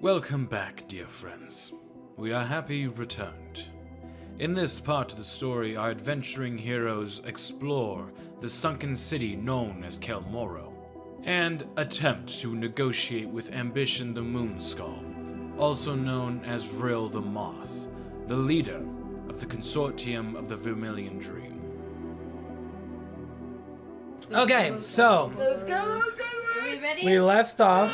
Welcome back, dear friends. We are happy you've returned. In this part of the story, our adventuring heroes explore the sunken city known as Cael Morrow, and attempt to negotiate with Ambition the Moonskull, also known as Vril the Moth, the leader of the Consortium of the Vermilion Dream. Okay, so Let's go. Are we ready? we left off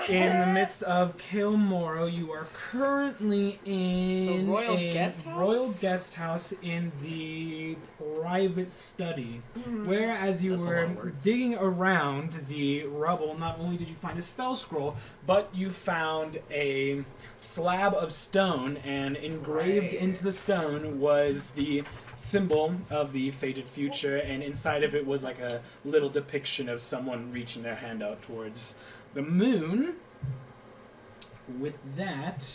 in the midst of Cael Morrow. You are currently in The royal a guest house? royal guest house in the private study, where as you That's a lot were of words. digging around the rubble, not only did you find a spell scroll, but you found a slab of stone, and engraved Right. into the stone was the symbol of the fated future, and inside of it was like a little depiction of someone reaching their hand out towards the moon. With that,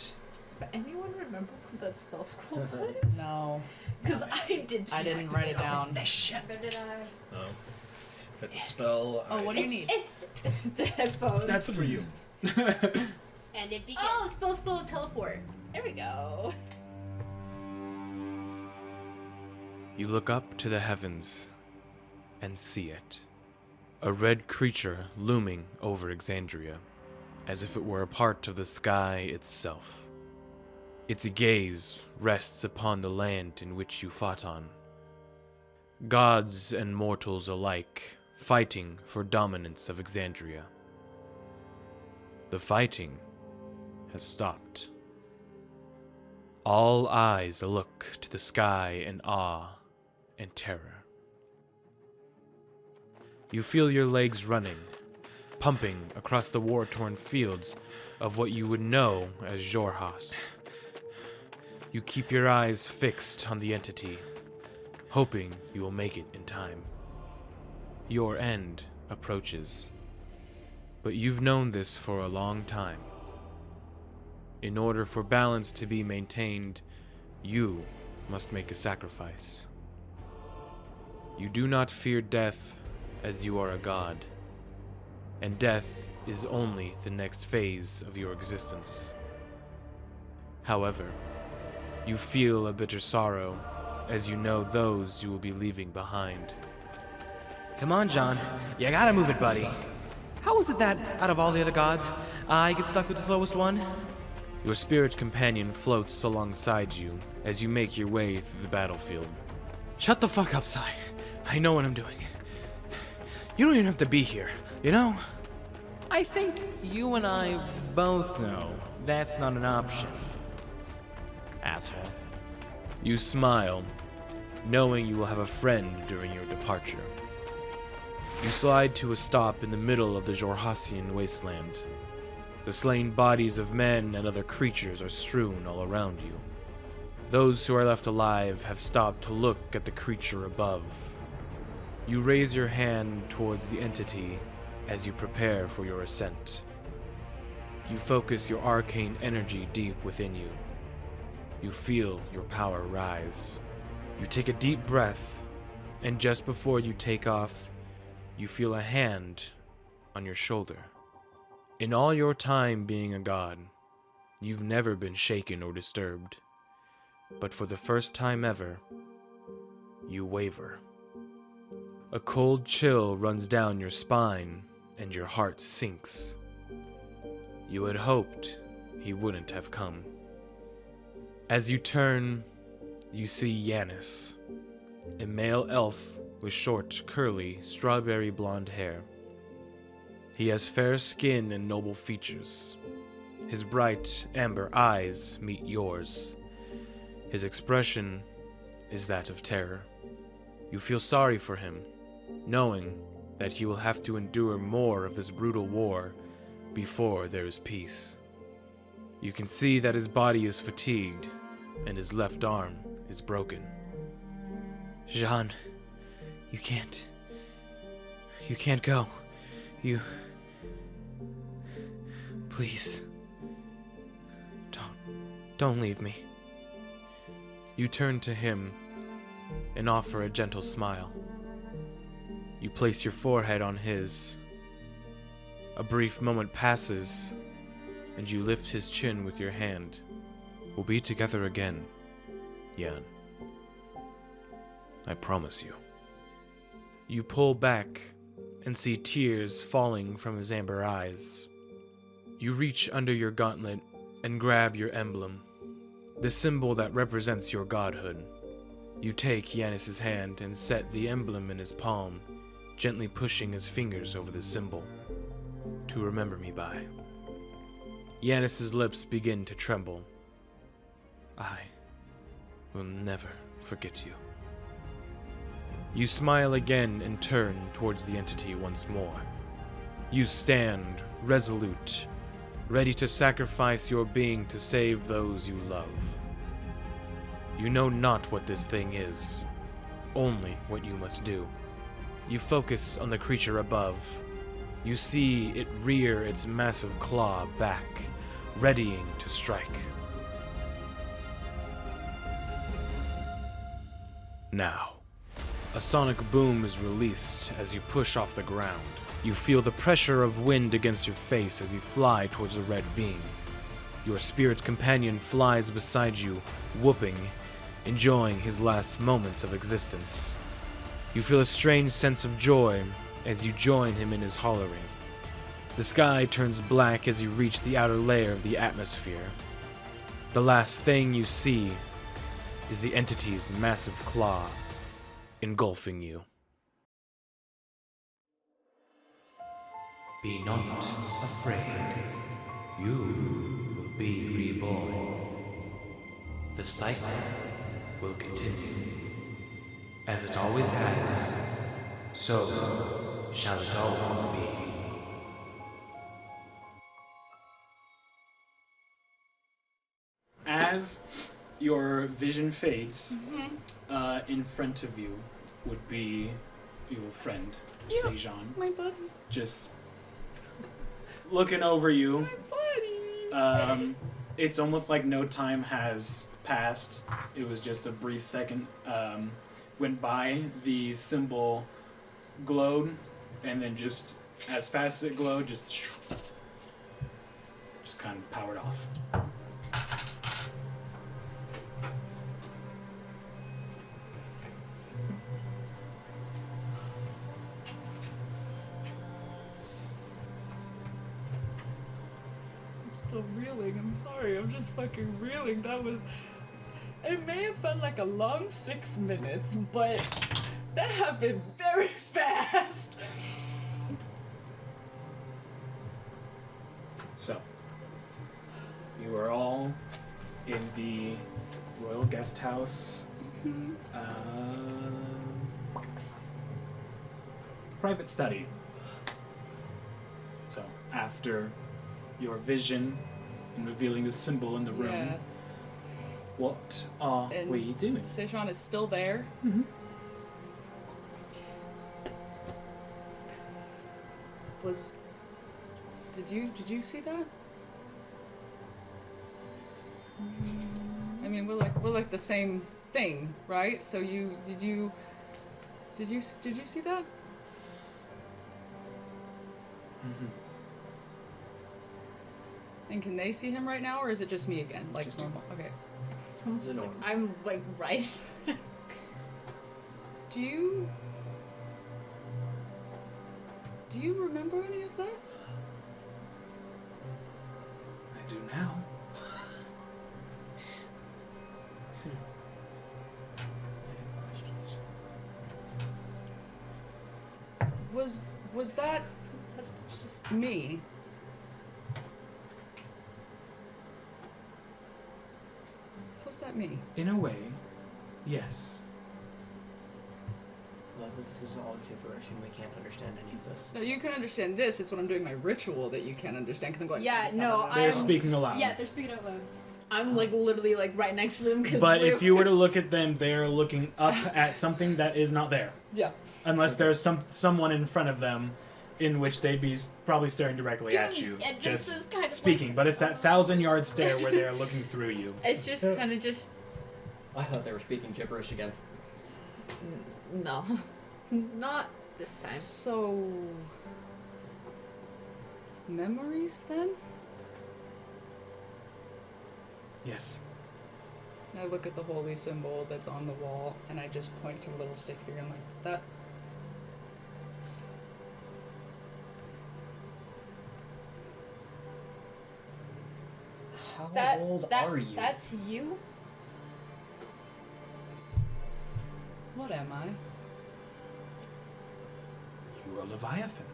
But anyone remember what that spell scroll was? No, Because I did. I didn't write it down. This shit. But did I? Oh. That's a spell. Oh, what do you need? The headphones. that's for you. And it begins. Oh, spell scroll teleport. There we go. You look up to the heavens and see it. A red creature looming over Exandria, as if it were a part of the sky itself. Its gaze rests upon the land in which you fought on. Gods and mortals alike fighting for dominance of Exandria. The fighting has stopped. All eyes look to the sky in awe and terror. You feel your legs running, pumping across the war-torn fields of what you would know as Xhorhas. You keep your eyes fixed on the entity, hoping you will make it in time. Your end approaches, but you've known this for a long time. In order for balance to be maintained, you must make a sacrifice. You do not fear death, as you are a god, and death is only the next phase of your existence. However, you feel a bitter sorrow as you know those you will be leaving behind. Come on, John. You gotta move it, buddy. How is it that, out of all the other gods, I get stuck with the slowest one? Your spirit companion floats alongside you as you make your way through the battlefield. Shut the fuck up, Sai. I know what I'm doing. You don't even have to be here, you know? I think you and I both know that's not an option. Asshole. You smile, knowing you will have a friend during your departure. You slide to a stop in the middle of the Xhorhasian wasteland. The slain bodies of men and other creatures are strewn all around you. Those who are left alive have stopped to look at the creature above. You raise your hand towards the entity as you prepare for your ascent. You focus your arcane energy deep within you. You feel your power rise. You take a deep breath, and just before you take off, you feel a hand on your shoulder. In all your time being a god, you've never been shaken or disturbed. But for the first time ever, you waver. A cold chill runs down your spine, and your heart sinks. You had hoped he wouldn't have come. As you turn, you see Yanis, a male elf with short, curly, strawberry blonde hair. He has fair skin and noble features. His bright, amber eyes meet yours. His expression is that of terror. You feel sorry for him, knowing that he will have to endure more of this brutal war before there is peace. You can see that his body is fatigued, and his left arm is broken. Jean, you can't go. Please. Don't leave me. You turn to him and offer a gentle smile. You place your forehead on his. A brief moment passes, and you lift his chin with your hand. We'll be together again, Yan. I promise you. You pull back and see tears falling from his amber eyes. You reach under your gauntlet and grab your emblem, the symbol that represents your godhood. You take Yanis's hand and set the emblem in his palm, gently pushing his fingers over the symbol. To remember me by. Yanis's lips begin to tremble. I will never forget you. You smile again and turn towards the entity once more. You stand resolute, ready to sacrifice your being to save those you love. You know not what this thing is, only what you must do. You focus on the creature above. You see it rear its massive claw back, readying to strike. Now, a sonic boom is released as you push off the ground. You feel the pressure of wind against your face as you fly towards a red beam. Your spirit companion flies beside you, whooping, enjoying his last moments of existence. You feel a strange sense of joy as you join him in his hollering. The sky turns black as you reach the outer layer of the atmosphere. The last thing you see is the entity's massive claw engulfing you. Be not afraid. You will be reborn. The cycle will continue. As it always has, so shall it always be. As your vision fades, in front of you would be your friend, Sejan. My buddy. Just looking over you. My buddy. It's almost like no time has passed. It was just a brief second went by. The symbol glowed, and then just as fast as it glowed, just kind of powered off. Still reeling. I'm sorry. I'm just fucking reeling. That was. It may have felt like a long 6 minutes, but that happened very fast. So, you are all in the Royal Guest House. Private study. So, after your vision and revealing the symbol in the room, Yeah. what are And we doing? Sejan is still there. Mm-hmm. Did you see that? I mean, we're like the same thing, right? So did you see that? Mm-hmm. And can they see him right now, or is it just me again? Like Just you. normal. Okay. Someone's just like, I'm like right. Do you remember any of that? I do now. Was that just me? Was that me? In a way, yes. Love that this is all gibberish and we can't understand any of this. No, you can understand this. It's when I'm doing my ritual that you can't understand, because I'm going. Yeah, no, They're I'm speaking aloud. Yeah, they're speaking out loud. I'm like literally like right next to them. But if you were to look at them, they're looking up at something that is not there. Yeah. Unless there's someone in front of them, in which they'd be probably staring directly at you, Yeah, this just is kind of speaking. like, But it's that 1,000-yard stare where they're looking through you. it's just kind of just I thought they were speaking gibberish again. no, not this time. So memories then? Yes. And I look at the holy symbol that's on the wall, and I just point to the little stick figure. I'm like, that. How old are you? That's you? What am I? You are Leviathan.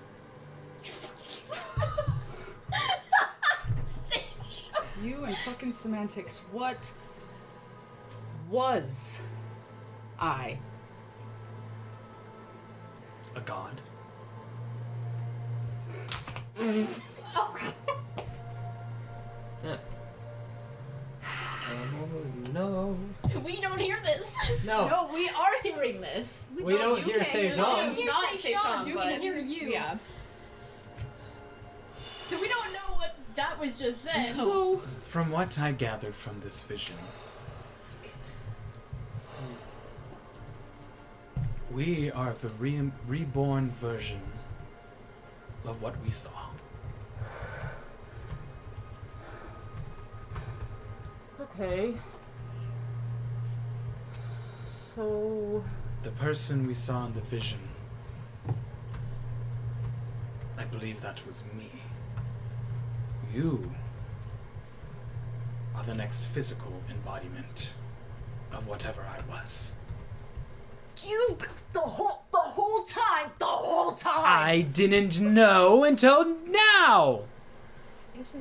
You and fucking semantics. What was I? A god. Oh no. We don't hear this. No. No, we are hearing this. We don't hear Sejan. You not say Sean, you but can hear you. Yeah. So we don't know what that was just said. So From what I gathered from this vision, we are the reborn version of what we saw. okay. So The person we saw in the vision, I believe that was me. You are the next physical embodiment of whatever I was. you've been the whole time. I didn't know until now! Is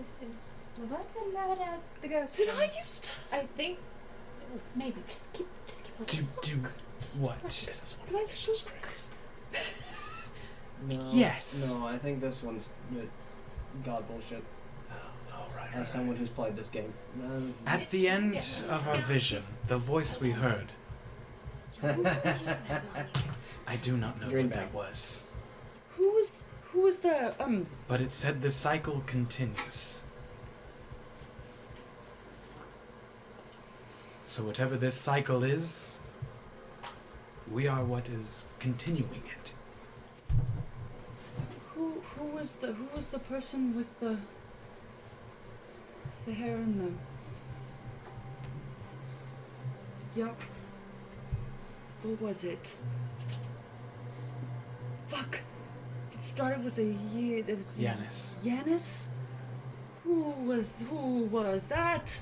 Leviathan mad at the ghost? Did I used to? I think Maybe. Just keep looking. Do what? Did I used to? No. Yes. No, I think this one's god bullshit. Oh, right, As someone who's played this game. At the end of our vision, the voice we heard, I do not know Green what bag. that was, Who was the but it said the cycle continues. So whatever this cycle is, we are what is continuing it. who was the person with the hair and the yup. What was it? Fuck. It started with a Y. It was Yanis. Yanis? Who was that?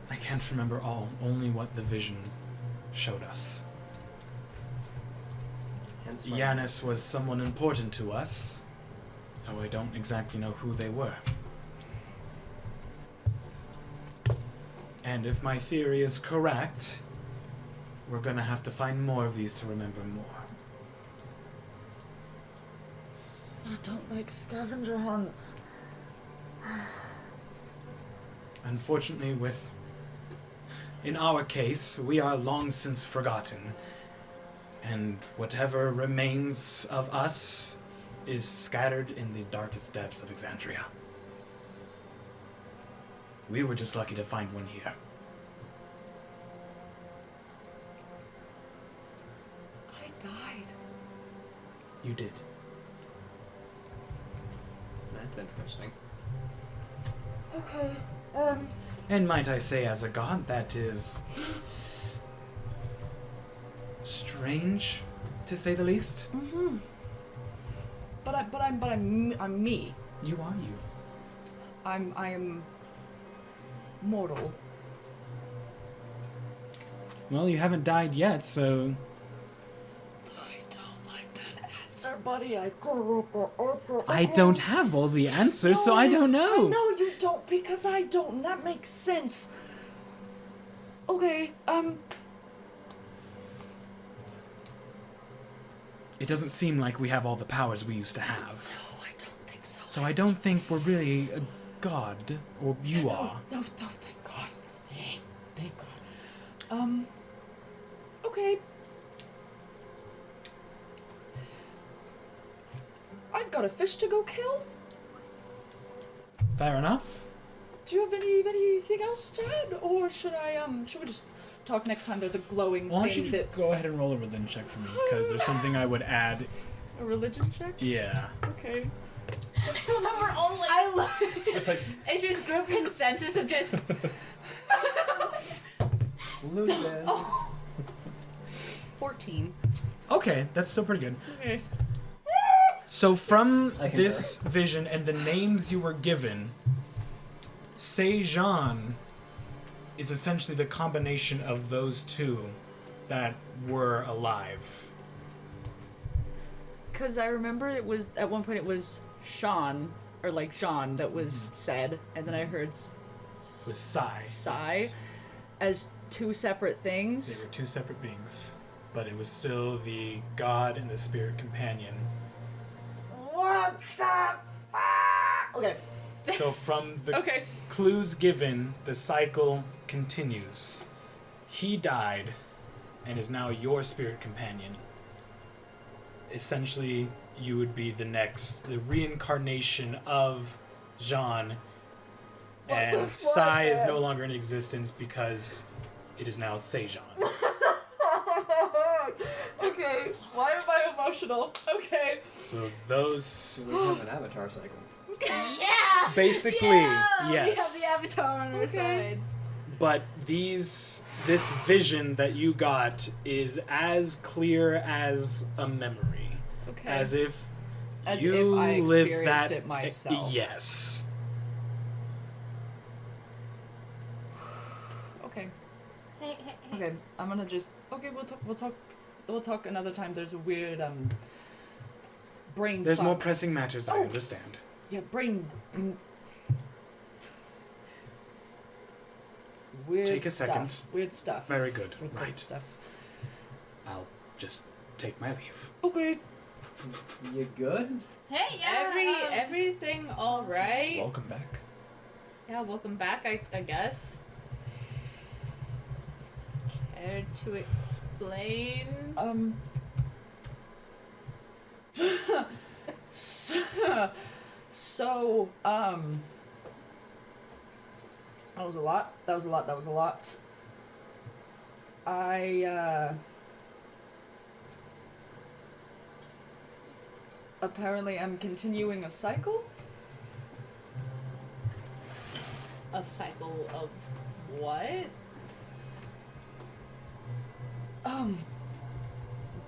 I can't remember all, only what the vision showed us. Hence my- Yanis was someone important to us, though I don't exactly know who they were. And if my theory is correct, we're gonna have to find more of these to remember more. I don't like scavenger hunts. Unfortunately, in our case, we are long since forgotten, and whatever remains of us is scattered in the darkest depths of Exandria. We were just lucky to find one here. I died. You did. That's interesting. Okay. And might I say, as a god, that is strange, to say the least. Mm-hmm. But I'm me. You are you. I am mortal. Well, you haven't died yet, so I don't like that answer, buddy. I don't like that answer. I don't have all the answers, so I don't know. I know you don't because I don't. And that makes sense. Okay. It doesn't seem like we have all the powers we used to have. No, I don't think so. So I don't think we're really a god, or you are. No, thank God. Thank God. Okay. I've got a fish to go kill. Fair enough. Do you have anything else to add, or should we just talk next time? There's a glowing Why don't thing you that go ahead and roll a religion check for me, because there's something I would add. a religion check. Yeah. Okay. We're all like, I love It's like, It's just group consensus of just. Losing. 14. Okay, that's still pretty good. Okay. So from I can this vision and the names you were given, Sejan is essentially the combination of those two that were alive. Because I remember it was, at one point it was Sean, or like Jean that was said, and then I heard With Sai. Sai as two separate They things. were two separate beings, but it was still the god and the spirit companion. What the fuck? Okay. So from the Okay. clues given, the cycle continues. He died and is now your spirit companion. Essentially, you would be the reincarnation of Jean, and Sai is no longer in existence because it is now Sejan. Okay. Why am I emotional? Okay. So those We have an avatar cycle. Yeah! basically, Yeah! yes. We have the avatar on our side. But this vision that you got is as clear as a memory, Okay. as if As you if I lived experienced that. it myself. Yes. Okay. Hey, hey, hey. Okay. I'm gonna just. Okay. We'll talk another time. There's a weird brain. There's fuck. more pressing matters. I Oh. understand. Yeah, brain. Weird Take a stuff. second. Weird stuff. Very good. Weird Right. stuff. I'll just take my leave. Okay. You good? Hey, yeah. Everything all right? welcome back. Yeah, welcome back, I guess. Care to explain? So, that was a lot. I, apparently I'm continuing a cycle. A cycle of what?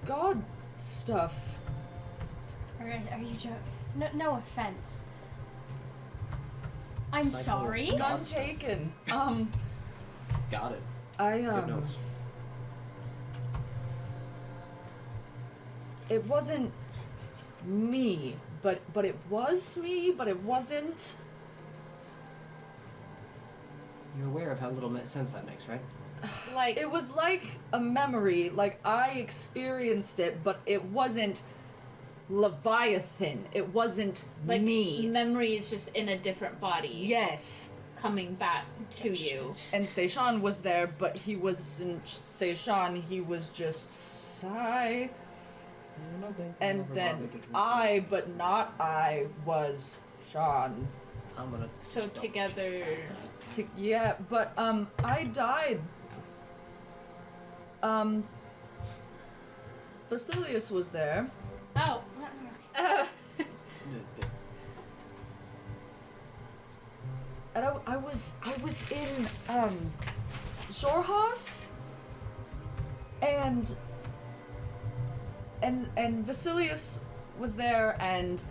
God stuff. Are you joking? No offense. I'm Cycle. sorry. None taken. Got it. I, Good notes. It wasn't me, but it was me, but it wasn't. You're aware of how little sense that makes, right? Like, It was like a memory, like I experienced it, but it wasn't Leviathan. It wasn't like me. memory is just in a different body. Yes. Coming back to you. And Seishan was there, but he wasn't Seishan, he was just Sai. And then I, but not I, was Sean. I'm gonna. So stop. together. Yeah, but I died. Basilius was there. Oh. And I was in Xhorhas, and Vasilius was there, and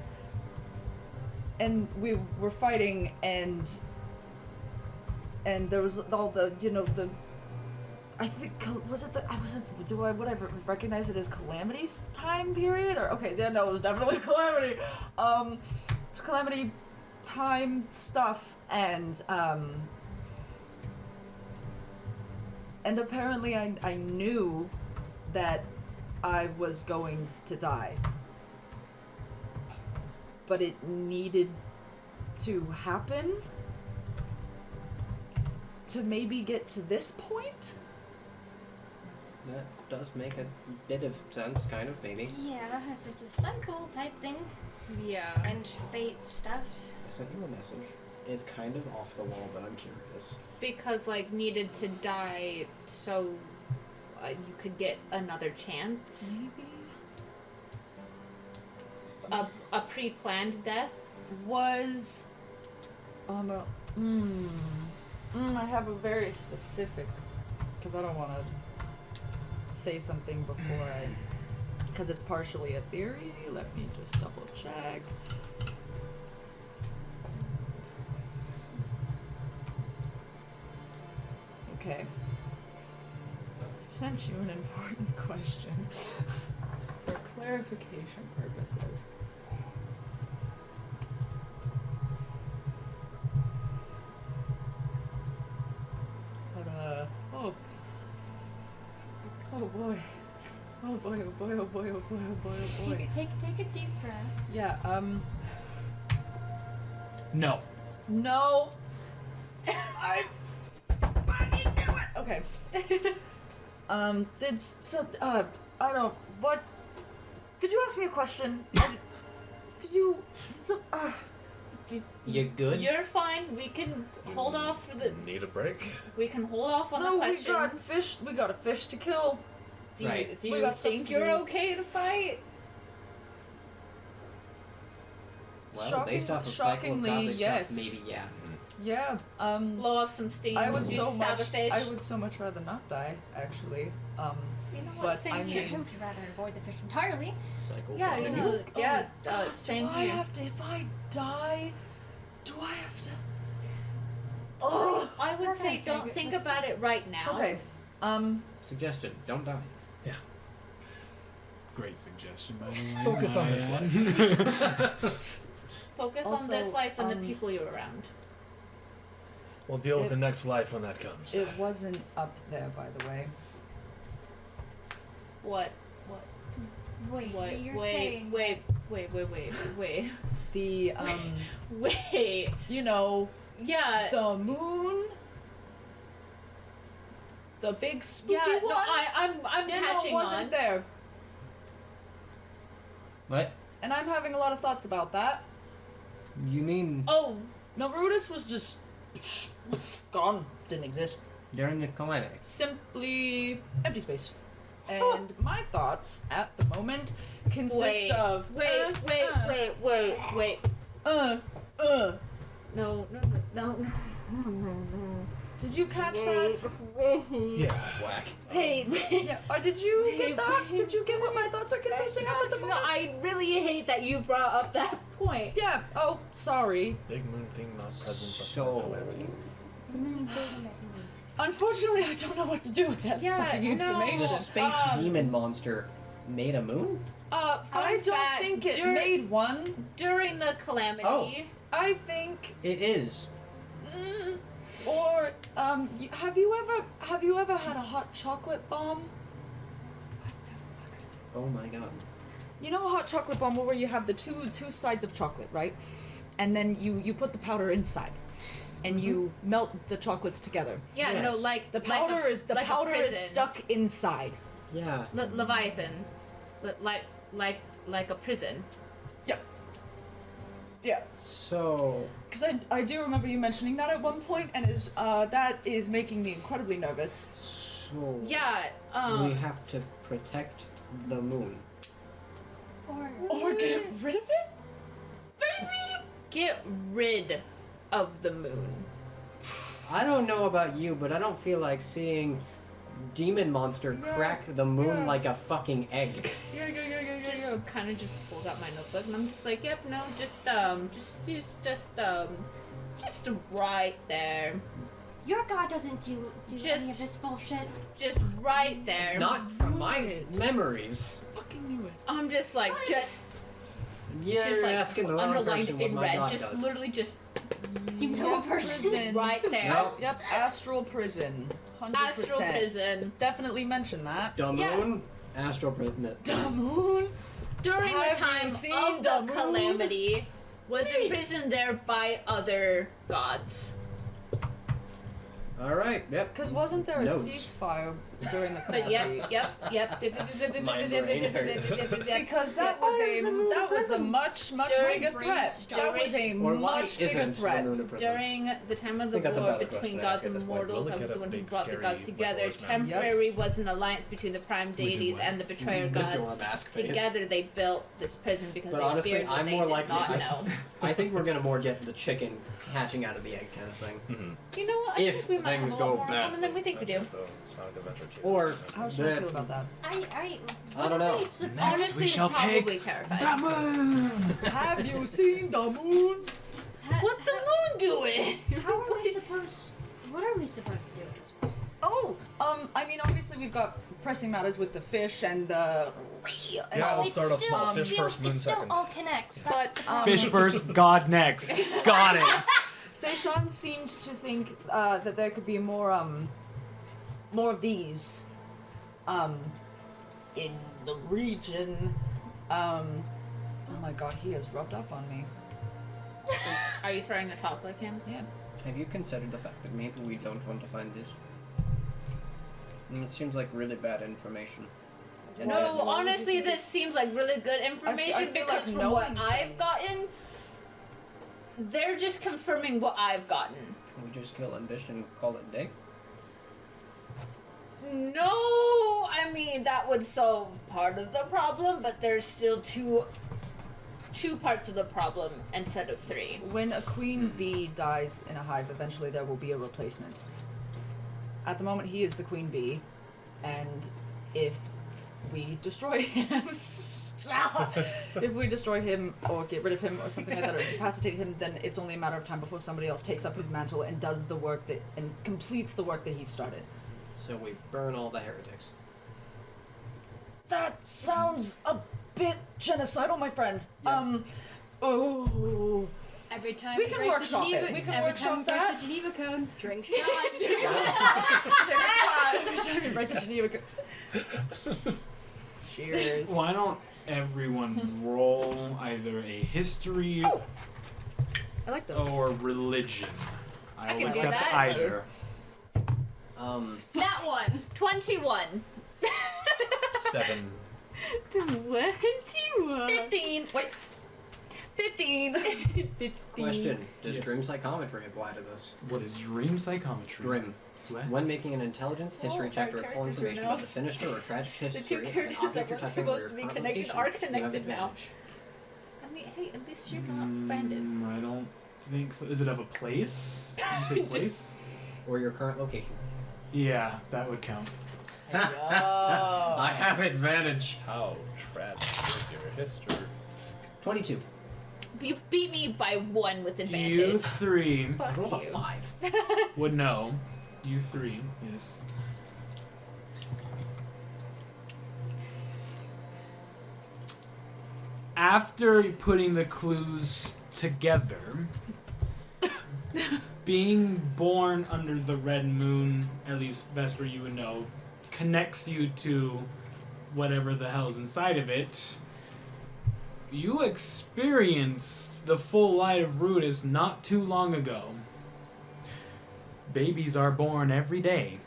we were fighting, and there was all the, you know, the, I think, do I recognize it as Calamity's time period, or, okay, yeah, no, it was definitely Calamity. It's Calamity time stuff, and apparently I knew that I was going to die, but it needed to happen to maybe get to this point. That does make a bit of sense, kind of, maybe. Yeah, if it's a cycle type thing Yeah. and fate stuff. I sent you a message. It's kind of off the wall, but I'm curious. Because, like, needed to die so you could get another chance. Maybe A pre-planned death. was I have a very specific, because I don't want to say something before because it's partially a theory. Let me just double check. Okay. I've sent you an important question for clarification purposes. But, oh boy. Oh boy, oh boy, oh boy, oh boy, oh boy, oh boy. Take a deep breath. Yeah, No. no. I didn't do it. Okay. I don't, what? Did you ask me a question? You good? You're fine. We can hold off for the. Need a break? We can hold off on the No, questions. we got a fish to kill. Do you, Right. do We you got stuff think to you're do. okay to fight? Well, based off of Cycle of shockingly, Godly yes. stuff, maybe, yeah. Yeah, Blow off some steam. I would do so stab much. a fish. I would so much rather not die, actually. You know what? But Same I here. mean- I would rather avoid the fish entirely. Cycle of Yeah, Godly. you know, yeah. God, Same do I here. have to? If I die, do I have to? Oh, I would We're say gonna don't take it. think Let's about it right now. Okay. Suggestion, don't die. Great suggestion, by the way. Focus on this life. Focus on Also, this life and the um, people you're around. We'll deal with It- the next life when that comes. It wasn't up there, by the way. What? Wait, What? you're Wait, saying wait. The Wait. you know, Yeah. the moon, the big spooky Yeah. one. No, I'm yeah, no, catching it wasn't on. there, What? and I'm having a lot of thoughts about that. You mean Oh, Narutus was just gone, didn't exist. during the calamity? Simply empty space. And my thoughts at the moment consist of wait. No. Did you catch that? Yeah. Whack. Hey. Yeah. Or did you get that? Did you get what my thoughts are consisting of at the No, moment? I really hate that you brought up that point. Yeah. Oh, sorry. Big moon thing not present. So, Unfortunately, I don't know what to do with that Yeah, fucking no. information. the space demon monster made a moon? Fun I don't fact, think it made one. during the calamity. Oh. I think, It is. or have you ever had a hot chocolate bomb? Oh my god. You know a hot chocolate bomb where you have the two sides of chocolate, right? And then you put the powder inside, and you melt the chocolates together. Yeah, Yes. no, like The like powder a- is like a prison. stuck inside. Yeah. Leviathan, like a prison. Yeah. So, Because I do remember you mentioning that at one point, and that is making me incredibly nervous. so Yeah. we have to protect the moon. Or get rid of it? Maybe? Get rid of the moon. I don't know about you, but I don't feel like seeing demon monster crack the moon like a fucking egg. Yeah. Just kind of just pulled out my notebook and I'm just like, yep, no, just right there, Your god doesn't do any Just- of this bullshit. just right there. Not from my memories. Fucking knew it. I'm just like, just You're like asking the wrong underlined person what in my red, god just does. literally just You know a person. Prison. right there. No. Yep, astral prison. 100%. Astral prison. Definitely mention that. The Yeah. moon, astral prison. The moon? During the Have time you seen of the the moon? calamity, was imprisoned there by other gods. All right. Yep. Because wasn't there a Notes. ceasefire during the But calamity. yep. My brain hurts. Because that was a much During bigger threat. That was a Or why much bigger isn't the threat. moon a prison? During the time of the think that's a war better between question to gods ask at and this point. mortals, We'll I look was at the a one who big, brought the scary gods together. Majora's Mask. Temporary Yes. was an alliance between the prime deities what? and the betrayer Majora gods. Mask face. Together they built this prison because But they honestly, feared what I'm they more did likely. not know. I think we're gonna more get the chicken hatching out of the egg kind of thing. Mm-hmm. You know what? I If think we might have things a go lot more in badly. common than we think we do. So, Sonic Adventure 2. Or How should I feel about that? I don't know. Honestly, we shall probably take terrified. the moon. Have you seen the moon? What the moon doing? How are we supposed? What are we supposed to do at this point? Oh, I mean, obviously we've got pressing matters with the fish and the. And Yeah, all- we'll start off small. Still, Fish first, moon it still second. all connects. But, That's the problem. Fish first, God next. Got it. Seishan seemed to think that there could be more of these in the region. Oh my god, he has rubbed off on me. Are you starting to talk like him? Yeah. Have you considered the fact that maybe we don't want to find this? It seems like really bad information. No, honestly, this seems like really good information feel because like from what knowing I've things- gotten, they're just confirming what I've gotten. Can we just kill Ambition and call it a day? No, I mean that would solve part of the problem, but there's still two parts of the problem instead of three. When a queen bee dies in a hive, eventually there will be a replacement. At the moment, he is the queen bee, and if we destroy him, stop! If we destroy him or get rid of him or something like that, or incapacitate him, then it's only a matter of time before somebody else takes up his mantle and does the work that and completes the work that he started. So we burn all the heretics. That sounds a bit genocidal, my friend. Oh. Every time We you can break the workshop it. Geneva, We can every workshop time you break that. the Geneva Code, drink shots. Every time you break the Geneva Cheers. Why don't everyone roll either a history I like those. or religion? I will can do accept that. either. That one. 21. 7. 21. 15. Wait. 15. 15. Question: Does Yes. dream psychometry apply to this? What is dream psychometry? Dream. What? When making an intelligence, history All check to our recall characters are information now about the sinister or tragic history two of an characters object that you're were touching or supposed your to be current connected location, are you have connected now. advantage. I mean, hey, at least you're not Brandon. I don't think so. Is it of a place? Did you say place? Or your current location. Yeah, that would count. I have advantage. How tragic is your history? 22. You beat me by 1 with advantage. You three Fuck Roll a you. 5. would know. You three, yes. After putting the clues together, being born under the red moon, at least Vesper you would know, connects you to whatever the hell's inside of it. You experienced the full light of Rudis not too long ago. Babies are born every day.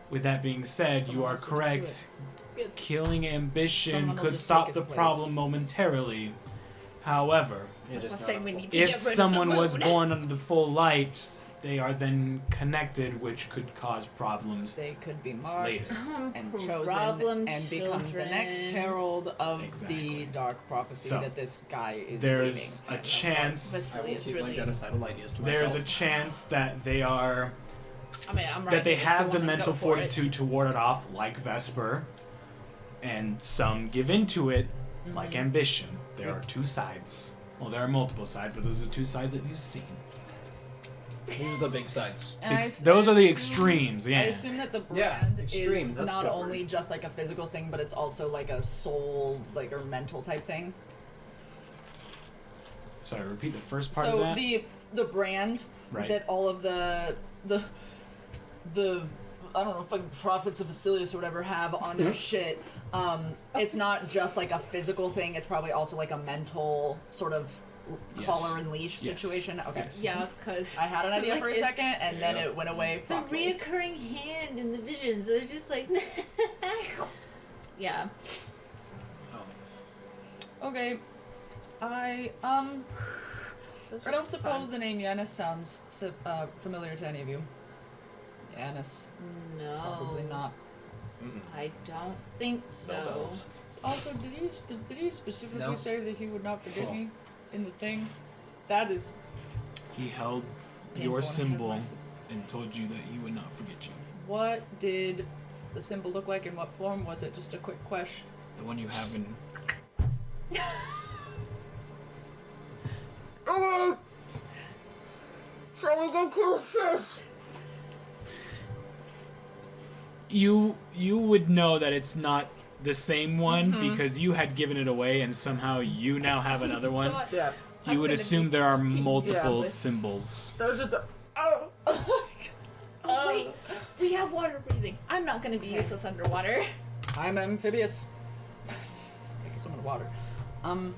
With that being said, Someone you are else will just do correct. Good. Killing ambition Someone will could just stop take the his place. problem momentarily. However, It is I'm not saying a we full- need to if get rid someone of the was moon. born under the full light, they are then connected, which could cause problems They could be marked later. and chosen Problem and become the next children. herald of Exactly. the dark prophecy So, that this guy is There's leading. a chance. I will It's keep really- my genocidal ideas to There's myself. a chance that they are I mean, I'm right. that they if you have the wanna mental go for it. fortitude to ward it off, like Vesper, and some give into it, like ambition. There are two sides. Well, there are multiple sides, but those are two sides that you've seen. These are the big sides. And Those are the assume- extremes, yeah. I assume that the Yeah, brand extremes, is that's not covered. only just like a physical thing, but it's also like a soul, like or mental type thing. Sorry, repeat the first part of So that. the brand Right. that all of the I don't know, fucking prophets of Vasilius or whatever have on their shit. It's not just like a physical thing. It's probably also like a mental sort of collar and leash Yes. situation? Okay. Yes. Yeah, because I had an idea for a second, and then Yeah. it went away the promptly. reoccurring hand in the visions, they're just like, yeah. Okay. I don't suppose the name Yanis sounds familiar to any of you. Yanis. No. Probably not. I don't think so. No bells. Also, did he specifically No. say that he would not forget me in the thing? That is He held painful your and has symbol my and told you that he would not forget you. What did the symbol look like? In what form? Was it just a quick question? The one you have in. Shall we go kill fish? You would know that it's not the same one Mm-hmm. because you had given it away and somehow you now have another one. Thought Yeah. You would gonna assume be there are fucking multiple useless. symbols. That was just a. Oh. Oh wait, we have water breathing. I'm not gonna be useless underwater. I'm amphibious. I can swim in water.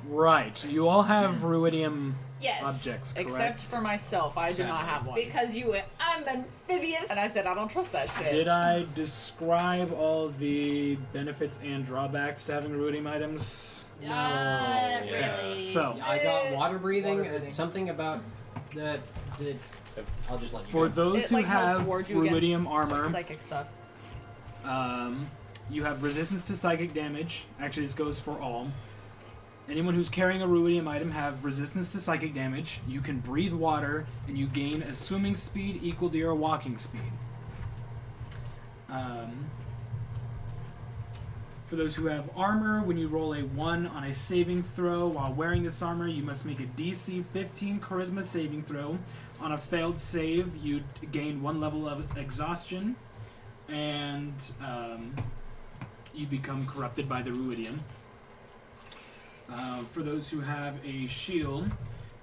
Right. You all have ruidium Yes. objects, correct? Except for myself, I do not have one. Because you went, I'm amphibious. And I said I don't trust that shit. Did I describe all the benefits and drawbacks to having ruidium items? Not Yeah. really. So, I got water breathing, Water breathing. something about that did. I'll just let you for go. those It who like helps have ward you ruidium against armor, psychic stuff. you have resistance to psychic damage. Actually, this goes for all. Anyone who's carrying a ruidium item have resistance to psychic damage. You can breathe water, and you gain a swimming speed equal to your walking speed. For those who have armor, when you roll a 1 on a saving throw while wearing this armor, you must make a DC 15 Charisma saving throw. On a failed save, you gain 1 level of exhaustion, and you become corrupted by the ruidium. For those who have a shield,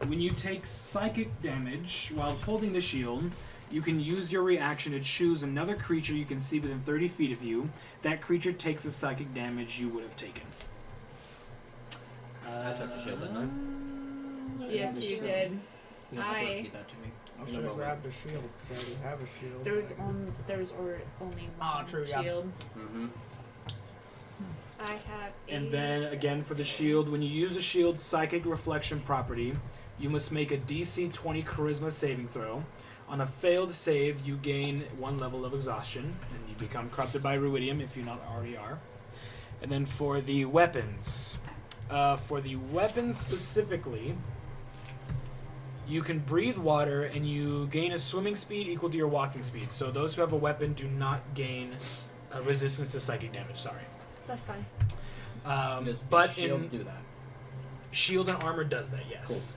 when you take psychic damage while holding the shield, you can use your reaction to choose another creature you can see within 30 feet of you. That creature takes the psychic damage you would have taken. I took the shield, didn't I? Yes, you did. You don't have to I- repeat that to me. I should have grabbed a shield because I already have a shield. There was only one true, yeah. shield. Mm-hmm. I have a And then again for the shield, when you use the shield's psychic reflection property, you must make a DC 20 Charisma saving throw. On a failed save, you gain 1 level of exhaustion, and you become corrupted by ruidium if you not already are. And then for the weapons, specifically, you can breathe water, and you gain a swimming speed equal to your walking speed. So those who have a weapon do not gain resistance to psychic damage. Sorry. That's fine. Does But the shield in do that? shield and armor does that, yes.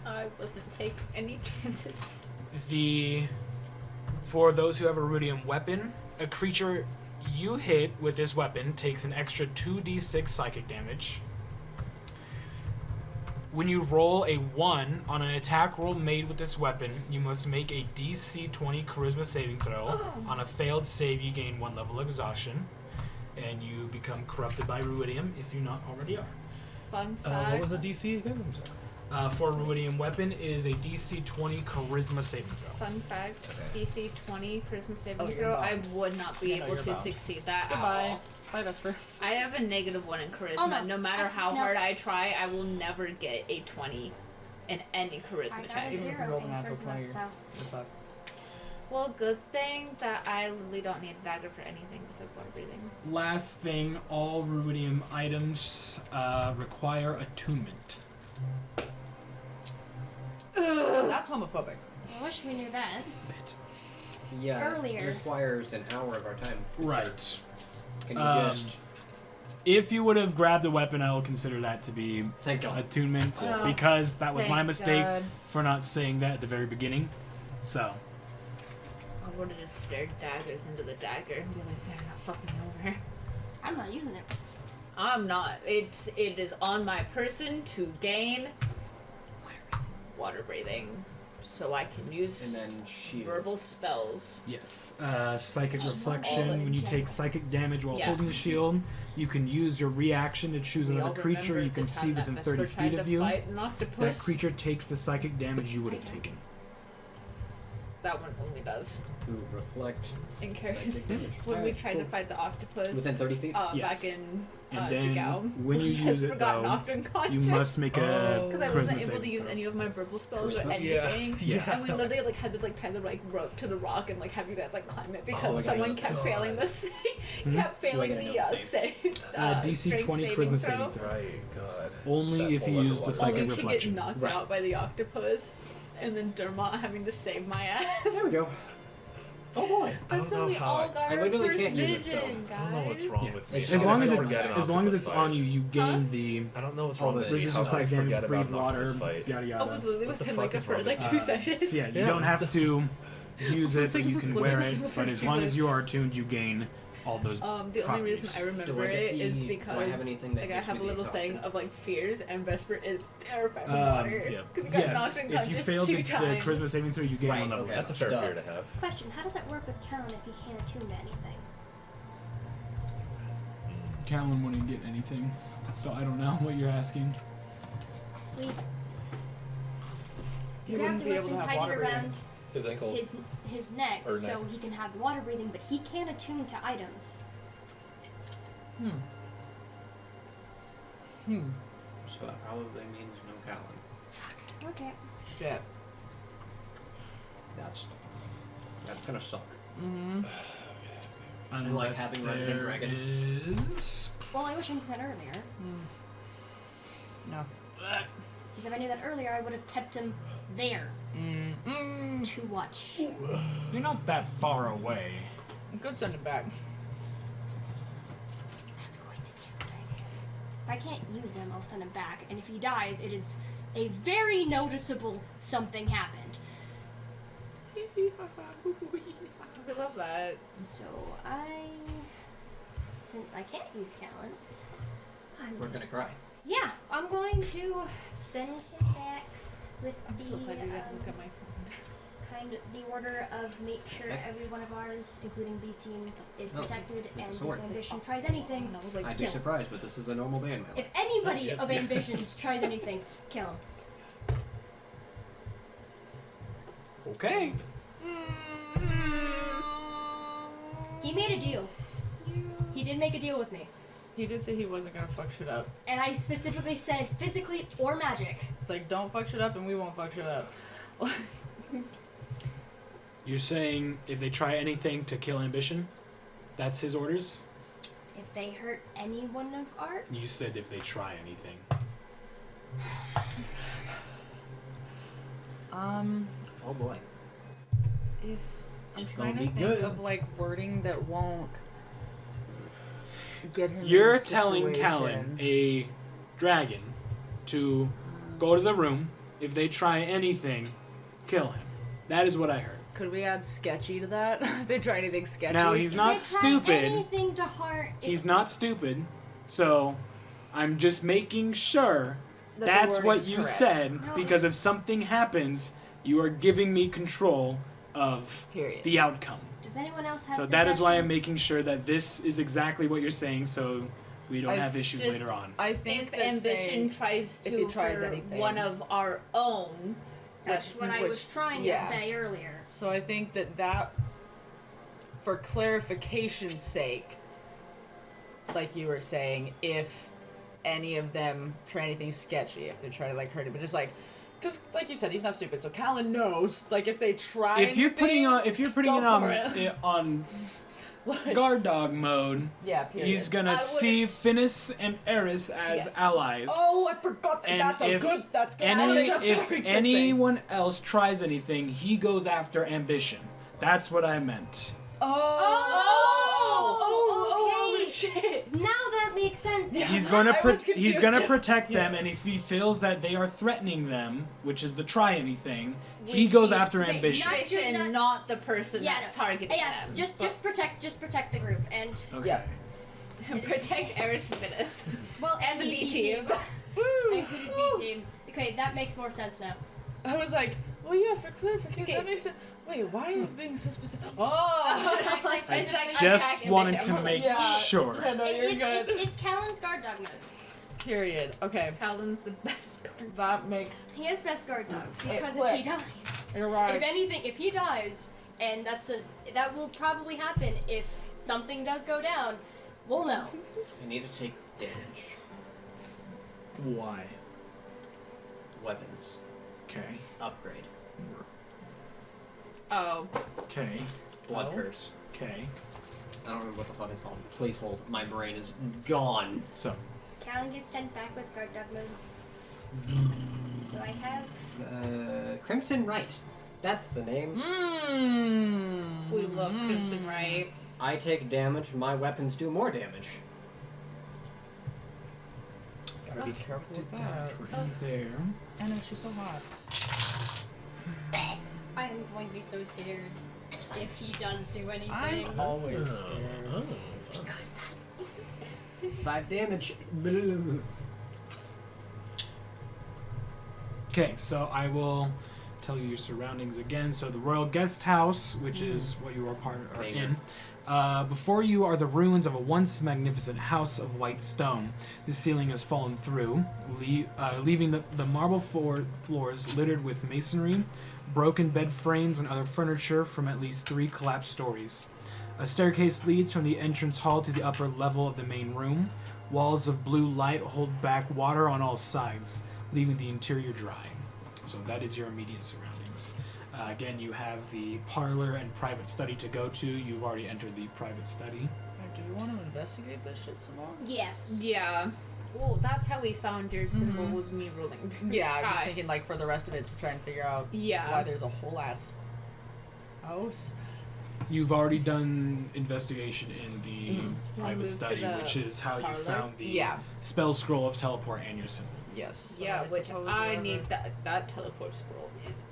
I wasn't taking any chances. For those who have a ruidium weapon, a creature you hit with this weapon takes an extra 2d6 psychic damage. When you roll a 1 on an attack roll made with this weapon, you must make a DC 20 Charisma saving throw. On a failed save, you gain 1 level of exhaustion, and you become corrupted by ruidium if you not already are. Fun fact. What was the DC again? I'm sorry. For a ruidium weapon is a DC 20 Charisma saving throw. Fun fact. DC 20 Charisma saving Oh, you're throw. I bound. would not be Yeah, no, able you're to bound. succeed that at Goodbye. all. Bye, Vesper. I have a -1 in charisma. Oh, no. No matter how No. hard I try, I will never get a 20 in any charisma I got check. a Even if you 0 roll a in natural charisma, 20, so You're fucked. Well, good thing that I literally don't need a dagger for anything besides water breathing. Last thing, all ruidium items require attunement. That's homophobic. I wish we knew that. Yeah. Earlier. It requires an hour of our time. Right. Can you just If you would have grabbed a weapon, I will consider that to be thank God? attunement Oh, because that was my thank mistake God. for not saying that at the very beginning. So, I would have just stared daggers into the dagger and be like, they're not fucking me over. I'm not using it. I'm not. It is on my person to gain water breathing. so I can use And then shield. verbal spells. Yes. Psychic Just reflection. all in When you take general. psychic damage while Yeah. holding the shield, you can use your reaction to choose We another all creature you remembered can the see time that within Vesper 30 tried feet to of you. fight an That octopus. creature takes the psychic damage you would have taken. That one only does. To reflect Encourage. psychic damage. When we Alright, tried cool. to fight the octopus. Within 30 feet? Yes. Back in And then Jigao. when you use it, Vesper got though, knocked you unconscious. must make a Because I charisma wasn't able saving to use throw. any of my verbal spells or Charisma? anything. Yeah. And we literally like had to like tie the like rope to the rock and like have you guys like climb it because my someone goodness. kept failing the kept Do I failing get the another DC strength 20 saving charisma throw. saving throw. Right, God. Only That if you whole use the other one. psychic Only to get reflection. knocked Right. out by the octopus, and then Dermot having to save my ass. There we go. Oh boy. I That's don't when know we how all I- got I our literally first can't use it, vision, so guys. I don't know what's wrong Yeah. with me. As As How long did as I it's forget an as long as octopus it's fight? on you, you gain the I don't know what's All wrong the with me. resistance How did I psychic damage, forget about breathe an water, octopus fight? yada I was yada. literally What with the him fuck like the is wrong first with like me? 2 sessions. So yeah, you Yeah. don't have to use it, It's but like you the can slipper wear from it. the But first as two long minutes. as you are attuned, you gain all those The only properties. reason I Do remember I get it is the- because do I have anything that like I gives have me a the little thing exhaustion? of like fears, and Vesper is terrified of Um, water yeah. because he got Yes, knocked if you unconscious fail 2 the times. charisma saving throw, you gain Right, one level. okay. That's a fair Duh. fear to have. Question: how does it work with Callan if he can't attune to anything? Callan wouldn't get anything, so I don't know what you're asking. We He grabbed wouldn't the be rope able to and have tied water it breathing. around His ankle. his neck Or so neck. he can have the water breathing, but he can't attune to items. So that probably means no Callan. Okay. Shit. That's gonna suck. Mm-hmm. Unless having Resident there Dragon. is- Well, I wish I knew that earlier. No. Because if I knew that earlier, I would have kept him there to watch. You're not that far away. You could send him back. That's going to be a good idea. If I can't use him, I'll send him back. And if he dies, it is a very noticeable something happened. We love that. So since I can't use Callan, We're gonna cry. Yeah, I'm going to send him back with I'm so glad you guys look at my phone. the order of make sure Thanks. every one of ours, including B team, is No, protected, it's a and if sword. Ambition tries anything, And I was like, I'd be kill. surprised, but this is a normal day in my if life. anybody Yep. of Ambitions tries anything, kill him. Okay. He made a deal. He did make a deal with me. He did say he wasn't gonna fuck shit up. And I specifically said physically or magic. It's like, don't fuck shit up and we won't fuck shit up. You're saying if they try anything to kill Ambition, that's his orders? If they hurt any one of ours, You said if they try anything. Oh boy. If I'm It's gonna trying to be think good. of like wording that won't get him. You're in a telling situation. Callan, a dragon, to go to the room. If they try anything, kill him. That is what I heard. Could we add sketchy to that? If they try anything sketchy. Now, he's if not they try stupid. anything to heart, He's not stupid. So, I'm just making sure That the that's wording what is you correct. said. No, Because if something happens, you are giving me control of Period. the outcome. Does anyone else have So that is why I'm suggestions? making sure that this is exactly what you're saying, so we don't I have issues just- later on. I think If that Ambition saying, tries if to he tries hurt anything. one of our own, That's what I which- was trying yeah. to say earlier. So I think that for clarification's sake, like you were saying, if any of them try anything sketchy, if they're trying to like hurt him, but just like, because like you said, he's not stupid. So Callan knows, like if they try. If you're putting anything, it go on for it. on like, guard dog mode, yeah, period. he's gonna I see would've- Finis and Eris as Yeah. allies. Oh, I forgot that. And That's a if good. That's good. Any, That is a if very good thing. anyone else tries anything, he goes after Ambition. That's what I meant. Oh, okay. shit. Now that makes sense. Yeah. He's gonna I was he's confused. gonna protect them, and if he feels that they are threatening them, which is the try anything, he We goes should- after wait, Ambition. not- Ambition, not the person Yeah, that's no. targeting Yes, them. just protect the group and Okay. Yeah. and protect Eris and Finis. well And the B team. I included B team. Okay, that makes more sense now. I was like, Well, yeah, for clarification, that makes it. Wait, why are you being so specific? Oh! It's like Just attack wanted and to I'm make like, sure. Yeah, no, you're good. It's Callan's guard dog mode. Period. Okay, Paladin's the best card. that makes. He has best guard dog It because if he clicked. dies, You're if right. anything, if he dies, and that will probably happen if something does go down, we'll know. I need to take damage. Why? Weapons. Okay. Upgrade. Oh. Okay. Blood Oh. curse. Okay. I don't remember what the fuck it's called. Please hold. My brain is gone. So, Callan gets sent back with guard dog mode. So I have Crimson Right. That's the name. Mmm. We love Crimson Right. I take damage. My weapons do more damage. Gotta be careful with did that. that. We're in there. I know, she's so hot. I am going to be so scared if he does do anything. I'm always scared. 5 damage. Okay, so I will tell you your surroundings again. So the Royal Guest House, which is what you are in. Before you are the ruins of a once magnificent house of white stone. The ceiling has fallen through, leaving the marble floors littered with masonry, broken bed frames, and other furniture from at least 3 collapsed stories. A staircase leads from the entrance hall to the upper level of the main room. Walls of blue light hold back water on all sides, leaving the interior dry. So that is your immediate surroundings. Again, you have the parlor and private study to go to. You've already entered the private study. Do we want to investigate this shit some more? Yes. Yeah. Well, that's how we found your symbol, was me rolling. Yeah, I'm just Hi. thinking like for the rest of it to try and figure out Yeah. why there's a whole ass house. You've already done investigation in the Wanna private move to study, the which is how you parlor? found the Yeah. spell scroll of teleport and your symbol. Yes. Yeah, so which suppose I whatever- need that teleport scroll is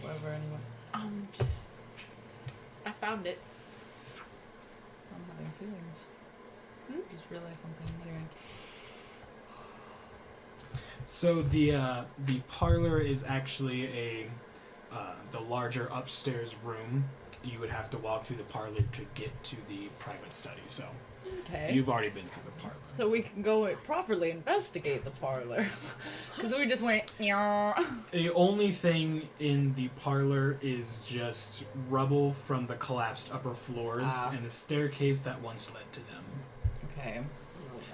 Whatever, anyway. just I found it. I'm having feelings. Just realized something. Anyway. So the parlor is actually the larger upstairs room. You would have to walk through the parlor to get to the private study. So Okay. you've already been through the parlor. So we can go and properly investigate the parlor. Because we just went, "Meow." The only thing in the parlor is just rubble from the collapsed upper floors Ah. and the staircase that once led to them. Okay.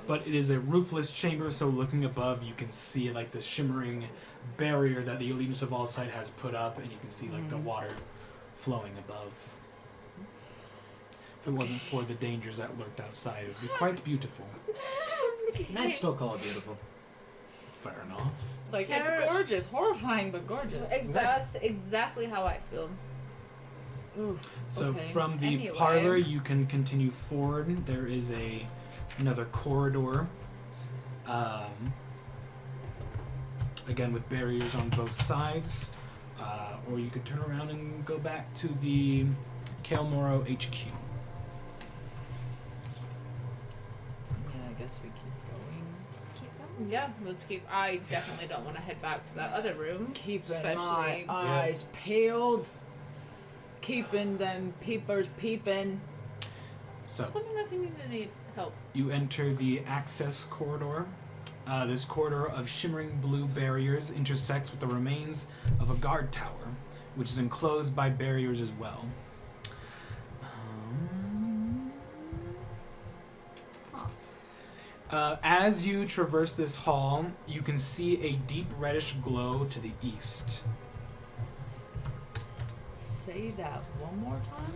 But it is a roofless chamber, so looking above, you can see like the shimmering barrier that the Allegiance of All Sight has put up, and you can see like the water flowing above. If it wasn't for the dangers that lurked outside, it would be quite beautiful. And I'd still call it beautiful. Fair enough. It's like, it's Carrot. gorgeous. Horrifying, but gorgeous. That's exactly how I feel. Oof. So Okay. from the Anyway. parlor, you can continue forward. There is another corridor. Again, with barriers on both sides. Or you could turn around and go back to the Cael Morrow HQ. Yeah, I guess we keep going. Keep going. Yeah, let's keep. I definitely don't want to head back to that other room. Keeping Especially- my eyes peeled. Keeping them peepers peeping. So Let me know if you need help. you enter the access corridor. This corridor of shimmering blue barriers intersects with the remains of a guard tower, which is enclosed by barriers as well. As you traverse this hall, you can see a deep reddish glow to the east. Say that one more time.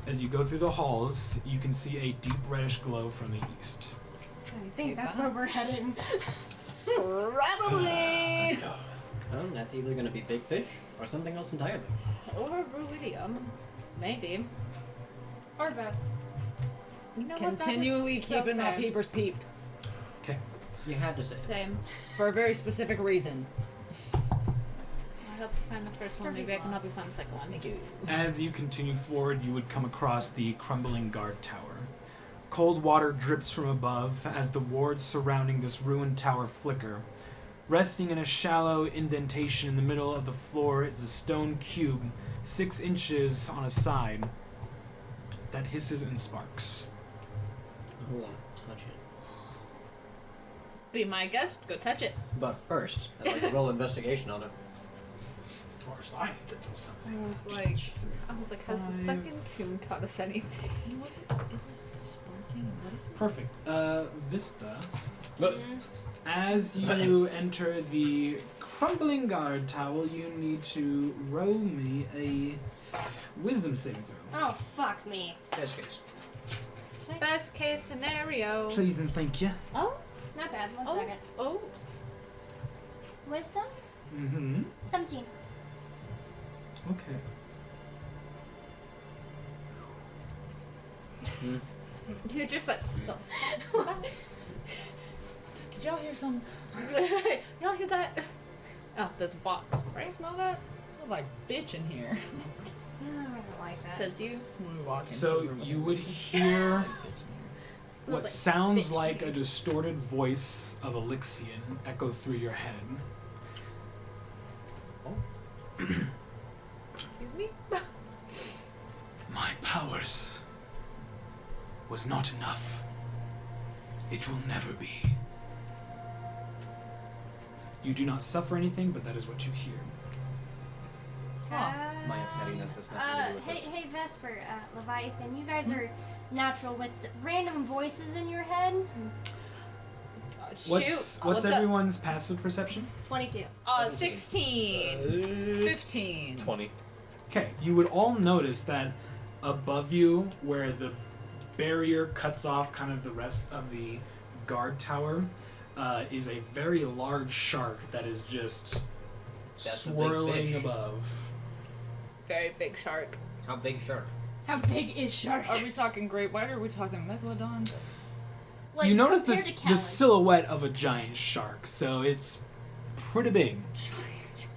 As you go through the halls, you can see a deep reddish glow from the east. I think that's where we're heading. Probably. Well, that's either going to be big fish or something else entirely. Or Ruidium. Maybe. Or both. You know what, that is Continually so keeping my fair. peepers peeped. Okay. You had to say. Same. For a very specific reason. I hope to find the first one. Maybe I can help you find the second one. Thank you. As you continue forward, you would come across the crumbling guard tower. Cold water drips from above as the wards surrounding this ruined tower flicker, Resting in a shallow indentation in the middle of the floor is a stone cube, 6 inches on a side, that hisses and sparks. I want to touch it. Be my guest. Go touch it. But first, I'd like to roll investigation on it. First, I need to do something. I was like, has the second tomb taught us anything? It was sparking. What is it? Perfect. Vista. As you enter the crumbling guard tower, you need to roll me a wisdom saving throw. Oh, fuck me. Test case. Best case scenario. Please and thank you. Oh, Not bad. One oh, second. oh. Wisdom? Mm-hmm. 17. Okay. You're just like. Did y'all hear some? Y'all hear that? Oh, there's a box, Right? right? Smell that? It smells like bitch in here. I don't like that. Says you. When we walk into So the room, you it would smells hear like bitch in here. what like sounds bitch. like a distorted voice of Elixian echo through your head. Excuse me? My powers was not enough. It will never be. You do not suffer anything, but that is what you hear. My upsettiness has nothing to do with this. Hey, Vesper, Leviathan, you guys are natural with random voices in your head. What's up? everyone's passive perception? 22. 16. 15. 20. Okay, you would all notice that above you, where the barrier cuts off kind of the rest of the guard tower, is a very large shark that is just That's a big swirling fish. above. Very big shark. How big shark? How big is Shark? Are we talking great white or are we talking megalodon? Like, You notice compared the to Cael, silhouette of a giant shark, so it's pretty big.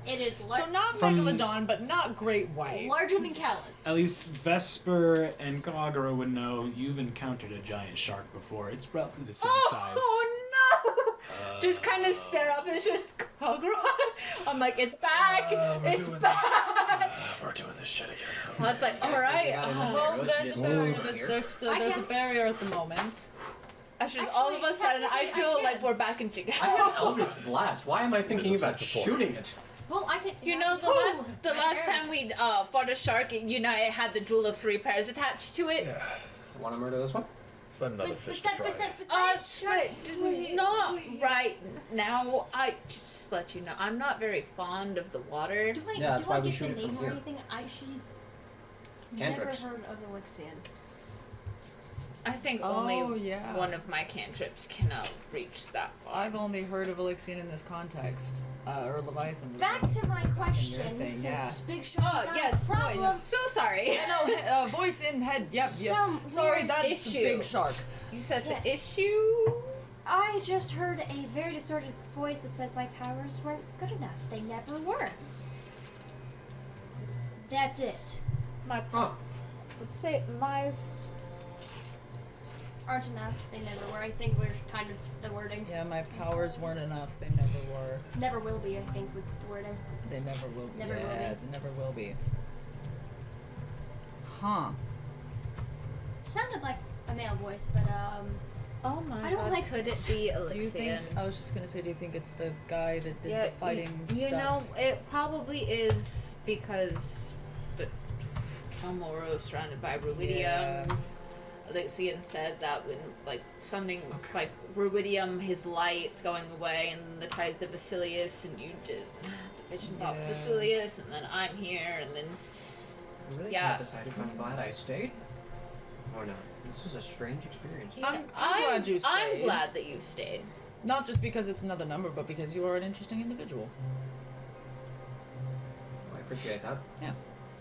it is So not From- megalodon, but not great white. larger than Cael. At least Vesper and Kagura would know you've encountered a giant shark before. It's roughly the same size. Oh no! Just kind of stare up. It's just Kagura. I'm like, it's back. It's back. We're doing this shit again. I was like, all right. Well, there's a barrier at the moment. Actually, all of a sudden, I technically, feel I like can. we're back in Chicago. I have Eldritch Blast. Why am I thinking this about once before. shooting it? Well, I can. You know, the last time we fought a shark, you know, it had the jewel of 3 pairs attached to it. Yeah. Want to murder this one? But another fish to fry. But not right now. I just let you know, I'm not very fond of the water. Do I, Yeah, that's do why I we get shoot the it from name or here. anything? She's Cantrips. never heard of Elixian. I think Oh, only yeah. one of my cantrips can reach that far. I've only heard of Elixian in this context, or Leviathan. Back to my question. thing, Since yeah. Big Shark's not yes, a problem. voice. So sorry. No, voice in head. Yep, yep. Some Sorry, weird that's issue. a big shark. You said Yeah. the issue. I just heard a very distorted voice that says my powers weren't good enough. They never were. That's it. My Huh. let's say my Aren't enough. They never were. I think we're kind of the wording. Yeah, my powers weren't enough. They never were. Never will be, I think, was the wording. They never will be. Never will yeah, be. they never will be. Huh. It sounded like a male voice, but oh my I don't god, like could it this. be Do you think? Elixian? I was just gonna say, do you think it's the guy that did Yeah, the fighting you stuff? know, it probably is because the Cael Morrow is surrounded by ruidium. Yeah. Elixian said that when, like, something like ruidium, his light's going away, and the ties to Basilius, and you did the vision about Yeah. Basilius, and then I'm here, and then I really Yeah. can't decide if I'm glad I stayed or not. This is a strange experience. you I'm know, glad you I'm stayed. glad that you stayed. Not just because it's another number, but because you are an interesting individual. I appreciate that.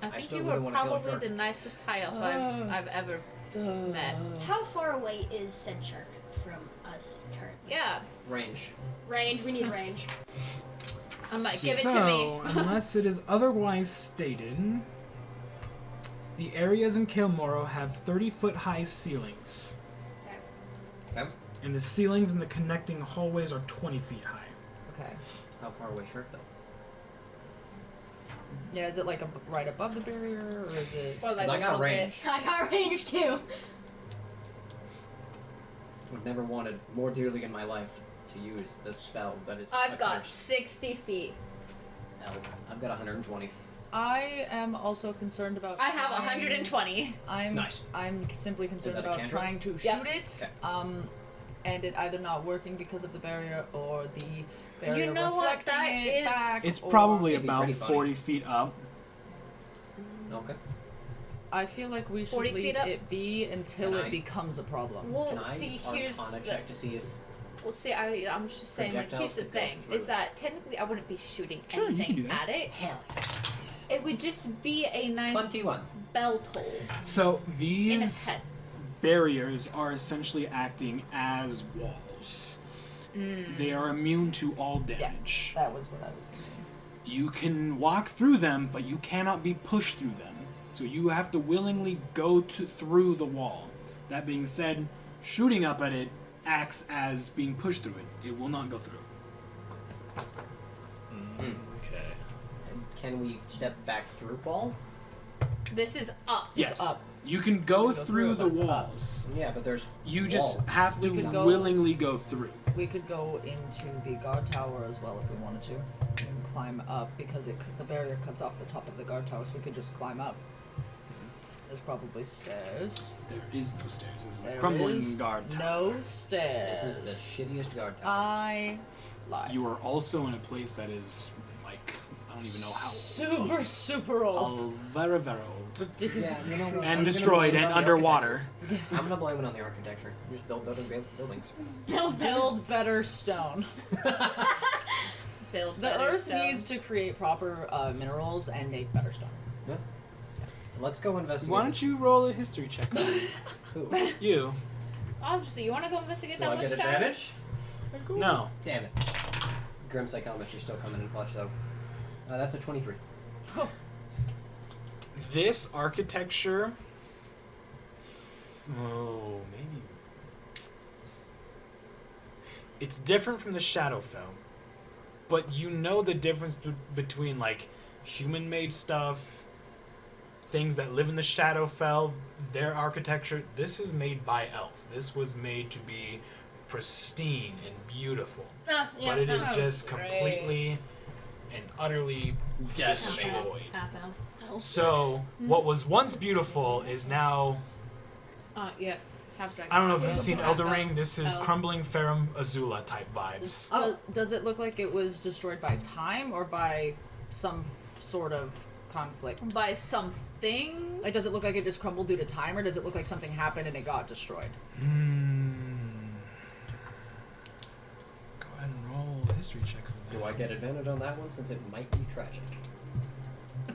I think still you wouldn't were wanna kill a probably shark. the nicest high elf I've ever met. how far away is said shark from us currently? Yeah, Range. Range. We need range. I'm like, give it to me. Unless it is otherwise stated, the areas in Cael Morrow have 30-foot high ceilings, Okay. and the ceilings in the connecting hallways are 20 feet high. Okay. How far away shirt though? Yeah, is it like right above the barrier, or is it? Or like 'Cause I a got little range. bit. I got range too. I've never wanted more dearly in my life to use the spell that is. I've got accursed. 60 feet. Hell, I've got 120. I am also concerned about. I have trying- 120. Nice. I'm simply concerned that a about cantrip? trying to shoot Yep. it. Okay. And it either not working because of the barrier or the barrier You know what, reflecting that it is- back. It's or- probably It'd be about pretty funny. 40 feet up. Okay. I feel like we should 40 leave feet up? it be until Can it I- becomes a problem. Well, Can I see, here's Arcana the. check to see if Well, see, I'm just saying, like, here's projectiles the could go thing: through is it. that technically I wouldn't be shooting Sure, you can anything do that. at it. hell It would just be a nice 21. bell toll So in its these head. barriers are essentially acting as walls. They are immune to all damage. That was what I was thinking. You can walk through them, but you cannot be pushed through them. So you have to willingly go through the wall. That being said, shooting up at it acts as being pushed through it. It will not go through. Okay. Can we step back through wall? This is up. Yes. up. You can go You can go through through, the but it's up. walls. Yeah, but there's You just walls. have to We could go- willingly go through. We could go into the guard tower as well if we wanted to, and climb up because the barrier cuts off the top of the guard tower, so we could just climb up. There's probably stairs. There is no stairs. This is a There crumbling is guard tower. no stairs. This is the shittiest guard tower. I lied. You are also in a place that is like I don't even know how super old. very very old Ridiculous. Yeah, you know what? I'm and gonna destroyed blame it and on the underwater. I'm gonna blame it on the architecture. Just build better buildings. Build better stone. Build The better earth stone. needs to create proper minerals and make better stone. Yeah. Let's go investigate. Why don't you roll a history check? Who? You? Obviously, you want to go investigate Do that I much get stone? advantage? No. Damn it. Grim psychometry still coming in clutch though. That's a 23. This architecture. Oh, maybe. It's different from the Shadowfell, but you know the difference between like human-made stuff, things that live in the Shadowfell, their architecture. This is made by elves. This was made to be pristine and beautiful, Ah, yeah, but it is half just great. completely and utterly out. destroyed. Half out. So what was once beautiful is now. Yeah. Half dragon. I don't know if you've Half seen elf. Elden Ring. This is Elf. crumbling Farum Azula type vibes. Does it look like it was destroyed by time or by some sort of conflict? By something. Like, does it look like it just crumbled due to time, or does it look like something happened and it got destroyed? Go ahead and roll a history check. for Do I get advantage on that one since it might be tragic?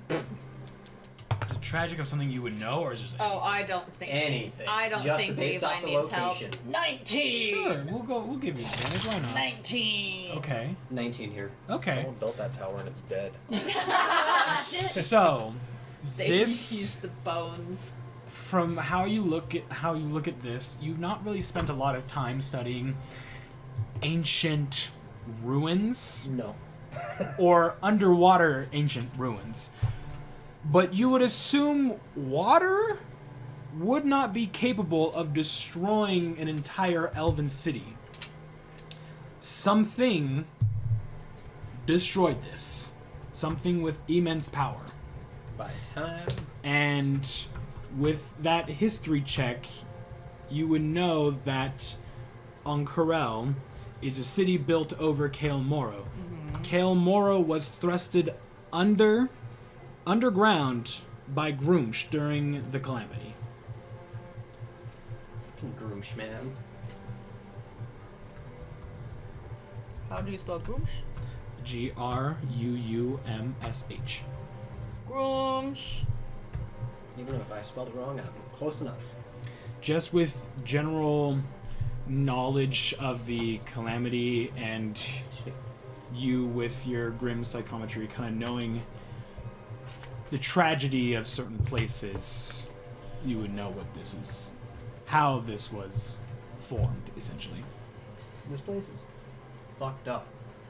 Is it tragic of something you would know, or is it just Oh, I don't think. Anything. I don't Just think based Levi off the needs help. location. 19! Sure, we'll give you advantage. Why not? 19! Okay. 19 here. Okay. Someone built that tower and it's dead. So They this, use the bones. from how you look at this, you've not really spent a lot of time studying ancient ruins. No. Or underwater ancient ruins. But you would assume water would not be capable of destroying an entire elven city. Something destroyed this. Something with immense power. By time. And with that history check, you would know that Ank'Harel is a city built over Cael Morrow. Cael Morrow was thrusted underground by Groomsh during the Calamity. Fucking Groomsh, man. How do you spell Groomsh? Gruumsh. Groomsh. Even if I spelled it wrong, I'm close enough. Just with general knowledge of the Calamity and you with your grim psychometry kind of knowing the tragedy of certain places, you would know what this is, how this was formed, essentially. This place is fucked up.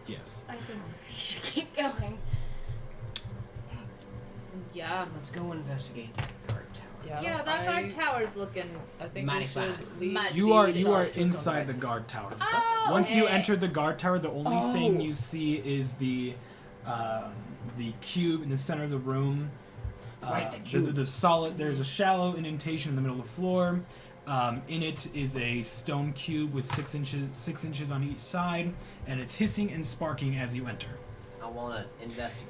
Yes. I think we should keep going. Yeah. Let's go investigate that guard tower. Yeah, that guard tower's looking. I think Mighty we should fine. leave. Mad- You are Jesus. inside the guard tower. Oh, Once you okay. enter the guard tower, the only thing you see is the cube in the center of the room. Right, the cube. The solid. There's a shallow indentation in the middle of the floor. In it is a stone cube with 6 inches on each side, and it's hissing and sparking as you enter. I want to investigate.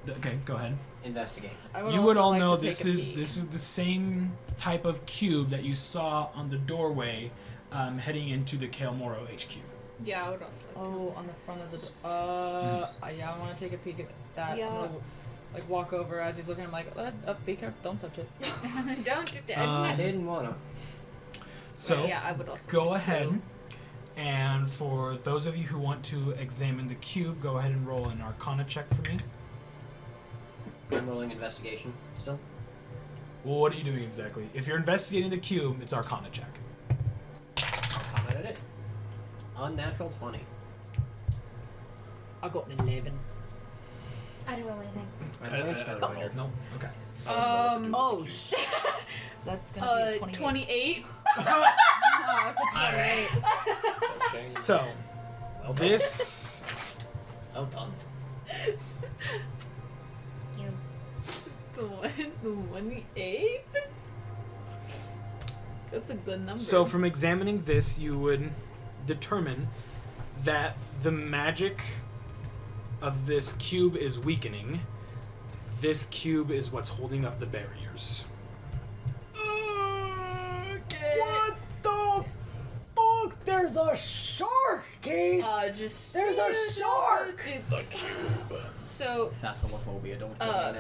Okay, go ahead. Investigate. I You would also all like know to this take a is peek. this is the same type of cube that you saw on the doorway, heading into the Cael Morrow HQ. Yeah, I would also. Like Oh, on the front of the yeah, I want to take a peek at that. Yeah. I'm gonna, like walk over as he's looking. I'm like, be careful, don't touch it. Don't do that. I didn't want to. So Right, yeah, I would also. go like ahead, to. and for those of you who want to examine the cube, go ahead and roll an Arcana check for me. I'm rolling investigation still. Well, what are you doing exactly? If you're investigating the cube, it's Arcana check. I'll comment it. Unnatural 20. I got an 11. I didn't roll anything. No. Okay. Oh shit. That's gonna be a 28. 28. Oh, that's a 28. Touching. So this Well done. The 28. That's a good number. So from examining this, you would determine that the magic of this cube is weakening. This cube is what's holding up the barriers. Okay. What the fuck? There's a shark, Keith! Just. There's a shark! So, Thassallophobia, don't Uh, tell me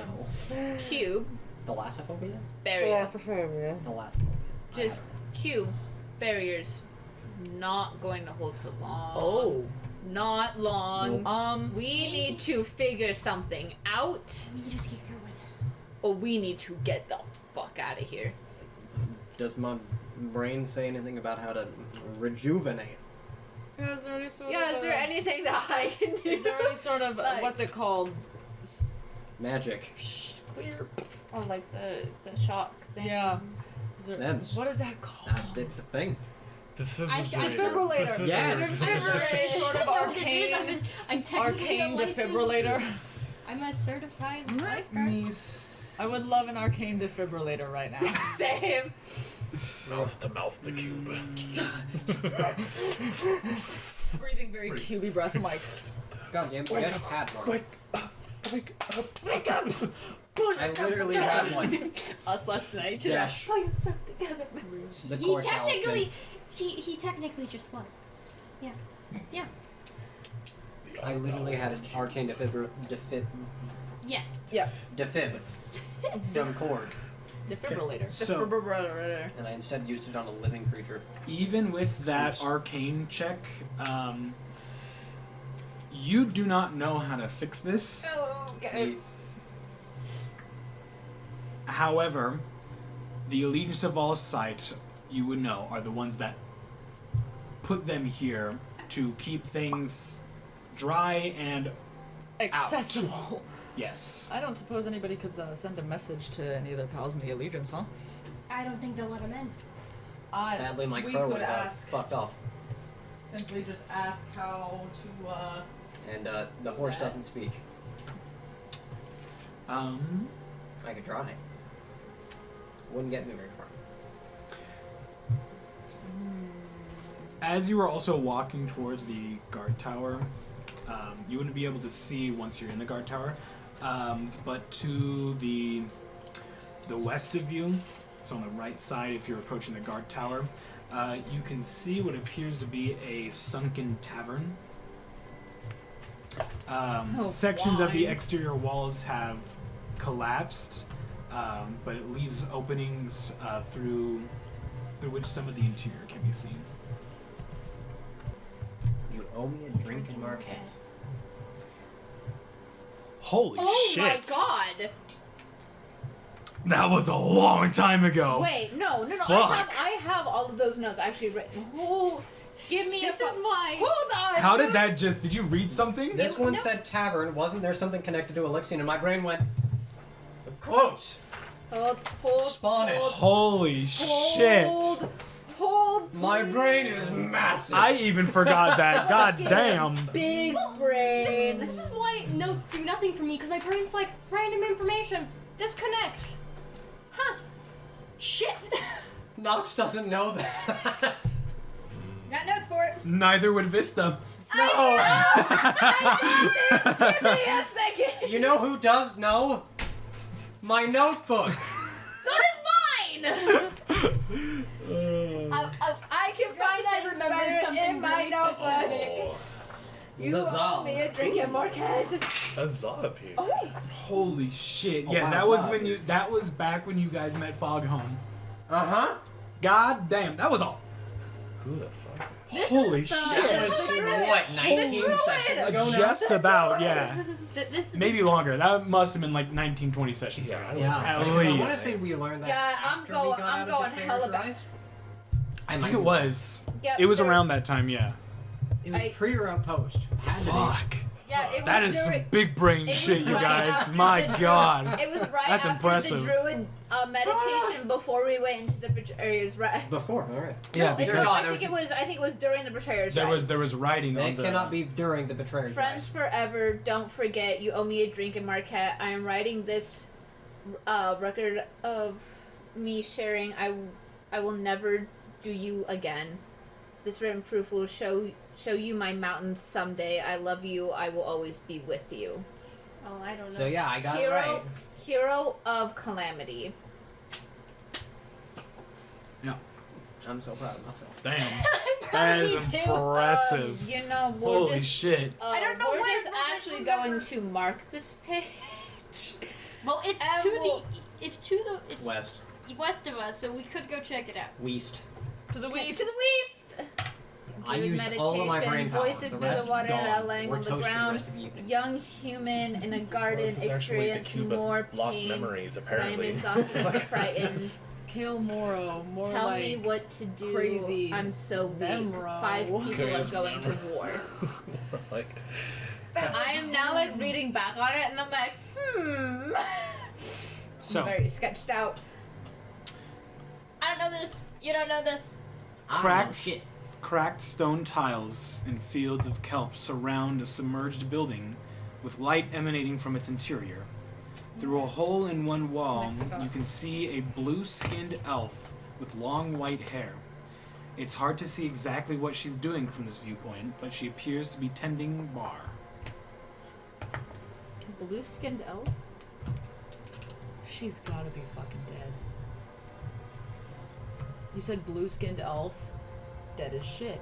now. cube, Thalassophobia? barrier. Thalassophobia. Just cube, barriers. Not going to hold for long. Oh. Not long. We We need to figure something out, We just keep going. or we need to get the fuck out of here. Does my brain say anything about how to rejuvenate? Yeah, is there any sort Yeah, of is there anything that I can do? Is there any sort of Like- what's it called? Magic. Clear. Or like the shock thing? Yeah. Is there, Thems. what is that called? It's a thing. Defibrillator. Yes. Is there any sort of arcane, I'm technically arcane a licensed- defibrillator? I'm a certified lifeguard. I would love an arcane defibrillator right now. Same. Mouth to mouth the cube. Breathing very cubey breaths. I'm like, God damn, I just had one. Wake up! I literally had one. Us last night. Dash. The He core technically, he technically just won. Yeah. Yeah. I literally had an arcane defib. Yes. yeah, Defib. From cord. defibrillator. So And I instead used it on a living creature. even with that Oops. arcane check, you do not know how to fix this. Okay. However, the Allegiance of All Sight, you would know, are the ones that put them here to keep things dry and Accessible. yes. I don't suppose anybody could send a message to any of their pals in the Allegiance, huh? I don't think they'll let him in. Sadly, my we crow could is ask. fucked off. Simply just ask how to. And the horse doesn't speak. I could try. Wouldn't get me very far. As you are also walking towards the guard tower, you wouldn't be able to see once you're in the guard tower, but to the west of you, so on the right side if you're approaching the guard tower, you can see what appears to be a sunken tavern. Sections of the why? exterior walls have collapsed, but it leaves openings through which some of the interior can be seen. You owe me a drink in Marquette. Holy Oh shit! my god! That was a long time ago. Wait, no. Fuck. I have all of those notes actually written. Oh, Give me This a is why. Hold on. How did that just? Did you read something? This one said tavern. Wasn't there something connected to Elixion? And my brain went, quote, Hold. Spanish. Holy shit! Hold. My brain is massive. I even forgot that. God damn. Big Brain. This is why notes do nothing for me, because my brain's like, random information. This connects. Huh. Shit. Nox doesn't know that. Got notes for it. Neither would Vista. No. Give me a second. You know who does know? My notebook. So does mine. I can find I things remembered better something in my really notebook. specific. You owe me a drink and more cats. A Zob here. Holy shit! Oh, Yeah, wow, that was it's when up. you. That was back when you guys met Foghorn. Uh-huh. God damn, that was all. Who the fuck? Holy That shit! was, what, 19 sessions ago now? Just about, yeah. Maybe this- longer. That must have been like 19, 20 sessions Yeah, ago. I don't Yeah, At I want to least. say we learned that Yeah, I'm after we going- got I'm out going of Betrayer's hella back. Rise. I think it was. Yep, It was there- around that time, yeah. It was I- pre or post. Had to be. Fuck. Yeah, it was That is some during- big brain it was shit, you right guys. after My the god. It was right That's after impressive. the druid meditation before we went into the betrayer's right. Before, alright. Yeah, It because was, God, I there think was it was. I think it was during the betrayer's there Rise. was writing on It the. cannot be during the Betrayer's Friends Rise. forever. Don't forget, you owe me a drink in Marquette. I am writing this record of me sharing. I will never do you again. This written proof will show you my mountains someday. I love you. I will always be with you. Oh, I don't know. So yeah, I got it right. Hero of Calamity. I'm so proud of myself. Damn. That is Me too. impressive. You know, we're Holy just shit. I don't know we're why just it's not actually remember. going to mark this page. Well, it's And to we'll- the. It's to the. It's West. west of us, so we could go check it out. West. To the To west. the west. I Druid used all of my meditation, brain power. voices The through rest the water gone. that laying We're on the toast for ground. rest of the evening. Young human in a garden This is actually the experience cube more of lost pain. memories, But I am apparently. exhausted and frightened. Cael Morrow. More Tell like me what to do. crazy I'm so weak. Memro. 5 people are Crazy going to war. Like, I am now like reading back on it and I'm like, So, very sketched out. I don't know this. You don't know this. I don't know cracked, shit. cracked stone tiles and fields of kelp surround a submerged building with light emanating from its interior. Through a hole in one wall, you can see a blue-skinned elf with long white hair. It's hard to see exactly what she's doing from this viewpoint, but she appears to be tending bar. Blue-skinned elf? she's gotta be fucking dead. You said blue-skinned elf? Dead as shit.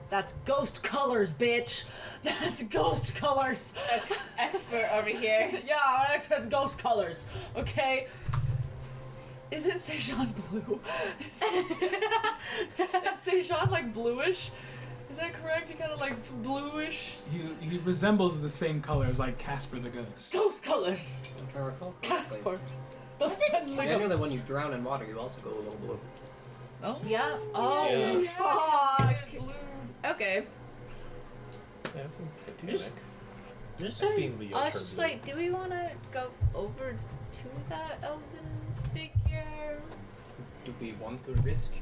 That's ghost colors, bitch! That's ghost colors! Expert over here. Yeah, I'm an expert. It's ghost colors, okay? Isn't Sejan blue? Is Sejan like bluish? Is that correct? He kind of like bluish? He resembles the same color as like Casper the Ghost. Ghost colors! If I recall correctly. Casper! The friendly I know that ghost. when you drown in water, you also go a little blue. Oh? Yeah. Oh, Yeah. fuck. Blue. Okay. yeah, it's Titanic. Just I've saying. seen Leo I was turn just blue. like, do we want to go over to that elven figure? Do we want to risk?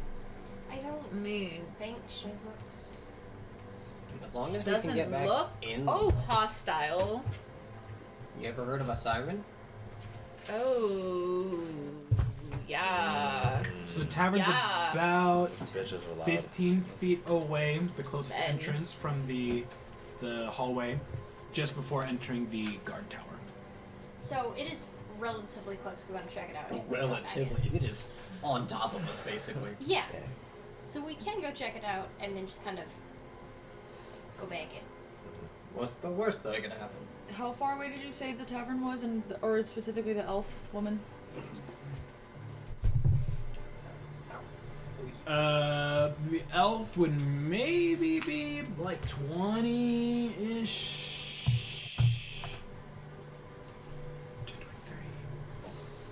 I don't I mean, think she looks. As long as we doesn't can get back look in. hostile. You ever heard of a siren? Oh, yeah. So the tavern's Yeah. about Bitches are loud. 15 feet away, the closest Ben. entrance from the hallway, just before entering the guard tower. So it is relatively close. We want to check it out. anyway. Relatively. It is on top of us, basically. Yeah. So we can go check it out and then just kind of go back in. What's the worst that could happen? How far away did you say the tavern was, or specifically the elf woman? The elf would maybe be like 20-ish.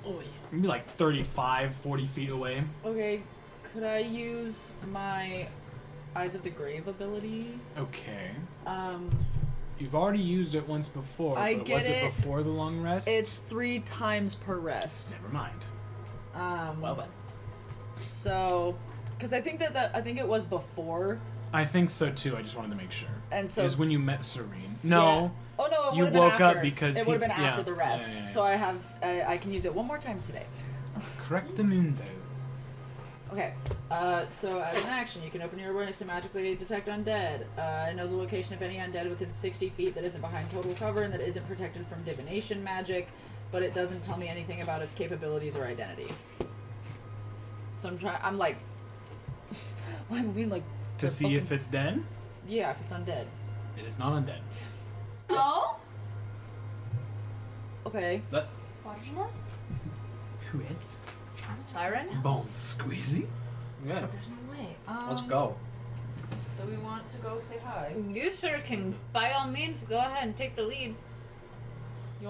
Oh yeah. Maybe like 35, 40 feet away. Okay, could I use my Eyes of the Grave ability. Okay. Um, You've already used it once before, I but get was it it. before the long rest? it's 3 times per rest. Never mind. Well then. So, because I think I think it was before, I think so too. I just wanted to make sure. and so It was when you met Serene. No. Yeah. Oh no, it You would have been woke up after. because it would have been he- yeah. after the rest. Yeah, yeah, yeah. So I can use it one more time today. Correct the mundo. Okay. So as an action, you can open your awareness to magically detect undead. Know the location of any undead within 60 feet that isn't behind total cover and that isn't protected from divination magic, but it doesn't tell me anything about its capabilities or identity. So I'm like, I mean, like To the see fucking- if it's dead? yeah, if it's undead. It is not undead. Oh? Okay. What did you ask? Who it? Siren? Bone squeezy? Yeah. There's no way. Let's go. Do we want to go say hi? You sir can, by all means, go ahead and take the lead. You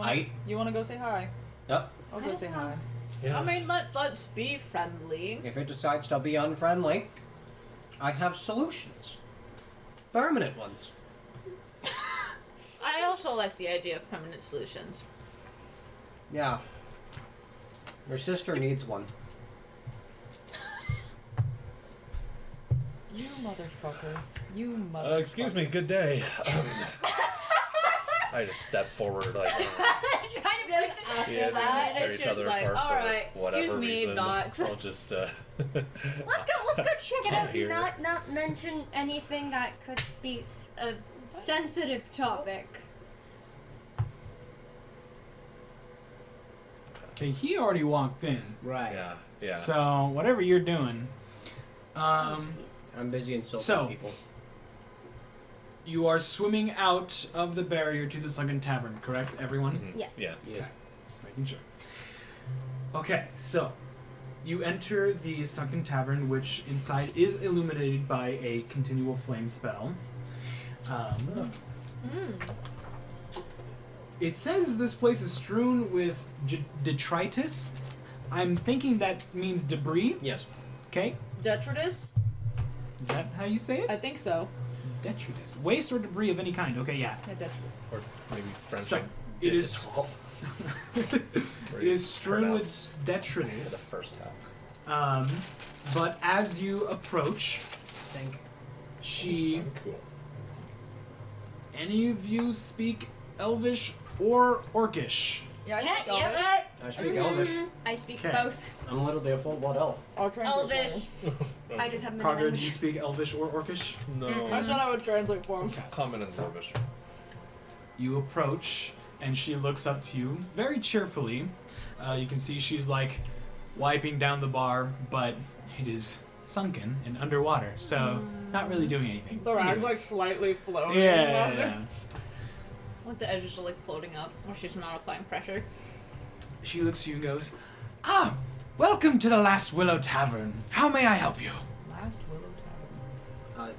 want to go say hi? Yep. I'll go say hi. Yeah. I mean, let's be friendly. If it decides to be unfriendly, I have solutions. Permanent ones. I also like the idea of permanent solutions. Yeah. Your sister needs one. You motherfucker. You motherfucker. Excuse me, good day. I just step forward like Trying to Just after yeah, that, tear it's each just other like, apart for alright, whatever excuse me, reason. docs. I'll just Let's go check it Come out here. and not mention anything that could be a sensitive topic. Okay, he already walked in. Right. yeah. So, whatever you're doing, I'm busy insulting So- people. you are swimming out of the barrier to the Sunken Tavern, correct, everyone? Mhm. Yes. Yeah. Yes. Just making sure. Okay, so you enter the Sunken Tavern, which inside is illuminated by a continual flame spell. It says this place is strewn with detritus. I'm thinking that means debris. Yes. Okay, Detritus? is that how you say it? I think so. Detritus, waste or debris of any kind. Okay, yeah. Yeah, detritus. Or maybe French. So, like, it is- digital. It is strewn with Pronounce for the detritus. first half. But as you approach, Think. she. Cool. Any of you speak Elvish or Orcish? Yeah, I speak Yeah, Elvish. I speak Elvish. I speak Okay. both. I'm literally a full-blood elf. I'll translate Elvish. for him. I just have many Carter, do you languages. speak Elvish or Orcish? No. I said I would translate for him. Okay. Common and Elvish. You approach, and she looks up to you very cheerfully. You can see she's like wiping down the bar, but it is sunken and underwater, so not really doing anything. The rag's Anyways. like slightly floating. Yeah. Like the edges are like floating up, or she's not applying pressure. She looks at you and goes, "Ah, welcome to the Last Willow Tavern. How may I help you?" Last Willow Tavern.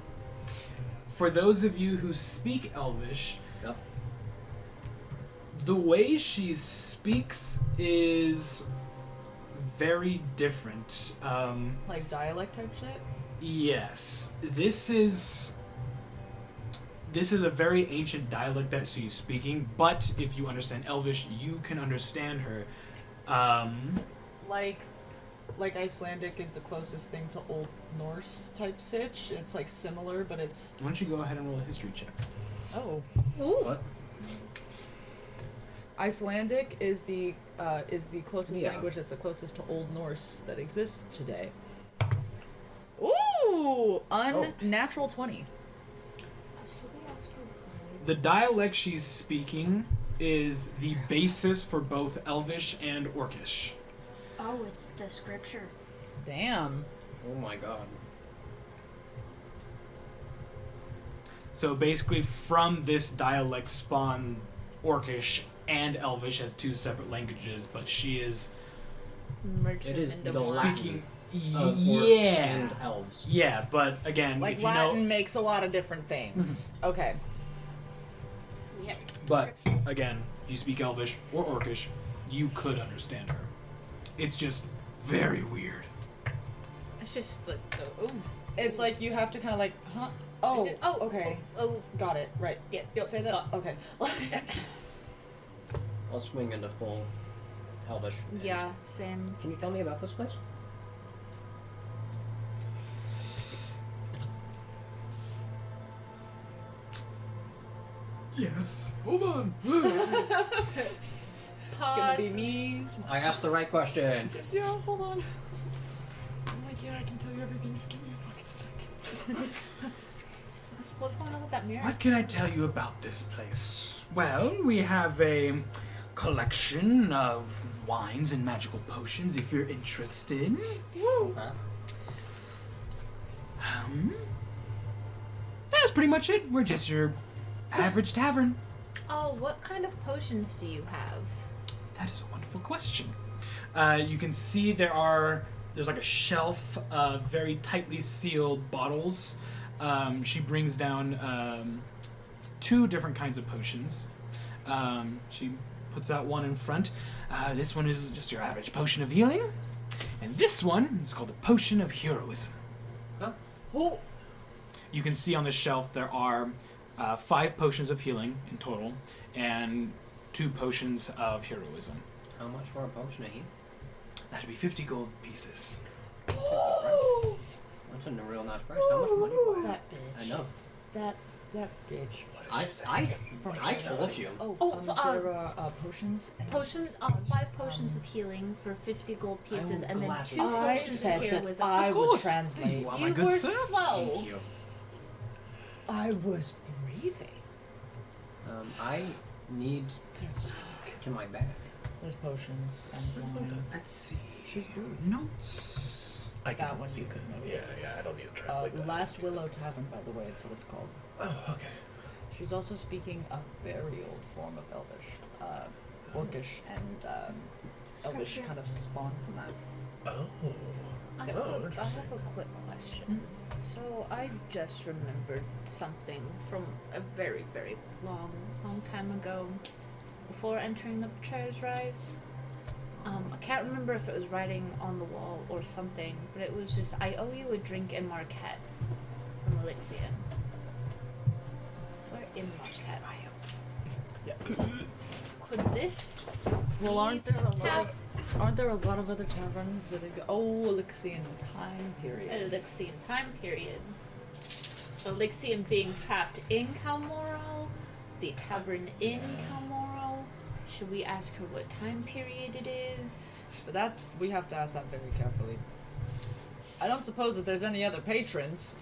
For those of you who speak Elvish, Yep. the way she speaks is very different. Like dialect type shit? Yes, this is a very ancient dialect that she's speaking, but if you understand Elvish, you can understand her. Like Icelandic is the closest thing to Old Norse type sitch. It's like similar, but it's Why don't you go ahead and roll a history check? oh. Ooh. What? Icelandic is the closest Yeah. language that's the closest to Old Norse that exists today. Ooh, unnatural 20. The dialect she's speaking is the basis for both Elvish and Orcish. Oh, it's the scripture. Damn. Oh my god. So basically, from this dialect spawn Orcish and Elvish as two separate languages, but she is Merge It them is into the one. Latin. speaking. Of orcs Yeah. and elves. Yeah, but again, Like if you Latin know, makes a lot of different things. Okay. Yeah, it's the but scripture. again, if you speak Elvish or Orcish, you could understand her. It's just very weird. It's just like, oh. It's like you have to kind of like, huh? Oh, Is it- okay. Oh, Got it. Right. yeah. Yep. Say that. Okay. I'll swing into full Elvish. Yeah, same. Can you tell me about this place? Yes. Hold on. It's gonna be Pause. me. I asked the right question. Just hold on. I'm like, yeah, I can tell you everything. Just give me a fucking second. What's going on with that mirror? What can I tell you about this place? Well, we have a collection of wines and magical potions if you're interested. Woo. Huh? That's pretty much it. We're just your average tavern. Oh, what kind of potions do you have? That is a wonderful question. You can see there's like a shelf of very tightly sealed bottles. She brings down 2 different kinds of potions. She puts out one in front. This one is just your average potion of healing. And this one is called a potion of heroism. Oh. You can see on the shelf there are 5 potions of healing in total and 2 potions of heroism. How much for a potion of heat? That'd be 50 gold pieces. That's a real nice price. How much money do I have? That bitch. I know. That bitch. I told you. There are potions. And Potions, 5 potions of healing for 50 gold pieces, will and then gladly- 2 I potions of said that heroism. I Of would course. translate. You are my You good were sir. slow. Thank you. I was breathing I need to speak. to my bag. There's potions and wine. Let's see. She's brewed. Notes. That one you could know. Yeah, I don't need to translate that. Last Willow Tavern, by the way, it's what it's called. Oh, okay. She's also speaking a very old form of Elvish. Orcish and Elvish kind of spawned from that. Oh. I have, Oh, I interesting. have a quick question. So I just remembered something from a very, very long time ago, before entering the Betrayer's Rise. I can't remember if it was writing on the wall or something, but it was just, I owe you a drink in Marquette from Elixion. Where in Marquette? Yeah. Could this Well, aren't be there a lot tav- of other taverns that are Elixion time period? Elixion time period? Elixion being trapped in Cael Morrow, the tavern in Cael Morrow. Should we ask her what time period it is? But that we have to ask that very carefully. I don't suppose that there's any other patrons.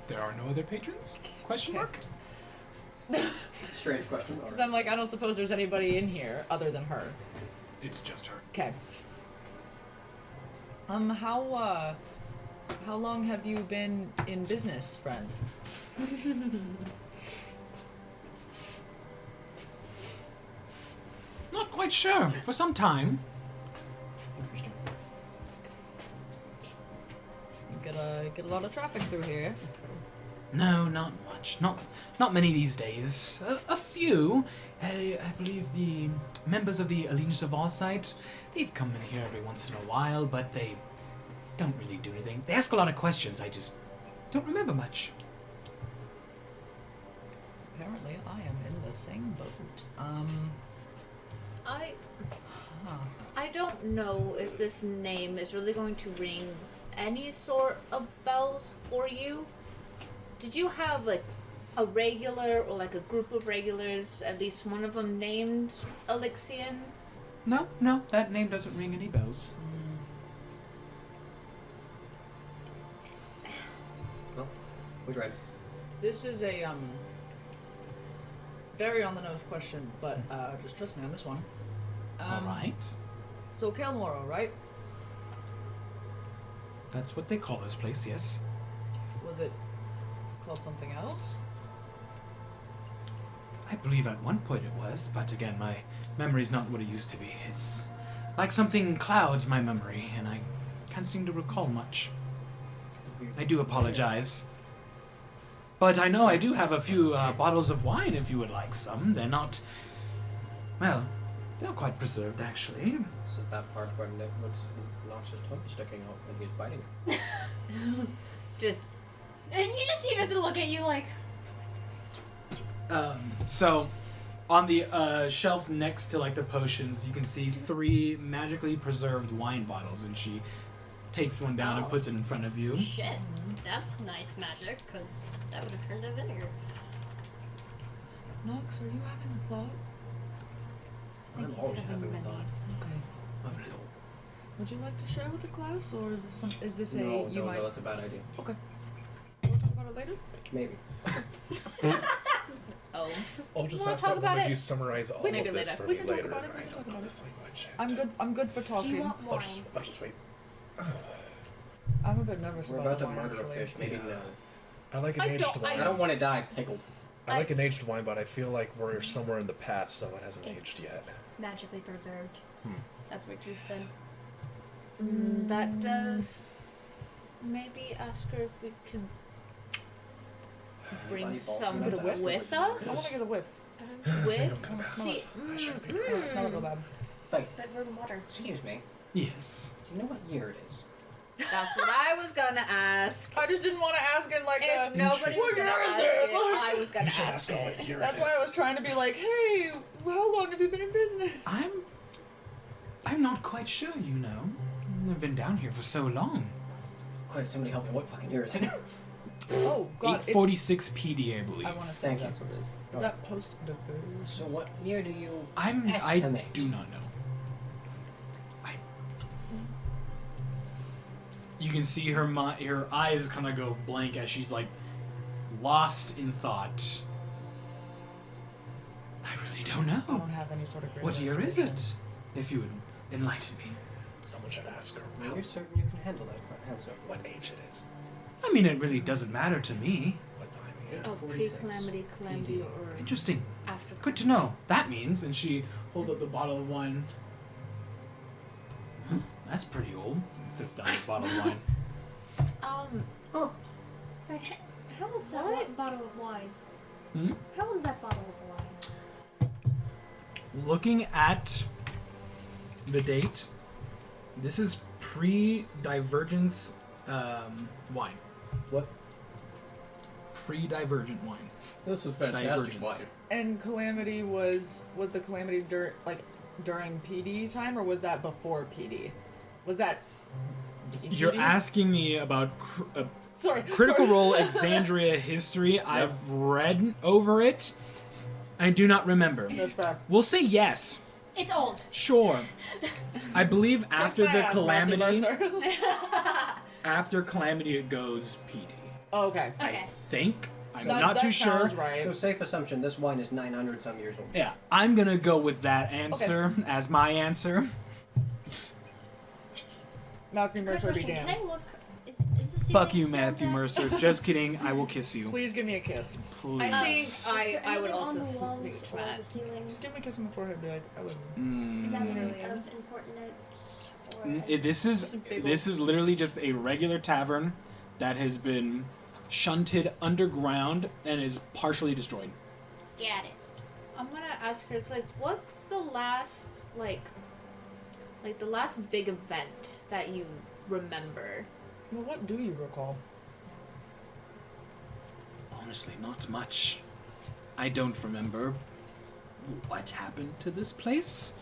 There are no other patrons? Question mark? Strange question. Because I'm like, I don't suppose there's anybody in here other than her. It's just her. Okay. How long have you been in business, friend? Not quite sure. For some time. Interesting. You get a lot of traffic through here. No, not much. Not many these days. A few. I believe the members of the Allegiance of Allsight, they've come in here every once in a while, but they don't really do anything. They ask a lot of questions. I just don't remember much. Apparently, I am in the same boat. I don't know if this name is really going to ring any sort of bells for you. Did you have like a regular or like a group of regulars, at least one of them named Elixion? No, that name doesn't ring any bells. Well, who's right? This is a very on the nose question, but just trust me on this one. All right. So Cael Morrow, right? That's what they call this place, yes. Was it called something else? I believe at one point it was, but again, my memory's not what it used to be. It's like something clouds my memory, and I can't seem to recall much. I do apologize. But I know I do have a few bottles of wine if you would like some. They're not... Well, they're quite preserved, actually. This is that part where Nick looks obnoxious tongue sticking out when he's biting. Just And you just see Vincent look at you like, So, on the shelf next to like the potions, you can see 3 magically preserved wine bottles, and she takes one down and Oh. puts it in front of you. shit, that's nice magic, because that would have turned to vinegar. Nox, are you having a thought? I think I'm he's always having having a many. thought. Okay. Would you like to share with the class, or is this a No, you no, might? no, that's a bad idea. Okay. We'll talk about it later. Maybe. Elves. I'll just wanna have talk someone about of it? you summarize all Maybe of this later. for We me can talk later. about it, we I can don't talk know about this language. I'm good for Do talking. you want wine? I'll just wait. I'm a bit nervous We're about about to wine, murder actually. a fish. Maybe no. I like an I aged don't- wine. I don't want to die pickled. I like an aged wine, but I feel like we're somewhere in the past, so it hasn't aged It's yet. magically preserved. That's what Truth said. That does. Maybe ask her if we could bring Anybody balls some in that bag? with I us. want to get a whiff. With? Don't smell See, it. I shouldn't be I don't smell it real bad. But we're in water. Excuse me. Yes. Do you know what year it is? That's what I was gonna ask. I just didn't want to ask it like If nobody's What gonna year is ask it? it, I was gonna You should ask ask her it. what year That's it why I is. was trying to be like, hey, how long have you been in business? I'm not quite sure, you know. I've been down here for so long. Quick, somebody help me. What fucking year is it? Oh God, 846 PD, I believe. I want to say Thank you. that's what it is. Oh. Is that post diverse? So what year do you I estimate? do not know. You can see her eyes kind of go blank as she's like lost in thought. I really don't I know. don't have any sort of great What year is it? If you would enlighten me. Someone should ask her You're certain you can handle that answer? what age it is, I mean, it really doesn't matter to me. what time of year. Oh, 46. pre-calamity, calamity, or Interesting. after. Good to know. That means, and she holds up the bottle of wine. Huh, that's pretty old. Sits down with the bottle of wine. Wait, how old is that What? bottle of wine? Hmm? How old is that bottle of wine? Looking at the date, this is pre-divergence wine. What? Pre-divergent wine. This is fantastic Divergence. wine. And calamity was the calamity during PD time, or was that before PD? Was that? You're PD? asking me about Sorry. Critical sorry. Role Exandria history. I've read over it. I do not remember. That's fair. We'll say yes. It's old. Sure. I believe Kiss after my the ass, calamity, Matthew Mercer. after calamity, it goes PD. Oh, okay. I Okay. think. I'm That- not that too sure. sounds right. So safe assumption, this wine is 900 some years old. Yeah, I'm gonna go with that answer as my answer. Matthew Quick Mercer be question, can damned. I look? Is this Fuck you, serious Matthew soundtrack? Mercer. Just kidding. I will kiss you. Please give me a kiss. Please. I think Is I there would anything also on the walls smooch or Matt. the ceiling Just give me a kiss on the forehead. Be like, I love you. Mm-hmm. of important notes? Or This Just is a big this old- is literally just a regular tavern that has been shunted underground and is partially destroyed. Get it. I'm gonna ask her. It's like, what's the last like the last big event that you remember? Well, what do you recall? Honestly, not much. I don't remember what happened to this place.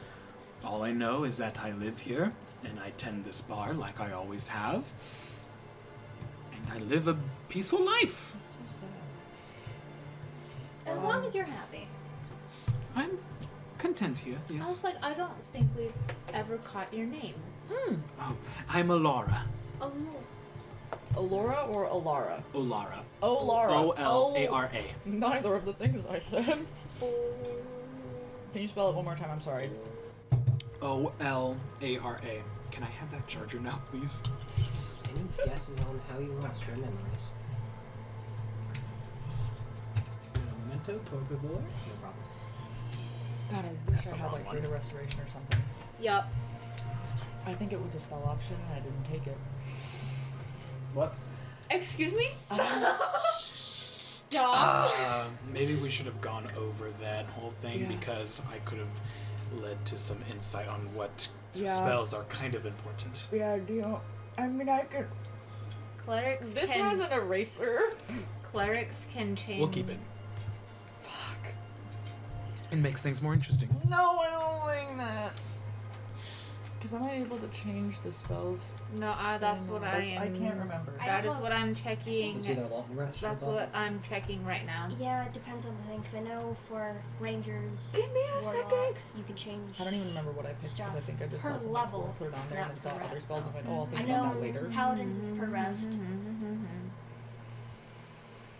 All I know is that I live here and I tend this bar like I always have. And I live a peaceful life. So sad. As long as you're happy. I'm content here, I yes. was like, I don't think we've ever caught your name. Oh, I'm Alara. Oh no. Alora or Alara? Olara. Olara. O-L-A-R-A. Neither of the things I said. Can you spell it one more time? I'm sorry. O-L-A-R-A. Can I have that charger now, please? Any guesses on how you lost your memories? Memento, por favor. No problem. God, I wish I had like Greater Restoration or something. Yup. I think it was a spell option and I didn't take it. What? Excuse me? Stop. Maybe we should have gone over that whole thing Yeah. because I could have led to some insight on what Yeah. Spells are kind of important. Yeah, I mean, I could. Clerics This can has an eraser. clerics can change. We'll keep it. Fuck. It makes things more interesting. No, I don't like that. Because am I able to change the spells? No, that's what I am. I can't remember. That is what I'm checking. Is it a long rest? That's what I'm checking right now. Yeah, it depends on the thing, because I know for rangers, Give me a second. warlocks, you can change. I don't even remember what I picked because I think I just Per saw something level, cool, put it on there, not and then saw per other rest, spells and though. went, oh, I'll I think know about that later. paladins is per rest.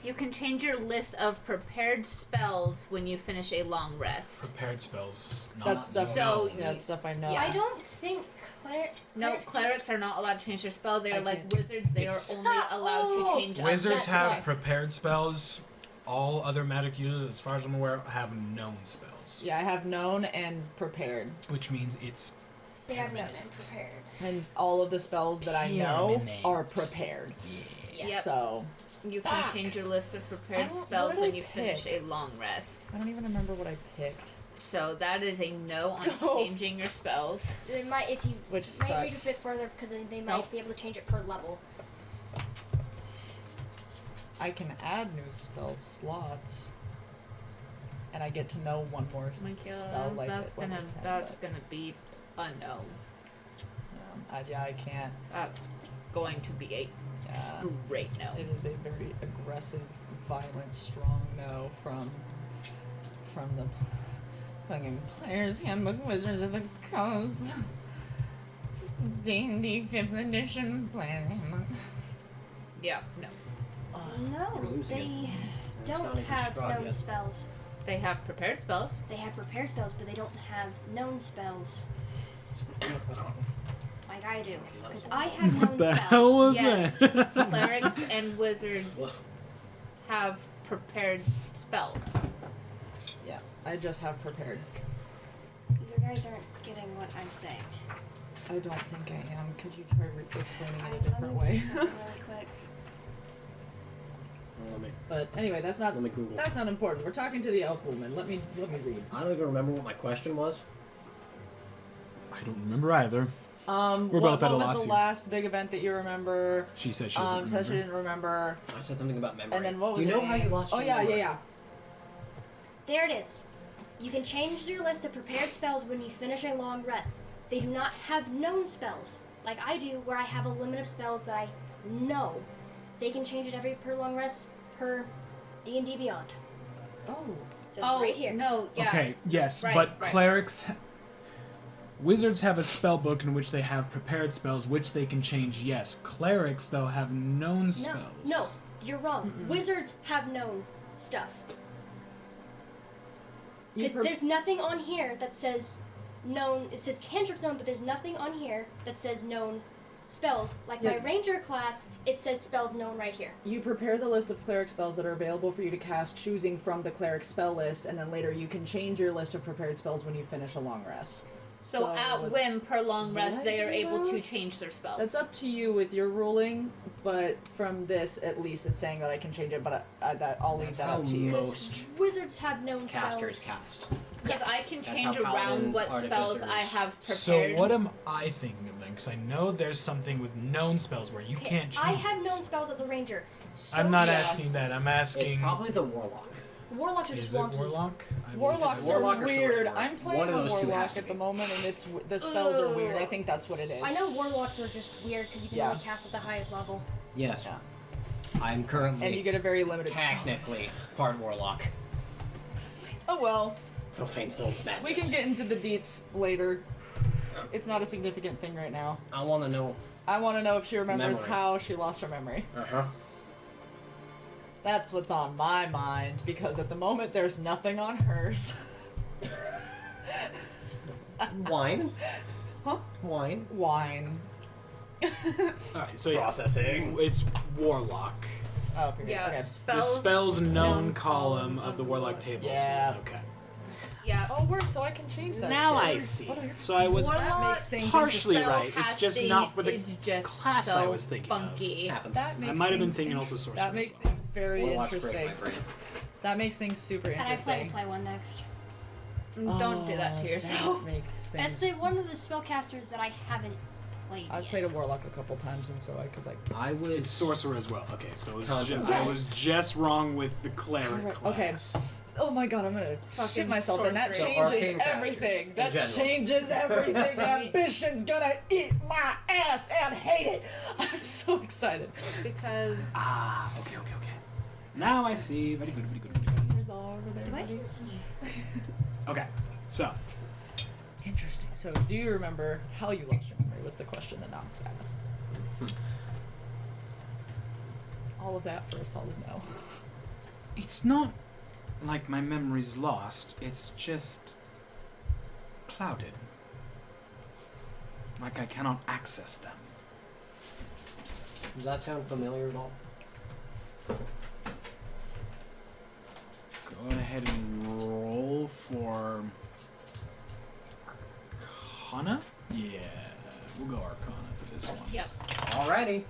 You can change your list of prepared spells when you finish a long rest. Prepared spells. That's stuff. So- yeah, that's stuff I know. Yeah. I don't think No, clerics are not allowed to change their spell. They are I like can't- wizards. They are It's- only allowed to change. Wizards that have spell. prepared spells. All other magic users, as far as I'm aware, have known spells. Yeah, I have known and prepared, Which means it's they have not been permanent. prepared. and all of the spells that I know Permanent. are prepared. Yep. So You can Fuck. change your list of I prepared don't- spells what did when I you finish pick? a long rest. I don't even remember what I picked, So that is a no on No. changing your spells. They might, if you which might read a sucks. bit further, because they might Nope. be able to change it per level. I can add new spell slots, and I get to know one more spell. Michaela, Like that's at level gonna 10, that's but, gonna be a no. yeah, I can't. That's going to be a straight no. It is a very aggressive, violent, strong no from the fucking Player's Handbook Wizards of the Coast. D&D 5th edition Player's Handbook. Yeah, no. No, You're losing they It's not don't even have strong known yet. spells. They have prepared spells. They have prepared spells, but they don't have known spells. Like I do. Because I have known What the spells. hell was Yes. that? Clerics and wizards have prepared spells. Yeah, I just have prepared. You guys aren't getting what I'm saying. I don't think I am. Could you try explaining it a Let different me way? do something really quick. Let me But anyway, that's not Google. that's not important. We're talking to the elf woman. Let me read. I don't even remember what my question was. I don't remember either. We're both at a what loss was the here. last big event that you remember? She said she doesn't Said she remember. didn't remember. I said something about memory. And then what was Do you it? know how you lost Oh your yeah, memory? yeah. There it is. You can change your list of prepared spells when you finish a long rest. They do not have known spells, like I do, where I have a limit of spells that I know. They can change it every per long rest per D&D Beyond. Oh. So Oh, right here. no, yeah. Okay, yes, Right, but right. clerics. Wizards have a spell book in which they have prepared spells, which they can change. Yes, clerics though have known spells. No, you're wrong. Wizards have known stuff. Because there's nothing on here that says known. It says cantrips known, but there's nothing on here that says known spells. Like my Yes. ranger class, it says spells known right here. You prepare the list of cleric spells that are available for you to cast, choosing from the cleric spell list, and then later you can change your list of prepared spells when you finish a long rest. So at whim per long rest, What they are able to about- change their spells. That's up to you with your ruling, but from this, at least, it's saying that I can change it, but that I'll leave That's that how up to you. most Wizards have known casters spells. cast. Because I can That's change how around paladins, what spells I artificers- have So prepared. what am I thinking of then? Because I know there's something with known spells where you Okay, can't change. I have known spells as a ranger. So I'm not Yeah. asking that. I'm asking. It's probably the warlock. warlocks are Is just it wonky. warlock? I Warlocks believe it are Warlock or weird. sorcerer. I'm playing One of a those two has warlock to at the be. moment, and the spells are weird. I think that's what it is. I know warlocks are just weird because you can Yeah. only cast at the highest level. Yes. Yeah. I'm currently And you get a very limited spell technically list. part warlock. Oh well. Profane soul madness. We can get into the deets later. It's not a significant thing right now. I want to know. I want to know if she remembers Memory. how she lost her memory. Uh-huh. That's what's on my mind, because at the moment there's nothing on hers. Wine. Huh? Wine. Wine. Alright, so yeah, Processing. it's warlock. Oh, period. Yeah, Okay. The spells. spells known column of the warlock table. Yeah. Okay. Yeah. Oh, word, so I can change that. Now shit. I see. What are you- So I was Warlock makes things partially spell right. It's just casting not for the is just class so I was thinking of. funky. Happens. That makes I might have been things thinking int- also sorcerer. That makes as well. things very Warlocks break interesting. my brain. That makes things super And I plan interesting. to play one next. Don't do that to yourself. That makes That's things. one of the spellcasters that I haven't played I've yet. played a warlock a couple times, and so I could like. I It's was sorcerer as well. Okay, so I Yes! was just wrong with the cleric Correct. class. Okay. Oh my god, I'm gonna Fucking shit myself, and that sorcery. So changes arcane casters everything. in That general. changes everything. Ambition's gonna eat my ass and hate it. I'm so excited. Because Ah, okay. Now I see. Very good. There's all over there. Do I? buddies. Okay, so Interesting. So, do you remember how you lost your memory? Was the question that Knox asked. All of that for a solid no. it's not like my memory's lost. It's just clouded. Like I cannot access them. Does that sound familiar at all? Go ahead and roll for Arcana? Yeah, we'll go Arcana for this one. yep. Alrighty.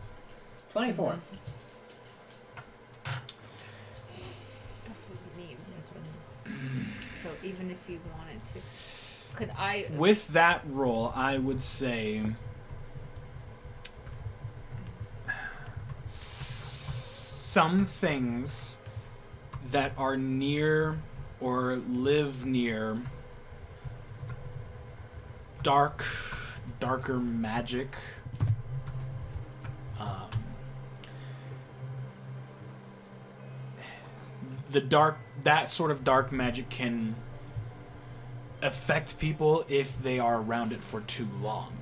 24. That's what you need. That's what. So even if you wanted to, could I? With that roll, I would say some things that are near or live near darker magic. That sort of dark magic can affect people if they are around it for too long.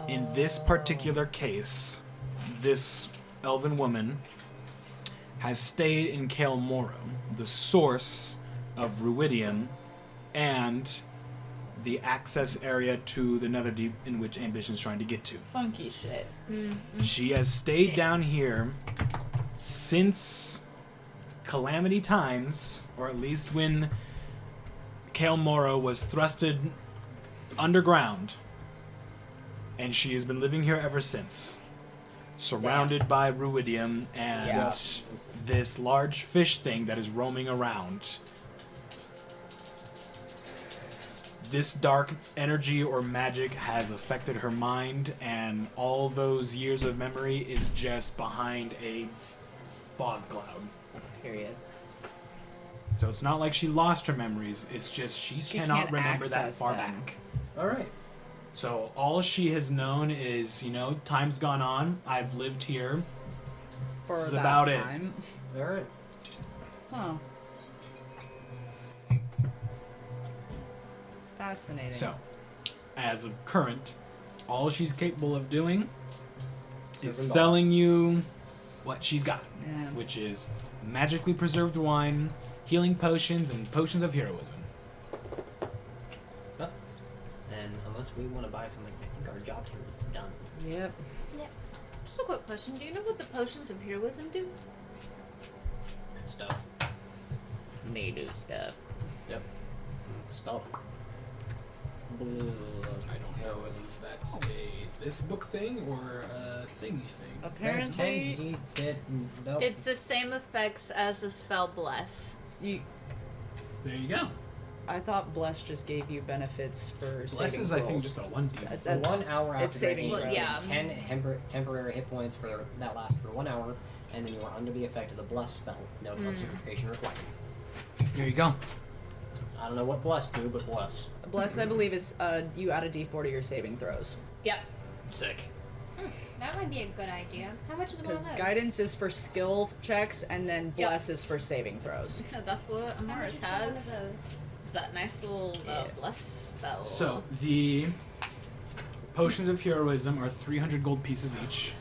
In this particular case, this elven woman has stayed in Cael Morrow, the source of Ruidium, and the access area to the Netherdeep in which Ambition's trying to get to. Funky shit. She has stayed down here since Calamity Times, or at least when Cael Morrow was thrusted underground, and she has been living here ever since, surrounded by Ruidium and Yeah. this large fish thing that is roaming around. This dark energy or magic has affected her mind, and all those years of memory is just behind a fog cloud. Period. So it's not like she lost her memories, it's just she cannot can't remember that access far them. back. Alright. So all she has known is, time's gone on, I've lived here. For This is that about it. time. Alright. Huh. Fascinating. So, as of current, all she's capable of doing is Serving selling you what she's got, Yeah. which is magically preserved wine, healing potions, and potions of heroism. And unless we want to buy something, I think our job here is done. Yep. Just a quick question. Do you know what the potions of heroism do? Stuff. They do stuff. Yep. Stuff. I don't know if that's this book thing or a thingy thing. Apparently, Nope. It's the same effects as the spell bless. you. There you go. I thought Bless just gave you benefits for Bless saving is, I think, rolls. just a 1d. That- For 1 hour it's after saving breaking throws. throws, Yeah. 10 temporary hit points for that last for 1 hour, and then you are under the effect of the Bless spell. No concentration required. There you go. I don't know what Bless do, but Bless. Bless, I believe, is you add a D4 to your saving throws. Yep. Sick. That might be a good idea. How much is one of Because those? guidance is for skill checks, and then Yep. Bless is for saving throws. That's what How much Amaris is one of has. those? It's that nice little Yeah. bless spell. So, the potions of heroism are 300 gold pieces each.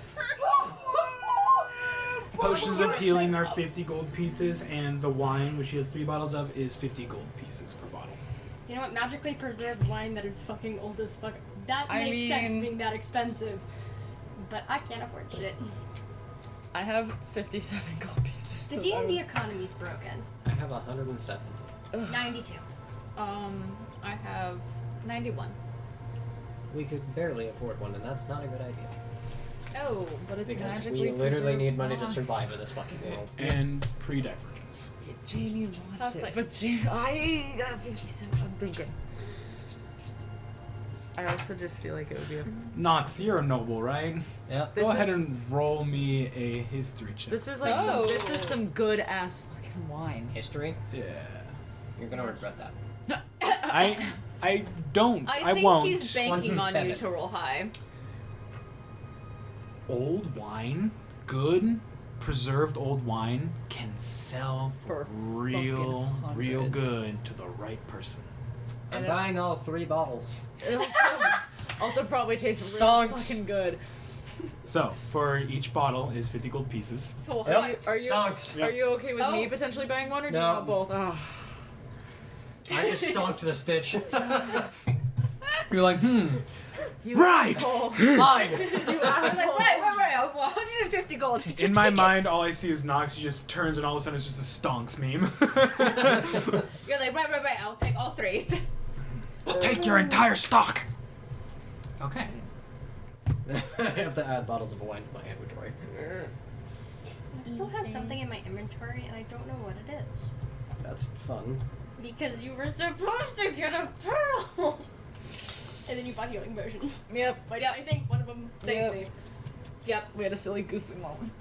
Potions of healing are 50 gold pieces, and the wine, which she has 3 bottles of, is 50 gold pieces per bottle. You know what? Magically preserved wine that is fucking old as fuck. That I makes sense mean- being that expensive. But I can't afford shit. I have 57 gold pieces. The so D&D economy's broken. I have 107. 92. I have 91. We could barely afford one, and that's not a good idea. Oh, But it's Because magically we literally preserved need money to wine. survive in this fucking world. And pre-divergence. wants. Jamie wants Sounds it, like- but Jamie, I got 57. I'm thinking. I also just feel like it would be a. Nox, you're a noble, right? Yeah. This Go ahead is- and roll me a history check. This is like Oh. this is some good ass fucking wine. History? Yeah. You're gonna regret that. I don't. I think won't. he's banking on you 27. to roll high. Old wine, good preserved old wine can sell for For real fucking hundreds. good to the right person. I'm And buying all 3 bottles. it also probably tastes really Stonks. fucking good. So for each bottle is 50 gold pieces. So Yep. high. Are you Stonks. are you okay with me Oh. potentially buying one, or do No. you want both? Oh. I just stonked this bitch. You're like, You Right. asshole. Mine! You I was asshole. like, right, 150 gold. in my mind, all I see is Nox. He just turns, and all of a sudden, it's just a stonks meme. You're like, right, I'll take all 3. We'll take your entire stock. Okay. I have to add bottles of wine to my inventory. I still have something in my inventory, and I don't know what it is. That's fun. Because you were supposed to get a pearl! And then you bought healing potions. Yep. Which I think one of them saved Yep. me. Yep. We had a silly goofy moment.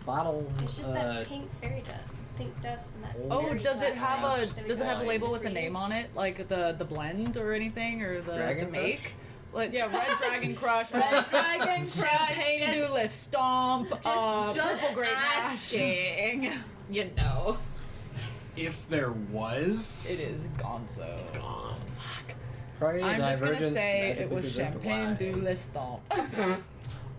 Bottle. It's just that pink fairy dust. Pink dust and that Oh, fairy does it dust have that a we does it have a got label for with a you. name on it, like the blend or anything, or the Dragon make? Crush? Like yeah, Red Dragon Crush, Red Dragon Crush, Champagne just- Dooless Stomp, Just Purple Grape Mash. asking. You know. If there was, It is Gonzo. gone. Prior to I'm just gonna divergence, say it magically was preserved Champagne wine. Dooless Stomp.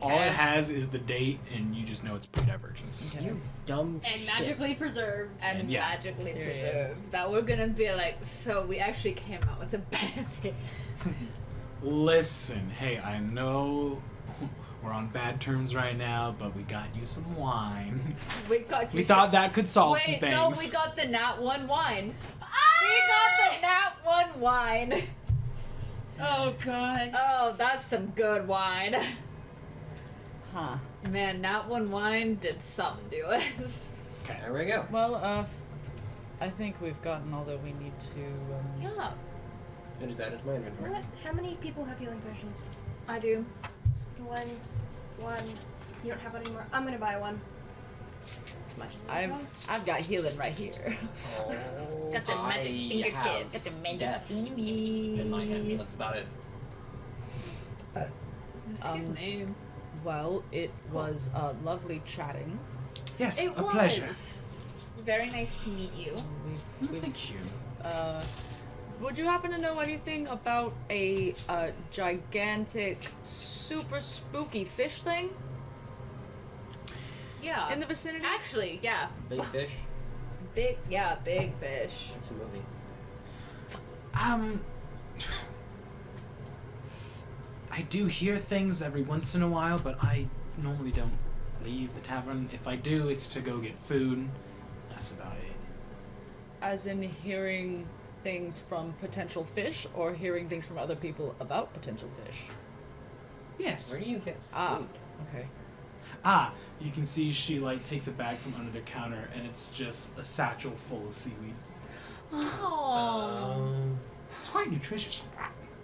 All it has is the date, and you just know it's pre-divergence. You dumb And shit. magically preserved. And yeah. magically Period. preserved. That we're gonna be like, so we actually came out with a benefit. Listen, hey, I know we're on bad terms right now, but we got you some wine. We got you We thought that could solve some Wait, things. no, we got the Nat 1 wine. We got the Nat 1 wine. Oh god. Oh, that's some good wine. Huh. Man, Nat 1 wine did something to us. There we go. Well, I think we've gotten all that we need to. Yeah, I just added to my inventory. What? How many people have healing potions? I do. One. You don't have one anymore. I'm gonna buy one. As much as I want. I've got healing right here. Oh, Got the magic I fingertips. have Got the magic death fingertips. in my hands. That's about it. Excuse me. Well, it was lovely chatting. Yes, It a was. pleasure. Very nice to meet you. We've Thank you. Would you happen to know anything about a gigantic, super spooky fish thing Yeah. in the vicinity? Actually, yeah. Big fish. Big fish. It's a movie. I do hear things every once in a while, but I normally don't leave the tavern. If I do, it's to go get food. That's about it. As in hearing things from potential fish, or hearing things from other people about potential fish? Yes. Where do you get Ah. food? Okay. You can see she takes a bag from under the counter, and it's just a satchel full of seaweed. Oh. It's quite nutritious.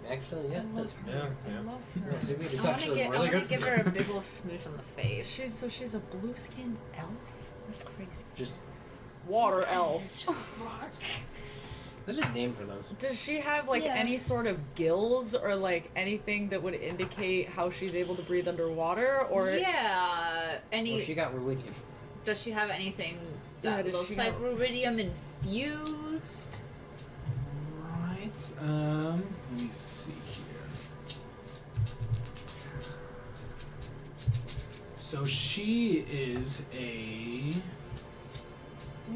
Actually, yeah. I love That's, her. yeah. I love Yeah, her. seaweed is I wanna actually get, really I wanna good give for her you. a big ol' smooch on the face. She's a blue skinned elf? That's crazy. Just Water elf. there's a name for those. Does she have Yeah. any sort of gills or anything that would indicate how she's able to breathe underwater, or Yeah. Well, she got ruidium. Does she have anything Yeah, that does looks she like have- rubidium infused? Right. Let me see here. So she is a. Oh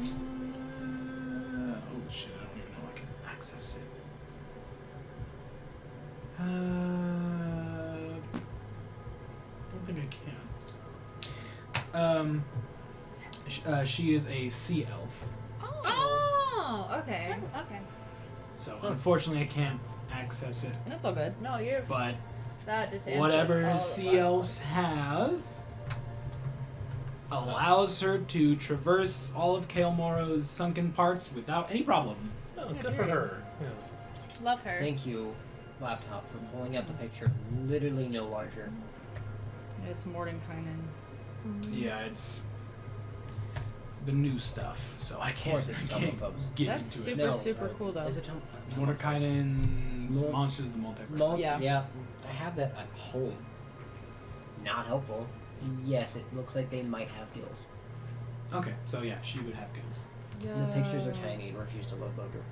shit! I don't even know I can access it. Don't think I can. She is a sea elf. Oh, okay. Okay. So unfortunately, I can't access it. that's all good. No, you're But that just answers all whatever of sea our elves have, allows her to traverse all of Cael Morrow's sunken parts without any problem. Oh, good for her. Yeah. Love her. Thank you, laptop, for pulling up the picture literally no larger. It's Mordenkainen. Yeah, it's the new stuff, so I can't, course it's Dumblefoes. get That's into super, it. No, super cool though. Is it Mordekainen's Mor- Monsters of the Multiverse. Yeah. Yeah, I have that at home. Not helpful. Yes, it looks like they might have gills. Okay, so yeah, she would have gills. And the pictures are tiny and refuse to load loader.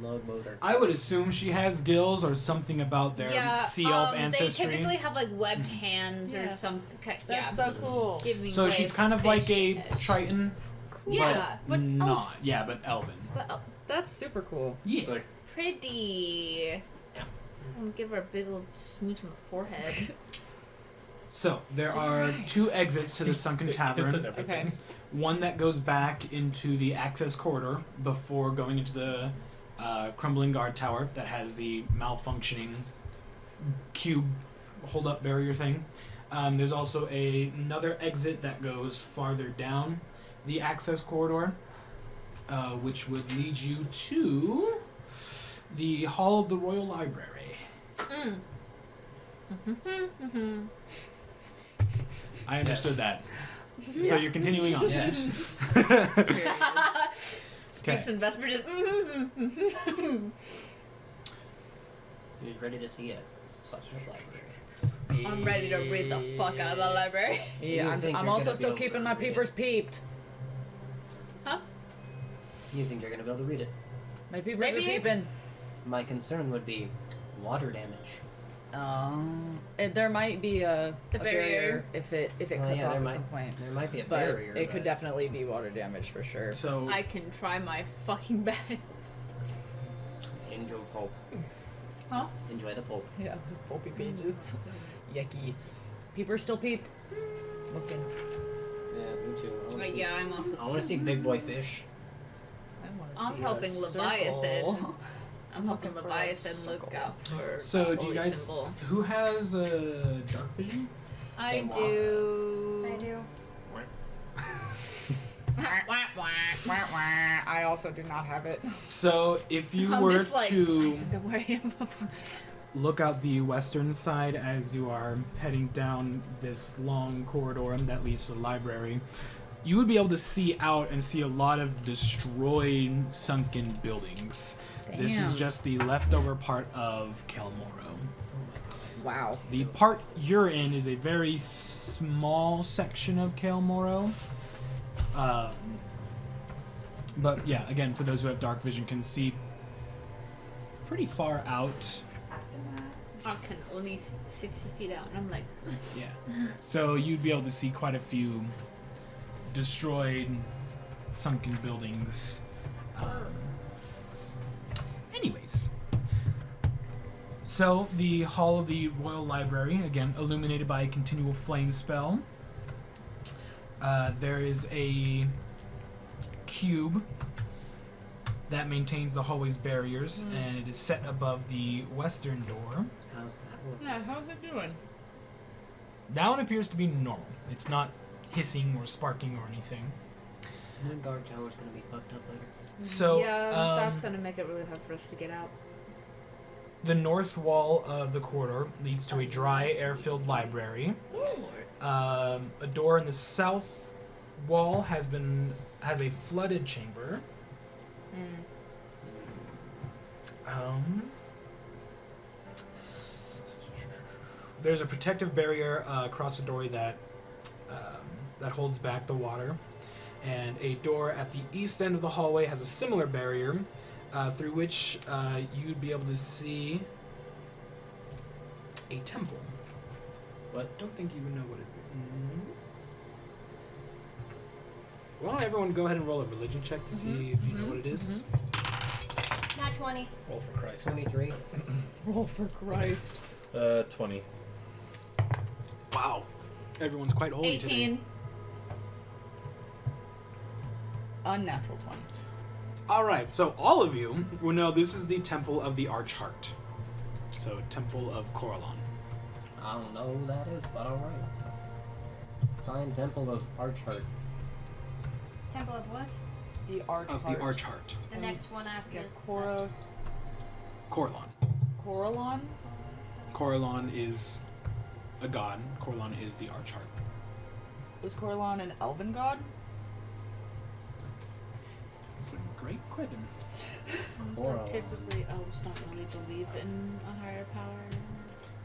Load loader. I would assume she has gills or something about their sea elf ancestry. They typically have like webbed hands or Yeah. something. That's so cool. Giving So away she's kind of like a fish-ish. Triton, Yeah, but not. elf. Yeah, but elven. But That's super cool. Yeah. It's like, pretty. Yeah. I'm gonna give her a big old smooch on the forehead. So there are two exits to the Sunken kiss and Tavern. everything. Okay. One that goes back into the access corridor before going into the crumbling guard tower that has the malfunctioning cube hold-up barrier thing. There's also another exit that goes farther down the access corridor, which would lead you to the Hall of the Royal Library. I understood that. So you're continuing on. Yes. Speaks in Vesper just. Who's ready to see it? Fucking library. I'm ready to read the fuck out of the library. Yeah, You think I'm you're also gonna still be able keeping to my read it? papers peeped. Huh? You think you're gonna be able to read it? My papers Maybe. are peeping. My concern would be water damage. There might be a The barrier if it Well, cuts yeah, off there at might- some point. There might be a But barrier. it could definitely be water damage for sure. So I can try my fucking best. Enjoy pulp. Huh? Enjoy the pulp. Yeah, the pulpy pages. Yucky. Peepers still peeped. Looking. Yeah, me too. I wanna see- Yeah, I'm also. I want to see big boy fish. I want to I'm see helping a Leviathan. circle. I'm hoping Looking for a Leviathan look circle. out for. So the do you holy guys? symbol. Who has dark vision? I Same wall. do. I do. I also do not have it. So if you I'm were just like, to I know where I am. look out the western side as you are heading down this long corridor that leads to the library, you would be able to see out and see a lot of destroyed, sunken buildings. This is Damn. just the leftover part of Cael Morrow. Wow. The part you're in is a very small section of Cael Morrow. But yeah, again, for those who have dark vision, can see pretty far out. I can only 60 feet out, and I'm like, Yeah. So you'd be able to see quite a few destroyed, sunken buildings. Anyways. So the Hall of the Royal Library, again, illuminated by a continual flame spell. There is a cube that maintains the hallway's barriers, and it is set above the western door. How's that work? Yeah, how's it doing? That one appears to be normal. It's not hissing or sparking or anything. The guard tower's gonna be fucked up later. So, yeah, that's gonna make it really hard for us to get out. the north wall of the corridor leads to a dry, air-filled library. A door in the south wall has a flooded chamber. There's a protective barrier across the door that holds back the water, and a door at the east end of the hallway has a similar barrier through which you'd be able to see a temple. But don't think you would know what it is. Well, everyone go ahead and roll a religion check to see if you know what it is. Not 20. Roll for Christ. 23. Roll for Christ. 20. Wow. Everyone's quite holy today. 18. Unnatural 20. Alright, so all of you will know this is the Temple of the Archheart. So, Temple of Corellon. I don't know who that is, but alright. Find Temple of Archheart. Temple of what? The Arch Of the Arch Heart. The next one after. Yeah, Cora. Coralon. Coralon? Coralon is a god. Coralon is the Arch Heart. Was Coralon an elven god? It's a great question. Coraline. Typically, elves don't really believe in a higher power.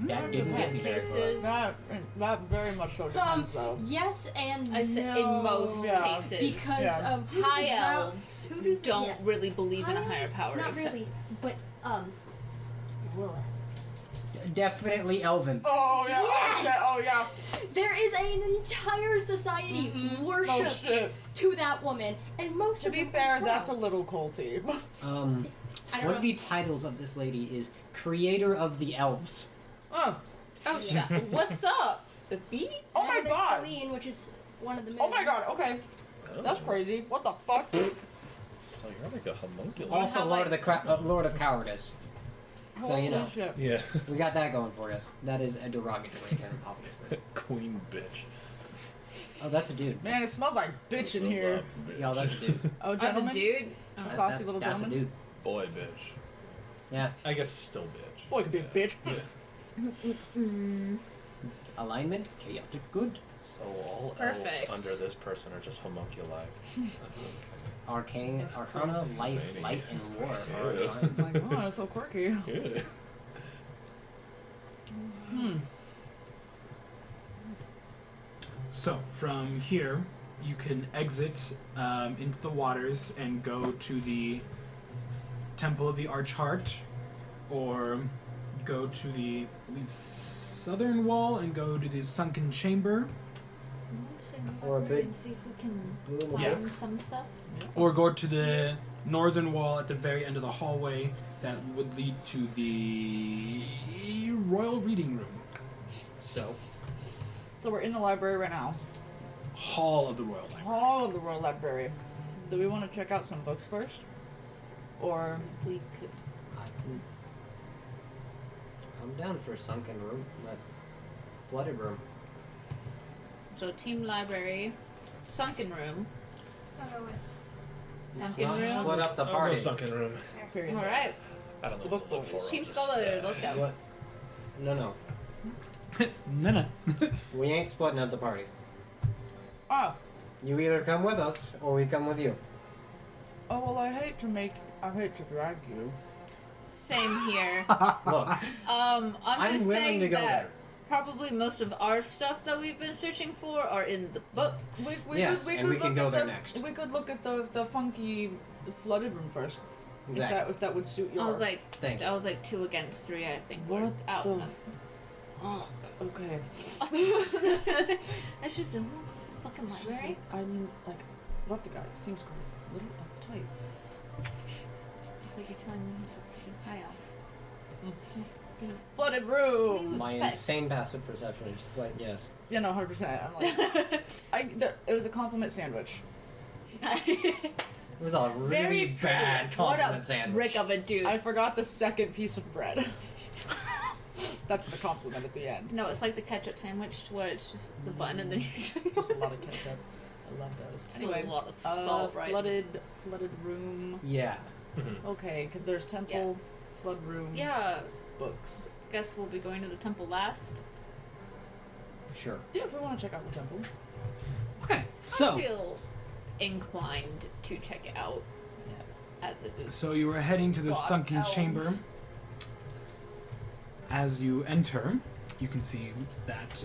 That didn't get me very Cases. far. That very much so depends, though. Yes and I said no. in most Yeah. cases. Because Yeah. who High does not- elves who do don't yes. really believe in a High higher elves? power. Not except really, but Lilith. Definitely Elven. Oh, yeah. Yes! Okay, oh, yeah. There is an entire society Oh, worship shit. to that woman, and most To of be them fair, are that's a proud. little culty. Um, I don't one know. of the titles of this lady is Creator of the Elves. Oh, Oh, shit. What's up? The bee? oh And my then there's god. Celine, which is one of the Oh my god, okay. That's crazy. What the fuck? So you're like a homunculus. Also, how Lord of Cowardice. So you know, Holy shit. Yeah. we got that going for us. That is a derogatory term, obviously. Queen bitch. Oh, that's a dude. Man, it smells like bitch in here. Yo, that's a dude. Oh, As a gentlemen? dude? A saucy little That's a gentleman? dude. Boy bitch. Yeah. I guess it's still bitch. Boy could be a bitch. Yeah. Alignment, chaotic good. So all Perfect. elves under this person are just homunculi. Arcana, crazy. life, Zany. light, and That's war. crazy. are Yeah. lines. Oh my god, it's so quirky. Yeah. So from here, you can exit into the waters and go to the Temple of the Arch Heart, or go to the I believe, southern wall and go to the Sunken Chamber, Or a big and see if we can bloom of Yeah. find some stuff. or go to the northern wall at the very end of the hallway that would lead to the Royal Reading Room. So, So we're in the library right now. Hall of the Royal Library. All of the Royal Library. Do we want to check out some books first? Or We could. I'm down for Sunken Room, that flooded room. So, team library, sunken room. I'll go with Sunken Well, room. split up the I'll go party. sunken room. period? All right. I don't know The what to book look for. Team I'll just, Scholar, let's go. What? No. No. We ain't splitting up the party. Ah. You either come with us, or we come with you. Oh well, I hate to drag you. Same here. Look, I'm I'm just willing saying to go that there. probably most of our stuff that we've been searching for are in the books. Yes, and we can look go at there the, next. We could look at the funky flooded room first. Exactly. If that would suit your. I was like, Thank you. 2 against 3. I think. What we're out the now. fuck? Okay. That's just a fucking It's just library. like- I mean, like, love the guy. Seems great. Little uptight. It's like you're telling me he's a fucking high elf. Flooded What do room. you My expect? insane passive perception is just like, yes. Yeah, no, 100%. I'm like, it was a compliment sandwich. It was a really Very bad pretty. What compliment a sandwich. brick of a dude. I forgot the second piece of bread. That's the compliment at the end. No, it's like the ketchup sandwich where it's just the bun and then you There's a lot of ketchup. I love those. just Anyway, a lot of salt, right? flooded room. Yeah. Okay, because there's temple, flood room, Yeah, books. guess we'll be going to the temple last. Sure. Yeah, if we want to check out the temple. Okay, I so feel inclined to check it out. As it is. so you are heading to the God, Sunken elves. Chamber. As you enter, you can see that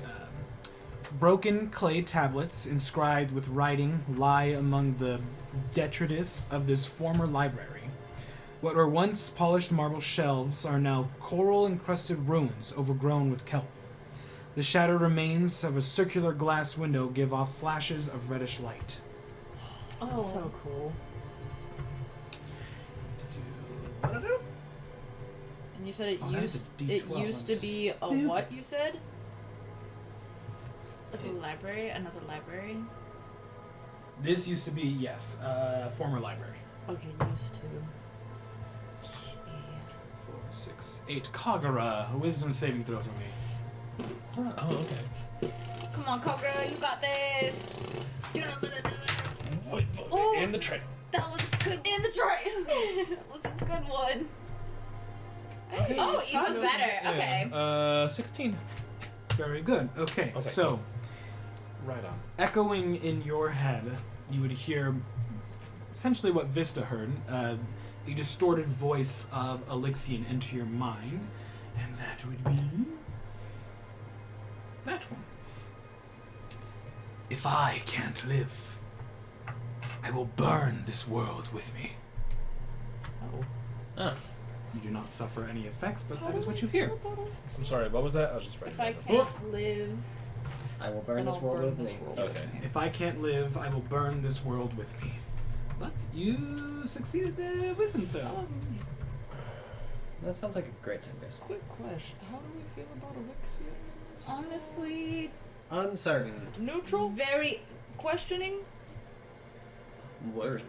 broken clay tablets inscribed with writing lie among the detritus of this former library. What were once polished marble shelves are now coral-encrusted ruins overgrown with kelp. The shattered remains of a circular glass window give off flashes of reddish light. Oh, so cool. And you said it Oh, that is a it D12 used to on be a stupid. what? You said? Like a library, another library. This used to be, yes, former library. Okay, used to. 4, 6, 8. Kagura, a wisdom saving throw for me. Oh, okay. Come Come on, Cobra, you got this. Wait, in the tray. That was a good In the tray. That was a good one. Okay, Oh, even better. Okay. 16. Very good. Okay, Okay, so cool. Right on. echoing in your head, you would hear essentially what Vista heard, a distorted voice of Elixian enter your mind, and that would be that one. If I can't live, I will burn this world with me. Oh. You do not suffer any effects, but that is what you hear. I'm sorry, what was that? I was just writing If I that down. can't live, I will burn Then this I'll world burn with this me. world. Okay. If I can't live, I will burn this world with me. But you succeeded the wisdom throw. That sounds like a great time, guys. Quick question. How do we feel about Elixir in this? honestly, Uncertain. Neutral? very Questioning? Worried.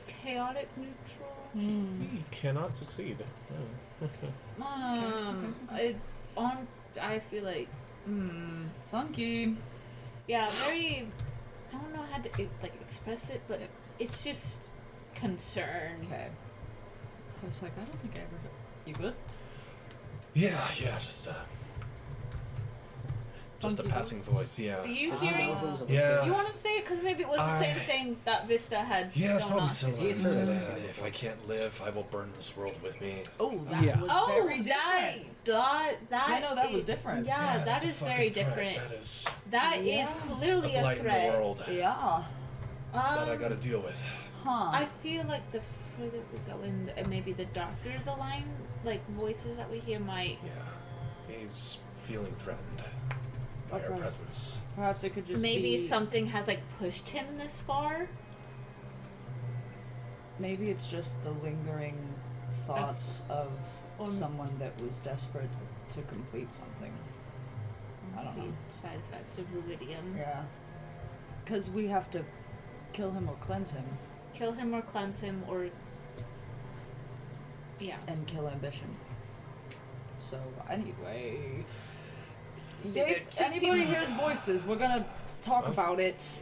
chaotic neutral. You cannot succeed. I feel like, Funky. yeah, very. Don't know how to express it, but it's just concern. Okay. I was like, I don't think I ever. You good? Yeah, just a Funky passing voice. Yeah. Are you I don't hearing? know if it was a Yeah. You want to say it because maybe it was the same I- thing that Vista had. Yeah, it's going probably on. similar. He He's said, heard- if I can't live, I will burn this world with me. Oh, that Yeah. was Oh, very different. that. Yeah, no, that was different. Yeah, that that's a is fucking very threat. different. That is That is Yeah. clearly a a blight in threat. the world Yeah. that I gotta deal with. Huh. I feel like the further we go in, and maybe the darker the line, voices that we hear might. Yeah. He's feeling threatened by our Okay. presence. Perhaps it could just Maybe be. something has pushed him this far. Maybe it's just the lingering thoughts of someone that was desperate to complete something. I don't know. The side effects of ruidium. Yeah. Because we have to kill him or cleanse him Kill him or cleanse him or. Yeah. and kill ambition. So, anyway. See, If there are two anybody people- hears voices, we're gonna talk about it.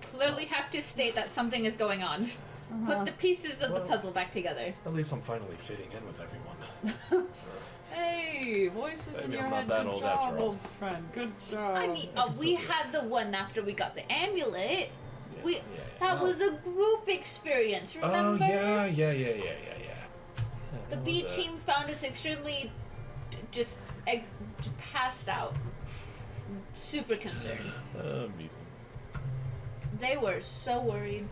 Clearly have to state that something is going on. Uh-huh. Put the pieces of the Well- puzzle back together. At least I'm finally fitting in with everyone. Hey, voices in Maybe your I'm not head. that Good old job, after all. old friend. Good job. I mean, I can we still do it. had the one after we got the amulet. Yeah, We yeah. that was a group experience. Oh Remember? yeah. The That B was team found us extremely just passed out. Super concerned. Me too. They were so worried.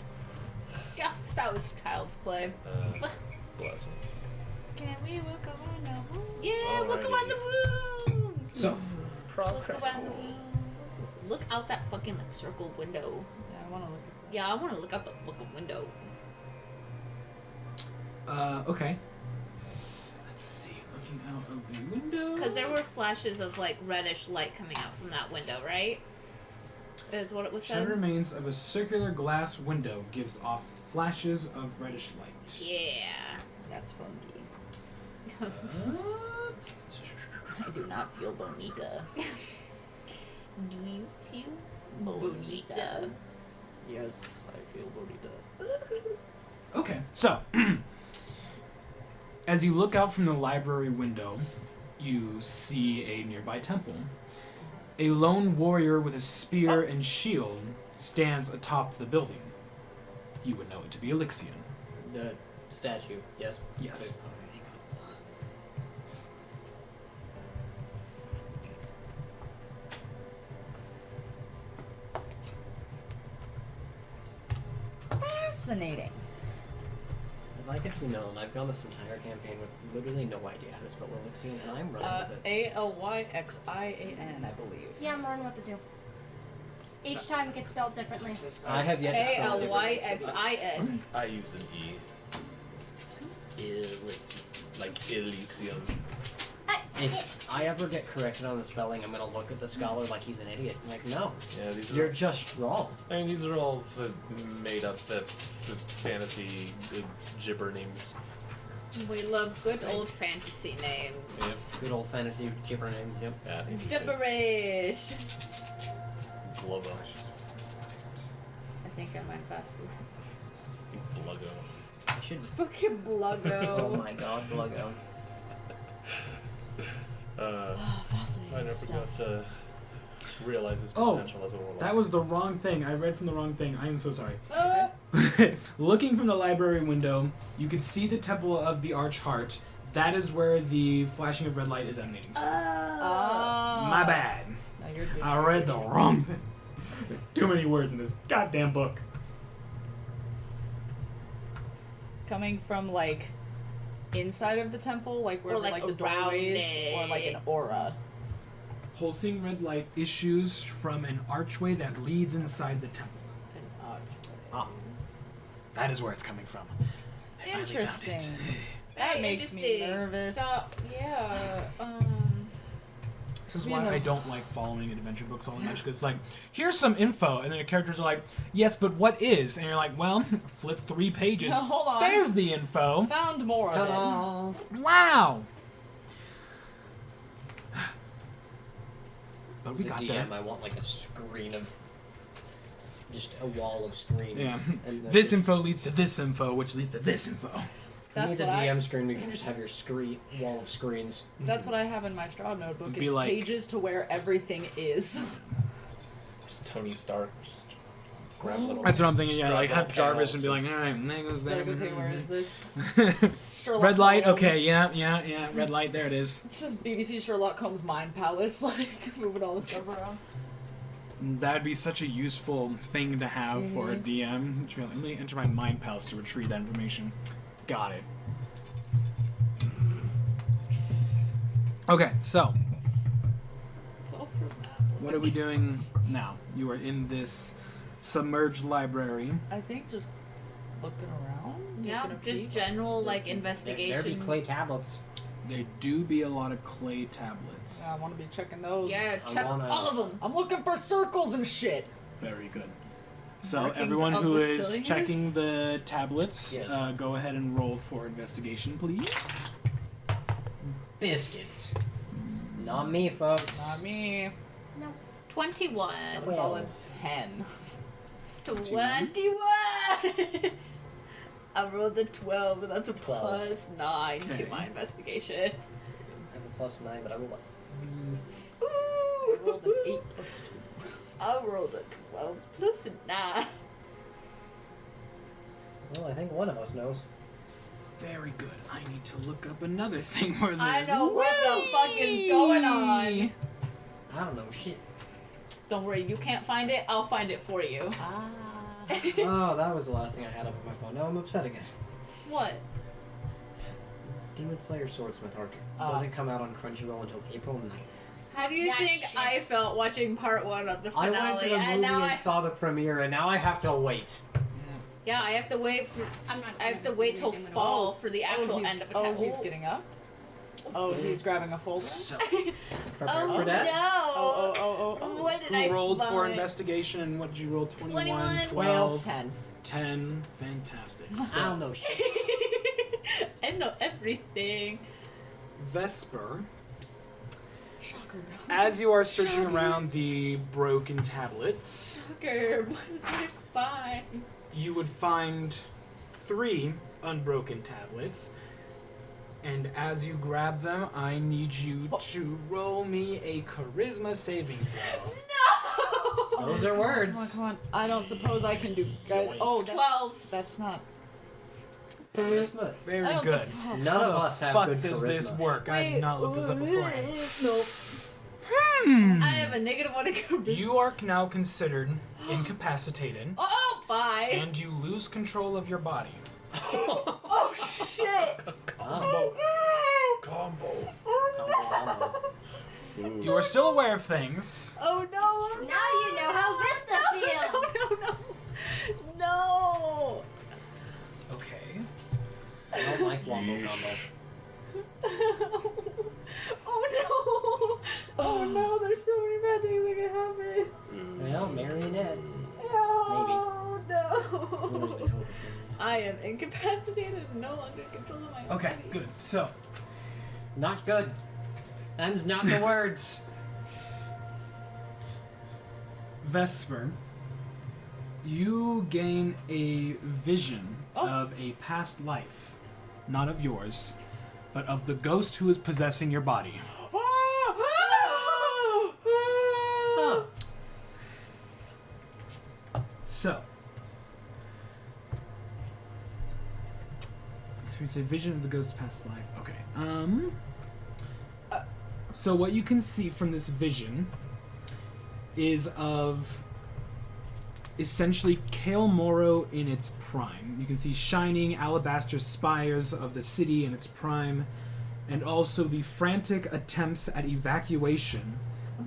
Yeah, that was child's play. Bless him. Can we walk around the room? Yeah, look Alrighty. around the room. So, Look Progress. around the room. Look out that fucking circle window. Yeah, I want to look at Yeah, I want to look out the fucking window. okay. Let's see, looking out of the window. Because there were flashes of reddish light coming out from that window, right? Is what it was Shadow said. remains of a circular glass window gives off flashes of reddish light. Yeah. That's funky. I do not feel bonita. Do you feel bonita? Yes, I feel bonita. Okay, so as you look out from the library window, you see a nearby temple. A lone warrior with a spear and shield stands atop the building. You would know it to be Elixian. The statue, yes? Yes. Okay, thank Fascinating. I'd like it to be known, I've gone this entire campaign with literally no idea how to spell Elixian, and I'm running with it. Alyxian, I believe. Yeah, I'm learning what to do. Each time it gets spelled differently. I have yet to spell it. Alyxin. I used an E. Like Elysium. If I ever get corrected on the spelling, I'm gonna look at the scholar like he's an idiot. I'm like, no, Yeah, these you're are. just wrong. I mean, these are all made up the fantasy gibber names. We love good old fantasy names. Good old fantasy gibber name, yep. Yeah, I think you could. Gibberish. Bluggo. I think I might faster. Bluggo. I should. Fucking Bluggo. Oh my god, Bluggo. Fascinating I never stuff. got to realize his Oh, potential as a warlock. That was the wrong thing. I read from the wrong thing. I am so sorry. Uh, Looking from the library window, you could see the Temple of the Arch Heart. That is where the flashing of red light is emanating from. My bad. No, you're good. I read the wrong thing. Too many words in this goddamn book. Coming from like inside of the temple, like where Or, like, the around doorways, it. or like an aura. Pulsing red light issues from an archway that leads inside the temple. That is where it's coming from. I finally found Interesting. it. That Very makes me interesting. nervous. Yeah. This is You why know. I don't like following adventure books all that much, because it's like, here's some info, and then the characters are like, yes, but what is? And you're like, well, flip 3 pages. No, hold on. There's the info. Found more of it. Ta-da! Wow. But As we a got DM, there. I want like a screen of. Just a wall of screens. Yeah. And then This info leads to this info, which leads to this info. That's That's a what DM screen. We can just have your wall of screens. That's what I have in my Stroud notebook. Be It's like- pages to where everything is. Just Tony Stark, just grab little. That's what I'm thinking. Yeah, strap like have little Jarvis and panels. be like, all right, there goes that. Like, okay, where is this? Sherlock Red light. Holmes. Okay, yeah. Red light. There it is. It's just BBC Sherlock Holmes' mind palace, like moving all the stuff around. That'd be such a useful thing to have for a DM. Just be like, let me enter my mind palace to retrieve that information. Got it. Okay, so It's all for that. what are we doing now? You are in this submerged library. I think just looking around. Yeah, taking a just peek. general like There investigation. be clay tablets. There do be a lot of clay tablets. Yeah, I want to be checking those. Yeah, I check wanna- all of them. I'm looking for circles and shit. Very good. So Markings everyone of who the is silliness? checking the tablets, Yes. go ahead and roll for investigation, please. Biscuits. Not me, folks. Not me. 21. A Well. solid 10. 21. I rolled a 12, but that's a 12. plus 9 Okay. to my investigation. I have a +9, but I rolled a Ooh! I rolled an 8 plus 2. I rolled a 12 plus 9. Well, I think one of us knows. Very good. I need to look up another thing where this. I know what the fuck is going on. I don't know shit. Don't worry, you can't find it, I'll find it for you. Ah. Oh, that was the last thing I had up on my phone. Now I'm upset again. What? Demon Slayer Swordsmith arc Ah. doesn't come out on Crunchyroll until April 9th. How do you Yeah, think shit. I felt watching part 1 of the I finale? went to the and movie now and saw the premiere, and now I have to wait. Yeah, I have to wait for I'm not. I have to wait till fall for the actual he's, end of a oh, temple. he's getting up? Oh, he's grabbing a folder? So, prepare Oh for that. no! Oh. What did Who I rolled for find? investigation and what did you roll? 21, 21. 12, 10. 10. Fantastic. I don't So, know shit. I know everything. Vesper, Shocker. as you are searching Shocking. around the broken tablets, Sucker, what did I find? you would find 3 unbroken tablets. And as you grab them, I need you to roll me a charisma saving throw. No! Those are words. Come on. I don't suppose I can do guide. Oh, that's, 12. That's not. Charisma. Very I don't good. suppose. None How of the us have fuck good does charisma. this work? I did not look this up beforehand. Nope. I have a -1 in charisma. You are now considered incapacitated, Oh, bye. and you lose control of your body. Oh, shit. Combo. Combo. You are still aware of things. Oh, no. Now you know how Vista feels. No. No. Okay. I don't like Wombo Combo. Oh, no. Oh, no. There's so many bad things that can happen. Well, marionette. No. We don't No. even know if it's marionette. I am incapacitated and no longer in control of my Okay, body. good. So, Not good. Them's not the words. Vesper, you gain a vision Oh. of a past life, not of yours, but of the ghost who is possessing your body. So, experience a vision of the ghost's past life. Okay. So what you can see from this vision is of essentially Cael Morrow in its prime. You can see shining alabaster spires of the city in its prime, and also the frantic attempts at evacuation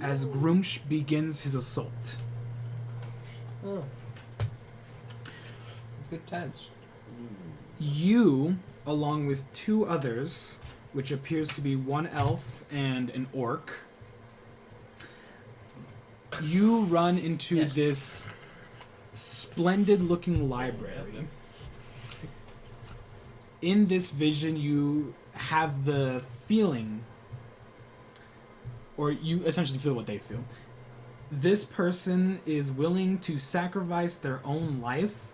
as Grumsh begins his assault. Oh. Good times. You, along with two others, which appears to be one elf and an orc, you run into Yes. this splendid-looking library. In this vision, you have the feeling, or you essentially feel what they feel. This person is willing to sacrifice their own life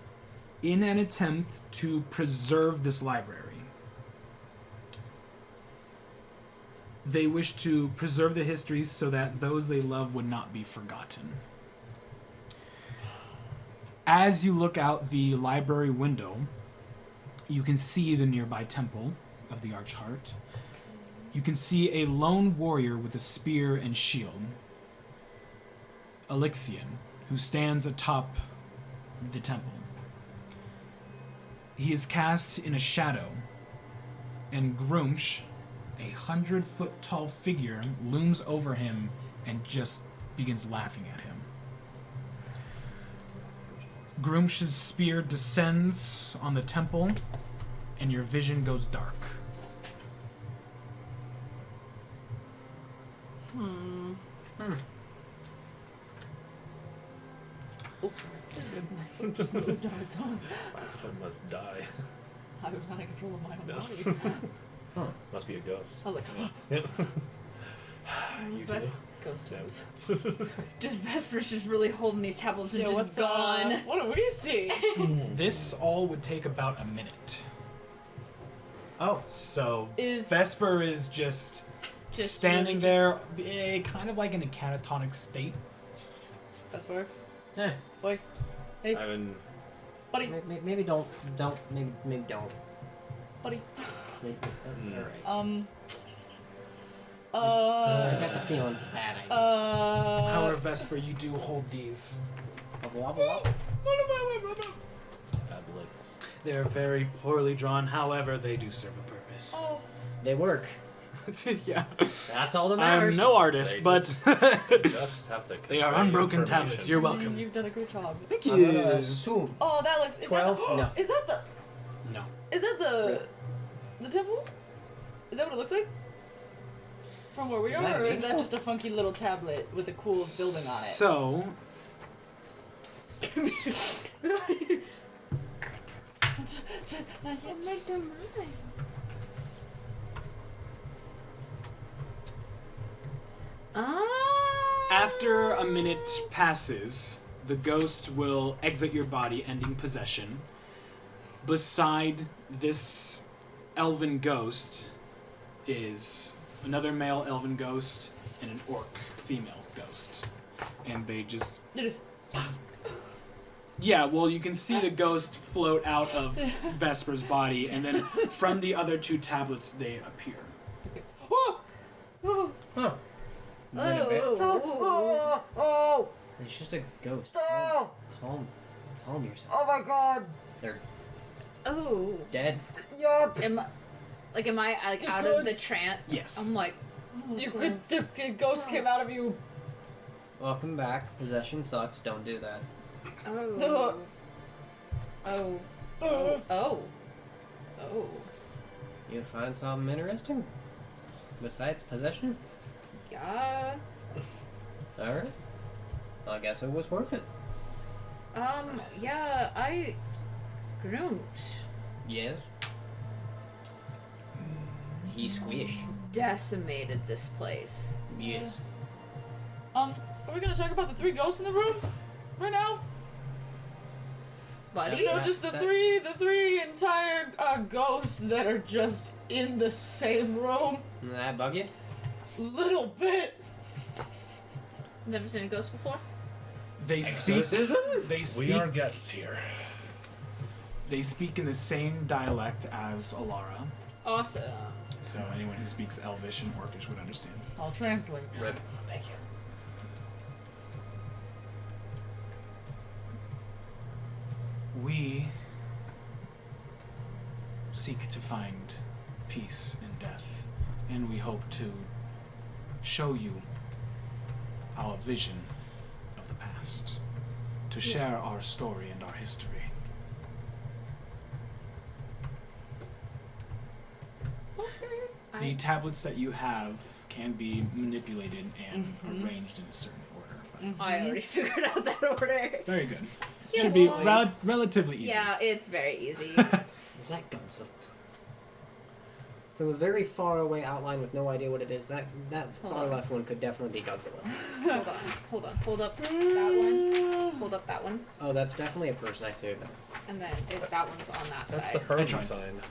in an attempt to preserve this library. They wish to preserve the histories so that those they love would not be forgotten. As you look out the library window, you can see the nearby temple of the Archheart. You can see a lone warrior with a spear and shield, Elixion, who stands atop the temple. He is cast in a shadow, and Grumsh, a 100-foot-tall figure, looms over him and just begins laughing at him. Grumsh's spear descends on the temple, and your vision goes dark. Oops, sorry. My foot just moved on its own. My foot must die. I was not in control of my own No. body. Must be a ghost. I was like, You But- too? ghost nose. Just Vesper's just really holding these tablets and Yeah, just what's gone. What do we see? This all would take about a minute. Oh. So Is Vesper is just standing really there, kind of like in a catatonic state. Vesper? Eh. Boy, I mean, buddy, Maybe don't. Maybe don't. buddy. Maybe, Mm. alright. I got the feeling it's a bad idea. However, Vesper, you do hold these. Blah, blah, blah. tablets. They're very poorly drawn. However, they do serve a purpose. Oh, They work. Yeah. That's all that I'm matters. no artist, They but Just have to. they are convey unbroken information. tablets. You're welcome. You've done a great job. Thank I'm you. gonna assume. Oh, that looks. Is 12? That the, No. Is that the? No. Is that the temple? Is that what it looks like? From where we Is are, that or is that beautiful? just a funky little tablet with a cool building on it? So, after a minute passes, the ghost will exit your body, ending possession. Beside this elven ghost is another male elven ghost and an orc female ghost. And they just... It is. Yeah, well, you can see the ghost float out of Vesper's body, and then from the other two tablets, they appear. Oh! Huh. Oh, Wait a bit. oh, Oh! It's just a ghost. Oh! Calm yourself. Oh my God! They're oh. dead. Yup! Am I like out of the trance? Yes. I'm like, You could. The ghost came out of you. Welcome back. Possession sucks. Don't do that. oh. Oh. Oh. Oh. Oh. You find something interesting? Besides possession? Yeah. Alright. I guess it was worth it. Yeah, I groomed. Yes. Mm. He squish. Decimated this place. Yes. Are we gonna talk about the 3 ghosts in the room right now? Buddies? You know, just the three entire ghosts that are just in the same room. Does that bug you? Little bit. Never seen a ghost before? They speak. Exorcism? They We speak. are guests here. They speak in the same dialect as Alara, Awesome. so anyone who speaks Elvish and Orcish would understand. I'll translate. Rip. Thank you. We seek to find peace in death, and we hope to show you our vision of the past, to share our story and our history. The tablets that you have can be manipulated and arranged in a certain order. But I already figured out that order. very good. Yeah, Should be boy. relatively easy. Yeah, it's very easy. Is that Gunsa? From a very far away outline with no idea what it is, that Hold far on. left one could definitely be Godzilla. Hold on. Hold up that one. Hold up that one. Oh, that's definitely a person. I see it now. And then that one's on that That's side. the Herman tried. sign.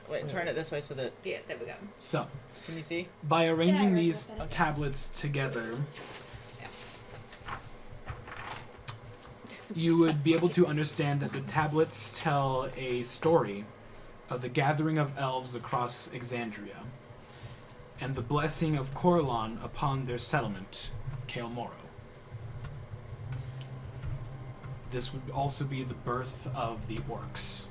Wait, turn it this way so that Yeah, there we go. So, can you see? by arranging Yeah, these that's better. tablets together, Yeah. you would be able to understand that the tablets tell a story of the gathering of elves across Exandria and the blessing of Corlon upon their settlement, Cael Morrow. This would also be the birth of the orcs.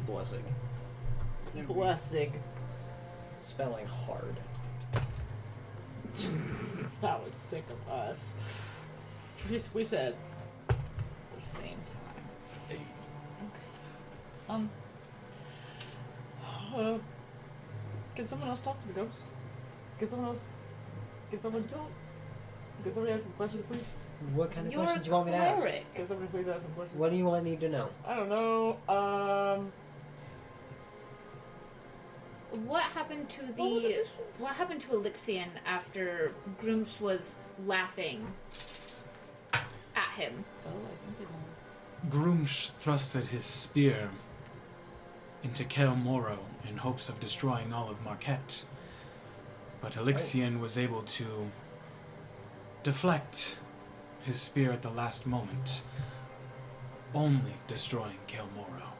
Blessing. Blessing. Spelling hard. That was sick of us. We said the same time. Okay. Can someone else talk to the ghost? Can somebody ask some questions, please? What kind of You're questions a you want me to ask? cleric. Can somebody please ask some questions? What do you want me to know? I don't know. What happened to Elixion after Grooms was laughing at him? Oh, I think they know. Grumsh thrusted his spear into Cael Morrow in hopes of destroying all of Marquette, but Elixion was able to deflect his spear at the last moment, only destroying Cael Morrow.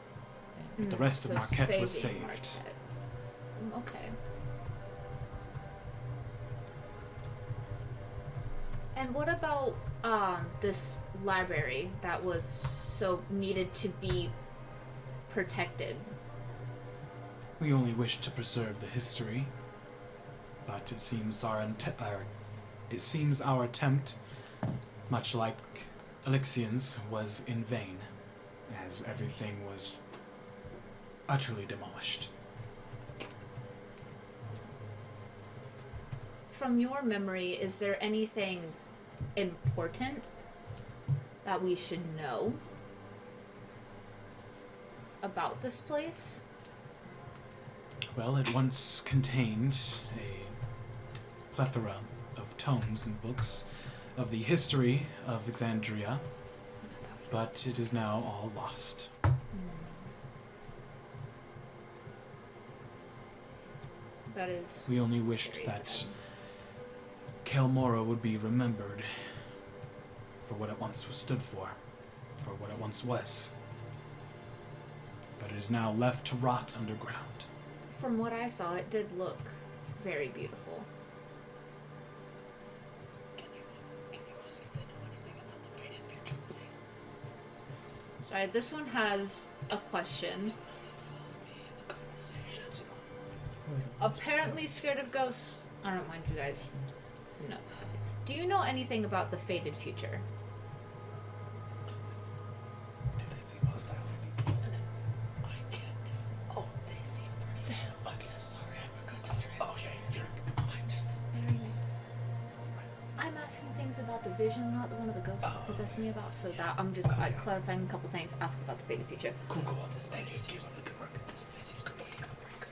But the rest of Marquette was saving saved. Marquette. Okay. And what about this library that was so needed to be protected? We only wished to preserve the history, but it seems our attempt, much like Elixion's, was in vain, as everything was utterly demolished. From your memory, is there anything important that we should know about this place? Well, it once contained a plethora of tomes and books of the history of Exandria, but it is now all lost. That is We only wished very that sad. Cael Morrow would be remembered for what it once stood for what it once was. But it is now left to rot underground. From what I saw, it did look very beautiful. Can you ask if they know anything about the faded future, please? Sorry, this one has a question. Do not involve me in the conversations. Apparently scared of ghosts. I don't mind you guys. No. Do you know anything about the faded future? Do they seem hostile? I can't tell. Oh, they seem pretty chill. I'm so sorry, I forgot to translate. Oh, yeah, you're. I'm just I'm asking things about vision not the one of the ghosts possessed me about? So that I'm just clarifying a couple things, asking about the faded future. Cool. Thank you. Keep up the good work. This place used to be a good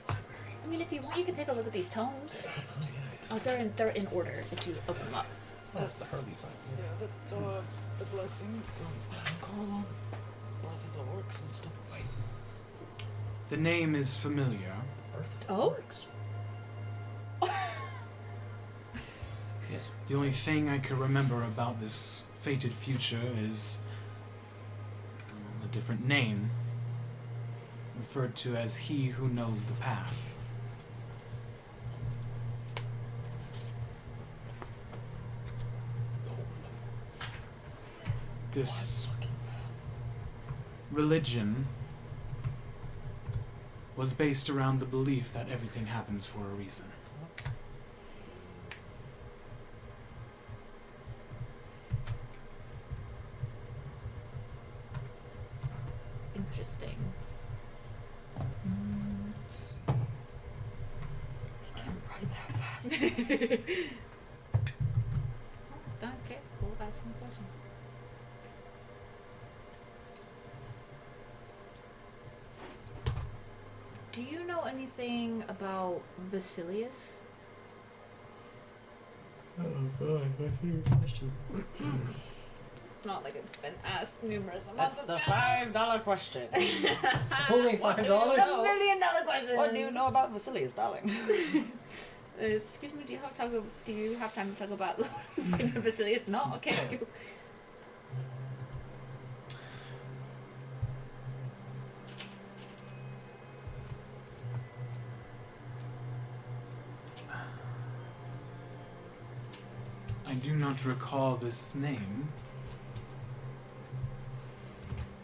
library. I mean, if you want, you can take a look at these tomes. Oh, they're in order if you open them up. Oh, that's the Harley sign. Yeah, that's a blessing from Ank'Harel, Birth of the Orcs and stuff. The name is familiar. Birth of the Oh. Orcs. Yes. The only thing I can remember about this fated future is a different name, referred to as He Who Knows the Path. This religion was based around the belief that everything happens for a reason. Interesting. Can't write that fast. Okay, we'll ask him a question. Do you know anything about Vasilius? Oh god, my favorite question. It's not like it's been asked numerous That's amounts the of times. $5 question. Only $5? $1 million question. What do you know about Vasilius, darling? Excuse me, do you have time to talk about Saint Vasilius? No? Okay. I do not recall this name.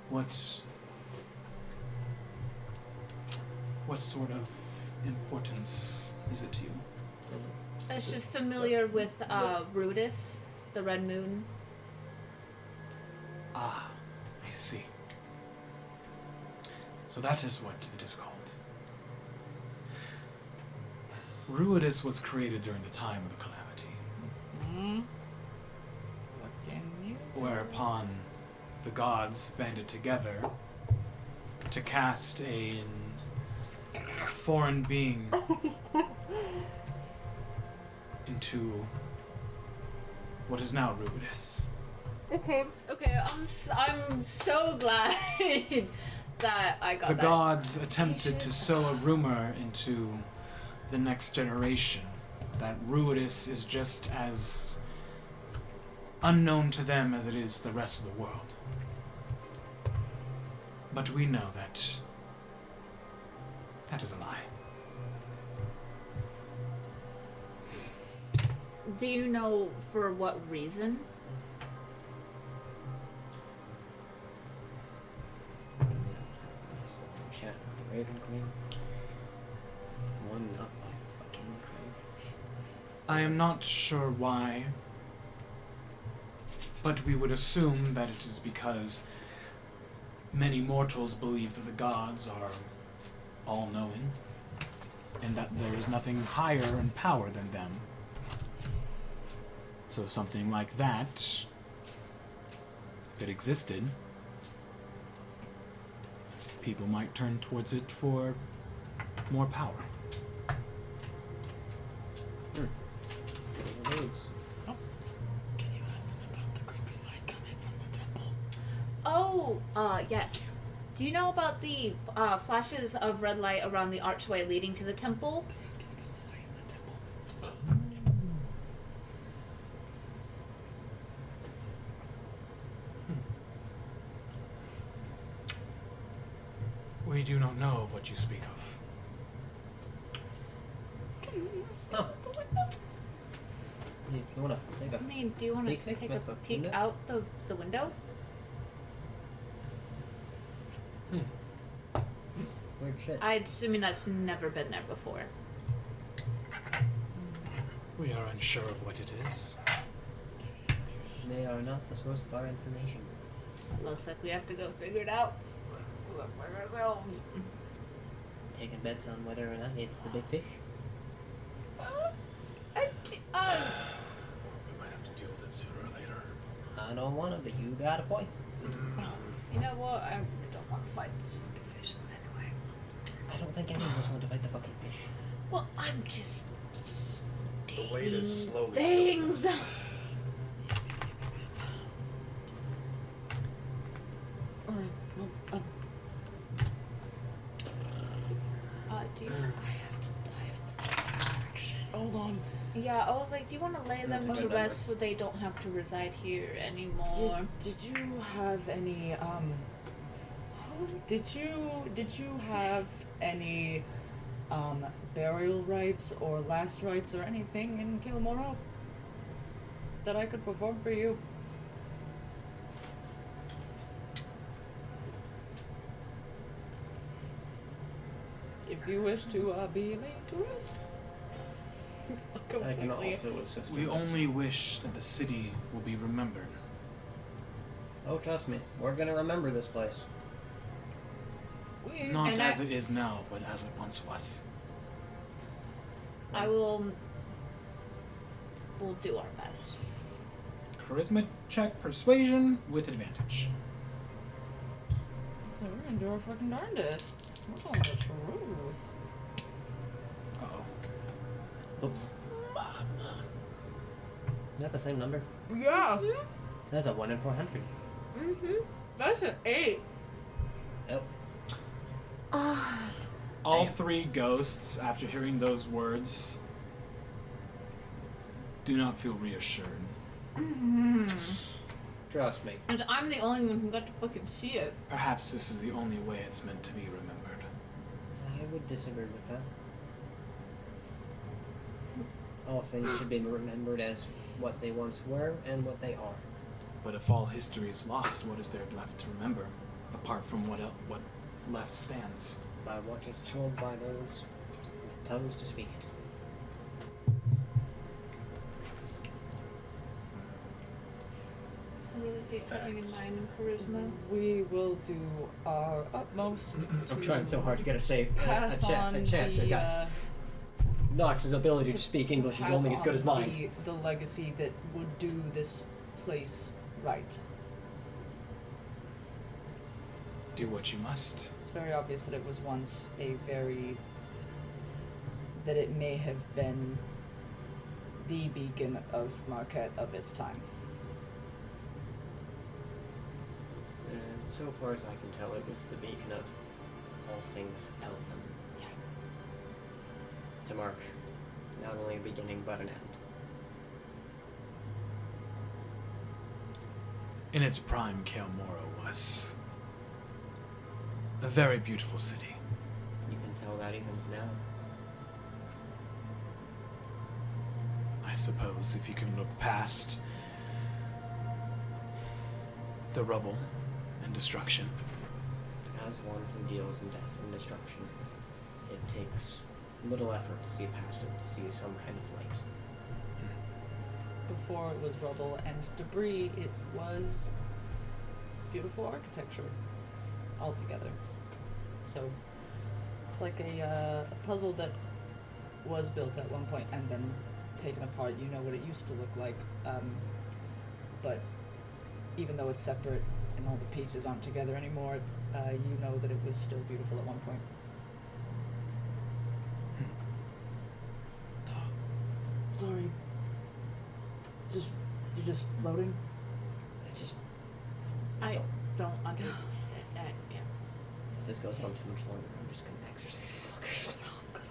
What sort of importance is it to you? Is she familiar with Rudis, the Red Moon? Ah, I see. So that is what it is called. Ruidus was created during the time of the Calamity, What can you? whereupon the gods banded together to cast a foreign being into what is now Ruidus. Okay, I'm so glad that I got The that. gods attempted to sow a rumor into the next generation that Ruidus is just as unknown to them as it is the rest of the world. But we know that that is a lie. Do you know for what reason? Chat with the Raven Queen. One up my fucking crave. I am not sure why, but we would assume that it is because many mortals believe that the gods are all-knowing, and that there is nothing higher in power than them. So something like that, if it existed, people might turn towards it for more power. Dudes. Can you ask them about the creepy light coming from the temple? Oh, yes. Do you know about the flashes of red light around the archway leading to the temple? They're asking about the light in the temple. We do not know of what you speak of. Oh. You wanna take a I mean, do you want to Peek take a with the peek window? out the window? weird shit? I'm assuming that's never been there before. We are unsure of what it is. They are not the source of our information. Looks like we have to go figure it out by ourselves. Taking bets on whether or not it's the big fish. We might have to deal with it sooner or later. I don't want to, but you got a point. You know what? I really don't want to fight this fucking fish, but anyway. I don't think any of us want to fight the fucking fish. Well, I'm just The weight is slowly things. killing us. Alright, well, Do you? I have to action. Hold on. Yeah, I was like, do you want to lay them That's a to good rest so they don't have to reside here anymore? Did you have any did you have any burial rites or last rites or anything in Cael Morrow that I could perform for you? If you wish to be laid to rest. I can also assist. We in this. only wish that the city will be remembered. Oh, trust me, we're gonna remember this place. We Not And as I- it is now, but as it once was. I will. We'll do our best. Charisma check, persuasion with advantage. So we're gonna do our fucking darndest. We're telling the truth. Uh-oh. Oops. Is that the same number? Yeah, That's a 1 in 400. Mm-hmm. that's an 8. Oh. All Damn. three ghosts, after hearing those words, do not feel reassured. Mm-hmm. Trust me. And I'm the only one who got to fucking see it. Perhaps this is the only way it's meant to be remembered. I would disagree with that. All things should be remembered as what they once were and what they are. But if all history is lost, what is there left to remember, apart from what left stands? By what is told by those with tongues to speak it. I really hate having in Facts. mind and charisma. We will do our utmost. I'm trying so hard to get a save. Pass on a chance here, the, guys. Nox's ability to speak English is pass only as good on as mine. The legacy that would do this place right. Do what you must. It's very obvious that it was once that it may have been the beacon of Marquette of its time. And so far as I can tell, it was the beacon of all things elven. To mark not only a beginning but an end. In its prime, Cael Morrow was a very beautiful city. You can tell that even now. I suppose if you can look past the rubble and destruction. As one who deals in death and destruction, it takes little effort to see past it, to see some kind of light. Before it was rubble and debris, it was beautiful architecture altogether. So it's like a puzzle that was built at one point and then taken apart. You know what it used to look like, but even though it's separate and all the pieces aren't together anymore, you know that it was still beautiful at one point. Sorry. You're just floating? I don't understand. Yeah. If this goes on too much longer, I'm just gonna exorcise these fuckers. No, I'm good.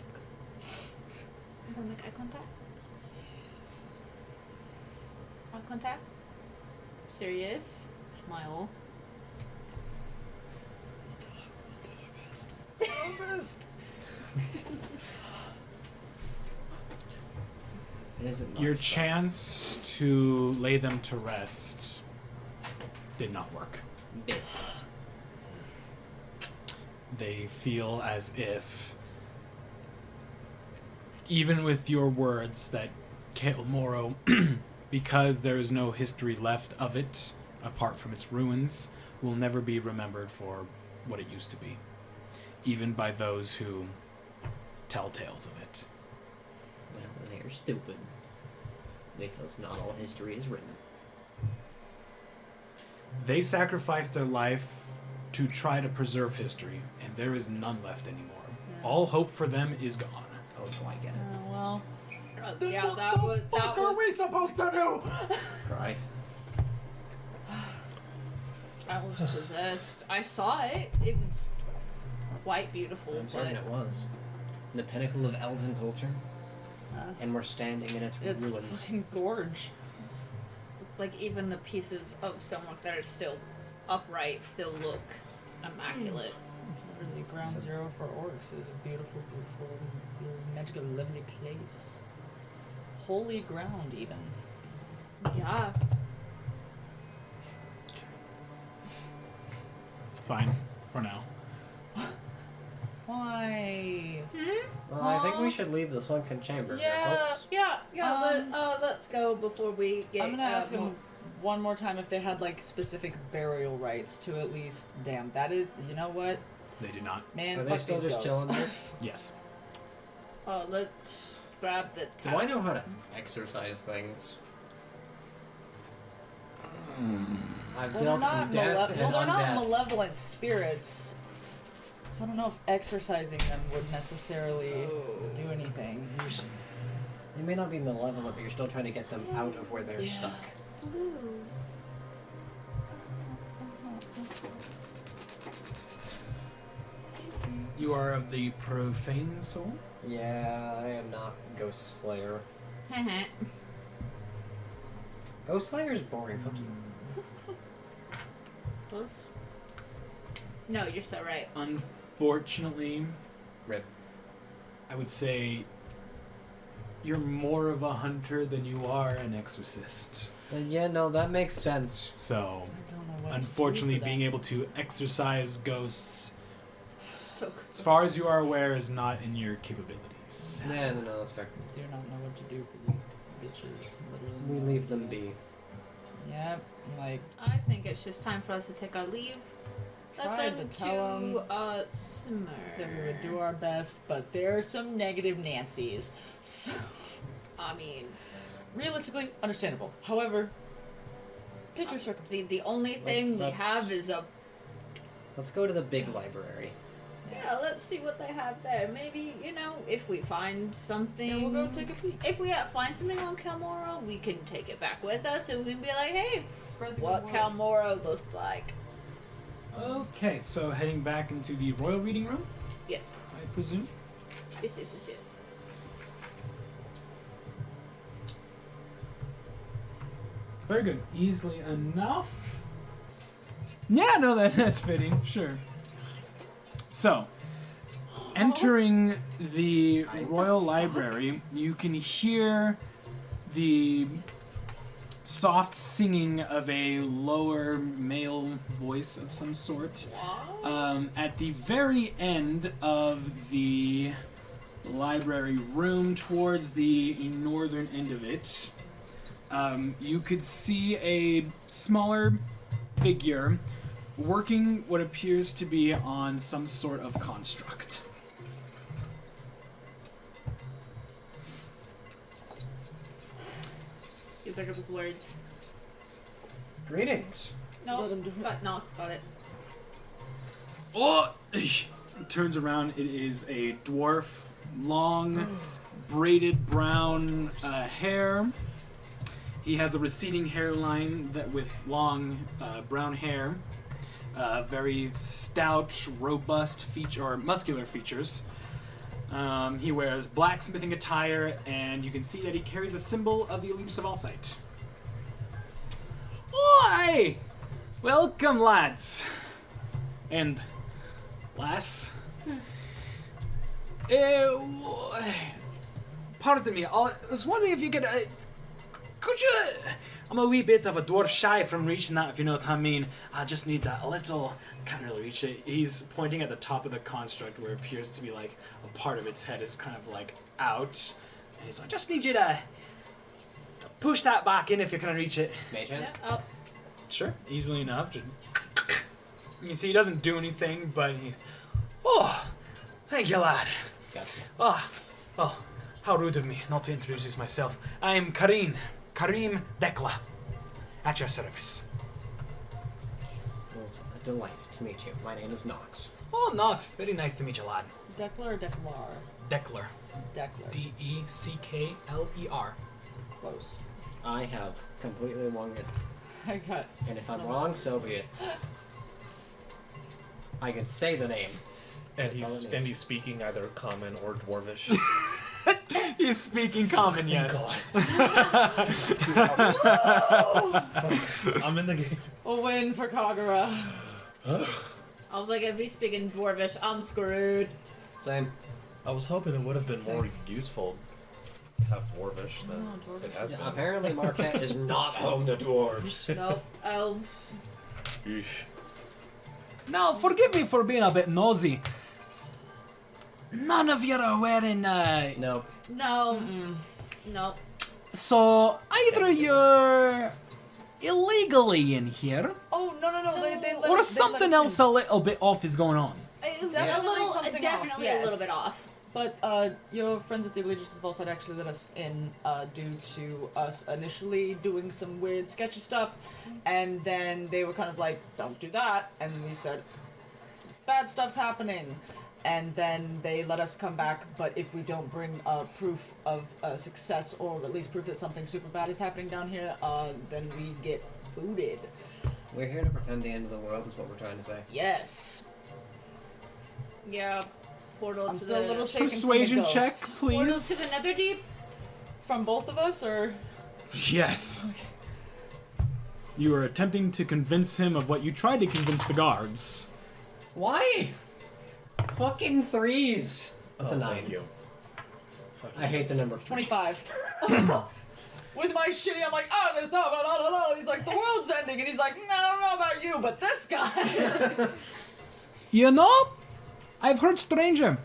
Everyone make eye contact? Eye contact? Serious? Smile. We'll do our best. It isn't Your much, chance to lay them to rest did not work. but business. They feel as if, even with your words, that Cael Morrow, because there is no history left of it apart from its ruins, will never be remembered for what it used to be, even by those who tell tales of it. Well, they're stupid. Because not all history is written. They sacrificed their life to try to preserve history, and there is none left anymore. All hope for them is gone. Oh, no, I get it. Well, Yeah, that was. we supposed to do? Cry. I was possessed. I saw it. It was quite beautiful, I'm but certain it was. The pinnacle of elven culture. And we're standing in its ruins. Fucking gorge. like even the pieces of stonework that are still upright still look immaculate. Literally ground zero for orcs. It was a beautiful, beautiful, really magical, lovely place. Holy ground, even. Yeah. Fine, for now. Why? Well, I think we should leave the sunken chamber here, folks. Let's go before we get. I'm gonna ask him one more time if they had like specific burial rites to at least. Damn, that is. You know what? They do not. Man, Are they fuck still these just ghosts. chilling there? Yes. Let's grab the. Do I know how to exercise things? I've Well, dealt they're with not death and they're not undeath. malevolent spirits. So I don't know if exercising them would necessarily do anything. They may not be malevolent, but you're still trying to get them out of where they're stuck. You are of the profane soul? Yeah, I am not Ghost Slayer. Ghost Slayer is boring. Fuck you. Close. No, you're so right. Unfortunately, Rip. I would say you're more of a hunter than you are an exorcist. Yeah, no, that makes sense. So, I don't know what unfortunately, to do for being that. able to exorcise ghosts, So as far as you are aware, is not in your capabilities. Yeah, no, that's fair. Do not know what to do for these bitches. Literally. We no leave them idea. be. Yep. Like I think it's just time for us to take our leave. Let tried them to tell them simmer. that we would do our best, but there are some negative Nancy's. So I mean, realistically, understandable. However, pick your circumstances. the only thing we that's- have is a. Let's go to the big library. Yeah, let's see what they have there. Maybe, if we find something. Yeah, we'll go take a peek. If we find something on Cael Morrow, we can take it back with us and we can be like, hey, Spread the what good Cael word. Morrow looked like. Okay, so heading back into the royal reading room, Yes. I presume. Yes. Very good. Easily enough. Yeah, no, that's fitting. Sure. So, entering the royal library, you can hear the soft singing of a lower male voice of some sort. At the very end of the library room, towards the northern end of it, you could see a smaller figure working what appears to be on some sort of construct. You better with words. Greetings. No, Let him do it. Nox got it. Oh! Turns around, it is a dwarf, long, braided brown hair. He has a receding hairline with long brown hair. Very stout, robust muscular features. He wears blacksmithing attire, and you can see that he carries a symbol of the Allegiance of Allsight. Oi! Welcome, lads. And lass. Pardon me, I was wondering if you could you... I'm a wee bit of a dwarf shy from reaching that, if you know what I mean. I just need that a little... Can't really reach it. He's pointing at the top of the construct where it appears to be like a part of its head is kind of like out. And he's like, just need you to push that back in if you can reach it. Mage hand? Yeah, oh. Sure, easily enough. You can see he doesn't do anything, but he... Oh, thank you, lad. Gotcha. Well, how rude of me not to introduce myself. I'm Karim Dekla, at your service. delight to meet you. My name is Nox. Oh, Nox. Very nice to meet you, lad. Declar or Declar? Decler. Declar. Decler. Close. I have completely wronged it. I got. And if I'm wrong, so be it. I can say the name. And That's all it he's speaking either common or dwarvish. He's speaking common, yes. I'm in the game. A win for Kagura. I was like, if he's speaking dwarvish, I'm screwed. Same. I was hoping it would have been more useful to have dwarvish than it has been. Apparently Marquette is not home to dwarves. Nope, elves. Eesh. Now, forgive me for being a bit nosy. None of you are wearing, No. No. Nope. So, either you're illegally in here, Oh no! They let or us- they let something us else in. a little bit off is going on. Definitely something definitely off, a yes. little bit off. But your friends at the Allegiance of Volside actually let us in due to us initially doing some weird, sketchy stuff, and then they were kind of like, "Don't do that," and we said, "Bad stuff's happening." And then they let us come back, but if we don't bring proof of success, or at least proof that something super bad is happening down here, then we get booted. We're here to prevent the end of the world, is what we're trying to say. Yes. Yeah. Portal I'm to still the a little shaken Persuasion from the check, ghosts. portal to please. the Netherdeep. From both of us, or Yes. You are attempting to convince him of what you tried to convince the guards. Why? Fucking threes. That's a 9. Thank you. I hate the number 3. 25. With my shitty, I'm like, oh, there's no. He's like, the world's ending, and he's like, I don't know about you, but this guy. You know, I've heard stranger.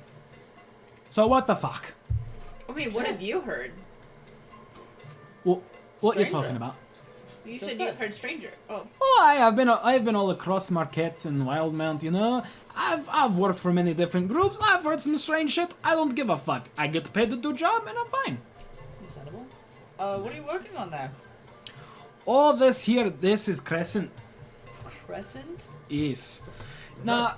So what the fuck? I mean, what have you heard? Well, what you Stranger. talking about? You Just said said. you've heard stranger. Oh. Oh, I have been all across Marquette and Wildmount, you know. I've worked for many different groups. I've heard some strange shit. I don't give a fuck. I get paid to do job, and I'm fine. Understandable. What are you working on there? All this is Crescent. Crescent? Yes. Now,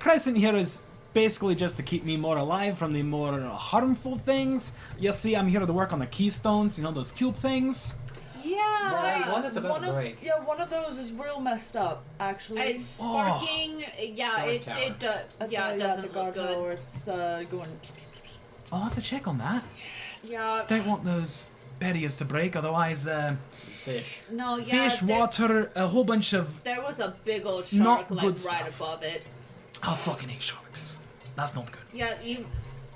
Crescent here is basically just to keep me more alive from the more harmful things. You see, I'm here to work on the keystones, you know, those cube things. Yeah. One that's about One to of, break. yeah, one of those is real messed up, actually. It's sparking. Yeah, Guard it tower. it doesn't the guard look good. tower, it's going. I'll have to check on that. Yeah. Don't want those barriers to break, otherwise, Fish. No. Yeah. fish, water, a whole bunch of... There was a big old Not shark like good right stuff. above it. I fucking hate sharks. That's not good. Yeah. You.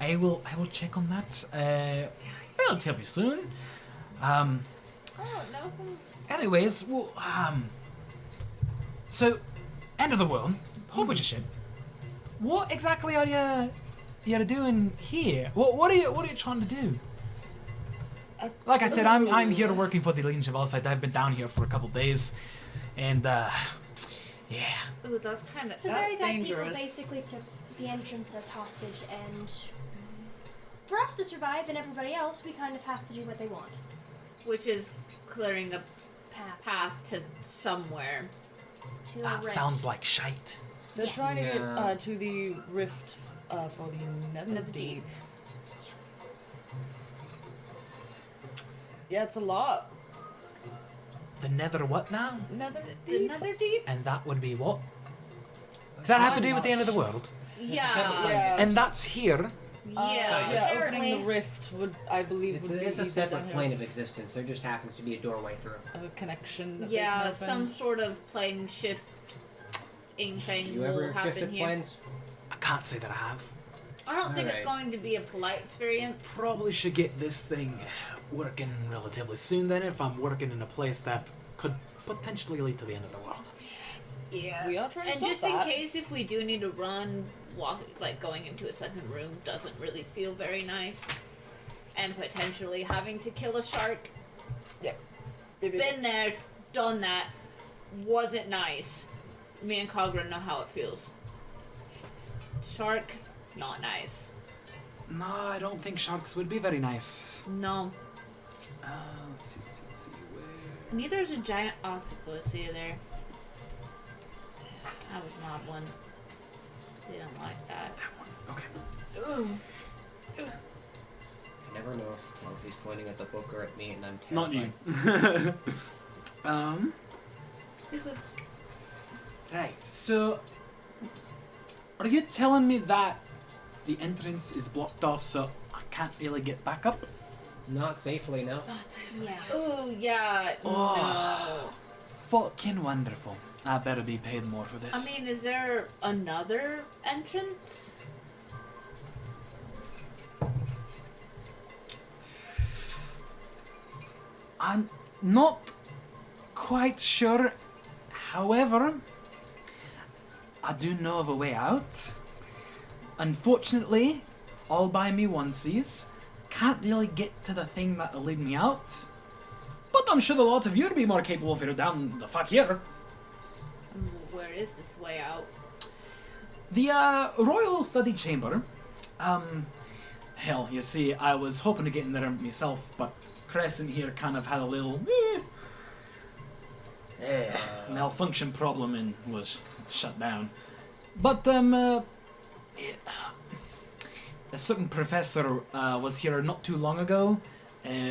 I will check on that. I'll tell you soon. Oh no. Anyways, well, so, end of the world, whole bunch of shit. What exactly are you doing here? What are you trying to do? Like I said, I'm here working for the Legion of Alcide. I've been down here for a couple days, and yeah. Ooh, that's kind of. So That's very bad people dangerous. basically took the entrance as hostage, and for us to survive and everybody else, we kind of have to do what they want. Which is clearing a Path path to somewhere. to a That rift. sounds like shite. They're Yes. trying to Yeah. get to the rift for the Netherdeep. Yeah, it's a lot. The Nether what now? The Netherdeep. And that would be what? Does that have to do with the end of the world? Yeah. Yeah. And that's here. Yeah. Yeah, opening Apparently. the rift would, I believe, It's would be a easier separate down plane here. of existence. There just happens to be a doorway through. A connection. That they Yeah, can some open. sort of plane shifting thing You will ever happen shifted here. planes? I can't say that I have. I don't think it's Alright. going to be a polite experience. Probably should get this thing working relatively soon then if I'm working in a place that could potentially lead to the end of the world. Yeah. We are trying to And stop just that. in case if we do need to run, going into a second room doesn't really feel very nice. And potentially having to kill a shark. Maybe- Been there, done that. Wasn't nice. Me and Kagura know how it feels. Shark, not nice. No, I don't think sharks would be very nice. No. Let's see, where... Neither is a giant octopus either. That was not one. Didn't like that. Okay. Ooh. I never know if he's pointing at the book or at me, and I'm Not terrified. you. Right, so are you telling me that the entrance is blocked off so I can't really get back up? Not safely, no. Yeah. Ooh, yeah. Oh. Fucking wonderful. I better be paid more for No. this. I mean, is there another entrance? I'm not quite sure. However, I do know of a way out. Unfortunately, all by me onesies, can't really get to the thing that'll lead me out. But I'm sure the lot of you would be more capable if you're down the fuck here. Where is this way out? The Royal Study Chamber. Hell, you see, I was hoping to get in there myself, but Crescent here kind of had a little malfunction problem and was shut down. But a certain professor was here not too long ago,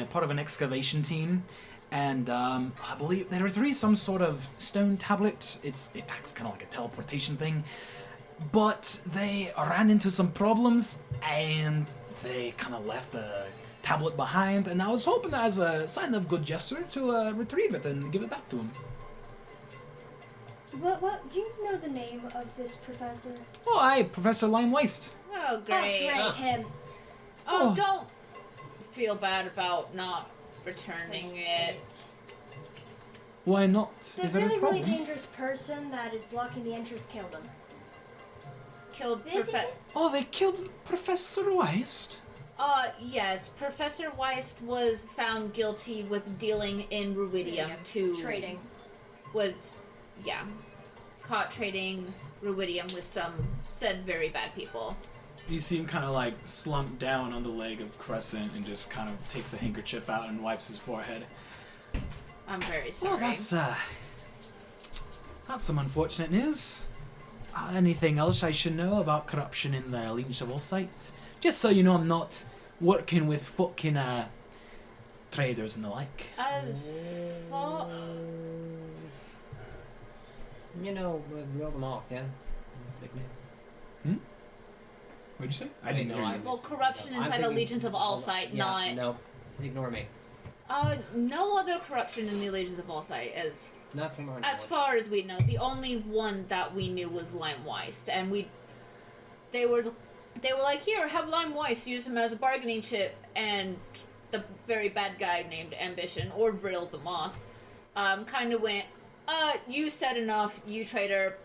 part of an excavation team, and I believe there is some sort of stone tablet. It acts kind of like a teleportation thing, but they ran into some problems and they kind of left the tablet behind, and I was hoping as a sign of good gesture to retrieve it and give it back to him. What? Do you know the name of this professor? Oh, aye, Professor Lime Waste. Oh, great. Oh, great, him. Oh, Oh. don't feel bad about not returning it. Why not? The Is there really, a problem? really dangerous person that is blocking the entrance killed him. Killed Is it? Oh, they killed Professor Weist? Yes. Professor Weist was found guilty with dealing in ruidium to... Trading. Was, yeah. Caught trading ruidium with some said very bad people. You see him kind of like slump down on the leg of Crescent and just kind of takes a handkerchief out and wipes his forehead. I'm very sorry. Well, that's some unfortunate news. Anything else I should know about corruption in the Allegiance of All Sight? Just so you know, I'm not working with fucking traders and the like. As far... You know, reel them off, yeah? Big man. What'd you say? I didn't know. Well, corruption I'm inside thinking- Allegiance of All hold on. Sight, Yeah, not... No, ignore me. No other corruption in the Allegiance of All Sight as... Not from our As knowledge. far as we know, the only one that we knew was Lime Weist, and they were like, here, have Lime Weist, use him as a bargaining chip, and the very bad guy named Ambition, or Vril the Moth, kind of went, you said enough, you traitor,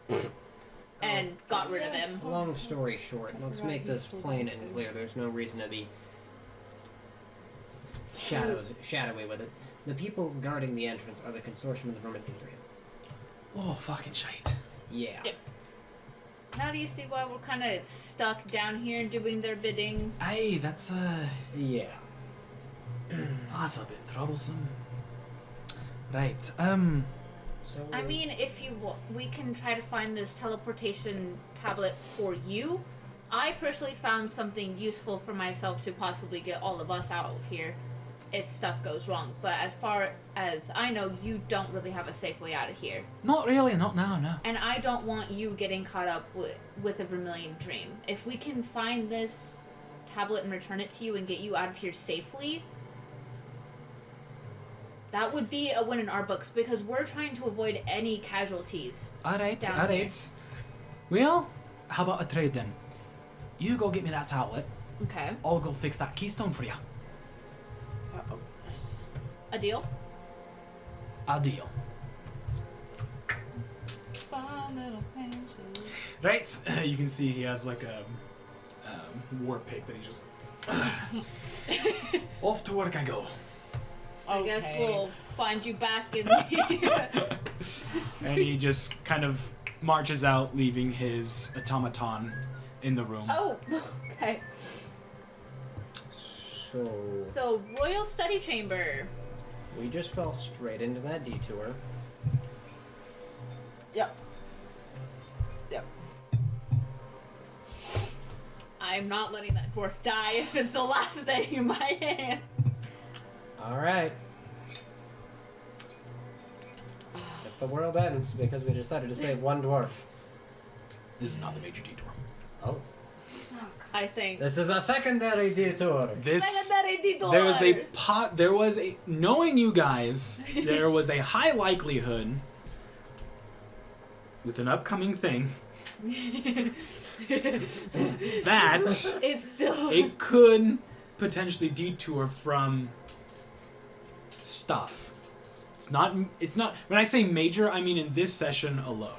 and got rid of him. Long story short, let's forgot make he this stole plain that and too. clear. There's no reason to be shadowy with it. The people guarding the entrance are the consortium of the Vermin Imperium. Oh, fucking shite. Yeah. Yep. Now do you see why we're kind of stuck down here doing their bidding? Aye, that's Yeah. that's a bit troublesome. Right, So I mean, if you we can try to find this teleportation tablet for you. I personally found something useful for myself to possibly get all of us out of here if stuff goes wrong. But as far as I know, you don't really have a safe way out of here. not really, not now, no. And I don't want you getting caught up with a Vermilion Dream. If we can find this tablet and return it to you and get you out of here safely, that would be a win in our books, because we're trying to avoid any casualties. Alright, Down alright. Well, how about a trade then? You go get me that tablet, Okay. I'll go fix that keystone for you. A deal? A deal. Fun little handshake. Right, you can see he has like a war pick that he just... Off to work I go. I guess Okay. we'll find you back in And he just kind of marches out, leaving his automaton in the room. Oh, okay. So, Royal Study Chamber. we just fell straight into that detour. Yep. I'm not letting that dwarf die if it's the last thing in my hands. Alright. If the world ends because we decided to save one dwarf. This is not the major detour. Oh. I think. This is a secondary detour. There was a knowing you guys, there was a high likelihood with an upcoming thing that It's still. it could potentially detour from stuff. It's not when I say major, I mean in this session alone.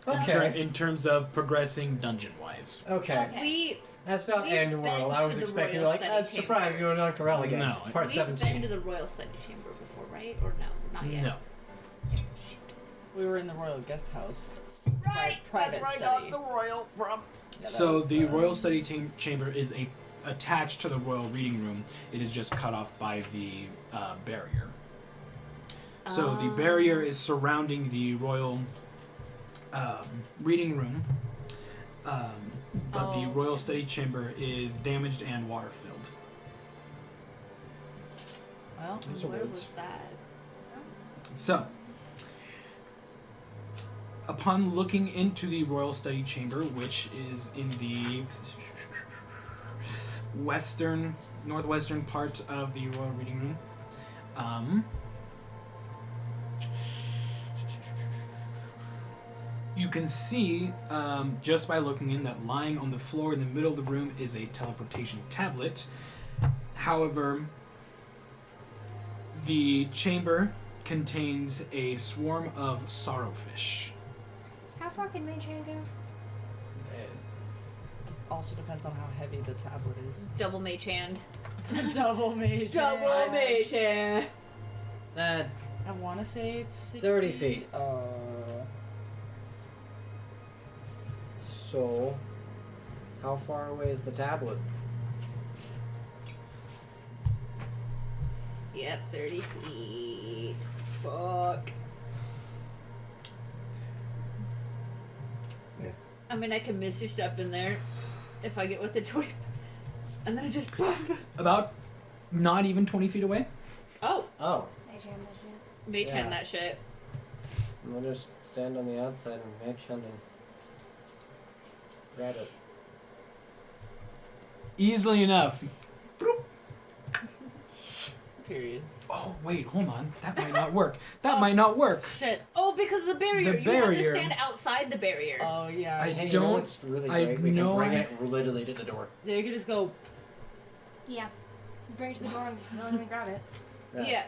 Okay. In terms of progressing dungeon wise. Okay. We. That's not We've end been world. I was to the expecting Royal like, Study I'm surprised you were on Ank'Harel again. No. Part We've 17. been to the Royal Study Chamber before, right? Or no? Not yet. No. We were in the royal guest house. Right. Private That's where I study. got the royal from. Yeah, that So was the Royal Study Chamber is attached to the Royal Reading Room. It is just cut off by the barrier. So the barrier is surrounding the Royal Reading Room, but the Royal Study Chamber is damaged and water-filled. Well, Those are Where words. was that? So, upon looking into the Royal Study Chamber, which is in the northwestern part of the Royal Reading Room, you can see, just by looking in, that lying on the floor in the middle of the room is a teleportation tablet. However, the chamber contains a swarm of sorrowfish. How far can Mage Hand go? also depends on how heavy the tablet is. Double mage hand. Double mage. Double mage hand. That I want to say it's 60. 30 feet. So, how far away is the tablet? Yep, 30 feet. Fuck. I mean, I can misty step in there if I get with the toy. And then I just bump. About not even 20 feet away. Oh, Oh, Mage Hand, Mage Hand. mage Yeah. hand that shit. we'll just stand on the outside and match hand and grab it. Easily enough. Period. Oh, wait, hold on. That might not work. That might not work. Shit. Oh, because the barrier. The You have to barrier. stand outside the barrier. Oh yeah. I Hey, you don't- know what's really I great? We know can bring I- it literally to the door. Yeah, you could just go. Yeah. Bring it to the door and no one can grab it. Yeah.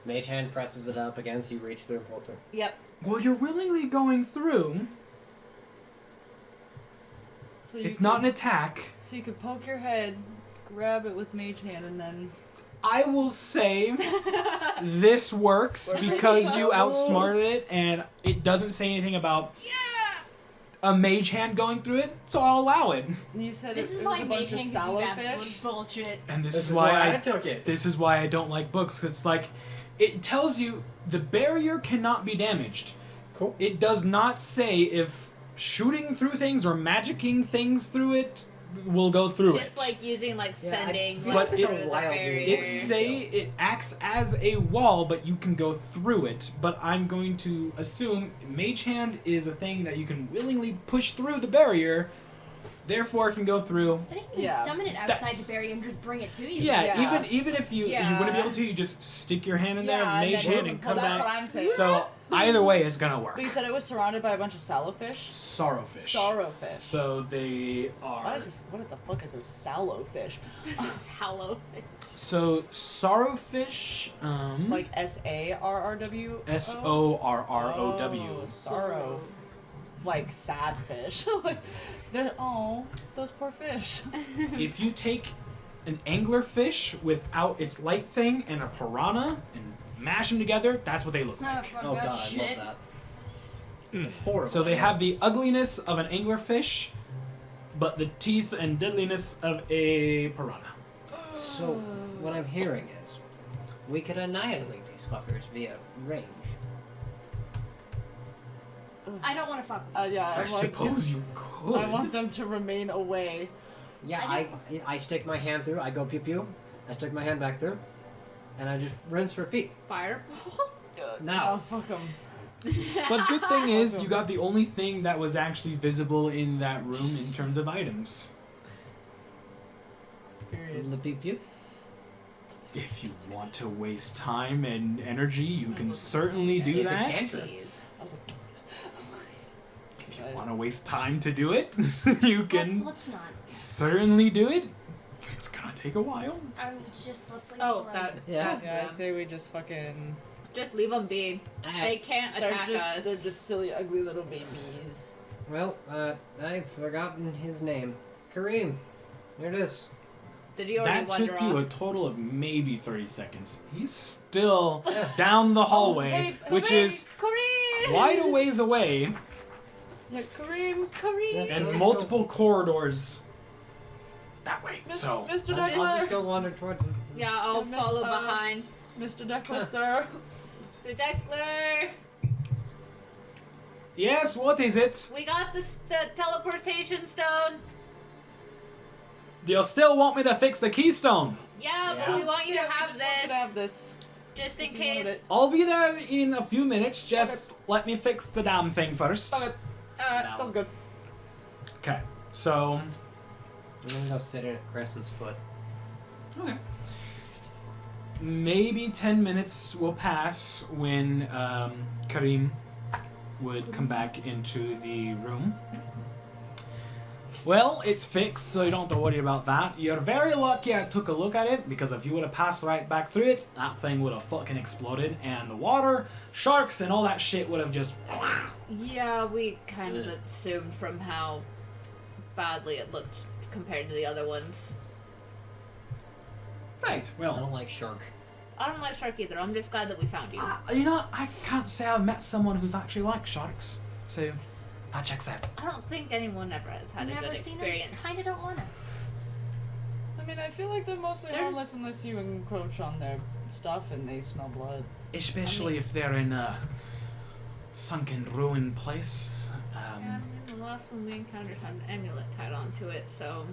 Mage hand presses it up against you, reach through and pull through. Yep. Well, you're willingly going through. So you It's could, not an attack. So you could poke your head, grab it with mage hand, and then. I will say this works because you outsmarted it, and it doesn't say anything about a mage hand going through it, so I'll allow it. You said This it is was why a Mage bunch of Hand sallow can be absolute fish. bullshit. And this, This is why I took it. This is why I don't like books. It's like it tells you the barrier cannot be damaged. Cool. It does not say if shooting through things or magicking things through it will go through Just it. like using like Yeah, I sending feel like like, it's through a the wild barrier. game. it say it acts as a wall, but you can go through it. But I'm going to assume Mage Hand is a thing that you can willingly push through the barrier, therefore it can go through. I think you can Yeah. summon it outside That's- the barrier and just bring it to you. Yeah, Yeah. even if you wouldn't be able to, you just stick your hand in there, Yeah, Mage then- Hand, and well, come that's back. what I'm saying. So either way, it's gonna work. But you said it was surrounded by a bunch of sallow fish. Sorrowfish. Sorrowfish. So they What are. is this? What the fuck is a sallow fish? Sallow. So sorrowfish. Like SARRW. SORROW. Oh, sorrow. It's like sad fish. Like they're those poor fish. If you take an anglerfish without its light thing and a piranha and mash them together, that's what they look Oh, like. fuck Oh that god, shit. I love that. It's horrible. So they have the ugliness of an anglerfish, but the teeth and deadliness of a piranha. So, what I'm hearing is, we could annihilate these fuckers via range. I don't want to fuck. Yeah, I I'm like, suppose you could. could. I want them to remain away. Yeah, I I stick my hand through. I go pew pew. I stick my hand back through, and I just rinse for feet. Fireball? Oh, Now, fuck them. But good thing is, you got the only thing that was actually visible in that room in terms of items. Period. the pew pew. If you want to waste time and energy, you can certainly do It's a that. cantrip. Jeez. I was like, If you want to waste time to do it, you can Let's not. certainly do it. It's gonna take a while. Let's leave Oh, it alone. that. Yeah. That's yeah, I them. say we just fucking. Just leave them be. They can't attack us. They're just silly, ugly little babies. Well, I've forgotten his name. Kareem. There it is. Did you already That wander took you a off? total of maybe 30 seconds. He's still down the hallway, hey, which Kareem! is Kareem! quite a ways away, Yeah, Kareem. Kareem! and multiple corridors that way. So, Mr. I'll just Deckler. go wander towards him. Yeah, I'll Miss- follow behind. Mr. Deckler, sir. Mr. Deckler! yes, what is it? We got the teleportation stone. Do you still want me to fix the keystone? Yeah, but Yeah. we want you Yeah, to we have just want you this. to have this. Just in Just wanted case. it. I'll be there in a few minutes. Just let me fix the damn thing first. Okay. Sounds good. Okay, so I'm gonna go sit at Crescent's foot. okay. Maybe 10 minutes will pass when Kareem would come back into the room. Well, it's fixed, so you don't have to worry about that. You're very lucky I took a look at it, because if you would have passed right back through it, that thing would have fucking exploded, and the water, sharks, and all that shit would have just... Yeah, we kind of assumed from how badly it looked compared to the other ones. Right, I well... don't like shark. I don't like shark either. I'm just glad that we found you. You know, I can't say I've met someone who's actually like sharks, so that checks out. I don't think anyone ever has had a Never good seen experience. Kinda don't wanna. I mean, I feel like they're mostly They're- harmless unless you encroach on their stuff and they smell blood. Especially if they're in a sunken ruin place. Yeah, I mean, the last one we encountered had an amulet tied onto it, so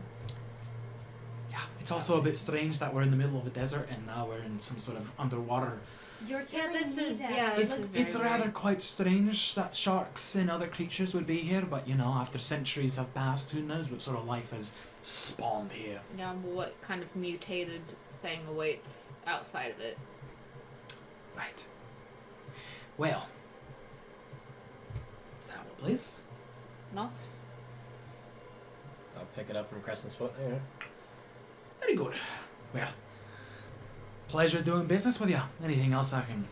Yeah, it's also a bit strange that we're in the middle of a desert and now we're in some sort of underwater. You're yeah, telling this me is that. yeah, this is very It's rather quite strange that sharks and other creatures would be here, but you know, after centuries have passed, who knows what sort of life has spawned here. yeah. What kind of mutated thing awaits outside of it? Right. Well. That will please. Knox. I'll pick it up from Crescent's foot. Yeah. Very good. Well, pleasure doing business with you. Anything else I can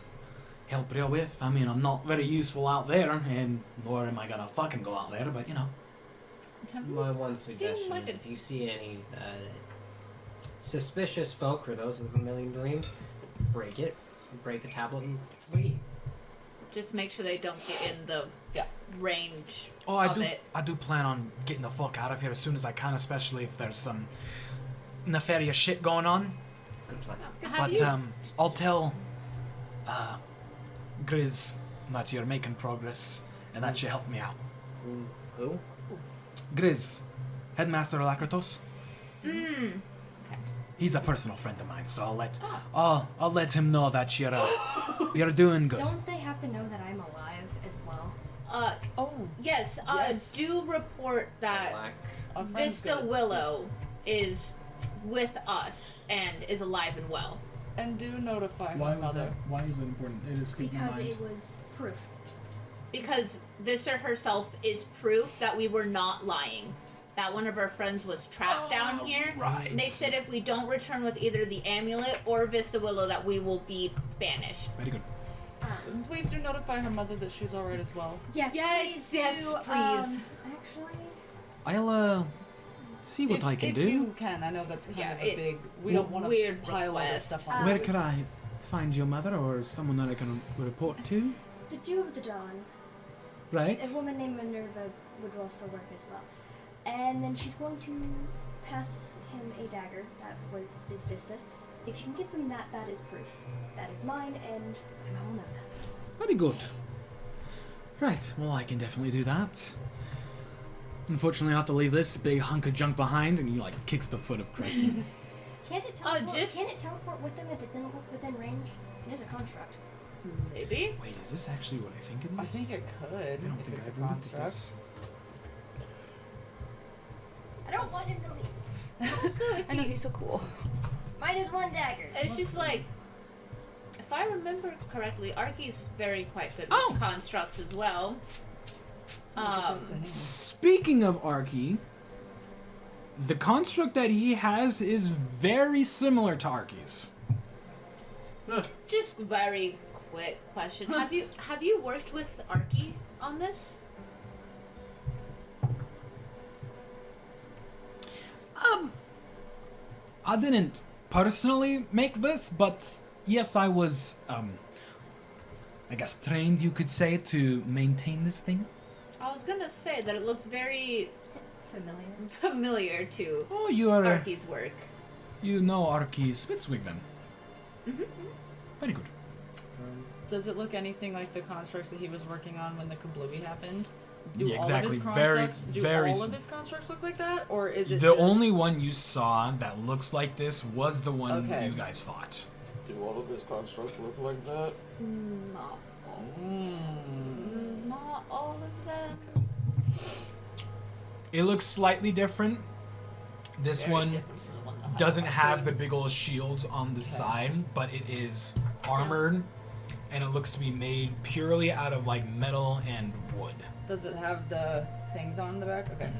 help you with? I mean, I'm not very useful out there, and nor am I gonna fucking go out there, but you know. Have you My one seen, suggestion like, is if you see any suspicious folk or those with a million dream, break it, break the tablet, and flee. just make sure they don't get in the range Oh, of it. I do plan on getting the fuck out of here as soon as I can, especially if there's some nefarious shit going on. Good plan. Have But you? I'll tell Grizz that you're making progress and that you helped me out. Who? Grizz, Headmaster Alakratos. Mm. He's a personal friend of mine, so I'll let him know that you're doing good. Don't they have to know that I'm alive as well? Oh, Yes. Yes. Do report that Black. a friend's Vista good. Willow is with us and is alive and well. And do notify my mother. Why is that important? It escaped Because it was proof. Because Vista herself is proof that we were not lying. That one of our friends was trapped down here. Right. And they said if we don't return with either the amulet or Vista Willow, that we will be banished. Very good. And please do notify her mother that she's alright as well. Yes, Yes, please yes, do, please. Actually, I'll see what if, I can if do. you can, I know that's kind Yeah, of a it- big. We don't want to weird pile all this request. stuff on. Where can I find your mother or someone that I can report to? the Dew of the Dawn. Right. A woman named Minerva would also work as well. And then she's going to pass him a dagger that is Vista's. If you can give them that, that is proof. That is mine, and my mom will know that. Very good. Right. Well, I can definitely do that. unfortunately, I have to leave this big hunk of junk behind, and he like kicks the foot of Crescent. Can't it teleport? just- Can't it teleport with them if it's within range? It is a construct. Maybe. Wait, is this actually what I think it is? I think it could I don't if think it's I've a looked at construct. this. I don't want him to leave. Also, if I know you, he's so cool. Mine is 1 dagger. it's just like, if I remember correctly, Arky's quite good with Oh! constructs as well. Speaking of Arky, the construct that he has is very similar to Arky's. Just very quick question: Have you worked with Arky on this? I didn't personally make this, but yes, I was, I guess trained, you could say, to maintain this thing. I was gonna say that it looks very familiar to Oh, you are, Arky's work. you know Arky Spitzwig then. Mhm. Very good. Does it look anything like the constructs that he was working on when the kablooey happened? Do Yeah, all exactly. Of his Very, constructs, do very all sim- of his constructs look like that, or is it The just... only one you saw that looks like this was the one Okay. you guys fought. Do all of his constructs look like that? Not all. Mm. Not all of them. It looks slightly different. This Very one different from the one that doesn't had have the Arky. big old shields on the side, but it is Still. armored, and it looks to be made purely out of like metal and wood. Does it have the things on the back? Okay.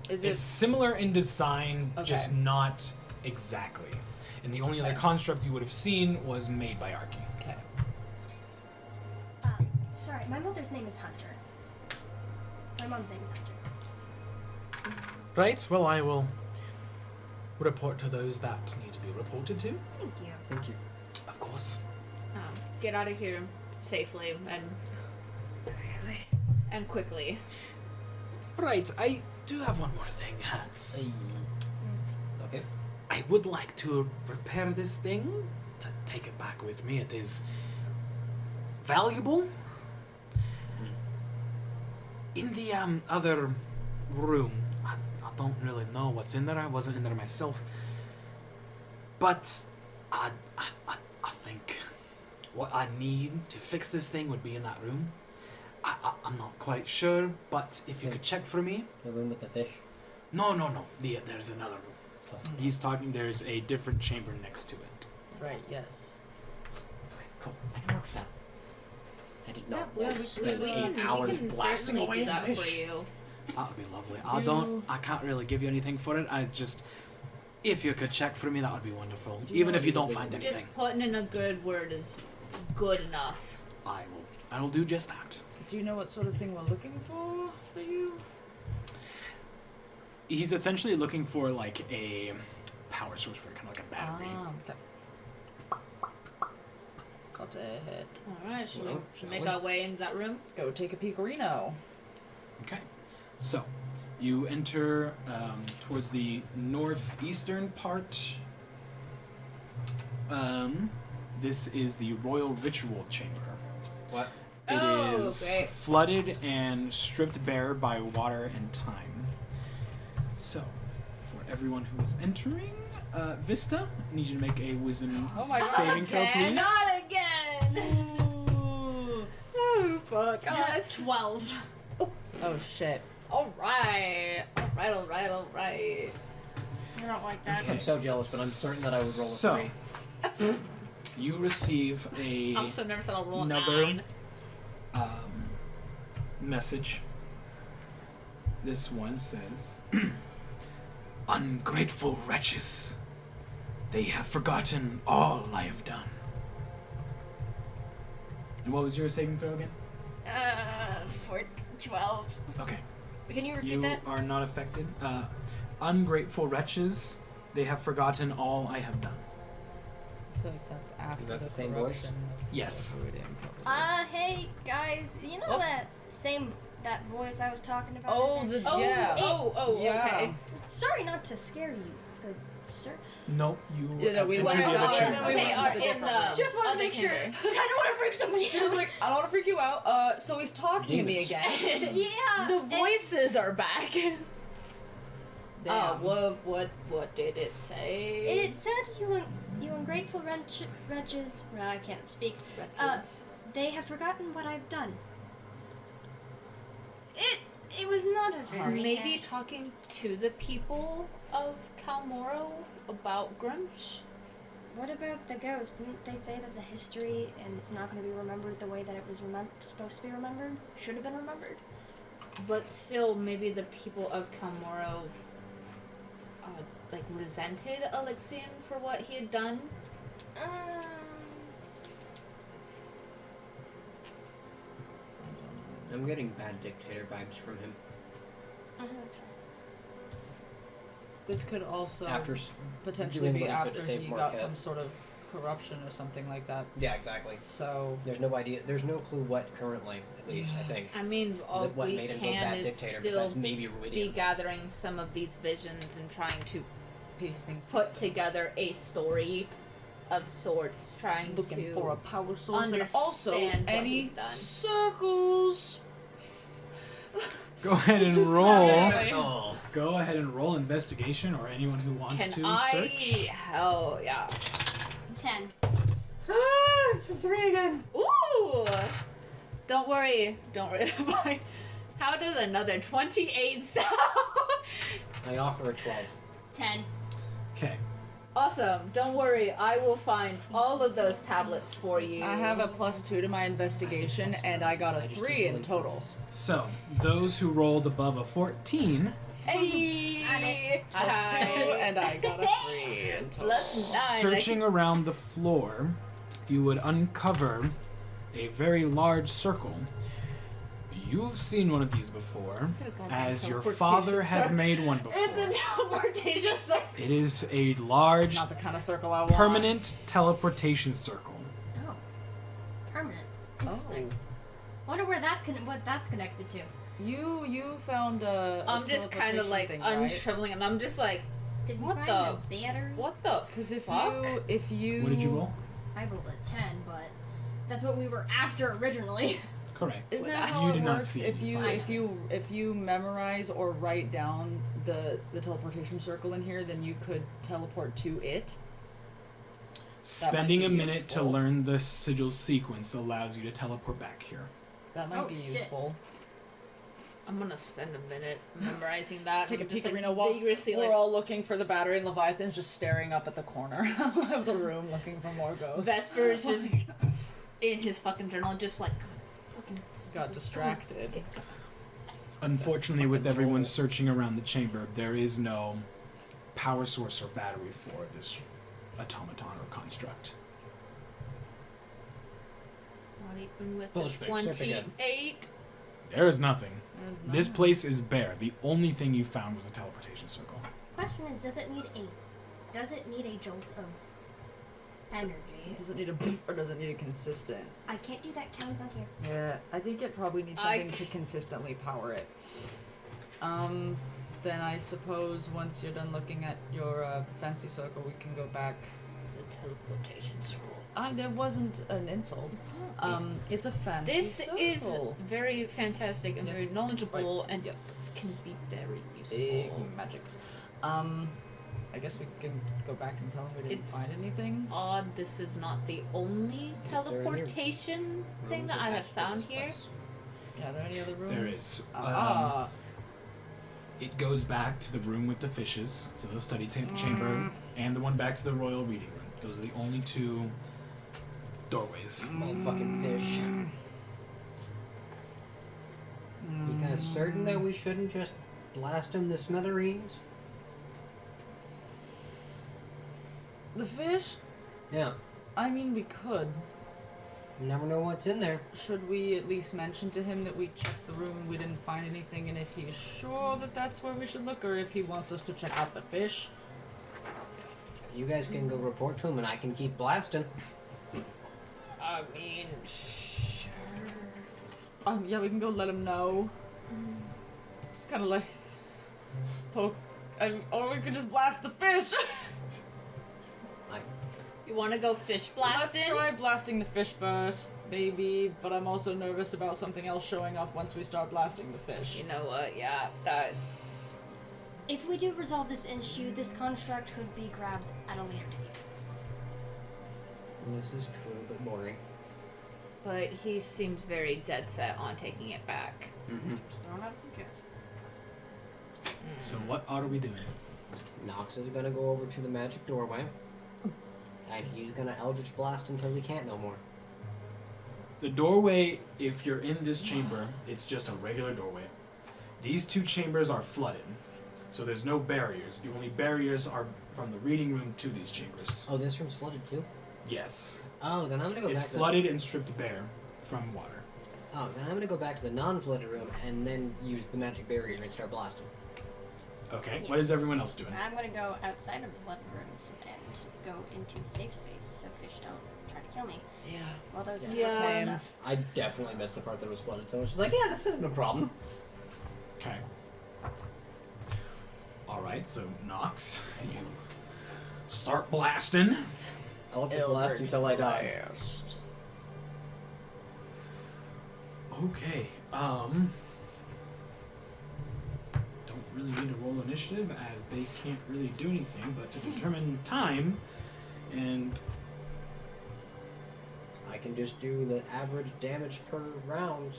Is It's it... similar in design, just Okay. not exactly. And the only other Okay. construct you would have seen was made by Arky. Okay. Sorry, my mother's name is Hunter. My mom's name is Hunter. Right, well, I will report to those that need to be reported to. Thank you. Thank you. Of course. Get out of here safely and quickly. Right, I do have one more thing. Okay. I would like to repair this thing, to take it back with me. It is valuable. In the other room, I don't really know what's in there. I wasn't in there myself. But I think what I need to fix this thing would be in that room. I'm not quite sure, but if you Okay. could check for me. The room with the fish. No. There's another room. He's talking. There's a different chamber next to it. Right, yes. Cool. I can work with that. I did Yeah, not we spend can, 8 hours we can blasting certainly away do the that fish. for you. That would be lovely. I can't really give you anything for it. If you could check for me, that would be wonderful. Do you Even know if you what don't you find would anything, Just putting in a good word is good enough. I will do just that. Do you know what sort of thing we're looking for you? He's essentially looking for like a power source for kind of like a battery. Okay. Got it. Alright, should Well, we shall make we? our way into that room? Let's go take a peekarino. Okay. So, you enter towards the northeastern part. This is the Royal Ritual Chamber. What? It Oh, is great. flooded and stripped bare by water and time. So, for everyone who is entering, Vista, I need you to make a wisdom Oh my God. saving throw, Again, please. not again! Oh, fuck. 12. Oh, shit. Alright. Alright. You don't like that? Okay. I'm so jealous, but I'm certain that I would roll a So, 3. you receive a Also never said I'll roll a another 9. message. This one says, "Ungrateful wretches, they have forgotten all I have done." And what was your saving throw again? For 12. Okay. Can you repeat You that? are not affected. Ungrateful wretches, they have forgotten all I have done. I feel like that's after that the the same voice? corruption of Yes. the Druidian, probably. Hey guys, you know that voice I was talking about? Oh, That- yeah. Oh, Yeah. okay. Sorry not to scare you. good sir. Nope, you Yeah, no, have we entered went the other out. chamber. We Okay, went are to the in different the room. Just want to other make sure. chamber. I don't want to freak somebody He was out. like, I don't want to freak you out. So he's talking to me Demons. again. Yeah. The voices are back. Damn. What did it say? It said you ungrateful wretches. I can't speak. Wretches. They have forgotten what I've done. It was not a very Maybe talking to the people of Cael Morrow about Grumsh? What about the ghost? Didn't they say that the history and it's not going to be remembered the way that it was supposed to be remembered? Should have been remembered. But still, maybe the people of Cael Morrow, resented Alexian for what he had done. I'm getting bad dictator vibes from him. That's fine. This could also After potentially doing be what he could after to save he got Marquette. some sort of corruption or something like that. Yeah, exactly. So There's no idea. There's no clue what currently, at least, I think. I mean, all What we made him go can bad is dictator still besides maybe be Ruidium. gathering some of these visions and trying to piece things put together a story of sorts, trying looking to for a power source and also understand what any he's done. circles. Go ahead and Just roll. Anyway. Oh. Go ahead and roll investigation, or anyone who wants Can to I? search. Hell yeah. 10. It's a 3 again. Ooh! Don't worry. How does another 28 sound? I offer a 12. 10. Okay. Awesome. Don't worry. I will find all of those tablets for you. I have a +2 to my investigation, and I got a I just 3 keep in rolling total. threes. So, those who rolled above a 14, Hey! +2, and I got a 3 in total. Plus 9. searching around the floor, you would uncover a very large circle. You've seen one of these before, as your father has made one before. It's a teleportation circle. It is a large, Not the kind of circle I want. permanent teleportation circle. Oh. Permanent. Interesting. Wonder where what that's connected to. You found a I'm just kind of teleportation like thing, right? unshriveling, and I'm just like, Did we What find the- no battery? what the Because fuck? if you What did you roll? I rolled a 10, but that's what we were after originally. Correct. Isn't that how You it did not works? see If you anything. if you memorize or write down the teleportation circle in here, then you could teleport to it. Spending might a be minute to useful. learn the sigil sequence allows you to teleport back here. That might Oh, be shit. useful. I'm gonna spend a minute memorizing that. Take a and I'm peek, just, like, Arena, while vigorously we're like, all looking for the battery, and Leviathan's just staring up at the corner of the room looking for more ghosts. Vesper's just in his fucking journal, just like, fucking got distracted. Unfortunately, with Control. everyone searching around the chamber, there is no power source or battery for this automaton or construct. Not even with Bullshit, the search again. 28. There is nothing. There's This none. place is bare. The only thing you found was a teleportation circle. Question is, does it need a jolt of energy? Does it need a or does it need a consistent? I can't do that count on here. Yeah, I think it probably needs I something to consistently power it. Then I suppose once you're done looking at your fancy circle, we can go back. It's a teleportation circle. That wasn't an insult. It's a fancy This circle. is very fantastic and Yes, very knowledgeable right, and yes. can be very useful. Big magics. I guess we can go back and tell him we didn't It's find anything. Odd, this is not the only there any teleportation thing that I have found here. Yeah, are there any other rooms? There is. It goes back to the room with the fishes, to the study chamber, and the one back to the royal reading room. Those are the only two doorways. Motherfucking fish. You guys certain that we shouldn't just blast them to smithereens? The fish? Yeah. I mean, we could. You never know what's in there. Should we at least mention to him that we checked the room and we didn't find anything, and if he's sure that that's where we should look, or if he wants us to check out the fish? You guys can go report to him and I can keep blasting. I mean, sure. Yeah, we can go let him know. Just kind of like poke or we could just blast the fish. You want to go fish blasting? Let's try blasting the fish first, maybe. But I'm also nervous about something else showing up once we start blasting the fish. You know what? Yeah, that. If we do resolve this issue, this construct could be grabbed at a later date. This is true, but boring. But he seems very dead set on taking it back. Mm-hmm. Just throwing out suggestions. So what are we doing? Nox is gonna go over to the magic doorway, and he's gonna Eldritch Blast until he can't no more. The doorway, if you're in this chamber, it's just a regular doorway. These two chambers are flooded, so there's no barriers. The only barriers are from the reading room to these chambers. Oh, this room's flooded too? Yes. Oh, then I'm gonna go It's back flooded and stripped bare from water. Oh, then I'm gonna go back to the non-flooded room and then use the magic barrier and start blasting. Okay, Yes. what is everyone else doing? I'm gonna go outside of the flooded rooms and go into safe space so fish don't try to kill me. Yeah. While those two Yeah. small Same. stuff. I definitely missed the part that was flooded, so she's like, yeah, this isn't a problem. Okay. Alright, so Nox, you start blasting. I'll just blast until I die. Okay, don't really need to roll initiative as they can't really do anything but to determine time and I can just do the average damage per round.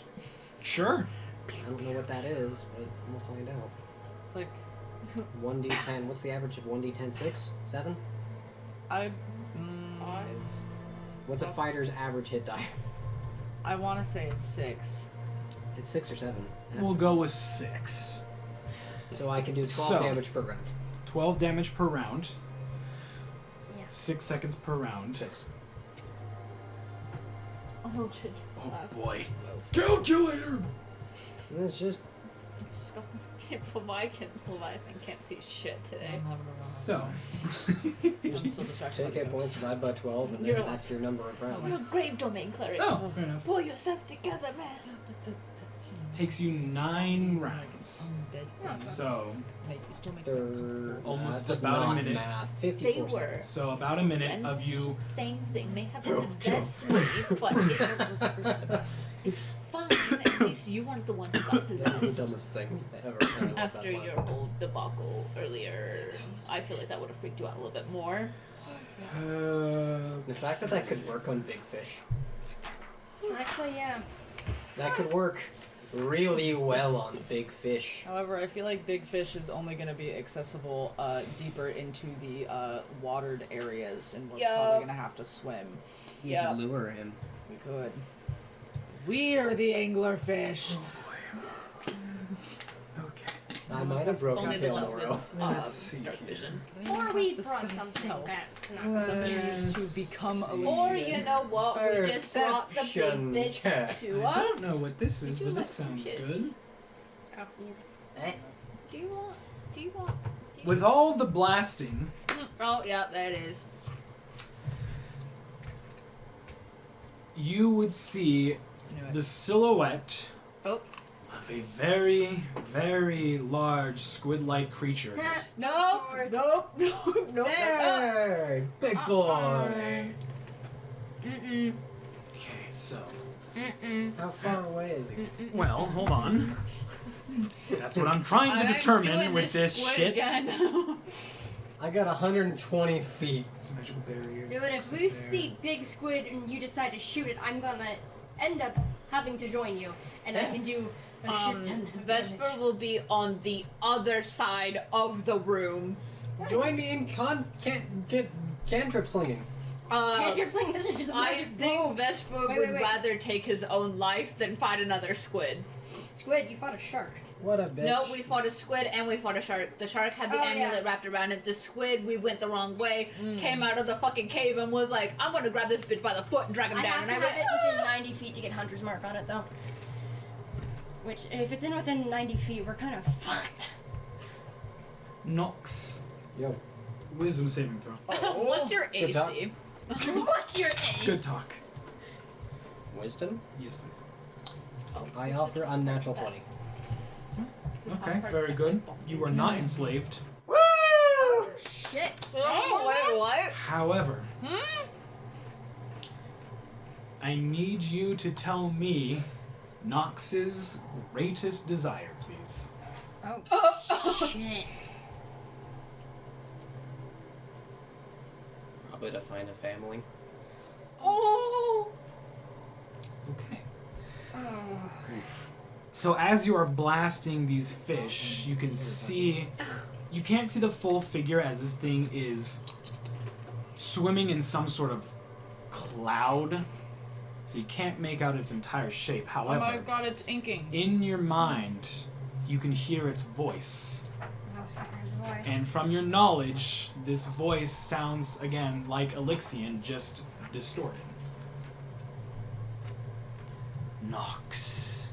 sure. I don't know what that is, but we'll find out. It's like 1d10. What's the average of 1d10? 6? 7? I. 5. What's a fighter's average hit die? I want to say it's 6. It's 6 or 7. We'll go with 6. So I can do 12 So- damage per round. 12 damage per round. Yeah. 6 seconds per round. 6. Oh, Oh boy. Calculator! It's just Leviathan can't see shit today. I'm having a So, I'm so distracted. take hit points, divide by 12, and You're then like- that's your number of rounds. You're a grave domain cleric. oh, fair enough. Pull yourself together, man. But that's, you know, Takes you 9 zombies and, like, rounds. undead things. So, Make, still make me uncomfortable. Almost That's about a not minute. Math. They 54 were seconds. so about a minute of you. things. They may have possessed me, but it's fine. At least you weren't the one who got That's the possessed. dumbest thing ever. I love After that line. your whole debacle earlier, I feel like that would have freaked you out a little bit more. The fact that could work on big fish. Actually, yeah. That could work really well on big fish. However, I feel like big fish is only going to be accessible deeper into the watered areas, and we're Yeah. probably going to have to swim. You Yeah. could lure him. We could. We are the anglerfish. Okay. I might have broken Only the Cael ones with Morrow. Let's see dark here. vision. Or we Disguise brought something self. that knocks Some some years to become see. Or Elysian. you know what? We just brought the big Perception bitch check. to I us. don't know what this We is, do but like this some sounds chips. good. Oh, music. Do you want? Do you want? Do you With all the blasting, Oh, yeah, that is. you would see Anyway. the silhouette Oh. of a very, very large squid-like creature. Just- No. course. Nope. No. No. Hey, big boy. Mm-mm. Okay, so Mm-mm. How far away is he? Mm-mm. well, hold on. That's what I'm trying to I'm determine doing with this squid shit. again. I got 120 feet. It's a magical barrier. Dude, if we see big squid and you decide to shoot it, I'm gonna end up having to join you, and I can do a shit ton of Vesper damage. will be on the other side of the room. Join me in cantrip slinging. Cantrip sling, this is just a I magic think bow. Vesper Wait, would wait. rather take his own life than fight another squid. Squid, you fought a shark. What a bitch. No, we fought a squid and we fought a shark. The shark had the Oh, amulet yeah. wrapped around it. The squid, we went the wrong way, came out of the fucking cave and was like, I'm gonna grab this bitch by the foot and drag him I down. have And to I have went, it within 90 feet to get Hunter's Mark on it, though. Which, if it's in within 90 feet, we're kind of fucked. Nox. Yo. Wisdom saving throw. What's your Good talk. AC? What's your ace? Good talk. Wisdom? Yes, please. I offer unnatural 20. Okay, very good. You are not enslaved. Woo! shit. Wait, what? However, I need you to tell me Nox's greatest desire, please. Oh, shit. Probably to find a family. Oh. Okay. So as you are blasting these fish, you can't see the full figure as this thing is swimming in some sort of cloud. So you can't make out its entire shape. Oh However, my god, it's inking. in your mind, you can hear its voice. Mouse fucker's voice. And from your knowledge, this voice sounds, again, like Elixian, just distorted. Nox.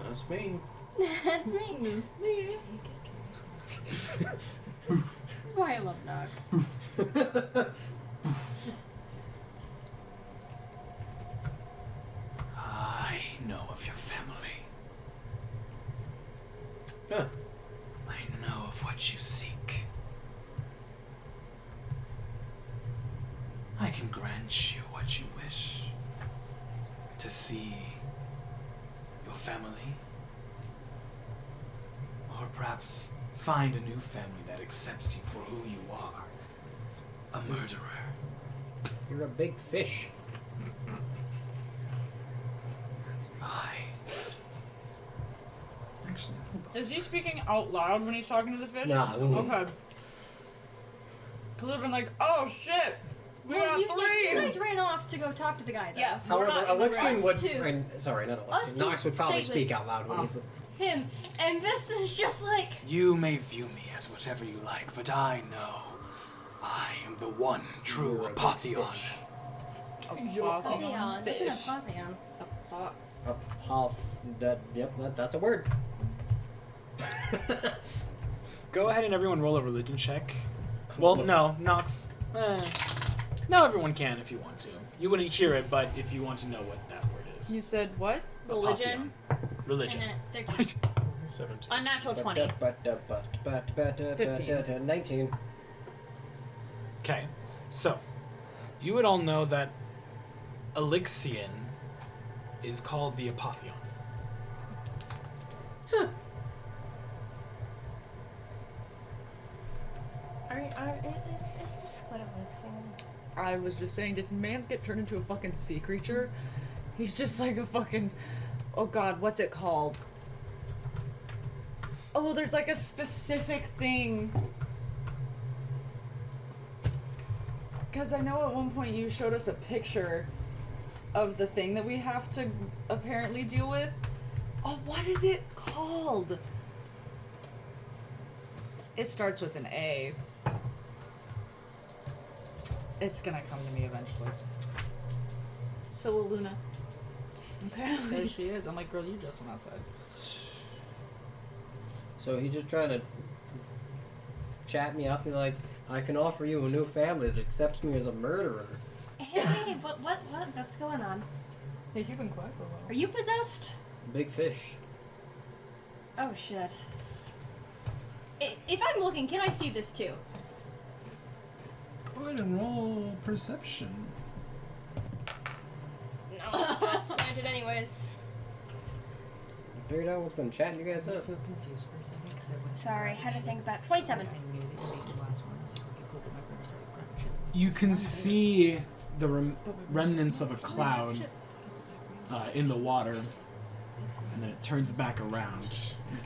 That's me. That's me. That's me. This is why I love Nox. I know of your family. Huh. I know of what you seek. I can grant you what you wish. To see your family. Or perhaps find a new family that accepts you for who you are. A murderer. You're a big fish. Actually, hold on. Is he speaking out loud when he's talking to the fish? Nah. Okay. Because I've been like, oh shit, we got you three. guys ran off to go talk to the guy, though. Yeah. However, we're not in the Elixian rest, would. too. Sorry, not Us Elixian. two Nox would probably stay speak with- out loud when he's. Him. And Vista's just like, You may view me as whatever you like, but I know I am the one true You're a Apotheon. fish. Apotheon. That's an Fish. Apotheon. That's a word. Go ahead and everyone roll a religion check. Well, no, Nox. No, everyone can if you want to. You wouldn't hear it, but if you want to know what that word is. You said what? Religion. Religion. 13. 17. Unnatural 20. 19. Okay, so you would all know that Elixian is called the Apotheon. Is this what it looks like? I was just saying, did Mans get turned into a fucking sea creature? He's just like a fucking. Oh god, what's it called? Oh, there's like a specific thing. Because I know at one point you showed us a picture of the thing that we have to apparently deal with. Oh, what is it called? It starts with an A. It's gonna come to me eventually. So will Luna. Apparently. There she is. I'm like, girl, you just went outside. So he's just trying to chat me up and like, I can offer you a new family that accepts me as a murderer. Hey, what's going on? Hey, you've been quiet for a while. Are you possessed? Big fish. Oh shit. If I'm looking, can I see this too? Go ahead and roll perception. No, that's slanted anyways. You figured out what's been chatting you guys I up? was so confused for a second because I went to Sorry, grab had to shit, think about 27. and I knew that you ate the last one. I was like, okay, cool, but my brain started grabbing shit. You can see the remnants of a cloud in the water, and then it turns back around.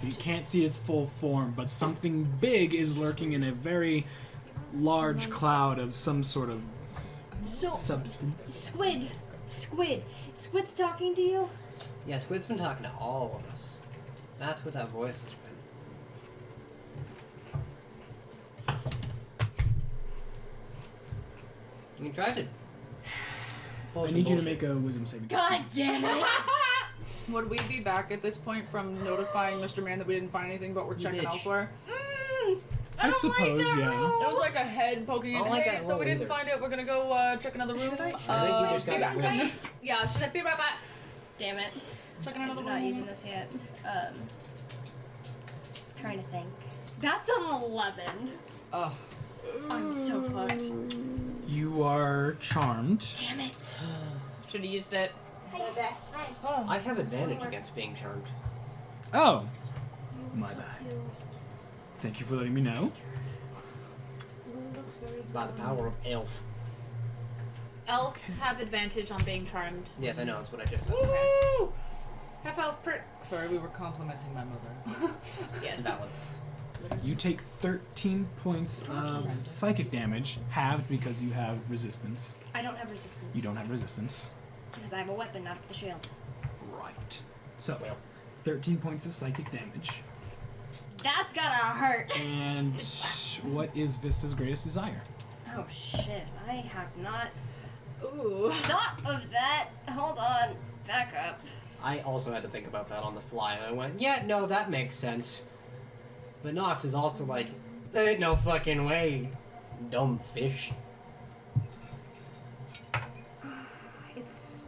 You can't see its full form, but something big is lurking in a very large cloud of some sort of So, substance. Squid's talking to you? Yeah, Squid's been talking to all of us. That's what that voice has been. You tried to. I need you to make a wisdom saving throw. God damn it! Would we be back at this point from notifying Mr. Man that we didn't find anything, but we're checking bitch. elsewhere? I suppose, yeah. It was like a head poking in. I don't like Hey, that so we roll didn't either. find it. We're gonna go check another room. I think you just Be got back. whipped. Yeah, she's like, be right back. Damn it. Checking another I'm room. not using this yet. Trying to think. That's an 11. Oh. I'm so fucked. You are charmed. Damn it. Should have used it. I have advantage against being charmed. Oh, my bad. Thank you for letting me know. By the power of elf. Elves have advantage on being charmed. Yes, I know. That's what I just said. Woo! Half elf perks. Sorry, we were complimenting my mother. Yes. Valid. You take 13 points of psychic damage, halved because you have resistance. I don't have resistance. You don't have resistance. Because I have a weapon, not the shield. Right. So, 13 points of psychic damage. That's gotta hurt. And what is Vista's greatest desire? Oh shit, I have not Ooh. thought of that. Hold on, back up. I also had to think about that on the fly, and I went, yeah, no, that makes sense. But Nox is also like, there ain't no fucking way, dumb fish. It's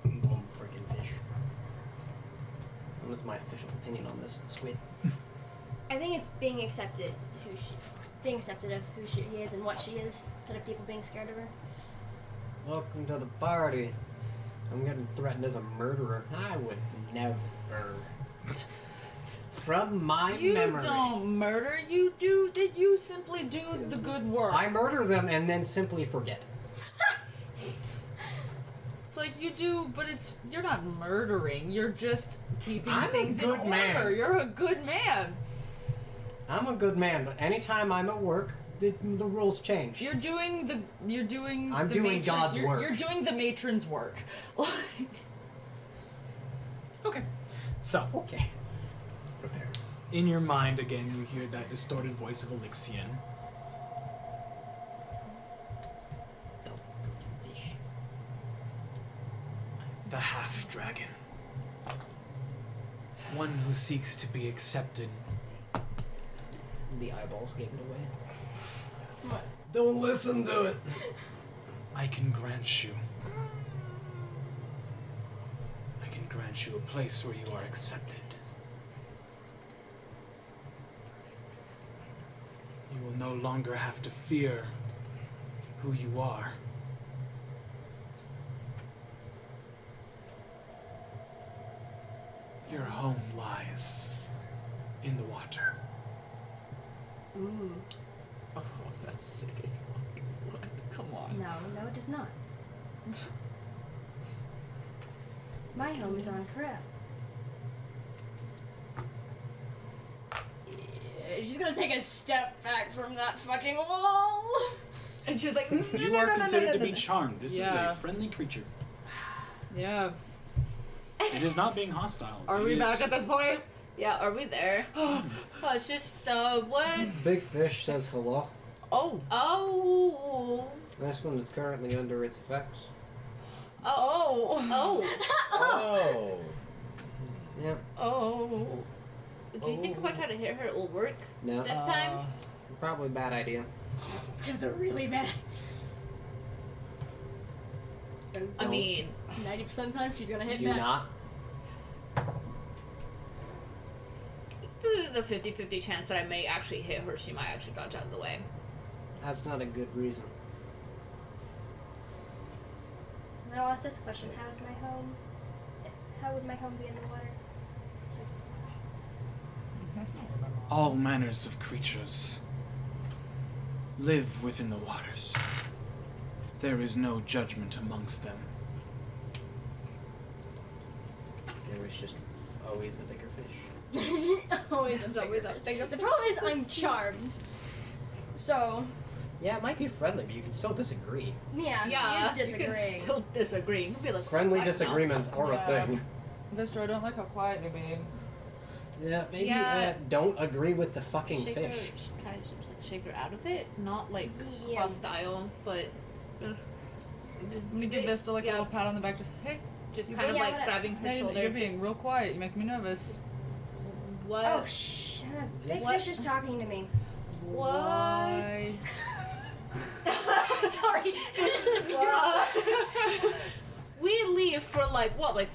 Dumb freaking fish. What is my official opinion on this squid? I think it's being accepted being accepted of who she is and what she is, instead of people being scared of her. Welcome to the party. I'm getting threatened as a murderer. I would never. From my You memory. don't murder, you do. Did you simply do the good work? I murder them and then simply forget. It's like you do, but you're not murdering. You're just keeping I'm a things in good order. man. You're a good man. I'm a good man, but anytime I'm at work, the rules change. You're doing the. I'm the doing God's work. You're doing the matron's work. Okay. So, Okay. Prepare. in your mind again, you hear that distorted voice of Elixian. Fish. The half-dragon. One who seeks to be accepted. The eyeballs gave it away. What? Don't listen to it. I can grant you. I can grant you a place where you are accepted. You will no longer have to fear who you are. Your home lies in the water. Ooh. Oh, that's sick as fuck. What? Come on. No, it does not. My home is on Cael. Yeah, she's gonna take a step back from that fucking wall. And she's like, You are considered to be charmed. This is Yeah. a friendly creature. Yeah. It is not being hostile. Are It we is- back at this point? yeah, are we there? Oh, it's just, what? Big fish says hello. Oh. Oh. This one is currently under its effects. Oh. Oh. Oh. Yep. Oh. Do you think if I try to hit her, it will work No. this time? Probably a bad idea. That's a really bad. I mean, 90% of the time she's gonna hit Do back. not. there's a 50-50 chance that I may actually hit her. She might actually dodge out of the way. That's not a good reason. Now I'll ask this question: how is my home? How would my home be in the water? That's not what my mom All says. manners of creatures live within the waters. There is no judgment amongst them. There was just always a bigger fish. Always There's a always bigger a fish. bigger The problem is I'm charmed. So Yeah, it might be friendly, but you can still disagree. yeah, Yeah, he is you can disagreeing. still disagree. You can be like, Friendly "Fuck, no." disagreements are Yeah. a thing. Vista, I don't like how quiet you're being. Yeah, maybe Yeah. don't agree with the fucking Shake fish. her, kind of just, like, shake her out of it, not like Yeah. hostile, but I'm gonna give Vista like a little pat on the back, just hey, just You kind of yeah, like whatever. grabbing her hey, shoulder. you're being just, real quiet. You make me nervous. what? Oh shut up! Big What? fish is talking to me. What? Sorry. What? We leave for like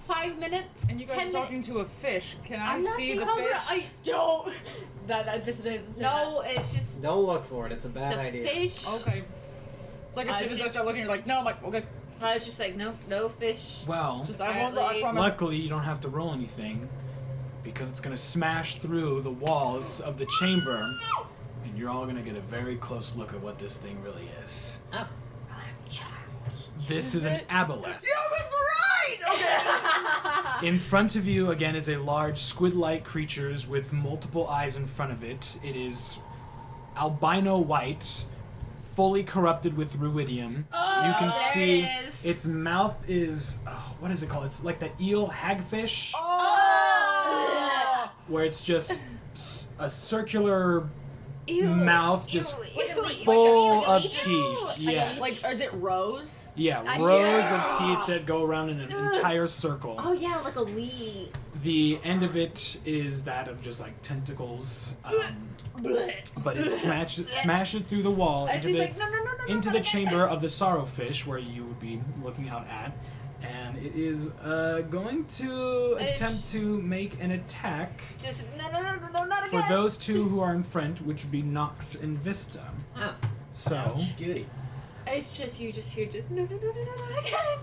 5 minutes? And you guys 10 are talking to a fish. Can I I'm not see the the Cobra. fish? I don't. That visitor doesn't say No, it's just Don't look for it. It's a bad the idea. fish. Okay. It's like as I soon as I just- start looking, you're like, no. I'm like, okay. I was just like, no fish. Well, Just I won't. I Apparently- promise. luckily you don't have to roll anything because it's gonna smash through the walls of the chamber, and you're all gonna get a very close look at what this thing really is. Oh. This is an aboleth. I was right. Okay. In front of you, again, is a large squid-like creature with multiple eyes in front of it. It is albino white, fully corrupted with ruidium. You can there see it is. its mouth is what is it called? It's like the eel hagfish, Oh. where it's just a circular Ew, mouth, ew, just ew, full ew, of ew. teeth. Yes. Like, is it Rose? Yeah, I rows hear- of teeth that go around in an entire circle. Oh yeah, like a leaf. The end of it is that of just like tentacles, but it smashes through the wall And into she's the like, no, into not the again. chamber of the Sorrowfish, where you would be looking out at, and it is going to Fish. attempt to make an attack Just no, not for again. those two who are in front, which would be Nox and Vista. Ah, So Judy. It's just you just hear just no, not again.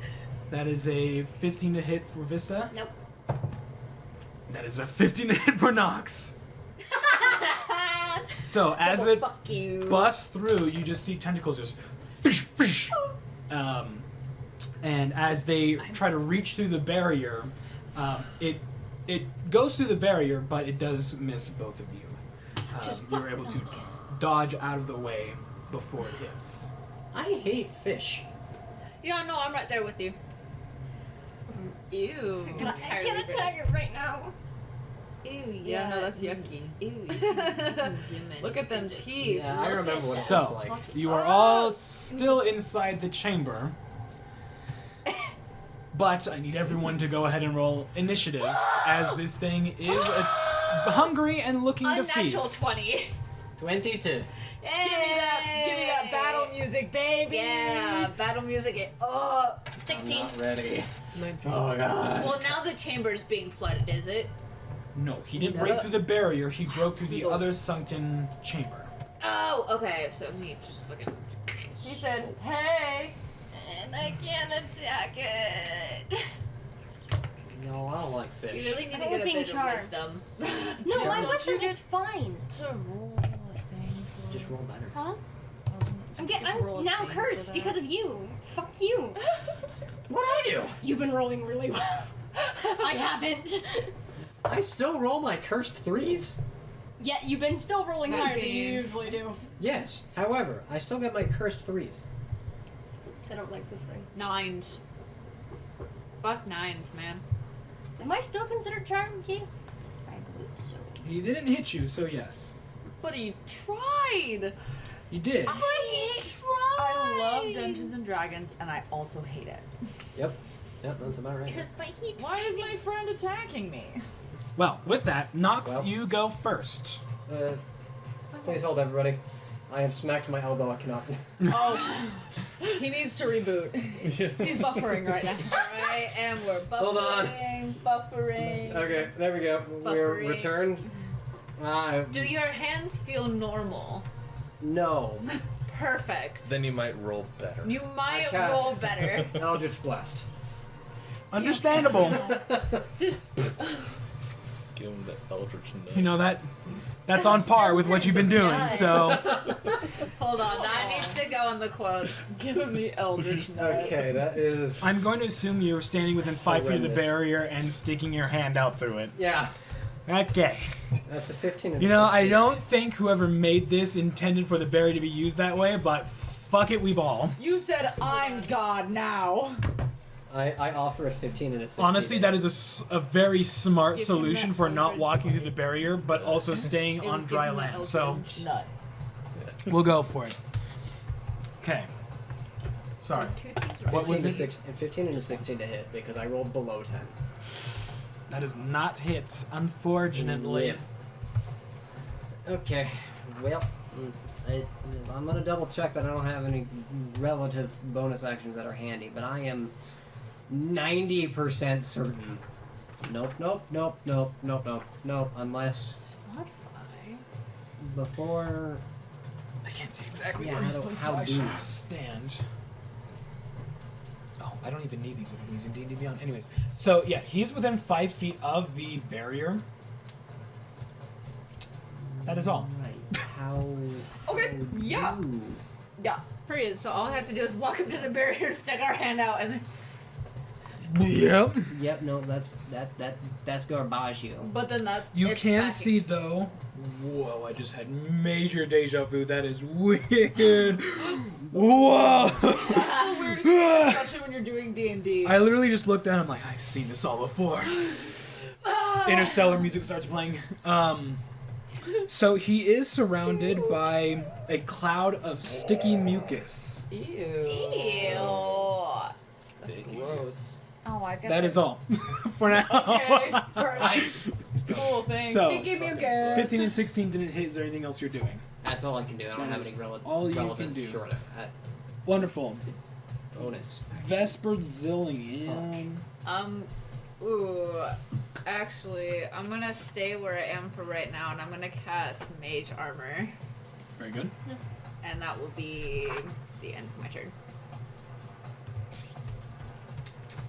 that is a 15 to hit for Vista. Nope. That is a 15 to hit for Nox. So as it Fuck you. busts through, you just see tentacles just and as they try to reach through the barrier, it goes through the barrier, but it does miss both of you. You're able to dodge out of the way before it hits. I hate fish. Yeah, no, I'm right there with you. Ew. I can't attack it right now. Ew, Yeah, no, that's yucky. Ew. you can zoom in. Look at them Just- teeth. Yeah, I remember what it looks So like. you are all still inside the chamber, but I need everyone to go ahead and roll initiative, as this thing is hungry and looking to Unnatural feast. 20. 22. Give me that battle music, baby. Yeah, battle music. Oh, I'm 16. not ready. 19. Oh god. well, now the chamber's being flooded, is it? No, he didn't break through the barrier. He broke through the other sunken chamber. Oh, okay. So me just fucking. He said, "Hey." And I can't attack it. No, I don't like fish. You really need to I'm get a being bit of charmed. wisdom. No, my Don't wisdom you is fine. To roll a thing. Just roll better. Huh? I'm Get to roll a now thing for cursed that. because of you. Fuck you. What I do? You've been rolling really well. I haven't. I still roll my cursed threes. Yeah, you've been still rolling higher than you 19. usually do. Yes. However, I still get my cursed threes. I don't like this thing. 9s. Fuck 9s, man. Am I still considered charmed, Key? I believe so. He didn't hit you, so yes. But he tried. He did. I love Dungeons and Dragons, and I also hate it. Yep. Yep, that's about right. But he. Why is my friend attacking me? Well, with that, Nox, Well. you go first. Please hold everybody. I have smacked my elbow. I cannot. Oh, he needs to reboot. He's buffering right now. Alright, and we're buffering. Hold on. Buffering. Okay, there we go. We're Buffering. returned. Do your hands feel normal? No. Perfect. Then you might roll better. You might cast- roll better. Eldritch Blast. Understandable. Give him the Eldritch Nut. You know that's on par with what you've been doing. So Hold on, that needs to go on the quotes. Give him the Eldritch Knight. Okay, that is. I'm going to assume you're standing within 5 feet of the Horrendous. barrier and sticking your hand out through it. Yeah, Okay. that's a 15. and You know, I 16. don't think whoever made this intended for the barrier to be used that way, but fuck it, we ball. You said I'm God now. I offer a 15 and a 16. Honestly, that is a very smart Give him solution that for not Eldritch walking through the barrier, but also staying It on was dry giving that land. So Eldritch. Nut. we'll go for it. Okay. Sorry. Two teams What was 15 it? to 16 15 and a 16 to hit because I rolled below 10. That is not hits, unfortunately. Yep. Okay, well, I'm gonna double check that I don't have any relative bonus actions that are handy, but I am 90% certain. Nope. Unless Spotify. before. I can't see exactly Yeah, where he's how placed, do so I you- should stand. Oh, I don't even need these if I'm using D&D Beyond. Anyways, so yeah, he's within 5 feet of the barrier. That is all. Right. How? Okay, how yeah. do- Yeah. Hurry, so all I have to do is walk up to the barrier, stick our hand out, and then. Yep. Yep. No, that's garbage. But then that. You it's can back- see though. Whoa! I just had major deja vu. That is weird. Whoa! That's the weirdest thing, especially when you're doing D&D. I literally just looked down. I'm like, I've seen this all before. Interstellar music starts playing. So he is surrounded by a cloud of sticky mucus. Ew. Ew. That's gross. Oh, I guess. That is all for now. Okay. Sorry. Cool, thanks. So, Sticky mucus. 15 and 16 didn't hit. Is there anything else you're doing? That's all I can do. I don't That have is any all you relevant can do. short Wonderful. bonus. Vesper Zillion. Ooh. Actually, I'm gonna stay where I am for right now, and I'm gonna cast Mage Armor, Very good. and that will be the end of my turn.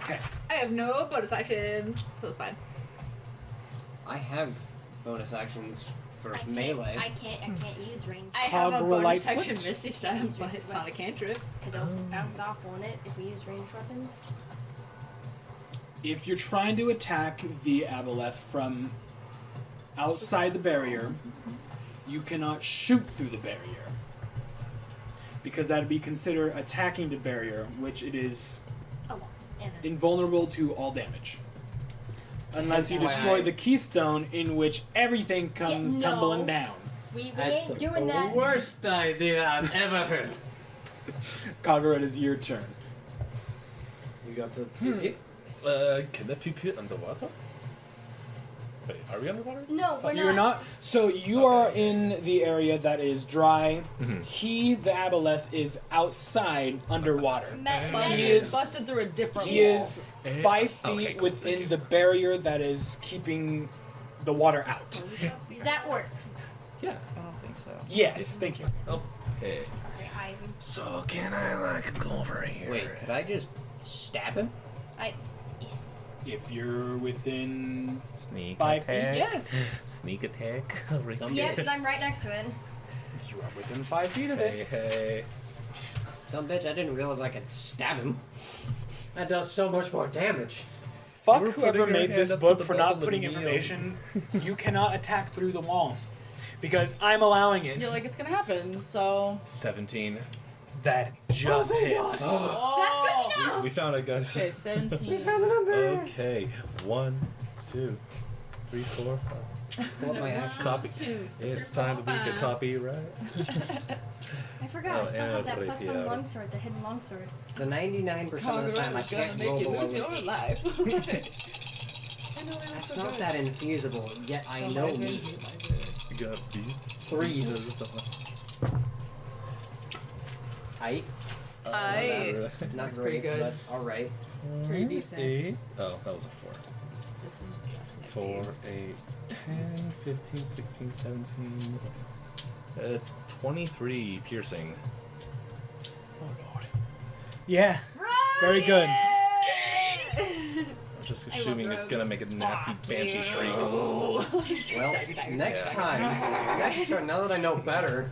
Okay. I have no bonus actions, so it's fine. I have bonus actions for I can't, melee. I can't use range I have a Cogwheel bonus Light action Foot. Misty Step, but it's not a cantrip. because it'll bounce off, won't it, if we use ranged weapons? If you're trying to attack the aboleth from outside the barrier, you cannot shoot through the barrier. Because that would be considered attacking the barrier, which it is Oh, well. And invulnerable to all damage. Unless you That's why destroy I- the keystone, in which everything comes no. tumbling down. we That's ain't the doing that. worst idea I've ever heard. Kagura, it is your turn. You got the. Can that be underwater? Wait, are we underwater? No, we're You're not. So you are in the area that is dry. Mhm. He, the aboleth, is outside underwater. He is. busted through a different He wall. is 5 feet Okay, cool, within thank you. the barrier that is keeping the water out. Does that work? Yeah. I don't think so. Yes, thank you. Hey. Sorry, I So can I like go over here? Wait, could I just stab him? If you're within Sneak 5 feet, attack. yes. Sneak attack. Over Some Yeah, here. because I'm right next to it. You are within 5 feet of Hey, it. hey. Some bitch, I didn't realize I could stab him. That does so much more damage. Fuck You were whoever putting your made hand this up to book the for bottom not of the putting meal. information. You cannot attack through the wall. Because I'm allowing it. You're like, it's gonna happen, so... 17. That just hits. That's good to know. We found it, guys. Okay, 17. Okay. 1, 2, 3, 4, 5. Pull up my action. Copy. 2, It's time to make a copyright. I forgot. Oh, I still and have that put it +1 out. longsword, the hidden longsword. So 99% of the time I Kagura is gonna can't make roll you below lose an your 8. life. It's not that infeasible, yet I know me. You got these. 3. Height? I. Not That's great, pretty good. but alright. Pretty decent. 8. Oh, that was a 4. This is just 4, 8, 10, 15, 16, 17. 23 piercing. Oh, Lord. Yeah. Very good. I'm just I assuming love it's gonna make a nasty banshee shriek. Well, next turn, now that I know better,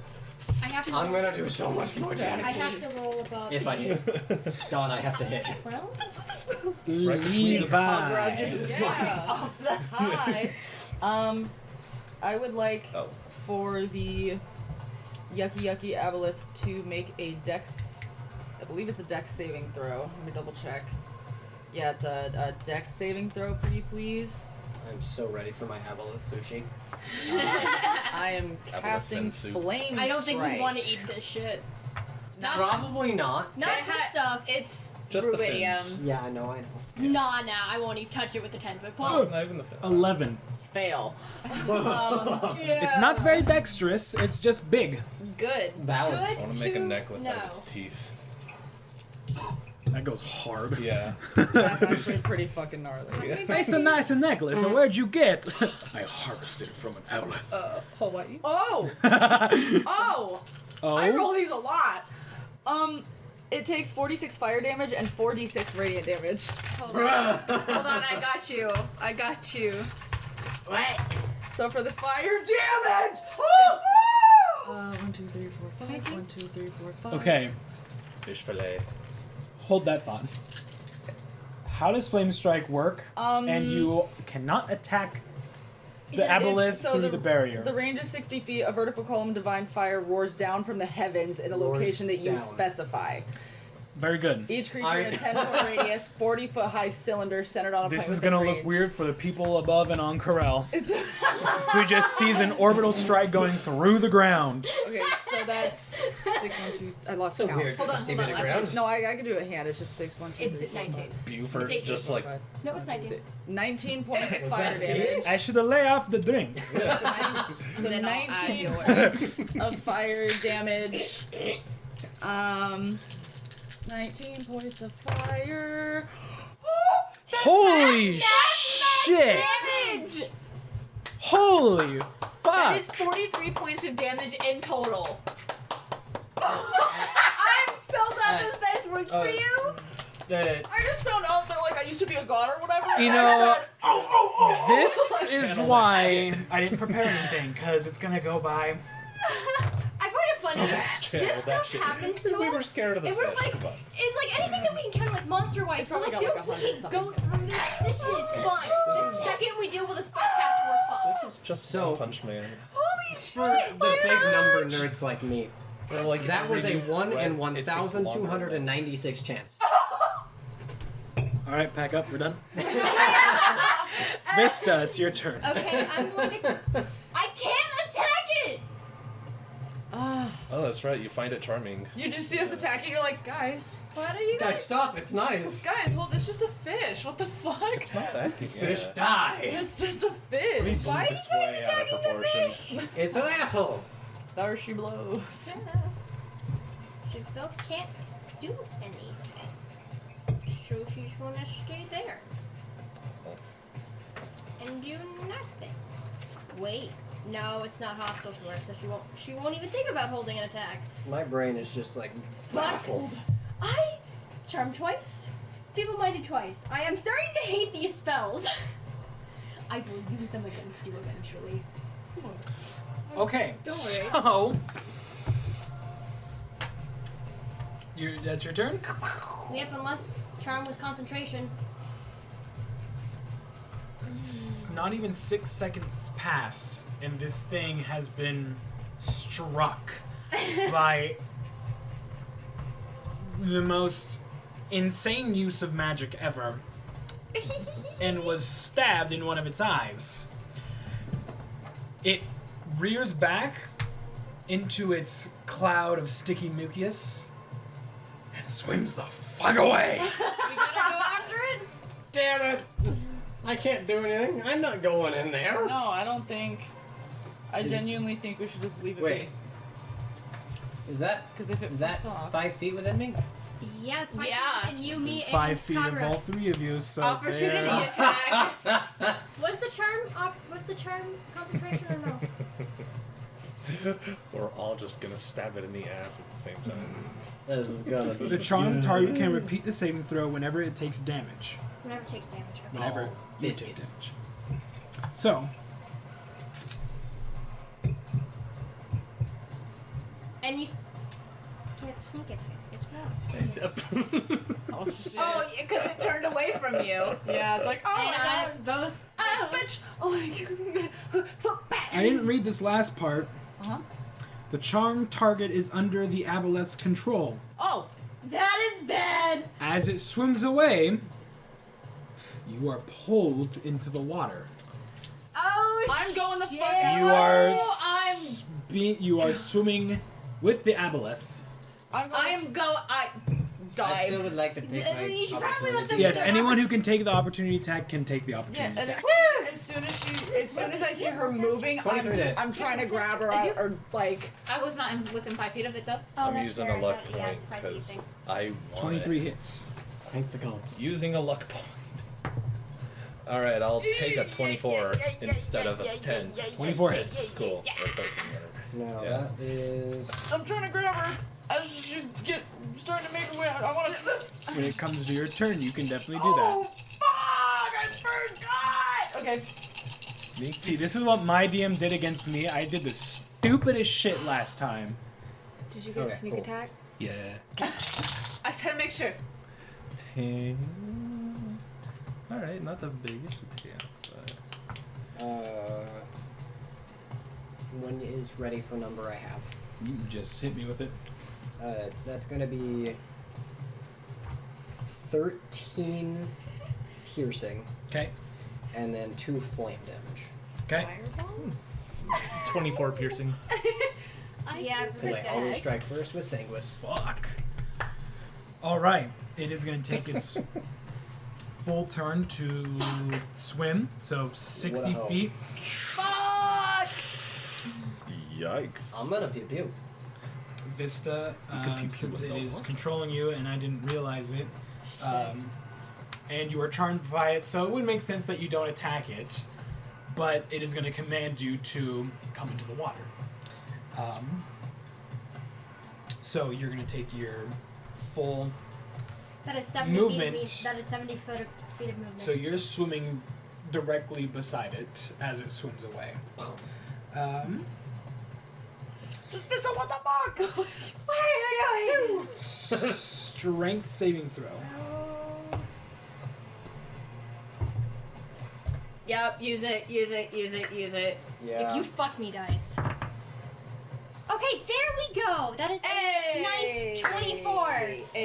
I have to. I'm gonna do so much more I damage. have to roll above. If I hit. God, I have to hit. Well, Right between the Kagura just Yeah. off the high. I would like Oh. for the Yucky Aboleth to make a dex... I believe it's a dex saving throw. Let me double check. Yeah, it's a dex saving throw, pretty please. I'm so ready for my aboleth sushi. I am Aboleth casting fin soup. Flame I don't think we Strike. want to eat this shit. Probably not. Not They this ha- stuff. It's Just the rubidium. fins. Yeah, I know. Nah, I won't even touch it with the 10-foot Oh, pole. not even the fin. 11. Fail. It's not very dexterous, it's just big. Good. Valid. I want to make a to necklace out of know. its teeth. That goes hard. Yeah. That's actually pretty fucking gnarly. It's a nice necklace. So where'd you get? I harvested it from an aboleth. Hawaii. Oh! Oh! Oh? I roll these a lot. It takes 46 fire damage and 4d6 radiant damage. Hold on, I got you. I got you. What? So for the fire damage, it's, 1, 2, 3, 4, 5. 1, 2, 3, 4, 5. Okay, Fish fillet. hold that thought. How does Flame Strike work? And you cannot attack the aboleth through the barrier. The range is 60 feet. A vertical column of divine fire roars down from the heavens in a Roars location that you down. specify. Very good. Each creature in a 10-foot radius, 40-foot high cylinder centered on a This point is within gonna range. look weird for the people above and on Cael, It's who just sees an orbital strike going through the ground. okay, so that's 6, 1, 2. I lost So count. weird. Hold on, Just hold keep it on, ground. No, I can do it hand. It's just 6, 1, 2, 3, It's 4, 19. Buford's It's just like 5. No, it's 19. 19 points of Was fire that damage. I should have lay off the drink. So Then I'll add 19 yours. points of fire damage. 19 points of fire. Holy shit! Damage! Holy That fuck! is 43 points of damage in total. I'm so glad this dice worked for you. The I just found out that like I used to be a god or whatever. You and know, I said, this is why I didn't prepare anything, because it's gonna go by. I find it funny. Channel This that stuff shit. happens to us. We were scared of the and we're fish, like, but- in like anything that we encounter, like monster-wise, we're probably like, got, dude, like, we 100 can something. go through this. This is fine. The second we deal with a spellcaster, we're fucked. This is just So- One Punch Man. for the big number nerds like me, For like that was a every 1 in thread, it takes longer than 1,296 chance. Alright, pack up, we're done. Vista, it's your turn. Okay, I'm going to. I can't attack it. Ah, Oh, that's right. You find it charming. you just see us attacking. You're like, guys, What are you Guys, guys? stop! It's nice. guys. Well, it's just a fish. What the fuck? It's not acting. Fish Yeah. die. It's just a fish. We blew this way out of proportion. It's an asshole. There she blows. She still can't do anything. So she's gonna stay there. And do nothing. Wait. No, it's not hostile to her, so she won't even think about holding an attack. My brain is just like baffled. I charm twice. Feeble-minded twice. I am starting to hate these spells. I will use them against you eventually. Okay, Don't worry. so. That's your turn? Yep, unless charm was concentration. It's not even 6 seconds passed, and this thing has been struck by the most insane use of magic ever, and was stabbed in one of its eyes. It rears back into its cloud of sticky mucus and swims the fuck away. We gotta go after it? Damn it! I can't do anything. I'm not going in there. No, I don't think. I genuinely think we should just leave it Wait. Is that Because if it is that flips off. 5 feet within me? Yeah, it's fine. Yeah. And you, me, 5 and feet of Conrad. all three of you, so Opportunity there. attack. Was the charm concentration or no? We're all just gonna stab it in the ass at the same time. This is gonna be. The charmed target can repeat the saving throw whenever it takes damage. Whenever it takes damage. Okay. Whenever Oh, you take biscuits. damage. So, And you can't sneak it. It's wrong. Oh, shit. Oh, because it turned away from you. Yeah, it's like, oh and my I god. both. Oh. Bitch! Oh my god. I didn't read this last part. Uh-huh. The charmed target is under the aboleth's control. Oh! That is bad. As it swims away, you are pulled into the water. Oh, I'm going the shit. fuck You are I'm- you are swimming with the aboleth. I'm going I am go. I I still dive. would like to take my You should probably let opportunity. them Yes, Yeah. anyone who can take the opportunity attack can take the Yeah, opportunity and attack. as soon as I see her moving, 23 to hit. I'm trying to grab her or like. I was not within 5 feet of it though. Oh, I'm that's using fair. a luck Yeah, point it's 5 feet because thing. I want 23 it. hits. Thank the gods. Using a luck point. All right, I'll take a 24 instead of a 10. 24 hits. Cool. Or 13, whatever. Now Yeah. that is. I'm trying to grab her as she's starting to make her way out. I want to. When it comes to your turn, you can definitely do Oh that. fuck! I forgot. Okay. Sneak. See, this is what my DM did against me. I did the stupidest shit last time. Did you get Okay, sneak cool. attack? Yeah. I just had to make sure. All right, not the biggest deal, but One is ready for number I have. You just hit me with it. That's gonna be 13 piercing, Okay. and then 2 flame damage. Okay. Fireball? 24 piercing. Yeah, it's Wait, I'll only strike first with Sanguis. Fuck. All right. It is going to take its full turn to swim. So 60 What a feet. Fuck! Yikes. I'm gonna pew pew. Vista, could pew pew since with it no is luck. controlling you and I didn't realize it, and you are charmed by it, so it would make sense that you don't attack it, but it is going to command you to come into the water. So you're going to take your full. That is 70 Movement. feet of me. That is 70 feet of movement. So you're swimming directly beside it as it swims away. Vista, what the fuck? What are you doing? Strength saving throw. Yep, use it. Yeah. If you fuck me, dice. Okay, there we go. That is a nice 24.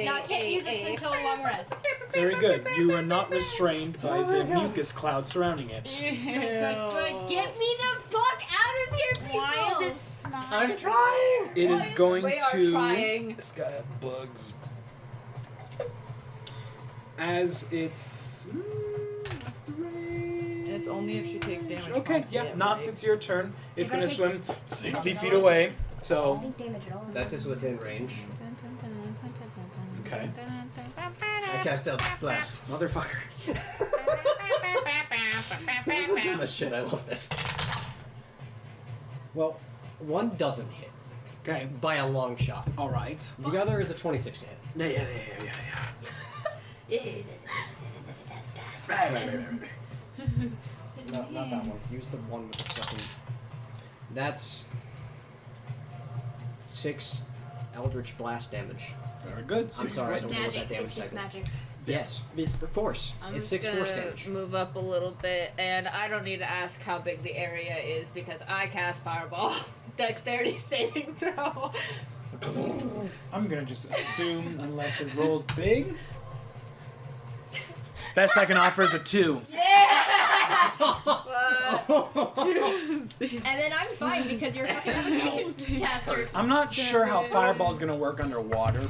Now I can't use this until a long rest. Very good. You are not restrained by the mucus cloud surrounding it. Good. Get me the fuck out of here, people. Why is it snot? I'm trying. It is going We are to, trying. This guy had bugs. as it's. What's the range? And it's only if she takes damage. Okay, from yeah, it, Nox, right? it's your turn. It's If I going to take- swim 60 feet away. I So, think damage at all. That is within range. okay. I cast a blast. Motherfucker. This is the dumbest shit. I love this. Well, one doesn't hit Okay, by a long shot. alright. The other is a 26 to hit. Yeah. Right. No, not that one. Use the one with the fucking. That's 6 Eldritch Blast damage. Very good. I'm sorry, I don't know what Magic. that damage It's just type is. magic. Yes, Whisper Force. I'm It's just 6 force gonna damage. move up a little bit, and I don't need to ask how big the area is because I cast Fireball. Dexterity saving throw. I'm going to just assume, unless it rolls big. Best I can offer is a 2. And then I'm fine because you're a fucking evocation caster. I'm not sure how Fireball's going to work underwater,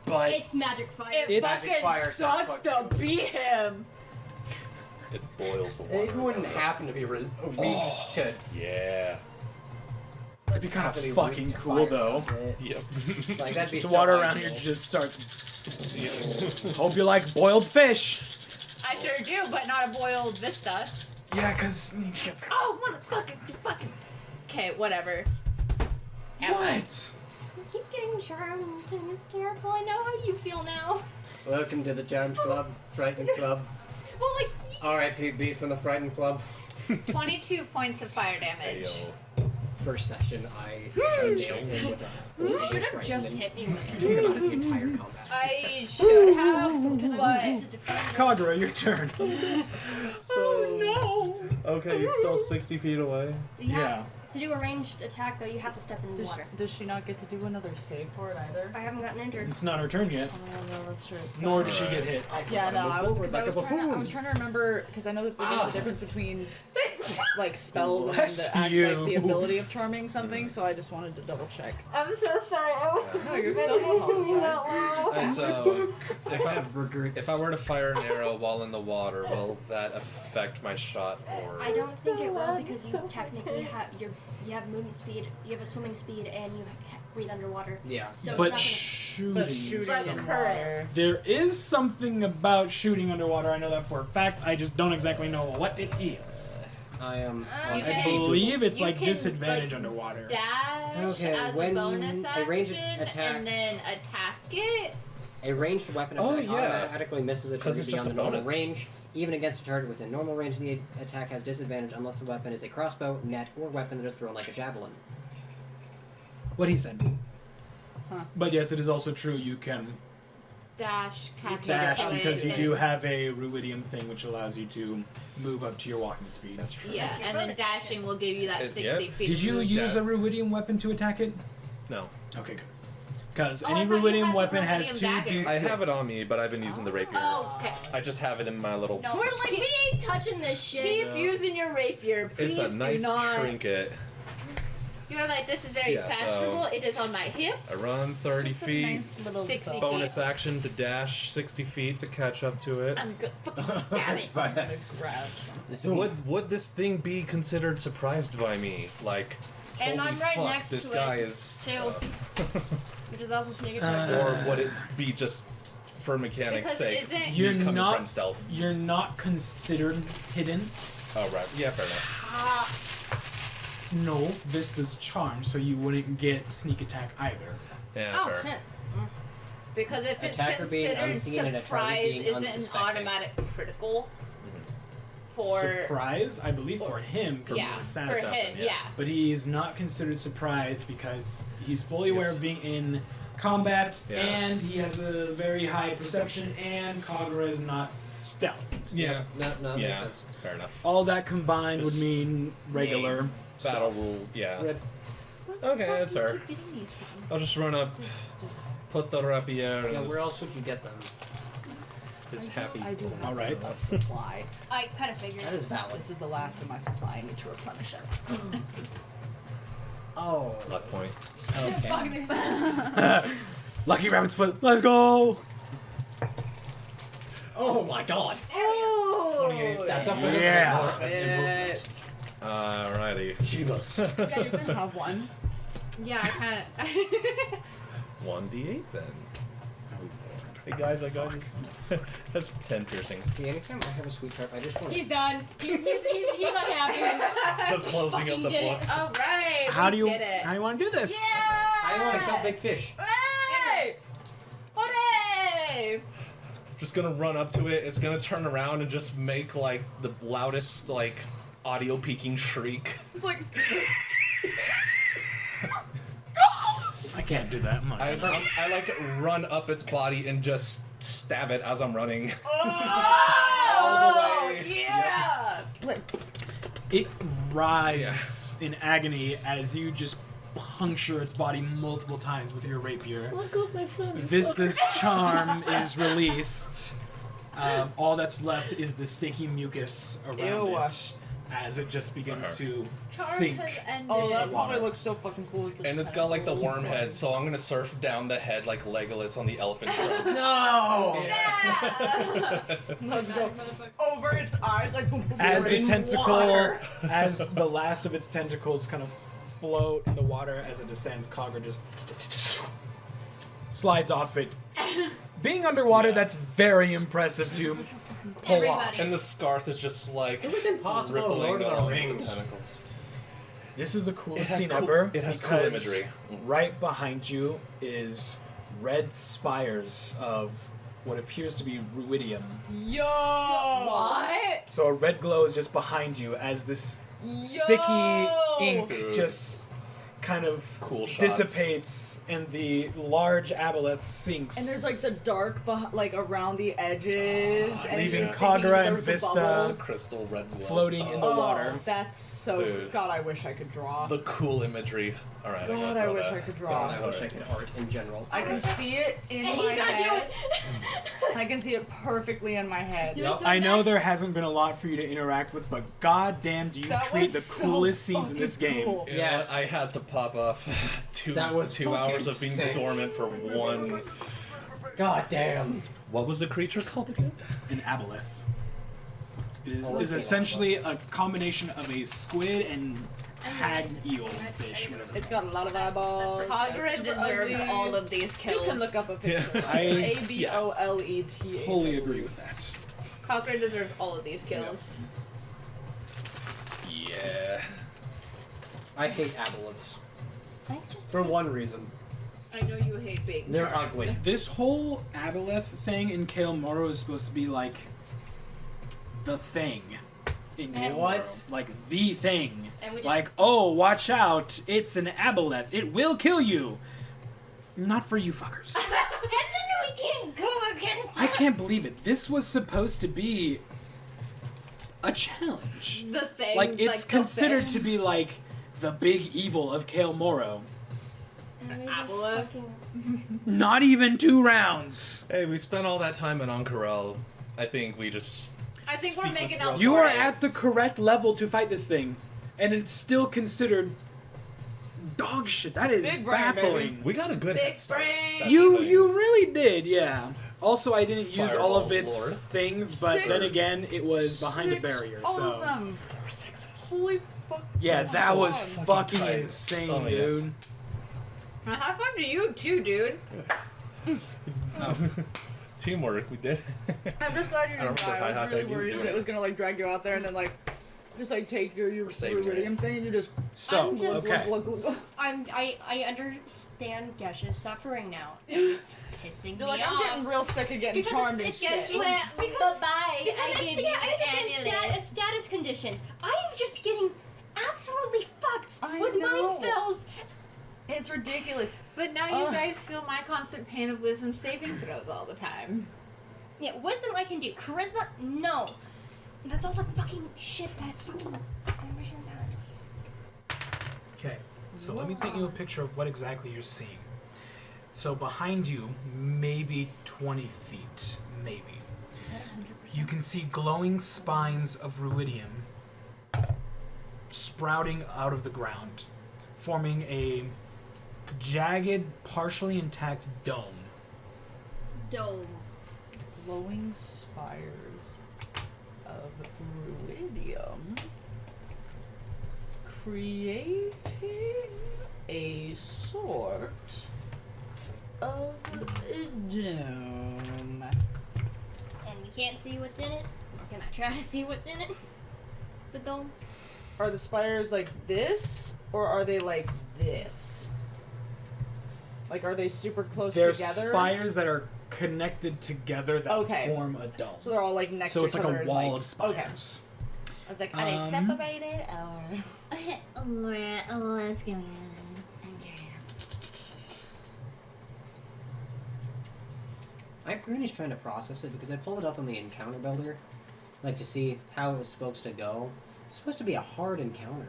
but It's magic fire. It It's- fucking fire, that's sucks fucking to beat him. It boils the water. It wouldn't happen to be weak to. Yeah. it'd be kind of happen to be fucking weak to cool, fire, though. doesn't it? Yep. Like that'd be The so water around ideal. here just starts. Hope you like boiled fish. I sure do, but not a boiled Vista. Yeah, because. Oh, motherfucker, you fucking. Okay, whatever. What? You keep getting charmed, and it's terrible. I know how you feel now. Welcome to the Charmed Club, Frightened Club. Well, like, R.I.P.B. from the Frightened Club. 22 points of fire damage. Ayo. First session, I nailed him with a. you should have just hit me with Think about it the entire combat. I should have, but Kagura, your turn. Okay, he's still 60 feet away. You have Yeah. to do a ranged attack, though. You have to step in the water. Does she not get to do another save for it either? I haven't gotten injured. It's not her turn yet, Oh no, that's true. nor did she get hit. Yeah, no, I was, Before, cause I like was a trying to buffoon. remember because I know that there's a difference between like spells and Bless the act, you. like the ability of charming something, so I just wanted to double check. I'm so sorry. No, you're don't apologize. So, regrets. if I were to fire an arrow while in the water, will that affect my shot? Or I don't think it will because you technically you have movement speed, you have a swimming speed, and you breathe underwater. Yeah. So But it's not shooting. But shooting in water. There is something about shooting underwater. I know that for a fact. I just don't exactly know what it is. I am. You I can- believe it's you like can, disadvantage like, underwater. Dash Okay, as a when bonus a ranged action attack- and then attack it. A ranged weapon Oh, attack yeah. automatically misses a 'Cause target it's just beyond the a normal bonus. range. Even against a target within normal range, the attack has disadvantage unless the weapon is a crossbow, net, or weapon that is thrown like a javelin. What he said. Huh. But yes, it is also true you can Dash, catch dash it, because you and- do have a Ruidium thing which allows you to move up to your walking speed. That's true. Yeah, and then dashing will give you that 60 yeah. feet. Did you move. use a Ruidium weapon to attack it? No. Okay, good. Because Oh, I any thought you had Ruidium the weapon has Ruidium 2 dagger. d6. I have it on me, but I've been using the rapier. Oh, okay. I just have it in my little. No, We're like, we ain't touching this shit. keep using your rapier, please. It's a nice do not. trinket. You're like, this is very Yeah, so- fashionable. It is on my hip. I run 30 Just a feet. nice little 60 bow. Bonus action to dash 60 feet to catch up to it. I'm good. Fucking stab it. I'm gonna grab some. Would this thing be considered surprised by me? Like, And holy I'm right fuck, next this to guy it, is. too. Which is also sneak attack. Or would it be just for mechanics' Because sake? isn't- You're you coming not- from stealth. You're not considered hidden. Oh right, yeah, fair enough. No, Vista's charmed, so you wouldn't get sneak attack either. Yeah, Oh, fair. shit. Because if it's Attacker being considered unseen and a target surprise, being isn't an unsuspecting. automatic critical for Surprised, I believe, for him, for yeah, assassin. for him, yeah. yeah. But he is not considered surprised because he's fully aware Yes. of being in combat, Yeah. and he has a very high perception, and Kagura is not stealth. Yeah. No, that Yeah. makes sense. Fair enough. All that combined would Just mean regular Battle stuff. rules, yeah. Red. Okay, that's fair. Keep getting these from? I'll just run up, put the rapier Yeah, in where else would you get them? his happy. I do have All right. a supply. I kind of figured. That is valid. This is the last of my supply. I need to replenish it. Oh. Luck point. Okay. Lucky Rabbit's foot. Let's go. Oh my god. Oh, That's up Yeah. Alrighty. Jesus. Yeah, you can have one. yeah, I kind of. 1d8 then. Hey guys, I got this. That's 10 piercing. See, anytime I have a sweet trap, I just want He's done. He's unhappy. The closing of Fucking the did book. it. All right. How we do you did it. how do you want to do this? I want to kill big fish. Hey! Hooray! Just gonna run up to it. It's gonna turn around and just make like the loudest like audio peaking shriek. It's like I can't do that. I'm not. I like run up its body and just stab it as I'm running. Oh, way. yeah! It writhes in agony as you just puncture its body multiple times with your rapier. Vista's charm is released. All that's left is the sticky mucus around Ew. it as it just begins to Charm sink. has ended. oh, that the probably water. looks so fucking cool. And it's got like the worm head, so I'm gonna surf down the head like Legolas on the elephant trunk. No! Over its eyes, like boom, boom, boom. As the in tentacle, water. as the last of its tentacles kind of float in the water as it descends, Cogger just slides off it. Being underwater, Yeah. that's very impressive to pull off. Everybody. And the scarf is just like It was impossible to rippling Lord of the along Rings. the tentacles. This is the coolest It has scene cool- ever. it has cool because imagery. Right behind you is red spires of what appears to be ruidium. Yo! What? So a red glow is just behind you as this sticky ink Good. just kind of Cool shots. dissipates, and the large aboleth sinks. And there's like the dark, like around the edges, and leaving it's just sinking Kagura the and Vista bubbles. Crystal red glow. floating in the water. That's so. Dude. God, I wish I could draw. The cool imagery. All right. God, I wish I could draw. God, I wish I could art in general. I can see it in And my he's gonna do head. it. I can see it perfectly in my head. Do it so I know bad. there hasn't been a lot for you to interact with, but goddamn, do you That create was the so coolest scenes in this fucking game. cool. You know Yes. what? I had to pop off That was 2 hours of being fucking sick. dormant for one. God damn. What was the creature called again? An aboleth. It is, Oh, is okay. essentially a combination of a squid and hag eel fish, whatever. It's got a lot of eyeballs. Kagura Super deserves ugly. all of these You kills. can look up a picture. Yeah. I- ABOLETH. Wholly agree with that. Kagura deserves all of these kills. Yeah. I hate aboleths. I just For one reason. I know you hate being They're charmed. ugly. This whole aboleth thing in Cael Morrow is supposed to be like the thing in Cael What? Morrow. Like the thing. And we just Like, oh, watch out, it's an aboleth. It will kill you. Not for you fuckers. and then we can't go against I can't believe it. This was supposed to be a challenge. The thing. Like, it's like, the considered thing. to be like the big evil of Cael Morrow. And we just Aboleth. fucking- Not even 2 rounds. Hey, we spent all that time in Ank'Harel. I think we just. I think we're Sequence making up growth. You for are it. at the correct level to fight this thing, and it's still considered dog shit. That is Big brain, baffling. We got a good Big head start. brain. That's You the thing. you really did, yeah. Also, I didn't use all of Fireball its lore. things, but 6. then again, it was behind a 6, barrier. all So of them. 4 sixes. Holy fuck. yeah, That's that was fun. fucking tight. insane, Oh, dude. yes. High five to you too, dude. Teamwork, we did. I'm just glad you I don't didn't die. remember I was how really high-five you worried do that it. it was gonna like drag you out there and then like just like take your saving iridium minutes. thing and you just So I'm just- okay, I understand Gesh's suffering now. And it's pissing you're me like, I'm off. getting real sick of getting Because charmed it's- and it's shit. just- Bye-bye. Because I it's, give yeah, you I the understand amulet. status conditions. I am just getting absolutely fucked I with know. mind spells. It's ridiculous. But now you Ugh. guys feel my constant pain of wisdom saving throws all the time. Yeah, wisdom I can do. Charisma, no. That's all the fucking shit that fucking ambition does. okay. So let me paint you a picture of what exactly you're seeing. So behind you, maybe 20 feet, maybe. Is that 100%? You can see glowing spines of ruidium sprouting out of the ground, forming a jagged, partially intact dome. Dome. Glowing spires of ruidium creating a sort of dome. And we can't see what's in it. Can I try to see what's in it? The dome? Are the spires like this, or are they like this? Like, are they super close There's together? spires that are connected together that Okay. form a dome. So they're all like next So to it's each like other. a wall like, of spires. Okay. I was like, are they Um, separated or? What's going on? I'm curious. My brain is trying to process it because I pulled it up on the encounter builder, like to see how it was supposed to go. It's supposed to be a hard encounter.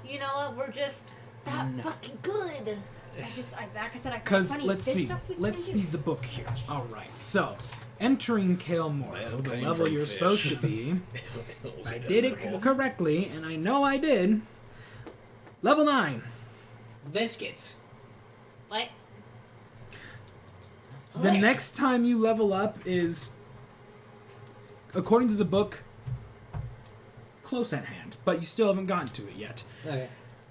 You know what? We're just that No. fucking good. Like I said, I find it Because funny. let's this see, stuff we let's couldn't see do. the book here. All right, so entering Cael Morrow, Man the came level from you're fish. supposed to be. If I did it correctly, and I know I did. Level 9. Biscuits. What? The next time you level up is, according to the book, close at hand, but you still haven't gotten to it yet. Okay.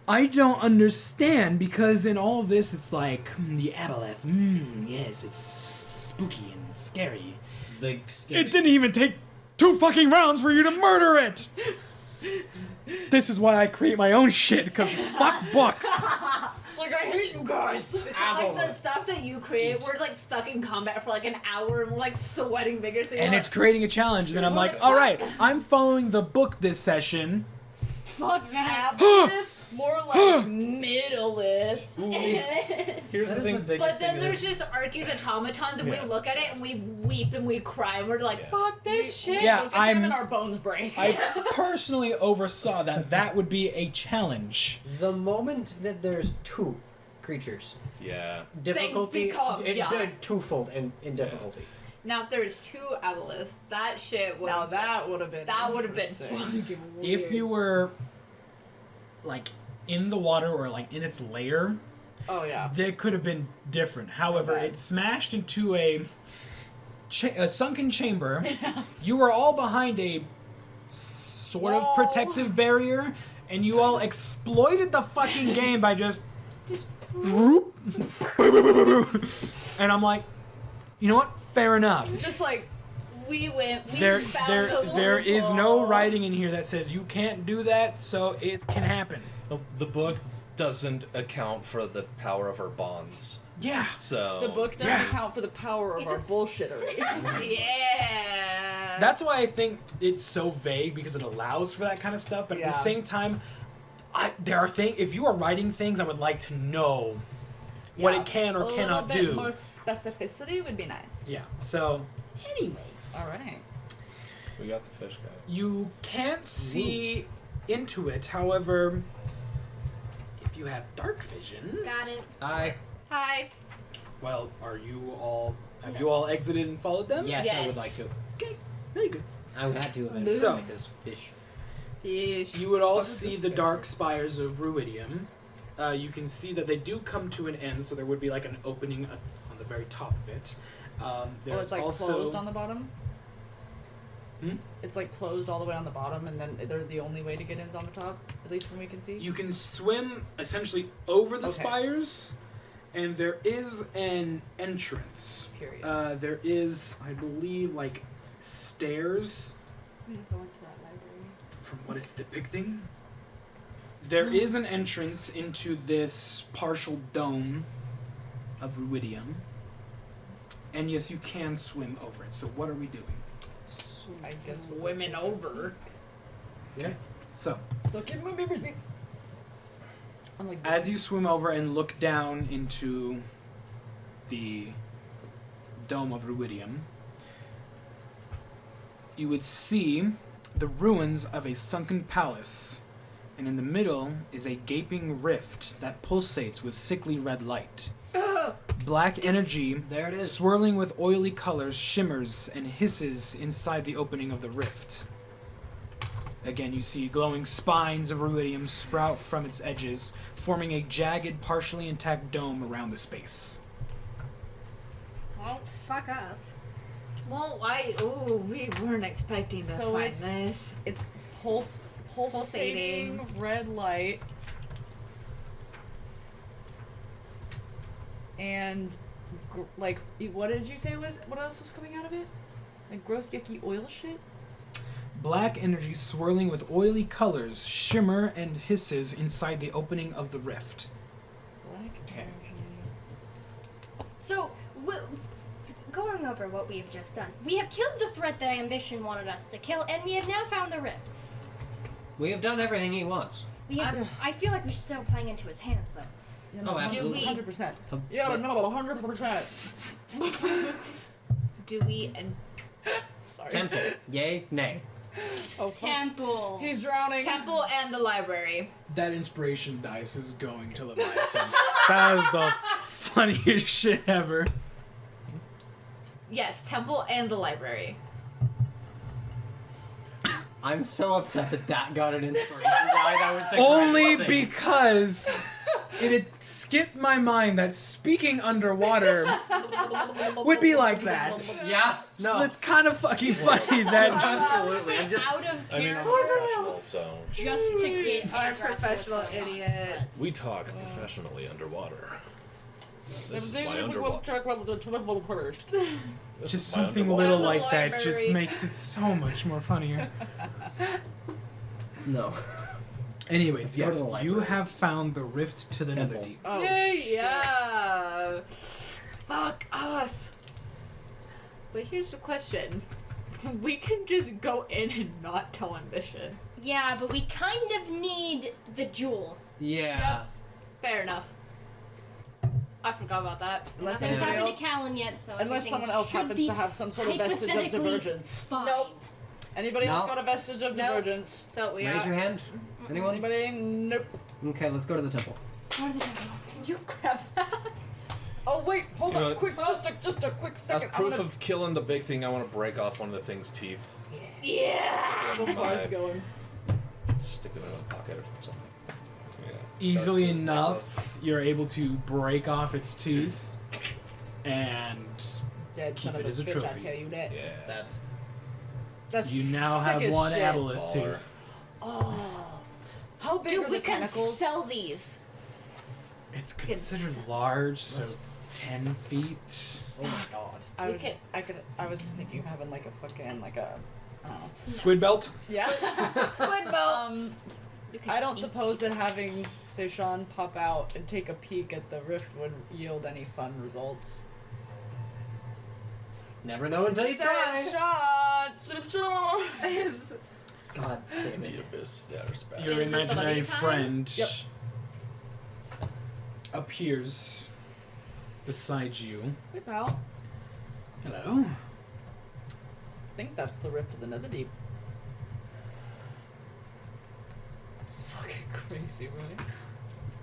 I don't understand because in all of this, it's like the aboleth. Yes, it's spooky and scary. Big scary. It didn't even take 2 fucking rounds for you to murder it. This is why I create my own shit because fuck books. It's like, I hate you guys! Like the stuff that you create, we're like stuck in combat for like an hour and we're like sweating vigorously. And We're it's creating a challenge. And then I'm like, all right, I'm following the book this session. Fuck that! More like middle-earth. Here's the thing. But then there's just Arceus automatons, and Yeah. we look at it and we weep and we cry, and we're like, Yeah. "Fuck this shit!" Yeah, Look at them and our bones break. I personally oversaw that would be a challenge. The moment that there's two creatures, Yeah. difficulty become, yeah. twofold in difficulty. Now, if there was two Evelis, that shit would. Now that would have been. Fucking weird. If you were like in the water or like in its lair, Oh yeah. that could have been different. However, Okay. it smashed into a sunken chamber. You were all behind a sort of Wall. protective barrier, and you all exploited the fucking game by just whoop. And I'm like, you know what? Fair enough. Just like We went. We There, found there a is no loophole. writing in here that says you can't do that, so it can happen. The book doesn't account for the power of our bonds. Yeah. So the book doesn't Yeah. account for the power of It our just- bullshittery. Yeah. That's why I think it's so vague, because it allows for that kind of stuff. But at Yeah. the same time, there are things. If you are writing things, I would like to know what Yeah. it can or a cannot little bit do. more specificity would be nice. Yeah. So, anyways, All right. we got the fish guy. you can't see into it. However, if you have dark vision, Got it. Hi. well, are you all? Have you all exited and followed them? Yes, I would Yes. like to. Okay. Very good. I would have to eventually So- make this fish. Fish. You would all What is see this the thing? dark spires of Ruidium. You can see that they do come to an end, so there would be like an opening on the very top of it. There's Oh, it's like also, closed on the bottom? Hmm? It's like closed all the way on the bottom, and then they're the only way to get in's on the top, at least from we can see? You can swim essentially over the Okay. spires, and there is an entrance. Period. There is, I believe, like stairs I'm gonna go into that library. from what it's depicting. There is an entrance into this partial dome of Ruidium. And yes, you can swim over it. So what are we doing? I guess we'll Women over. Okay. So, Still keep moving, frisbee. I'm like, as you swim over and look down into the dome of Ruidium, you would see the ruins of a sunken palace, and in the middle is a gaping rift that pulsates with sickly red light. Black energy, There it is. swirling with oily colors, shimmers and hisses inside the opening of the rift. Again, you see glowing spines of ruidium sprout from its edges, forming a jagged, partially intact dome around the space. Well, fuck us. Well, why? Ooh, we weren't expecting to So find it's- this. it's pulsating red light. And, like, what did you say was, what else was coming out of it? Like gross, yucky oil shit? Black energy swirling with oily colors, shimmer and hisses inside the opening of the rift. Black energy. So, going over what we've just done, we have killed the threat that Ambition wanted us to kill, and we have now found the rift. We have done everything he wants. We have, I feel like we're still playing into his hands, though. You Oh, absolutely. 100%. Um, Yeah, no, 100%. Do we and Sorry. Temple. Yay, nay. Oh, fuck. temple? He's drowning. Temple and the library. That inspiration dice is going to Leviathan. That is the funniest shit ever. Yes, temple and the library. I'm so upset that got an inspiration. Why that was the Only greatest thing. because it had skipped my mind that speaking underwater would be like that. Yeah. So it's kind of fucking funny that Absolutely. I'm just. Out of I mean, I'm a character, professional, so just to get Our to grasp what's professional going on. idiot. we talk professionally underwater. This is my underwater. This just is my something underwater. little The like that just library. makes it so much more funnier. No. Anyways, Go to yes, the you library. have found the rift to the Temple. Netherdeep. Oh, Yay, shit. yeah. Fuck us. But here's the question. We can just go in and not tell Ambition. Yeah, but we kind of need the jewel. Yeah. Fair enough. I forgot about that. Unless Nothing's anybody happened else, to Callan yet, so unless everything someone else should happens be to have some sort of vestige of hypothetically divergence. Fine. Nope. Anybody else No. got a vestige of Nope. divergence? So we Raise are. your hand. Anyone? Anybody? Nope. Okay, let's go to the temple. Can you grab that? Oh wait, hold You know on, what? quick, just a quick As second. proof of killing the big thing, I want to break off one of the thing's teeth. Yeah. Stick it in my, going. stick it in my pocket or something. Yeah. Easily That- enough, you're able to break off its tooth and Dead keep son of it a as a bitch, I trophy. tell you that. Yeah. That's You now sick have as one shit. aboleth Baller. tooth. Oh. How big Dude, are we the can tentacles? sell these. It's considered large, so 10 feet. Oh my god. We can- I was just thinking of having like a fucking, like a, I don't know. Squid belt? Yeah. Squid boat. You can I don't eat- suppose that having Seishan pop out and take a peek at the rift would yield any fun results. Never know until you try. Seishan! God damn it. The abyss stares back. Your Is it imaginary buddy time? friend Yep. appears beside you. Hey pal. Hello. I think that's the rift of the Netherdeep. It's fucking crazy, right?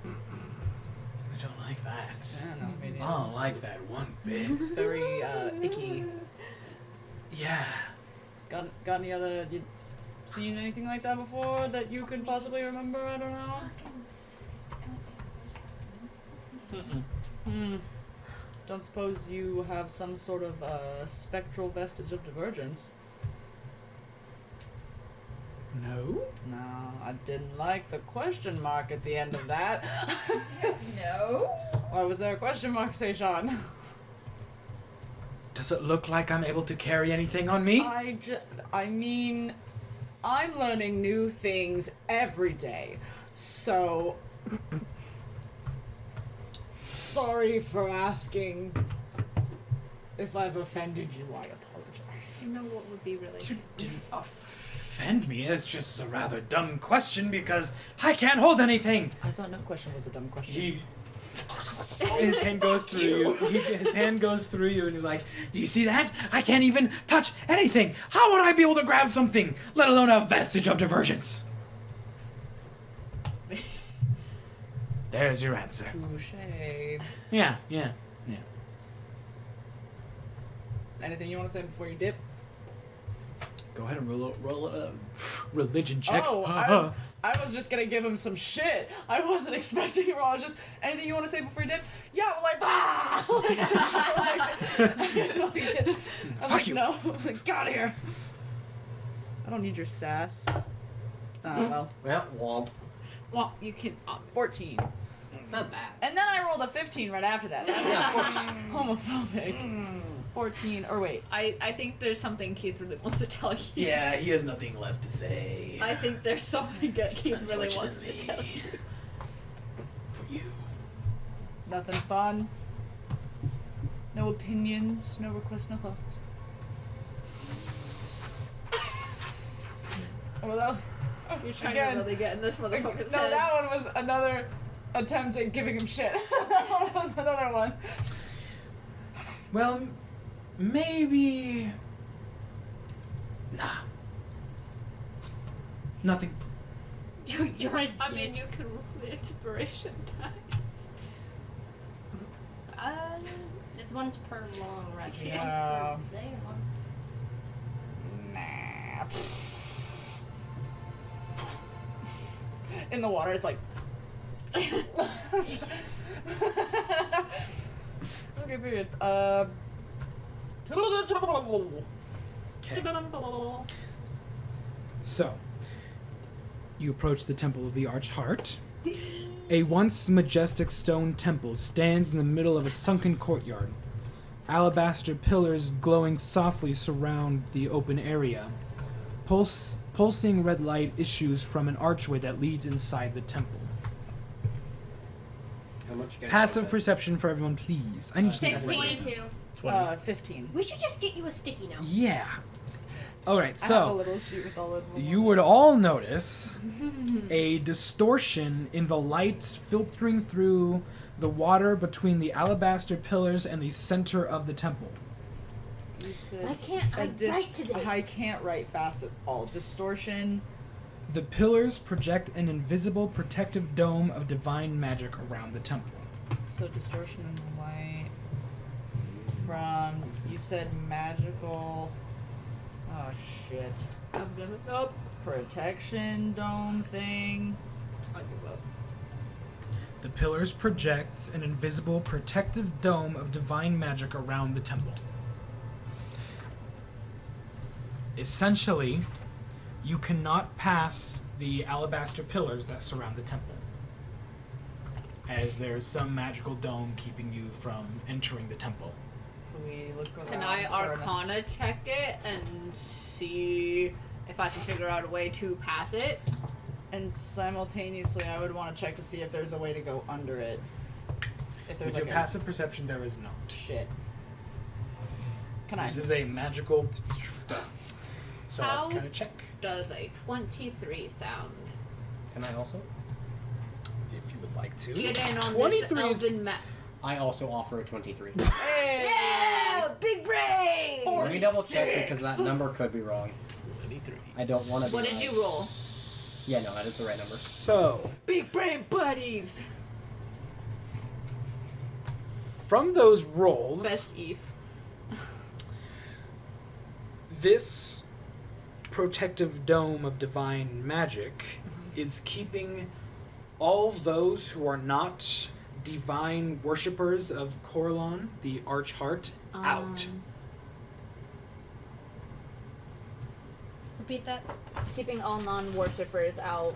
I don't like that. I don't know, maybe I don't like that one bit. It's very icky. Yeah. Got any other? You seen anything like that before that you could possibly remember? I don't know. Don't suppose you have some sort of spectral vestige of divergence? No? No, I didn't like the question mark at the end of that. No. Why was there a question mark, Seishan? Does it look like I'm able to carry anything on me? I mean, I'm learning new things every day, so sorry for asking. If I've offended you, I apologize. You know what would be really You didn't offend me. It's just a rather dumb question because I can't hold anything. I thought no question was a dumb question. He, his hand goes through you. His hand goes through you, and he's like, "Do you see that? I can't even touch anything. How would I be able to grab something, let alone a vestige of divergence?" There's your answer. Touché. Yeah. Anything you want to say before you dip? Go ahead and roll a religion check. Oh, I was just gonna give him some shit. I wasn't expecting it. I was just, anything you want to say before you dip? Yeah, like, ah! I'm like, you. no. I was like, get out of here. I don't need your sass. Well, Well, womp. well, you can, 14. It's not bad. And then I rolled a 15 right after that. That's homophobic. 14, or wait. I think there's something Keith really wants to tell you. Yeah, he has nothing left to say. I think there's something good Keith really wants to tell you. For you. Nothing fun. No opinions, no requests, no thoughts. Well, that You're trying Again. to really get in this motherfucker's no, head. that one was another attempt at giving him shit. That one was another one. Well, maybe. Nah. Nothing. You're a I mean, you can roll the inspiration dice. It's once per long rest. Yeah. Once per day. Nah. In the water, it's like. Okay, period. So, you approach the Temple of the Archheart. A once majestic stone temple stands in the middle of a sunken courtyard. Alabaster pillars glowing softly surround the open area. Pulsing red light issues from an archway that leads inside the temple. How much you guys Passive got? perception for everyone, please. I need to see that. 22. 15. We should just get you a sticky note. Yeah. All right, I have a so little sheet with all of them. you would all notice a distortion in the light filtering through the water between the alabaster pillars and the center of the temple. You said I can't. I write today. I can't write fast at all. Distortion. The pillars project an invisible protective dome of divine magic around the temple. So distortion in the light. From you said magical. Oh shit. I'm giving up. Protection dome thing. I give up. The pillars project an invisible protective dome of divine magic around the temple. Essentially, you cannot pass the alabaster pillars that surround the temple, as there is some magical dome keeping you from entering the temple. Can we look around? Can I for Arcana check it and see if I can figure out a way to pass it? And simultaneously, I would want to check to see if there's a way to go under it. If there's With your like passive perception, there is not. shit. Can I? This is a magical dome. So How? I'll kind of check. Does a 23 sound? Can I also? If you would like to. Get in on 23 this is elven I also offer a 23. Hey! Yeah! Big brain! Let me double check because that number could be wrong. 23. I don't want to be What did right. you roll? Yeah, no, that is the right number. So, Big brain buddies. from those rolls, Best Eve. this protective dome of divine magic is keeping all those who are not divine worshippers of Corlon, the Archheart, out. Repeat that. Keeping all non-worshippers out.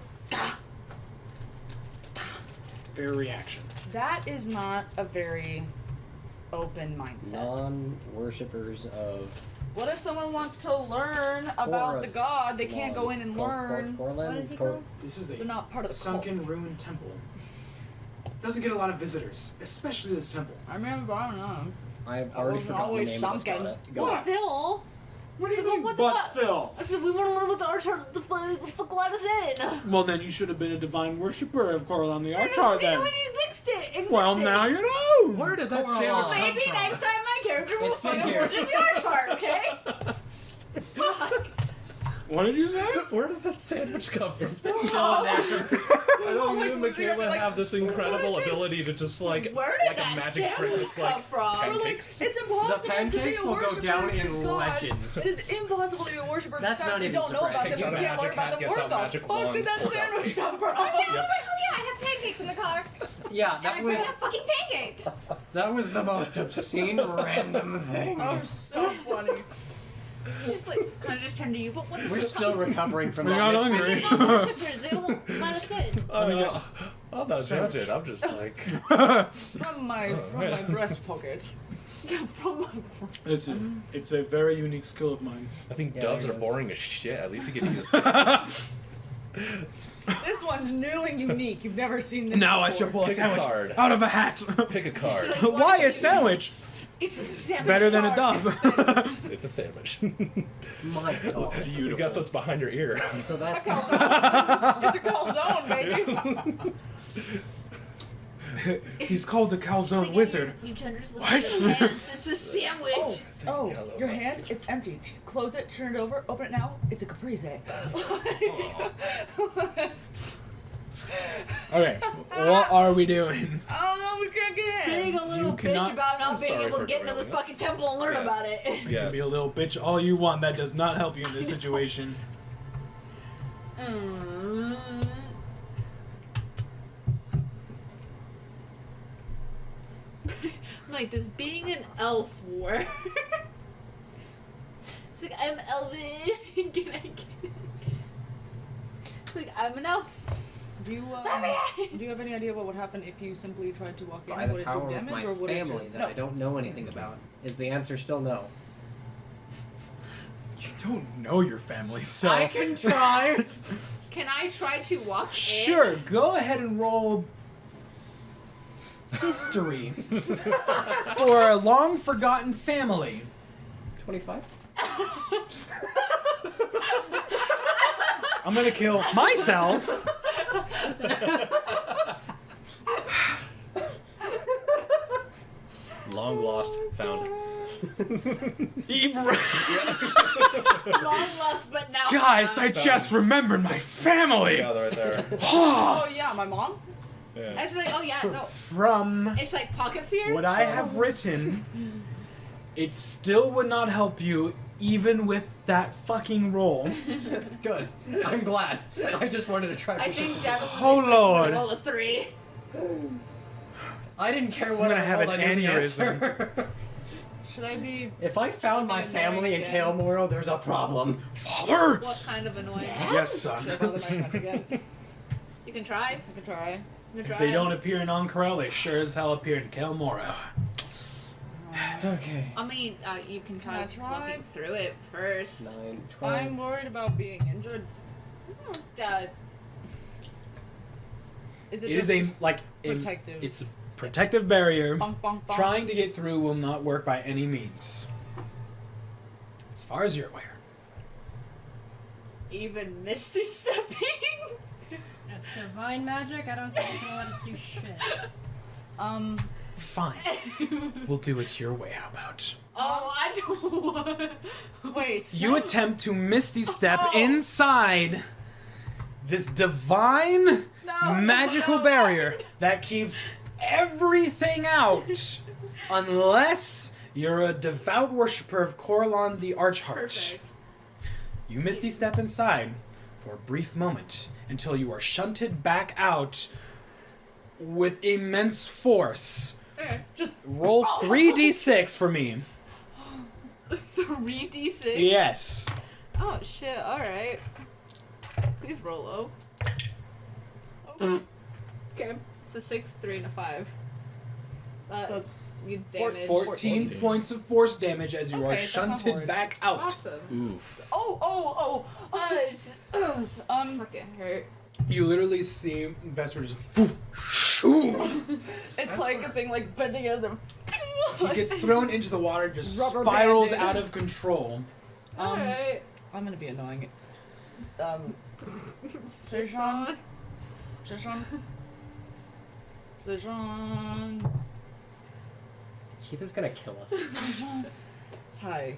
Fair reaction. That is not a very open mindset. Non-worshippers of What if someone wants to learn about the god? They can't go in and learn. What is he called? This is a They're not part of the sunken cult. ruined temple. Doesn't get a lot of visitors, especially this temple. I remember, I don't know. I've I already wasn't forgotten the always name of the sunken. spot. Go Well, on. still. What do you But mean, what the but fuck? still? I said we want to learn what the Archheart the fuck let us in. Well, then you should have been a divine worshipper of Corlon the I didn't Archheart fucking know then. it existed. Well, now you know. Where did that Coraline. sandwich come Maybe from? next time my character will It's fucking figure. worship the Archheart, okay? Fuck. What did you say? Where did that sandwich come from? I I know you and like, Michaela have this incredible what is it? ability to just like Where did like a that magic trick, sandwich just come like from? We're like, pancakes. it's impossible to be pancakes a will go worshiper down of this in god. legend. It is impossible to be a worshiper of this That's god. not We even don't know about surprising. this. We The can't magic learn about hat them. gets Where a the magic fuck wand, did that pulls out. sandwich come from? I was like, oh yeah, I have pancakes in the car. Yeah, And that I was have fucking pancakes. that was the most obscene random thing. Oh, so funny. Just like, kind of just turn to you, but what the We're fuck? still recovering from We're that. not mixed hungry. They're not worshippers. They won't let us in. I'm not judging. I'm just like From my breast pocket. From my It's a very unique skill of mine. I think Yeah, doves it are is. boring as shit. At least you get to eat a This one's new and unique. You've never seen this Now I before. should pull a Pick a sandwich card. out of a hat. Pick a card. Why a sandwich? It's a sandwich. Better than a dove. It's a sandwich. My God. Beautiful. Guess what's behind your ear? So that's It's a calzone, baby. He's called the calzone wizard. You genders with What? your hands. It's a sandwich. Oh, your hand, it's empty. Close it, turn it over, open it now. It's a caprese. Okay, what are we doing? I don't know, we can't get in. Being a little You bitch cannot- about not I'm being sorry able to for get into this derailing us. fucking temple and learn about it. You can be a little bitch all you want. That does not help you in this situation. Like, does being an elf work? It's like, I'm elven. Can I get it? It's like, I'm an elf. Do you have any idea what would happen if you simply tried to walk in? by the Would it power do of damage my or would it family just that I don't know anything about. Is the answer still no? You don't know your family, so I can try. Can I try to walk in? sure. Go ahead and roll history for a long forgotten family. 25? I'm gonna kill myself. Long lost, found. Long lost, but now. Guys, I just remembered my family. Yeah, they're right there. Oh yeah, my mom. Yeah. Actually, oh yeah, no. From It's like pocket fear. what I have written, it still would not help you even with that fucking roll. Good. I'm glad. I just wanted to try. I think Devin was Oh, expecting Lord. to roll a 3. I didn't care I'm what gonna I have rolled, an I knew the aneurysm. answer. Should I be? If I found my family in Cael Morrow, there's a problem. Father! What kind of annoying? Yes, son. Should I bother my friend again? You can try. I can try. You can If try. they don't appear in Ank'Harel, they sure as hell appear in Cael Morrow. Okay. I mean, you can Can I try try? walking through it first. 9, 12. I'm worried about being injured. Is it It just is a protective? it's a protective barrier. bonk, bonk, bonk. Trying to get through will not work by any means. As far as you're aware. Even Misty stepping. That's divine magic. I don't think it's gonna let us do shit. Fine. We'll do it your way, how about? Oh, I don't. Wait. You attempt to Misty Step inside this divine magical barrier that keeps everything out unless you're a devout worshiper of Coralon the Archheart. Perfect. You Misty Step inside for a brief moment until you are shunted back out with immense force. Just roll 3d6 for me. 3d6. Yes. Oh shit! All right. Please roll low. Okay. It's a 6, 3, and a 5. So it's You damage. 14 points of force damage as you are Okay, that's not shunted horrid. back out. Awesome. Oof. It's fucking hurt. You literally see Vesper just foof, shoo. it's like a thing like bending out of He gets thrown into the water and just Rubber spirals banded. out of control. All right. I'm gonna be annoying. Sejan. Keith is gonna kill us. Hi.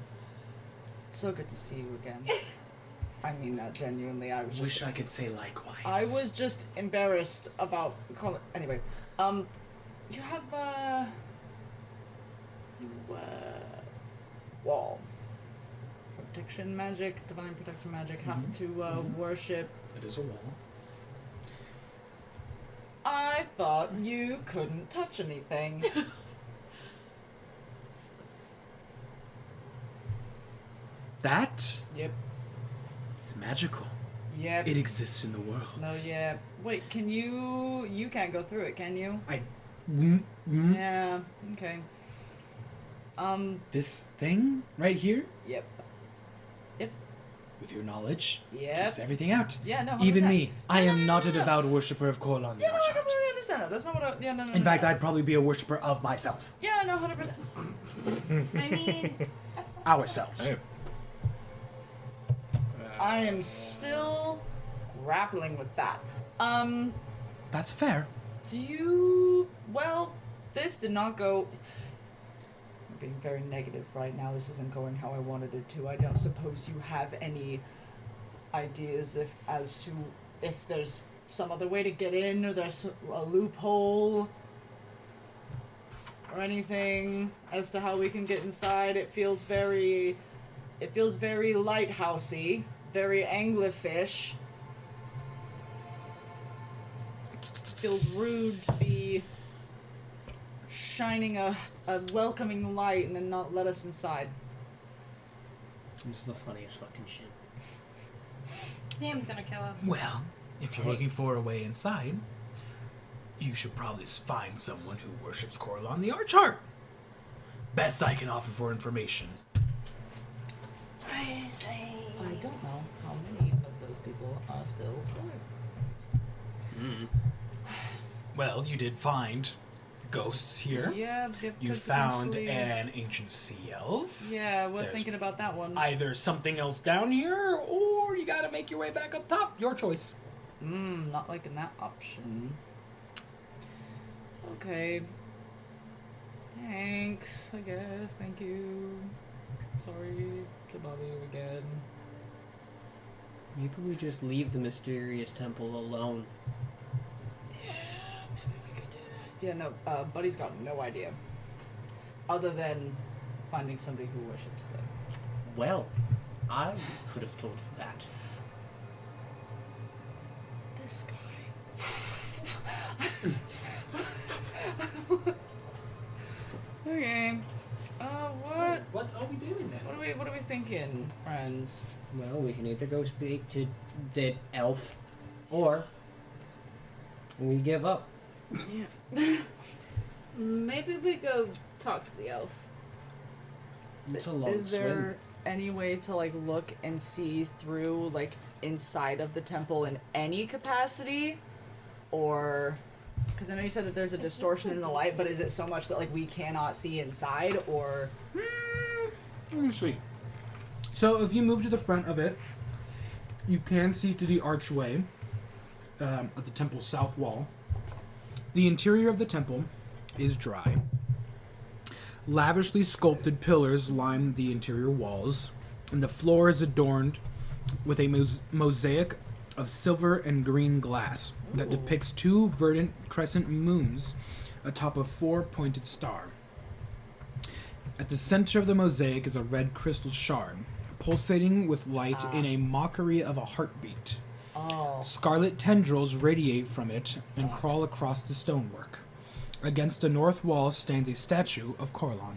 It's so good to see you again. I mean that genuinely. I was just. Wish I could say likewise. I was just embarrassed about anyway. You have wall protection magic, divine protection magic. Have to worship. It is a wall. I thought you couldn't touch anything. That Yep. is magical. Yep. It exists in the world. No, yeah. Wait, can you? You can't go through it, can you? Mm-hmm. Yeah. Okay. This thing right here, Yep. with your knowledge, Yep. keeps everything out. Yeah. No. 100%. Even me. I am not a devout worshiper of Coralon the Yeah, no, I Archheart. completely understand that. That's not what I. Yeah, no, no. In no, fact, no. I'd probably be a worshiper of myself. Yeah, no, 100%. I mean, Ourselves. Hey. I am still grappling with that. That's fair. Do you? Well, this did not go. I'm being very negative right now. This isn't going how I wanted it to. I don't suppose you have any ideas as to if there's some other way to get in, or there's a loophole, or anything as to how we can get inside. It feels very lighthousey, very anglerfish. Feels rude to be shining a welcoming light and then not let us inside. This is the funniest fucking shit. Sam's gonna kill us. Well, if you're looking for a way inside, you should probably find someone who worships Coralon the Archheart. Best I can offer for information. I say. I don't know how many of those people are still alive. Well, you did find ghosts here. Yeah, yep, You could found potentially- an ancient sea elf. Yeah, I was There's thinking about that one. Either something else down here, or you gotta make your way back up top. Your choice. Not liking that option. Okay. Thanks, I guess. Thank you. Sorry to bother you again. Maybe we just leave the mysterious temple alone. Yeah, no, Buddy's got no idea. Other than finding somebody who worships them. Well, I could have told you that. This guy. Okay. What? What are we doing then? What are we thinking, friends? Well, we can either go speak to the elf, or we give up. Maybe we go talk to the elf. It's a long Is there swim. any way to like look and see through like inside of the temple in any capacity, or because I know you said that there's a distortion in the light, but is it so much that like we cannot see inside, or Let me see. So if you move to the front of it, you can see through the archway of the temple's south wall. The interior of the temple is dry. Lavishly sculpted pillars line the interior walls, and the floor is adorned with a mosaic of silver and green glass that depicts two verdant crescent moons atop a four-pointed star. At the center of the mosaic is a red crystal shard, pulsating with light in a mockery of a heartbeat. Scarlet tendrils radiate from it and crawl across the stonework. Against the north wall stands a statue of Corlon.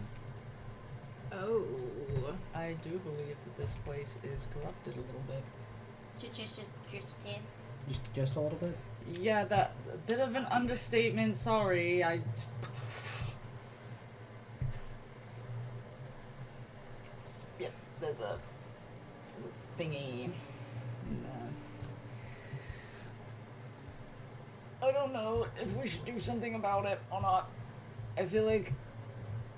Oh. I do believe that this place is corrupted a little bit. Just a little bit. Yeah, that a bit of an understatement. Sorry, Yep, there's a thingy. And, I don't know if we should do something about it or not. I feel like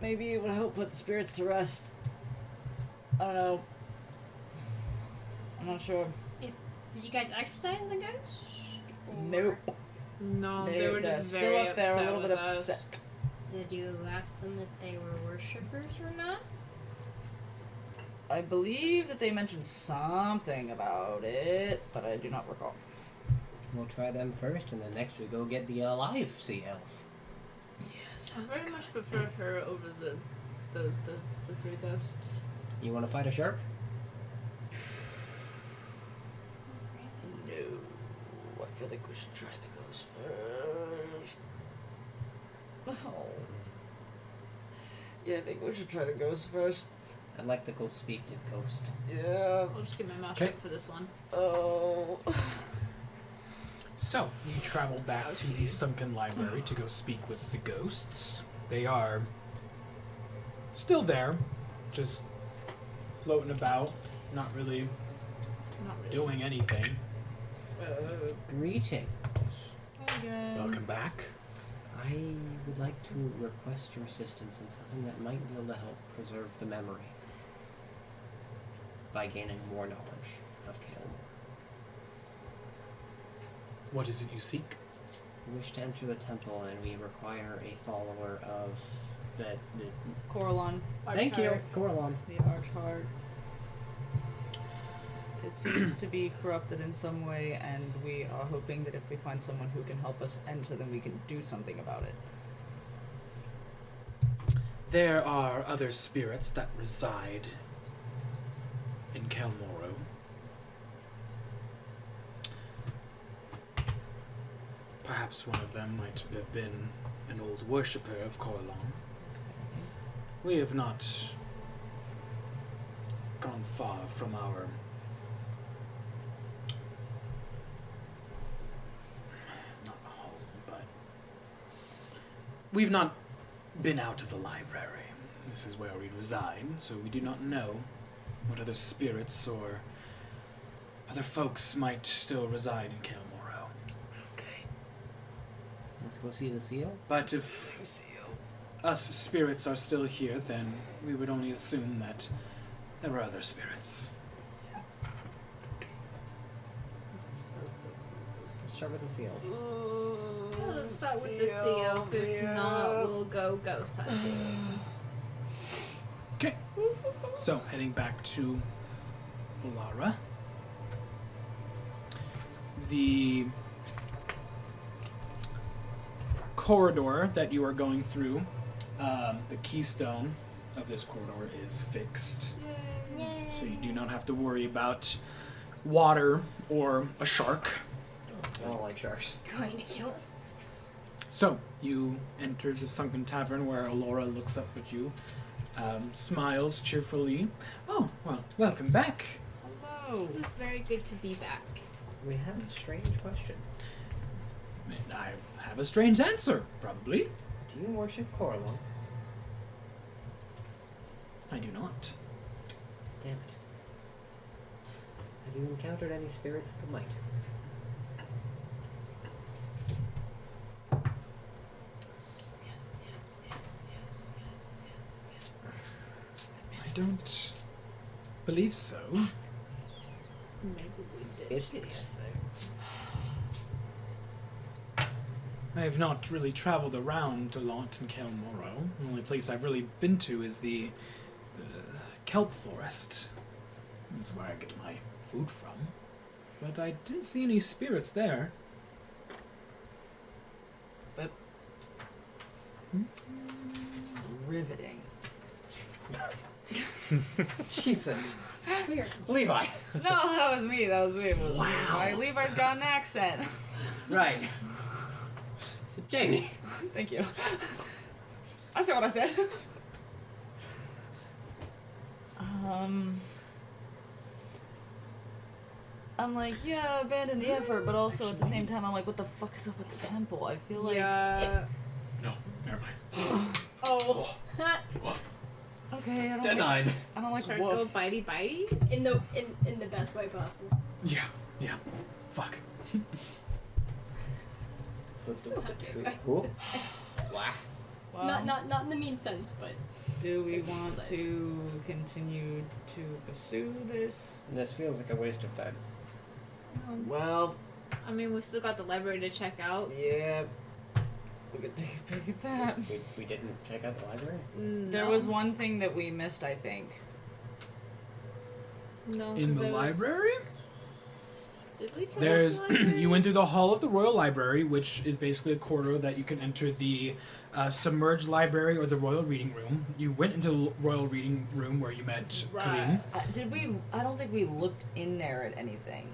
maybe it would help put the spirits to rest. I don't know. I'm not sure. Did you guys exercise the ghost? Nope. No, they They're were just still very up there, a upset little bit with us. upset. Did you ask them if they were worshippers or not? I believe that they mentioned something about it, but I do not recall. We'll try them first, and then next we go get the alive sea elf. Yes, I very much prefer her over the three ghosts. You want to fight a shark? No, I feel like we should try the ghost first. Oh. Yeah, I think we should try the ghost first. I'd like to go speak to Ghost. Yeah. I'll just get my mouth Okay. shut for this one. Oh. So, you travel back to the Sunken Library to go speak with the ghosts. They are still there, just floating about, not really doing anything. Greeting. Again. Welcome back. I would like to request your assistance in something that might be able to help preserve the memory by gaining more knowledge of Cael Morrow. What is it you seek? We wish to enter the temple, and we require a follower of the Coralon. Thank you, Corlon. The Archheart. It seems to be corrupted in some way, and we are hoping that if we find someone who can help us enter, then we can do something about it. There are other spirits that reside in Cael Morrow. Perhaps one of them might have been an old worshipper of Corlon. We have not gone far from our not home, but we've not been out of the library. This is where we reside, so we do not know what other spirits or other folks might still reside in Cael Morrow. Okay. Let's go see the seal. But if us spirits are still here, then we would only assume that there were other spirits. Start with the seal. Let's start with the seal. If not, we'll go ghost hunting. Okay. So, heading back to Olara. The corridor that you are going through, the keystone of this corridor is fixed. Yay. So you do not have to worry about water or a shark. I don't like sharks. Going to kill us? So you enter the Sunken Tavern where Alora looks up at you, smiles cheerfully. Oh, well, welcome back. Hello. It's very good to be back. We have a strange question. And I have a strange answer, probably. Do you worship Coralon? I do not. Damn it. Have you encountered any spirits that might? I don't believe so. Maybe we did. It's I have not really traveled around a lot in Cael Morrow. The only place I've really been to is the kelp forest. That's where I get my food from. But I didn't see any spirits there. Riveting. Jesus. Weird. Levi. No, that was me. That was me. It was Levi. Levi's got an accent. Right. Jamie. Thank you. I said what I said. I'm like, yeah, abandon the effort, but also at the same time, I'm like, what the fuck is up with the temple? I feel like. Yeah. No, never mind. Oh. Okay, I don't Denied. Like, I don't like Shark go woof. bitey bitey. In the best way possible. Yeah. Fuck. Cool. Wow. Well, Not in the mean sense, but do we want to continue to pursue this? This feels like a waste of time. Well, I mean, we've still got the library to check out. yeah. We could take a peek at that. We didn't check out the library? There was one thing that we missed, I think. No. In 'cause the there was- library? Did we check There's out the library? you went through the hall of the Royal Library, which is basically a corridor that you can enter the submerged library or the Royal Reading Room. You went into the Royal Reading Room where you met Kareem. Did we? I don't think we looked in there at anything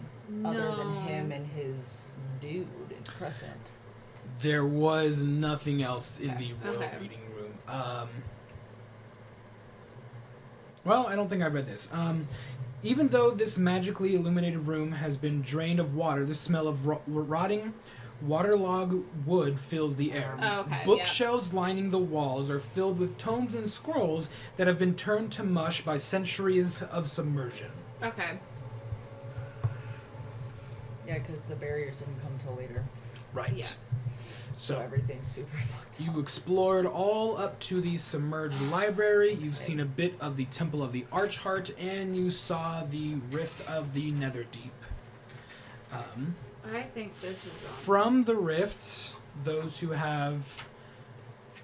other than him and his dude in Crescent. There was nothing else in the Royal Okay. Reading Room. Well, I don't think I read this. Even though this magically illuminated room has been drained of water, the smell of rotting, waterlogged wood fills the air. Oh, okay, Bookshelves lining the walls are filled with tomes and scrolls that have been turned to mush by centuries of submersion. Okay. Yeah, because the barriers didn't come till later, Right. Yeah. so So everything's super fucked up. you explored all up to the submerged library. You've seen a bit of the Temple of the Archheart, and you saw the Rift of the Netherdeep. I think this is wrong. From the rift, those who have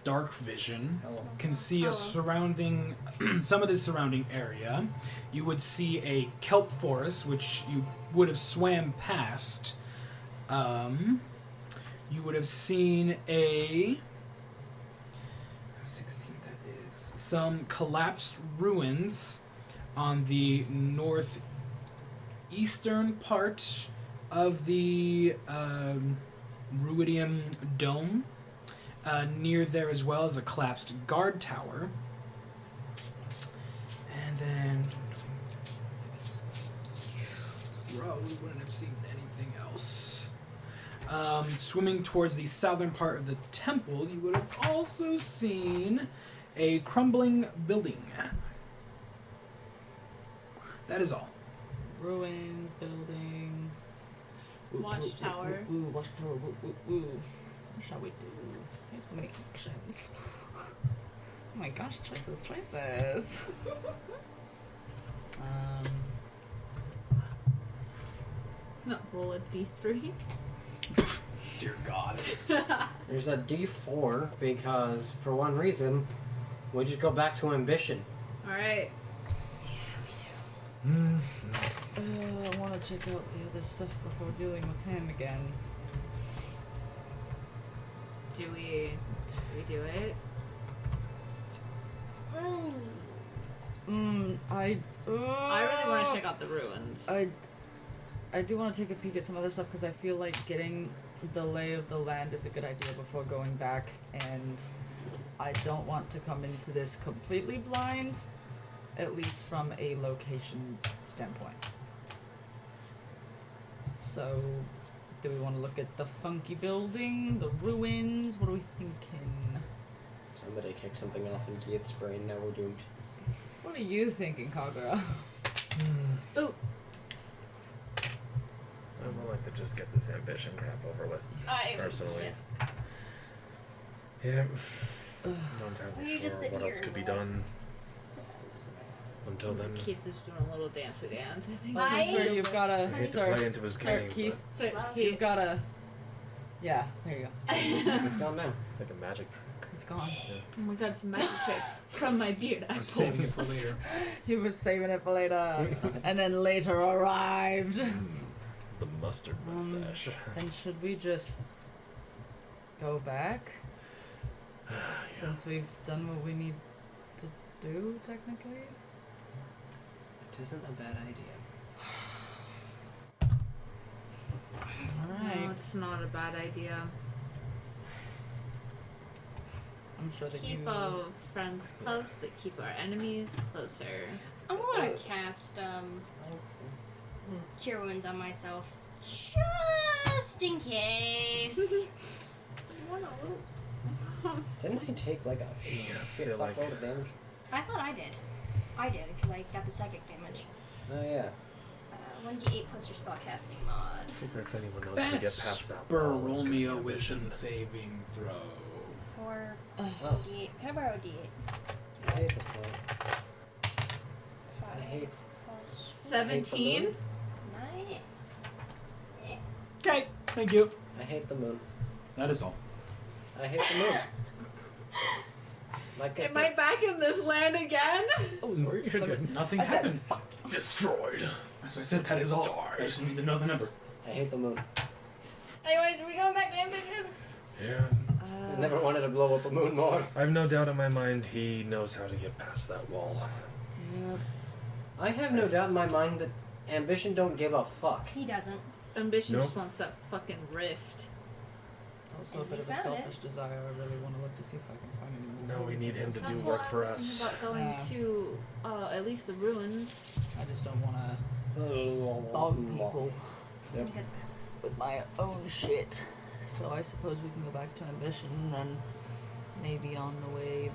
dark vision can see a surrounding, some of the surrounding area. You would see a kelp forest, which you would have swam past. You would have seen a 16. That is some collapsed ruins on the northeastern part of the Ruidium Dome. Near there as well as a collapsed guard tower. And then probably wouldn't have seen anything else. Swimming towards the southern part of the temple, you would have also seen a crumbling building. That is all. Ruins, building. Watchtower. Watchtower. What shall we do? We have so many options. Oh my gosh, choices. No, roll a d3. Dear God. There's a D4 because, for one reason, we just go back to ambition. Alright. I want to check out the other stuff before dealing with him again. Do we do it? I really want to check out the ruins. I do want to take a peek at some other stuff because I feel like getting the lay of the land is a good idea before going back, and I don't want to come into this completely blind, at least from a location standpoint. So, do we want to look at the funky building, the ruins? What are we thinking? Somebody kicked something off in Keith's brain, now we're doomed. What are you thinking, Kagura? Ooh. I would like to just get this ambition crap over with, personally. Yeah. I'm not entirely You just sure sit what here else could be and done until then. Keith is doing a little dancey dance, I think. Sir, you've got I hate to play into his Sir game, Keith, but you've got to. Yeah, there you go. It's gone now. it's like a magic trick. It's gone. Oh my god, it's a magic trick from my beard. I was saving it for later. He was saving it for later, and then later arrived. The mustard mustache. Then should we just go back? Since we've done what we need to do, technically? It isn't a bad idea. Alright. No, it's not a bad idea. I'm sure that Keep you... our friends close, but keep our enemies closer. I'm gonna cast Cure Wounds on myself, just in case. Didn't I take like a feel like- fuckload of damage? I thought I did. I did, because I got the psychic damage. Oh yeah. 1d8 plus your spellcasting mod. I figure if anyone knows how to get past that Burr, wall, it's roll gonna me be a ambition. wisdom saving throw. Or Oh. d8. Can I borrow a d8? I hate this point. I hate 17? 9? Okay, thank you. I hate the moon. That is all. I hate the moon. Like I Am said, I back in this land again? Oh, sorry, you're good. Nothing I said- happened. Destroyed. That's what I said. That is all. I just need to know the number. I hate the moon. Anyways, are we going back to ambition? Yeah. I never wanted to blow up a moon more. I have no doubt in my mind he knows how to get past that wall. I have no doubt in my mind that ambition don't give a fuck. He doesn't. Ambition Nope. just wants that fucking rift. It's also a And bit we of a found it. selfish desire. I really want to look to see if I can find any more. No, we ruins need of him those. to do That's work why for I was us. thinking about going Yeah. to at least the ruins. I just don't want to bog people Yep. Because with my own shit. So I suppose we can go back to ambition, and then maybe on the way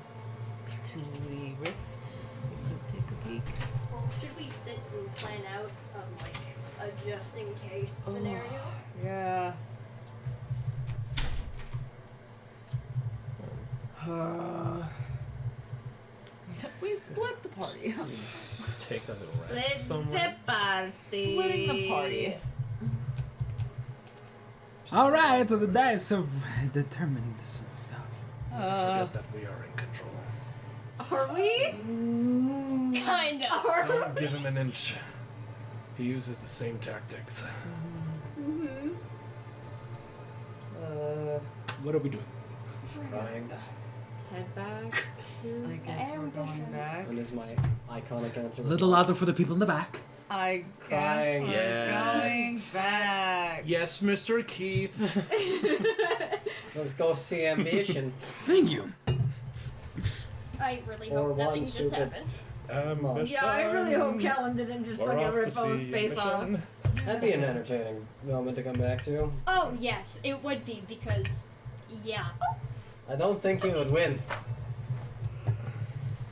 to the rift, we could take a peek. well, should we sit and plan out like a just in case scenario? Yeah. We split the party. Take a little rest Let's somewhere. Splitting the party. All right, so the dice have determined some stuff. Forget that we are in control. Are we? Kind of. Don't give him an inch. He uses the same tactics. What are we doing? Crying. Head back to. I guess we're going Ambition. back. And is my iconic answer. A little louder for the people in the back. I guess Crying. we're Yes. going back. Yes, Mr. Keith. Let's go see ambition. Thank you. I really Or hope one nothing just stupid- happened. Yeah, I really hope Callan didn't just We're fucking off rip to Bo's see face off. ambition. That'd be an entertaining moment to come back to. Oh yes, it would be because, yeah. I don't think he would win.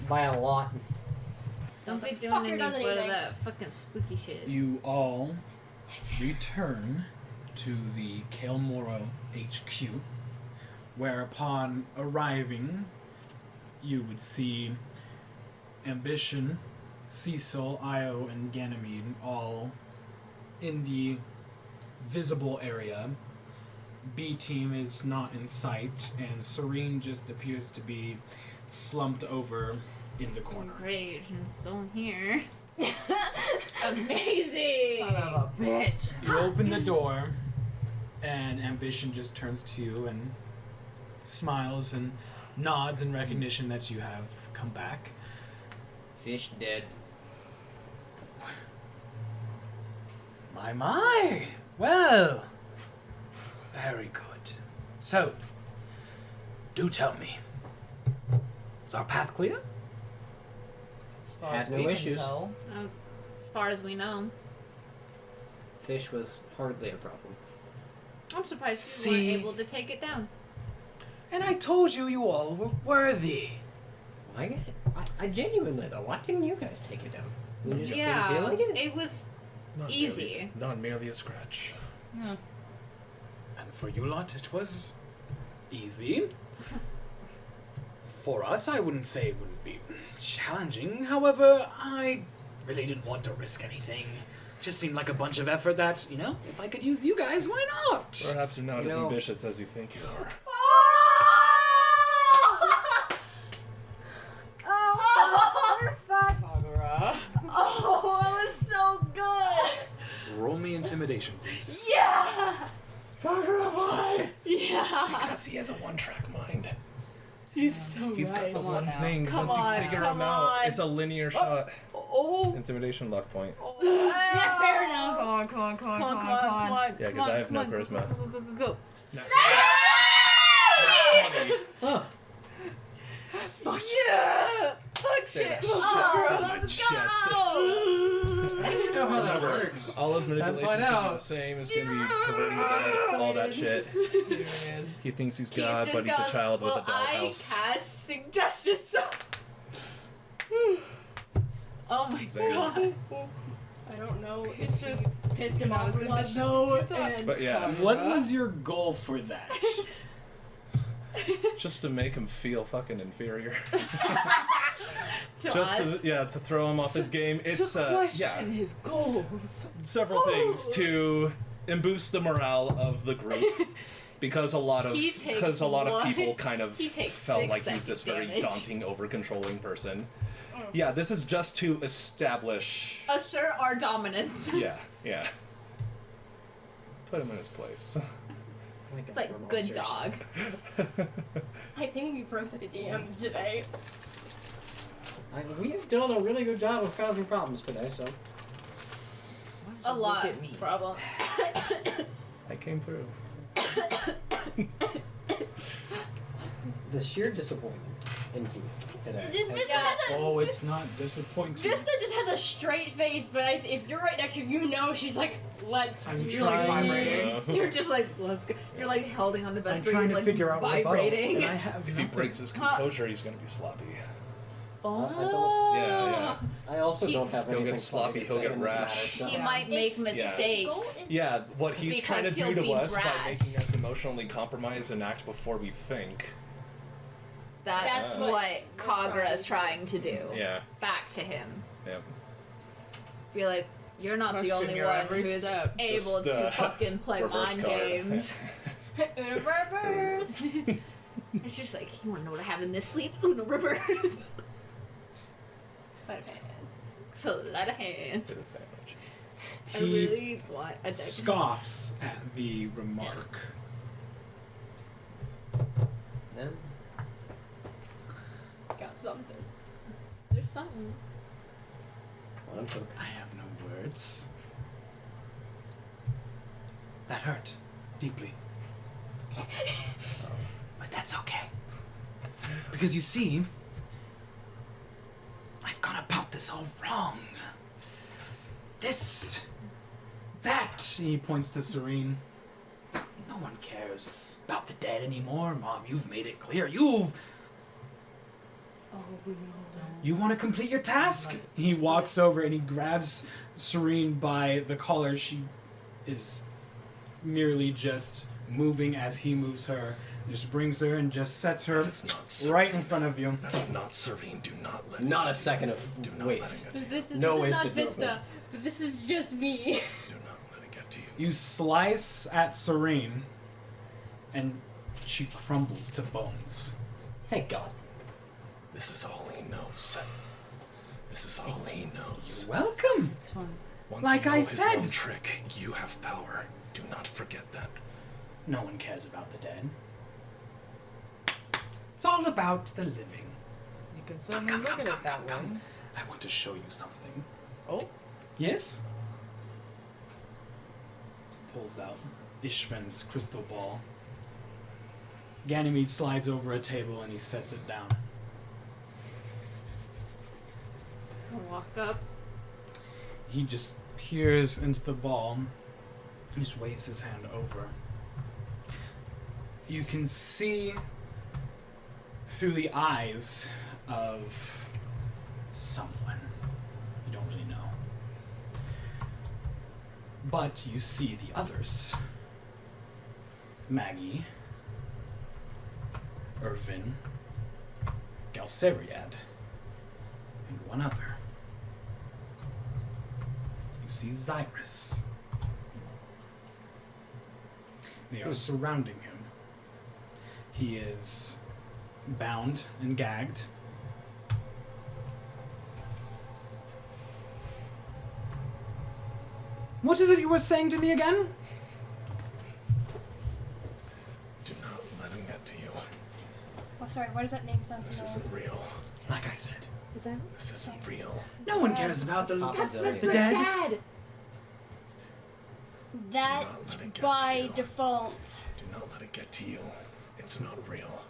By a lot. Don't be The doing fucker any doesn't but of anything. that fucking spooky shit. You all return to the Cael Morrow HQ, where upon arriving, you would see Ambition, Cecil, Io, and Ganymede all in the visible area. B team is not in sight, and Serene just appears to be slumped over in the corner. Great, and still here. Amazing! Son of a bitch. You open the door, and Ambition just turns to you and smiles and nods in recognition that you have come back. Fish dead. My! Well, very good. So, do tell me. Is our path clear? As far Had as no we issues. can tell. As far as we know. Fish was hardly a problem. I'm surprised you See? weren't able to take it down. And I told you you all were worthy. I genuinely though, why didn't you guys take it down? You just Yeah, didn't feel like it? it was Not easy. Not merely a scratch. Yeah. And for you lot, it was easy. For us, I wouldn't say it wouldn't be challenging. However, I really didn't want to risk anything. Just seemed like a bunch of effort that, if I could use you guys, why not? Perhaps you're not You as know- ambitious as you think you are. Kagura. Oh, that was so good! Roll me intimidation, please. Yeah! Why? Yeah! Because he has a one-track mind. He's so He's got right. the Come on one now. thing. Come Once on, you figure come him out, on. it's a linear shot. Oh! Intimidation luck point. Yeah, fair enough. Come on, come on, come on, Come on, come on, come on. Yeah, come 'cause on, I have come no on, charisma. Go, go, go, go, go. Nat- Huh. Yeah! Fuck Six. shit! Shit Oh, from my let's chest. go! I don't know how that Remember, works. all those manipulations find can be out. the same. It's gonna be perverting the dead, all that shit. He thinks he's Keith God, just but he's a goes, child with a "Well, I dollhouse. cast suggestion so. Oh my Same. god. I don't know. It's just Pissed him off. Not as No, ambitious as you thought. and But yeah, What was your goal for that? just to make him feel fucking inferior. To Just us. to throw him off his game. It's to question yeah, his goals. several things to boost the morale of the group. Because a lot of He takes people kind of he takes felt 6 like he's this very damage. daunting, over controlling person. Yeah, this is just to establish. Assert our dominance. Yeah. Put him in his place. It's like good dog. I think we broke the DM today. We've done a really good job of causing problems today, so. A lot. at me. Problem. I came through. The sheer disappointment in Keith today. Vista has a, Oh, it's not disappointing. Vista just has a straight face, but if you're right next to her, you know she's like, let's I'm do trying. this. You're just like, let's go. You're like holding on the best I'm friend, trying to like figure out vibrating. rebuttal, and I have If he nothing. breaks his composure, he's gonna be sloppy. Oh. Yeah. I also He- don't have He'll get anything sloppy, funny to he'll say get in this matter, rash. so- He Yeah. might make If- mistakes. Goal is- Yeah, what he's trying to Because do he'll to be us by brash. making us emotionally compromise and act before we think. That's That's what what Kagra is trying to do. Yeah. Back to him. Yep. Be like, you're not the Question only your one every who's step. able Just, to fucking play reverse mind card. games. Uno reverse. It's just like, you want to know what I have in this sleeve? Uno reverse. Sleight of hand. Sleight of hand. Bit of sandwich. I He really want a deck. scoffs at the remark. Then Got something. There's something. let him cook. I have no words. That hurt deeply. But that's okay. Because you see, I've gone about this all wrong. That, he points to Serene. No one cares about the dead anymore, Mom. You've made it clear. You want to complete your task? He walks over and he grabs Serene by the collar. She is merely just moving as he moves her, Just brings her and just sets her That is not right in front of you. That is not serene. Do not let Not it a second of do not waste. let it get to you. This is, No this is wasted not Vista, but this is just me. Do not let it get to you. You slice at Serene, and she crumbles to bones. Thank God. This is all he knows. This is all he knows. Welcome. It's fun. Once Like you know I his said. one trick, you have power. Do not forget that. No one cares about the dead. It's all about the living. You can certainly look at it that way. I want to show you something. Oh, Yes? Pulls out Ishvan's crystal ball. Ganymede slides over a table and he sets it down. I walk up. He just peers into the ball. He just waves his hand over. You can see through the eyes of someone. You don't really know. But you see the others. Maggie, Irvin, Galceriad, and one other. You see Zyrus. They are surrounding him. He is bound and gagged. What is it you were saying to me again? Do not let him get to you. Oh, sorry, why does that name sound This familiar? isn't real. Like I said, Is that? This isn't real. no one cares about the That's Zillion. what's the my dead. dad. That, not let it get by to you. default, Do not let it get to you. It's not real.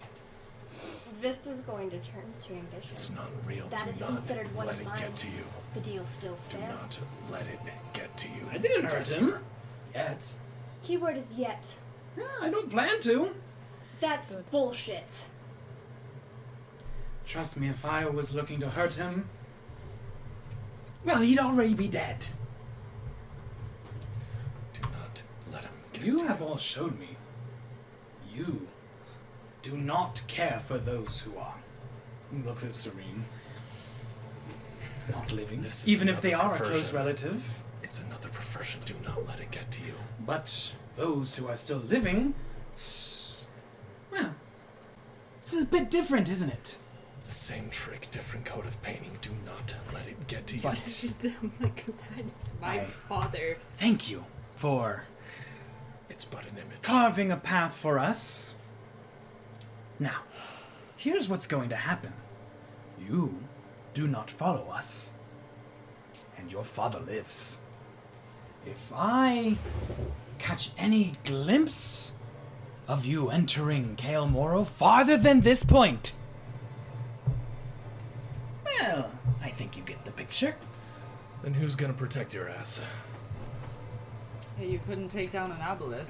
Vista's going to turn to ambition. It's not real. That Do is not considered one let of it mine. get to you. The deal still Do stands. not let it get to you. I didn't hurt Vesta. him. Yet. Keyword is yet. Yeah, I don't plan to. That's bullshit. Trust me, if I was looking to hurt him, well, he'd already be dead. Do not let him get You to have all showed me. You do not care for those who are. He looks at Serene. Not living. This is Even if they another are a close perversion. relative. It's another profession. Do not let it get to you. But those who are still living, well, it's a bit different, isn't it? It's the same trick, different coat of painting. Do not let it get to you. But I'm like, that is my I- father. thank you for It's but an image. carving a path for us. Now, here's what's going to happen. You do not follow us, and your father lives. If I catch any glimpse of you entering Cael Morrow farther than this point, well, I think you get the picture. Then who's gonna protect your ass? hey, you couldn't take down an aboleth.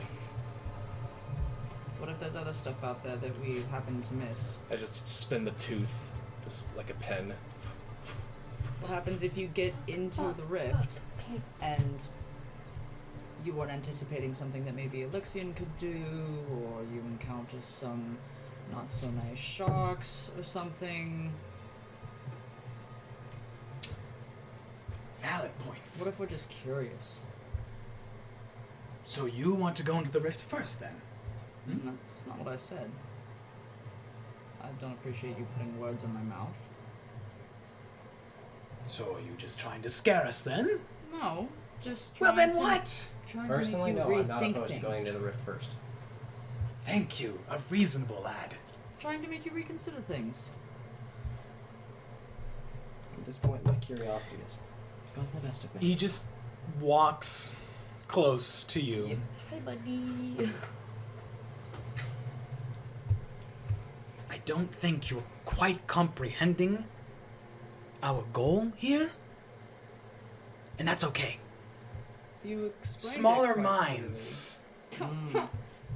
What if there's other stuff out there that we happen to miss? I just spin the tooth, just like a pen. What happens if you get into the rift Okay. and you weren't anticipating something that maybe Elixion could do, or you encounter some not so nice sharks or something? Valid points. What if we're just curious? So you want to go into the rift first, then? That's not what I said. I don't appreciate you putting words in my mouth. So are you just trying to scare us, then? No, just Well, trying then to, what? Trying to Personally, make no, you I'm not rethink opposed things. to going to the rift first. Thank you, a reasonable lad. Trying to make you reconsider things. At this point, my curiosity is got the best of me. He just walks close to you. Hi, buddy. I don't think you're quite comprehending our goal here. And that's okay. You explained Smaller it quite minds clearly.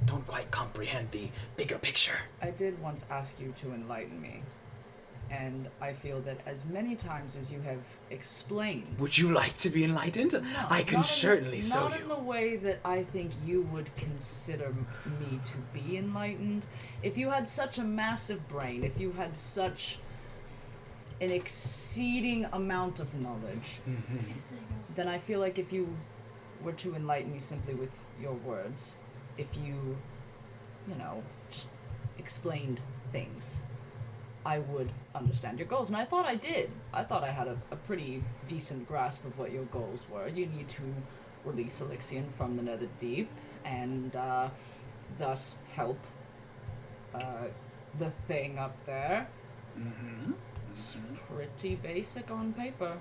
don't quite comprehend the bigger picture. I did once ask you to enlighten me. And I feel that as many times as you have explained... Would you like to be enlightened? No, I can certainly show Not in you. the way that I think you would consider me to be enlightened. If you had such a massive brain, if you had such an exceeding amount of knowledge, then I feel like if you were to enlighten me simply with your words, if you, just explained things, I would understand your goals. And I thought I did. I thought I had a pretty decent grasp of what your goals were. You need to release Elixion from the Netherdeep and thus help the thing up there. Mm-hmm. It's pretty basic on paper.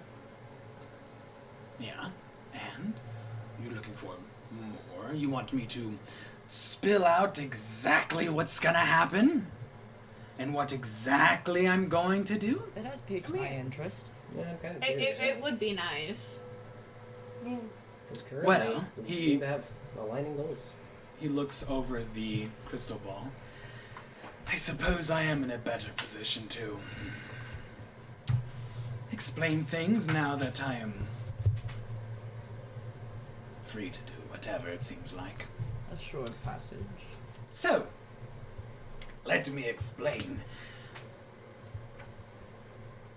Yeah, and you're looking for more? You want me to spill out exactly what's gonna happen? And what exactly I'm going to do? It has piqued my interest. Yeah, I'm kind of curious. It would be nice. Because currently, Well, we seem to have aligning goals. He looks over the crystal ball. I suppose I am in a better position to explain things now that I am free to do whatever it seems like. A short passage. So, let me explain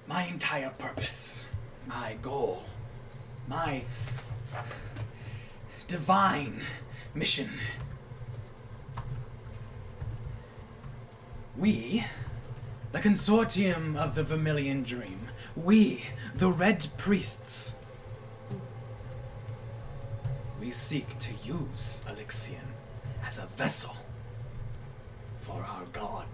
my entire purpose, my goal, my divine mission. We, the consortium of the Vermilion Dream, we, the Red Priests, we seek to use Elixion as a vessel for our god.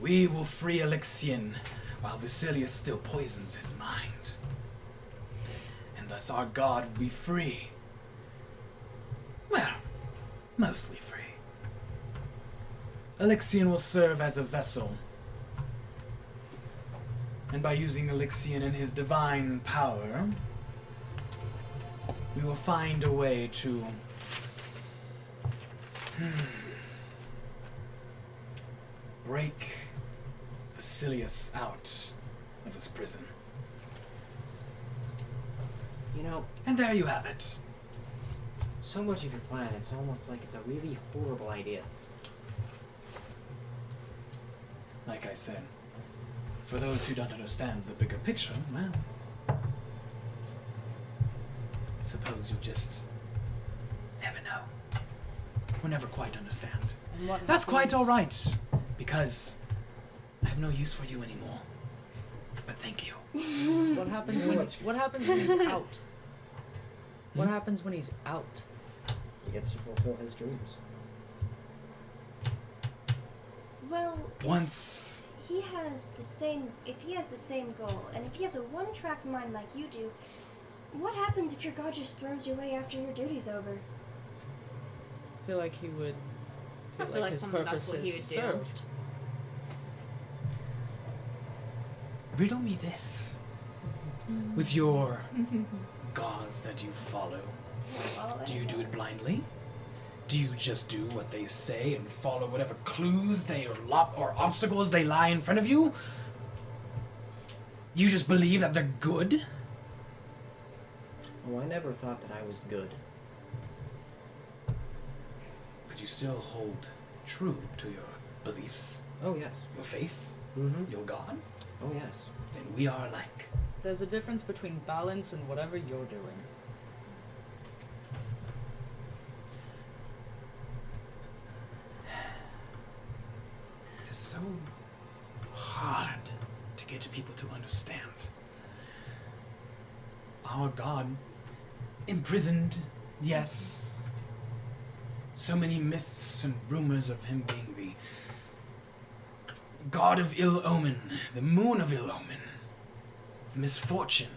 We will free Elixion while Vasilius still poisons his mind. And thus our god will be free. Well, mostly free. Elixion will serve as a vessel. And by using Elixion and his divine power, we will find a way to break Vasilius out of his prison. And there you have it. So much of your plan, it's almost like it's a really horrible idea. Like I said, for those who don't understand the bigger picture, well, I suppose you just never know. We'll never quite understand. And what That's quite happens- all right, because I have no use for you anymore. But thank you. What happens when he's out? What happens when he's out? He gets to fulfill his dreams. Well, Once if he has the same goal, and if he has a one-track mind like you do, what happens if your god just throws you away after your duty's over? I feel like he would I feel like his that's purpose what he is would do. served. riddle me this. With your gods that you follow, do you do it blindly? Do you just do what they say and follow whatever clues or obstacles they lie in front of you? You just believe that they're good? Oh, I never thought that I was good. But you still hold true to your beliefs, Oh, yes. your faith, Mm-hmm. your God? Oh, yes. Then we are alike. There's a difference between balance and whatever you're doing. It is so hard to get people to understand. Our God, imprisoned, yes. So many myths and rumors of him being the god of ill omen, the moon of ill omen, of misfortune.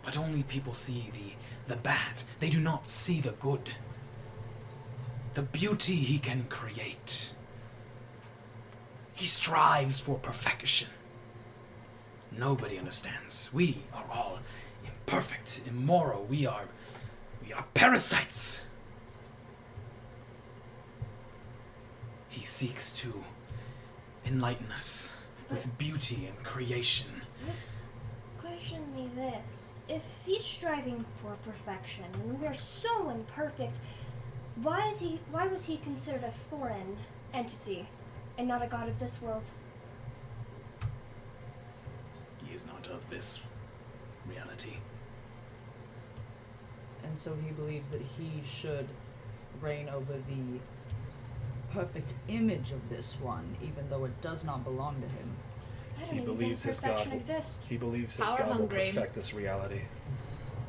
But only people see the bad. They do not see the good. The beauty he can create. He strives for perfection. Nobody understands. We are all imperfect, immoral. We are parasites. He seeks to enlighten us with beauty and creation. Question me this. If he's striving for perfection and we're so imperfect, why was he considered a foreign entity and not a god of this world? He is not of this reality. And so he believes that he should reign over the perfect image of this one, even though it does not belong to him. I don't He even believes think his god perfection will, exists. he believes his Power god will hungry. perfect this reality.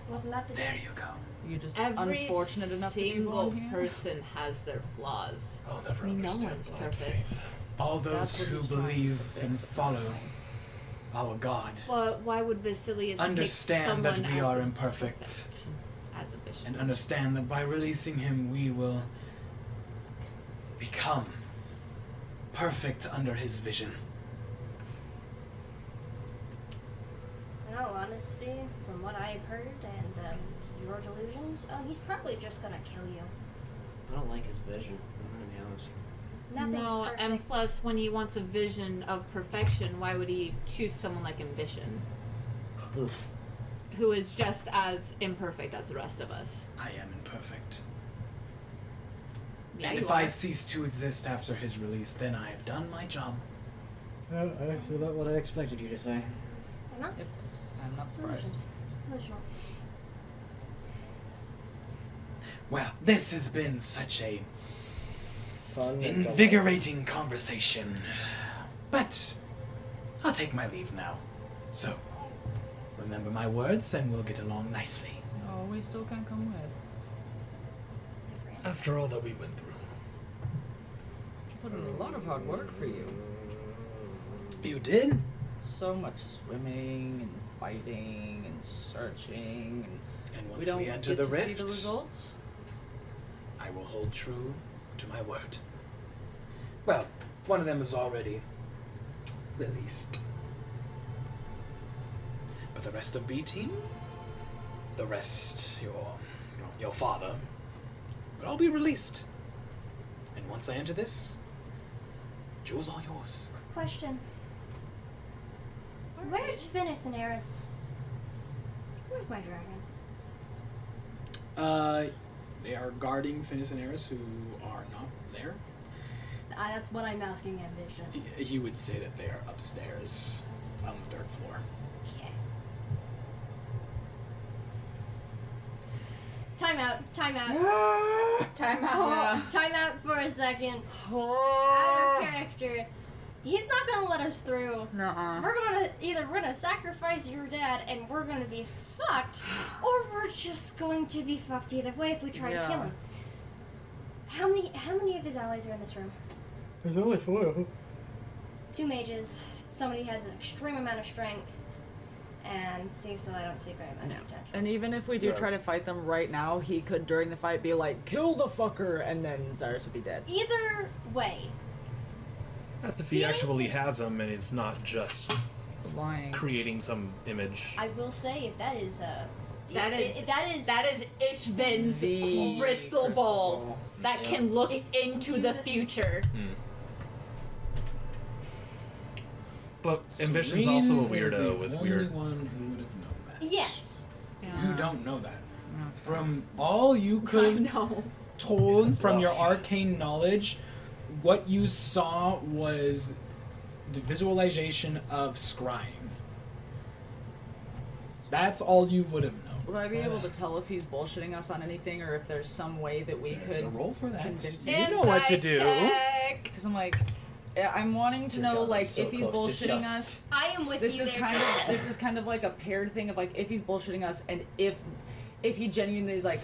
Wasn't that the There day? you go. You're just Every unfortunate enough to be single born here. person has their flaws. I'll never No understand one's blind perfect. faith. All That's those what who he's trying to believe fix and at the follow time. our God But why would Vasilius understand pick that someone we as are a imperfect, perfect as a bishop? and understand that by releasing him we will become perfect under his vision. In all honesty, from what I've heard and your delusions, he's probably just gonna kill you. I don't like his vision. I'm gonna be honest. Nothing's No, perfect. and plus, when he wants a vision of perfection, why would he choose someone like Ambition, Oof. who is just as imperfect as the rest of us? I am imperfect. Yeah, And you if are. I cease to exist after his release, then I have done my job. Actually, not what I expected you to say. I'm not. Yep. I'm not surprised. Delusional. Well, this has been such a Fun. invigorating conversation. But I'll take my leave now. So, remember my words and we'll get along nicely. No, we still can come with. After all that we went through. Put in a lot of hard work for you. You did? So much swimming and fighting and searching, and And we once don't we enter get the to see the rift, results. I will hold true to my word. Well, one of them is already released. But the rest of B team, the rest, your father, will all be released. And once I enter this, jewels all yours. Question. Where's Finis and Eris? Where's my dragon? They are guarding Finis and Eris, who are not there. That's what I'm asking Ambition. He would say that they are upstairs on the 3rd floor. Okay. Time out. Time out. Time out for a second. Out of character. He's not gonna let us through. Nuh-uh. We're gonna sacrifice your dad and we're gonna be fucked, or we're just going to be fucked either way if we try to kill Yeah. him. How many of his allies are in this room? There's only 4 of them. 2 mages. Somebody has an extreme amount of strength, and Cecil I don't see very much potential. And even if we do try to fight them right now, he could during the fight be like, "Kill the fucker," and then Cyrus would be dead. Either way, That's if he actually has them and is not just Lying. creating some image. I will say if that is That is Ishvin's The crystal ball that can look It's into the future. But Ambition's also a Serene is weirdo the with only weird. one who would have known that. yes. You don't know that. From all you could have No. told It's a from your bluff. arcane knowledge, what you saw was the visualization of scrying. That's all you would have known. Would I be able to tell if he's bullshitting us on anything, or if there's some way that we There's a could roll for that. convince You him? know what to do. Check. Because I'm like, I'm wanting to Dear know, God, I'm like, so if he's close to bullshitting just- us. I am with This you is there. kind too. of this is kind of like a paired thing of like if he's bullshitting us, and if he genuinely is like,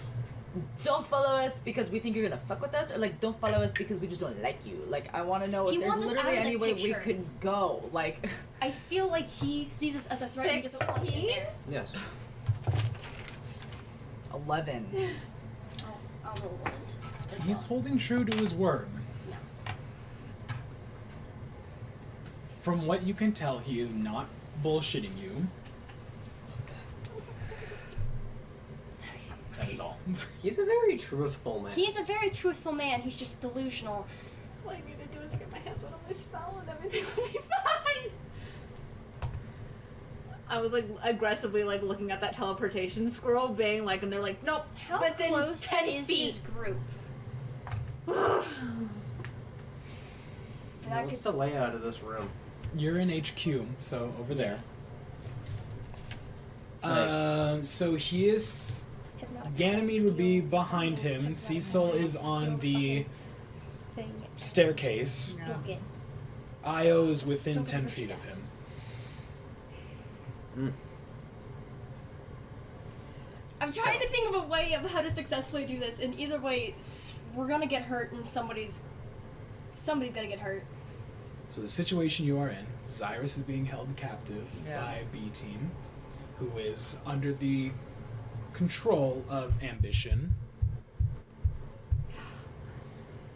don't follow us because we think you're gonna fuck with us, or like don't follow us because we just don't like you. Like I want to know He if there's wants us literally out of the any way we picture. could go. Like I feel like he sees us as a threat and doesn't want us in 16? there. Yes. 11. I'll roll one. as He's well. holding true to his word. No. From what you can tell, he is not bullshitting you. That is all. He's a very truthful man. He's a very truthful man. He's just delusional. All I need to do is get my hands on my spell and everything will be fine. I was like aggressively like looking at that teleportation scroll, being like, and they're like, nope, How within close 10 is feet. his group? What's the layout of this room? You're in HQ, so over there. So he is. Ganymede would be behind him. Cecil is on the staircase. Broken. Io is within 10 feet of him. I'm trying to think of a way of how to successfully do this. In either way, we're gonna get hurt, and somebody's gonna get hurt. So the situation you are in, Cyrus is being held captive by B Team, who is under the control of Ambition.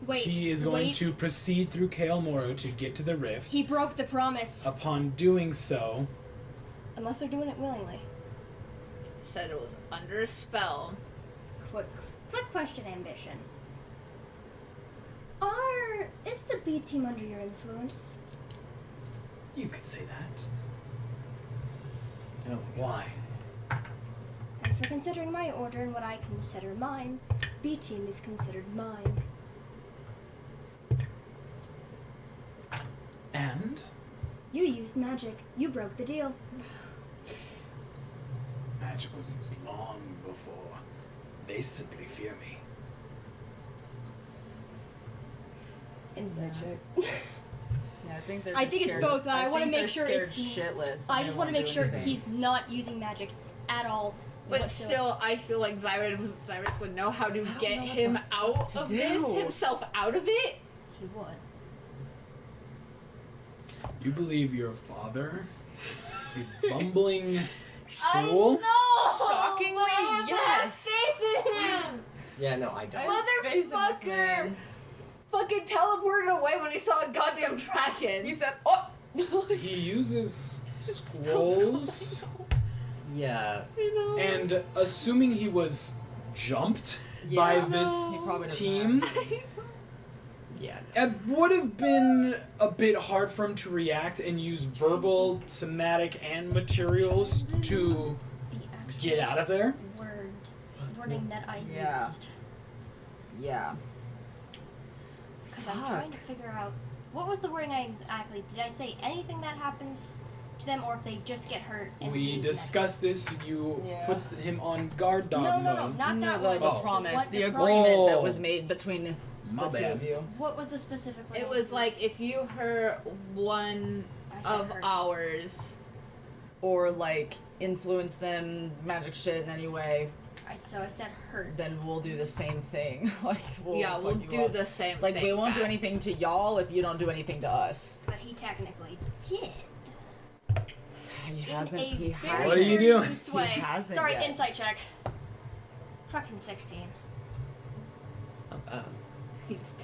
Wait. He is going wait. to proceed through Cael Morrow to get to the rift. He broke the promise. Upon doing so, Unless they're doing it willingly. Said it was under a spell. Quick question, Ambition. Is the B team under your influence? you could say that. Oh, why? As for considering my order and what I consider mine, B team is considered mine. And? You used magic. You broke the deal. Magic was used long before. They simply fear me. Insight check. Yeah, I think they're I just think it's scared. both, but I want to think make sure they're it's scared shitless. I and just they want to won't make do sure anything. he's not using magic at all. But whatsoever. still, I feel like Cyrus would know how to get him out of this, himself out of it. He would. You believe your father? You bumbling fool? Shockingly, yes. Yeah, no, I don't. Motherfucker! Fucking teleported away when he saw a goddamn dragon. You said, oh! He uses scrolls, Yeah. and assuming he was jumped by He this probably doesn't team, Yeah. it would have been a bit hard for him to react and use verbal, somatic, and materials to The actual get out of there. wording that I Yeah. used. Yeah. Because I'm trying to figure out what was the wording I exactly. Did I say anything that happens to them, or if they just get hurt? And We lose discussed this. You Yeah. put him on guard dog No, mode. not No, that the, one. the Oh. promise, What the promise. agreement that Oh. was made between My the two bad. of you. What was the specific wording? It was like if you hurt one I said of hurt. ours. Or, like, influence them, magic shit in any way, I said hurt. then we'll do the same thing. Like, we'll We'll fuck you do up. the same It's like, thing. we won't do back. anything to y'all if you don't do anything to us. But he technically did. He In hasn't. a He very, hasn't. What are you very doing? loose way. He hasn't Sorry, yet. insight check. Fucking 16. He's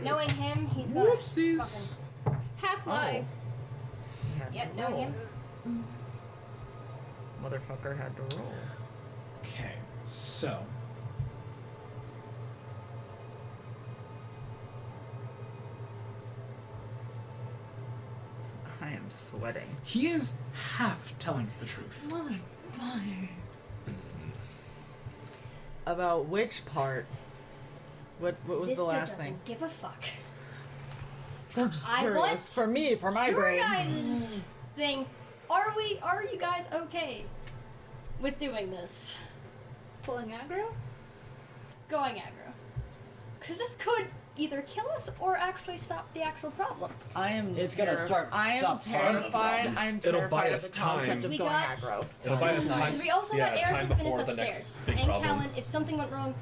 Knowing him, he's gonna Whoopsies. half life. He had Yep, to knowing roll. him. Motherfucker had to roll. Okay, so. I am sweating. He is half telling the truth. Motherfucker. About which part? What was the Mister last doesn't thing? give a fuck. I'm just I curious. want For me, for my Your brain. guys' thing. Are you guys okay with doing this? Pulling aggro? Going aggro. Because this could either kill us or actually stop the actual problem. I am. It's gonna stop I am part of the terrified. problem. I am It'll buy terrified of us the concept time. of We going got- aggro. It'll buy us time. And we also got Yeah, Eris time and Finis before the upstairs. next big And problem. Callan, if something went wrong,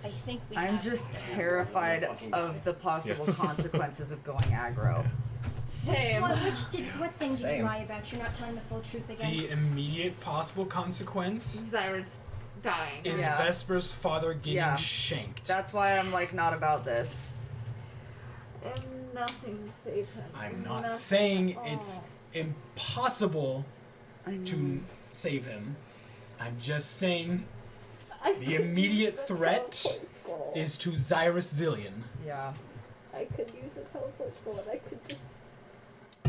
I think we I'm have just terrified of the possible consequences of going aggro. Same. What thing did Same. you lie about? You're not telling the full truth again. The immediate possible consequence Cyrus dying. is Yeah. Vesper's father getting Yeah. shanked. That's why I'm like not about this. And nothing to save him. I'm not Nothing saying at it's all. impossible I know. to save him. I'm just saying the immediate threat is to Zyrus Zillion. Yeah. I could use a teleport spell and I could just.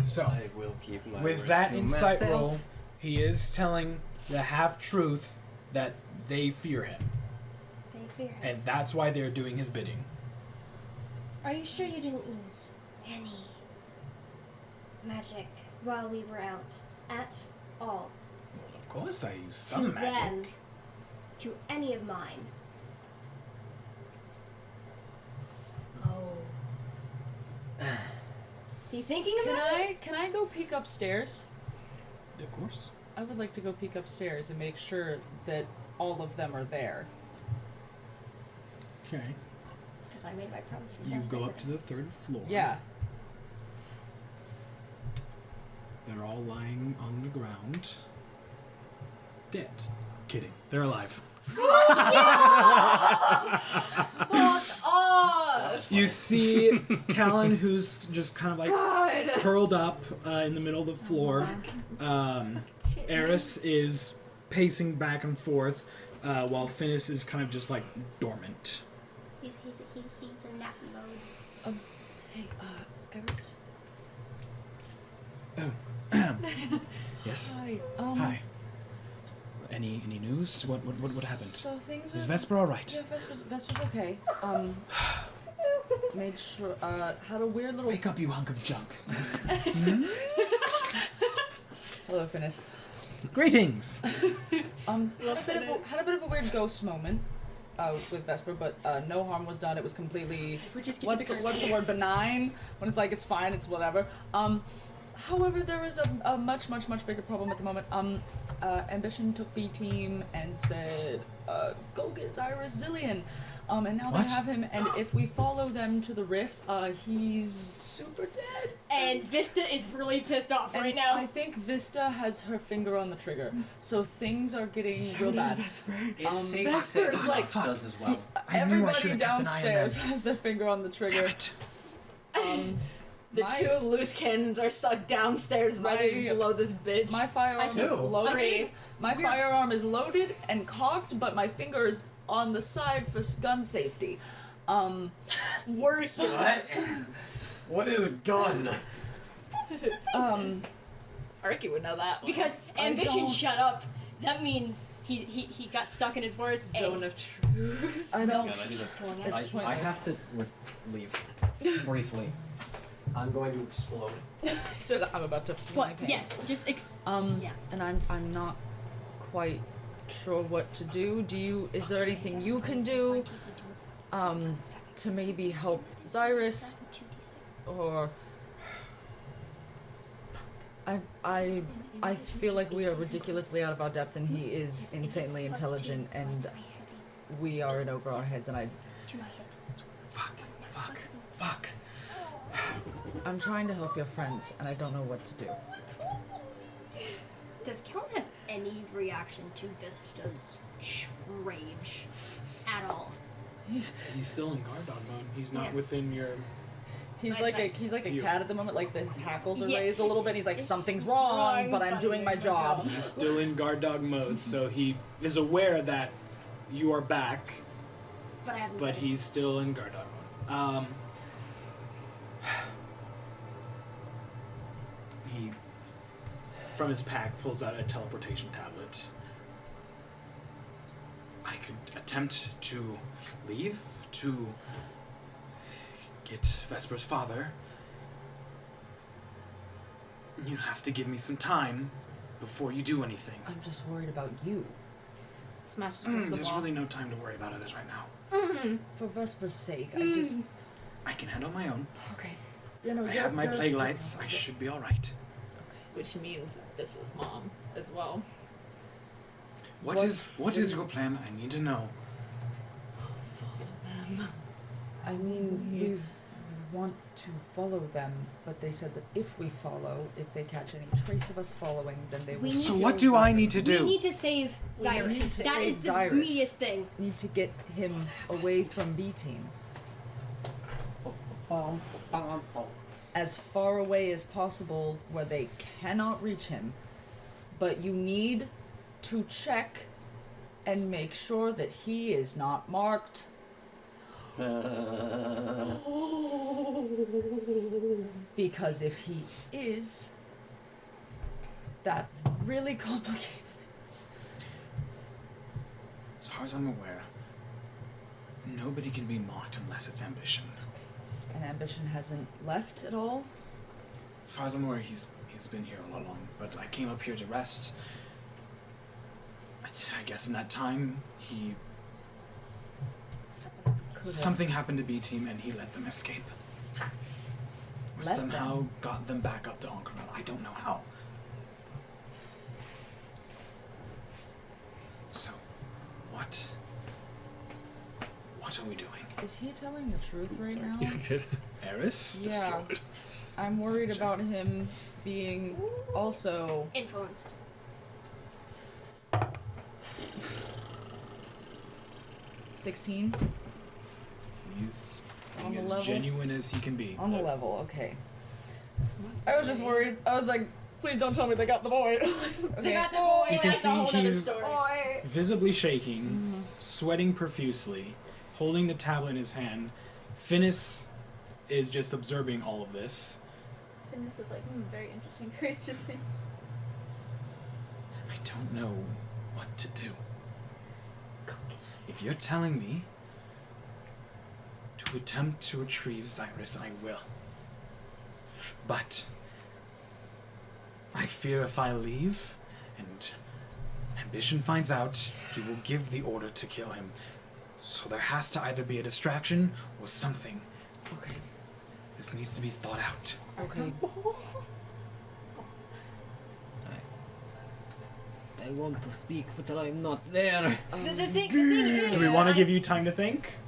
So, I will keep my with words that to insight myself. roll, he is telling the half-truth that they fear him. They fear him. And that's why they're doing his bidding. Are you sure you didn't use any magic while we were out at all? Well, of course I use some to magic. them, to any of mine. Oh. Is he thinking about it? Can I go peek upstairs? Of course. I would like to go peek upstairs and make sure that all of them are there. Okay. Because I made my promise. You go up to the 3rd floor. Yeah. They're all lying on the ground. Dead. Kidding. They're alive. Fuck off! You see Callan, who's just kind of like God. curled up in the middle of the floor. Eris is pacing back and forth, while Finnis is kind of just like dormant. He's in nappy mode. Hey, Eris. Oh. Yes. Hi. Hi. Any news? What happened? So things are. Is Vesper all right? Yeah, Vesper's okay. Made sure. Had a weird little. Wake up, you hunk of junk. Hello, Finnis. Greetings. Had a bit of a weird ghost moment. With Vesper, but no harm was done. It was completely. We just get What's the word? Benign. When it's like it's fine, it's whatever. However, there is a much bigger problem at the moment. Ambition took B team and said, go get Zyrus Zillion. And now What? they have him, and if we follow them to the rift, he's super dead. And Vista is really pissed off right And now. I think Vista has her finger on the trigger, so things are getting real bad. It's safe to Vesper's say that like- Knox does as well. I knew I Everybody should have kept an eye on downstairs them. has their finger on the trigger. Damn it. The My- 2 loose cannons are stuck downstairs right below this bitch. My firearm is Two. loaded. 3. My firearm is loaded and cocked, but my finger is on the side for gun safety. We're here. What? What is gun? Arky would know that one. Because I Ambition don't- shut up. That means he got stuck in his words. Zone of truth. I God, don't. I do this. It's I pointless. have to leave briefly. I'm going to explode. I said I'm about to pee my But pants. yes, just yeah. And I'm not quite sure what to do. Is there anything you can do, to maybe help Zyrus, or I feel like we are ridiculously out of our depth, and he is insanely intelligent, and we are in over our heads, and Fuck. I'm trying to help your friends, and I don't know what to do. Does Count have any reaction to Vista's rage at all? He's still in guard dog mode. He's not Yeah. within your. He's Right, like a You. cat at the moment. Like his hackles are Yeah. raised a little bit. He's like, It's something's wrong, but I'm doing my job. He's still in guard dog mode, so he is aware that you are back, But I haven't. but said it. he's still in guard dog mode. He, from his pack, pulls out a teleportation tablet. I could attempt to leave to get Vesper's father. You have to give me some time before you do anything. I'm just worried about you. Smash the crystal There's ball. really no time to worry about others right now. For Vesper's sake, I just I can handle my own. okay. You know, I have my plague lights. I should be all right. Which means this is mom as well. What is your plan? I need to know. I mean, we want to follow them, but they said that if we follow, if they catch any trace of us following, then they will. We need So to- what do I need to We do? need to save We Zyrus. need to That save is the Zyrus. immediate thing. Need to get him away from B team, as far away as possible where they cannot reach him. But you need to check and make sure that he is not marked. Because if he is, that really complicates things. As far as I'm aware, nobody can be mocked unless it's ambition. And Ambition hasn't left at all? As far as I'm aware, he's been here all along, but I came up here to rest. I guess in that time, something happened to B-Team and he let them escape. Or Let somehow them? got them back up to Ank'Harel. I don't know how. So, what are we doing? Is he telling the truth right now? Eris? Yeah. I'm worried about him being also Influenced. 16 He's On being the as level? genuine as he can be. on the level. Okay. I was just worried. I was like, please don't tell me they got the boy. They Okay. got the boy. You can That's a whole see nother he's story. visibly shaking, sweating profusely, holding the tablet in his hand. Finis is just observing all of this. And this is like, very interesting, very interesting. I don't know what to do. If you're telling me to attempt to retrieve Cyrus, I will. But I fear if I leave and Ambition finds out, he will give the order to kill him. So there has to either be a distraction or something. Okay. This needs to be thought out. Okay. I want to speak, but I'm not there. The thing is, Do we want to give you time to think?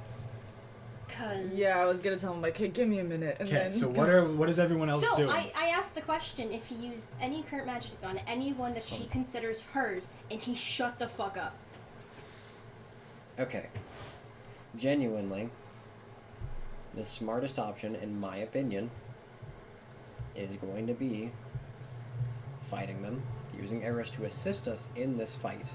Yeah, I was gonna tell him like, hey, give me a minute. And Okay, then so what is everyone else So doing? I asked the question if he used any current magic on anyone that she considers hers, and he shut the fuck up. Okay. Genuinely, the smartest option, in my opinion, is going to be fighting them, using Eris to assist us in this fight.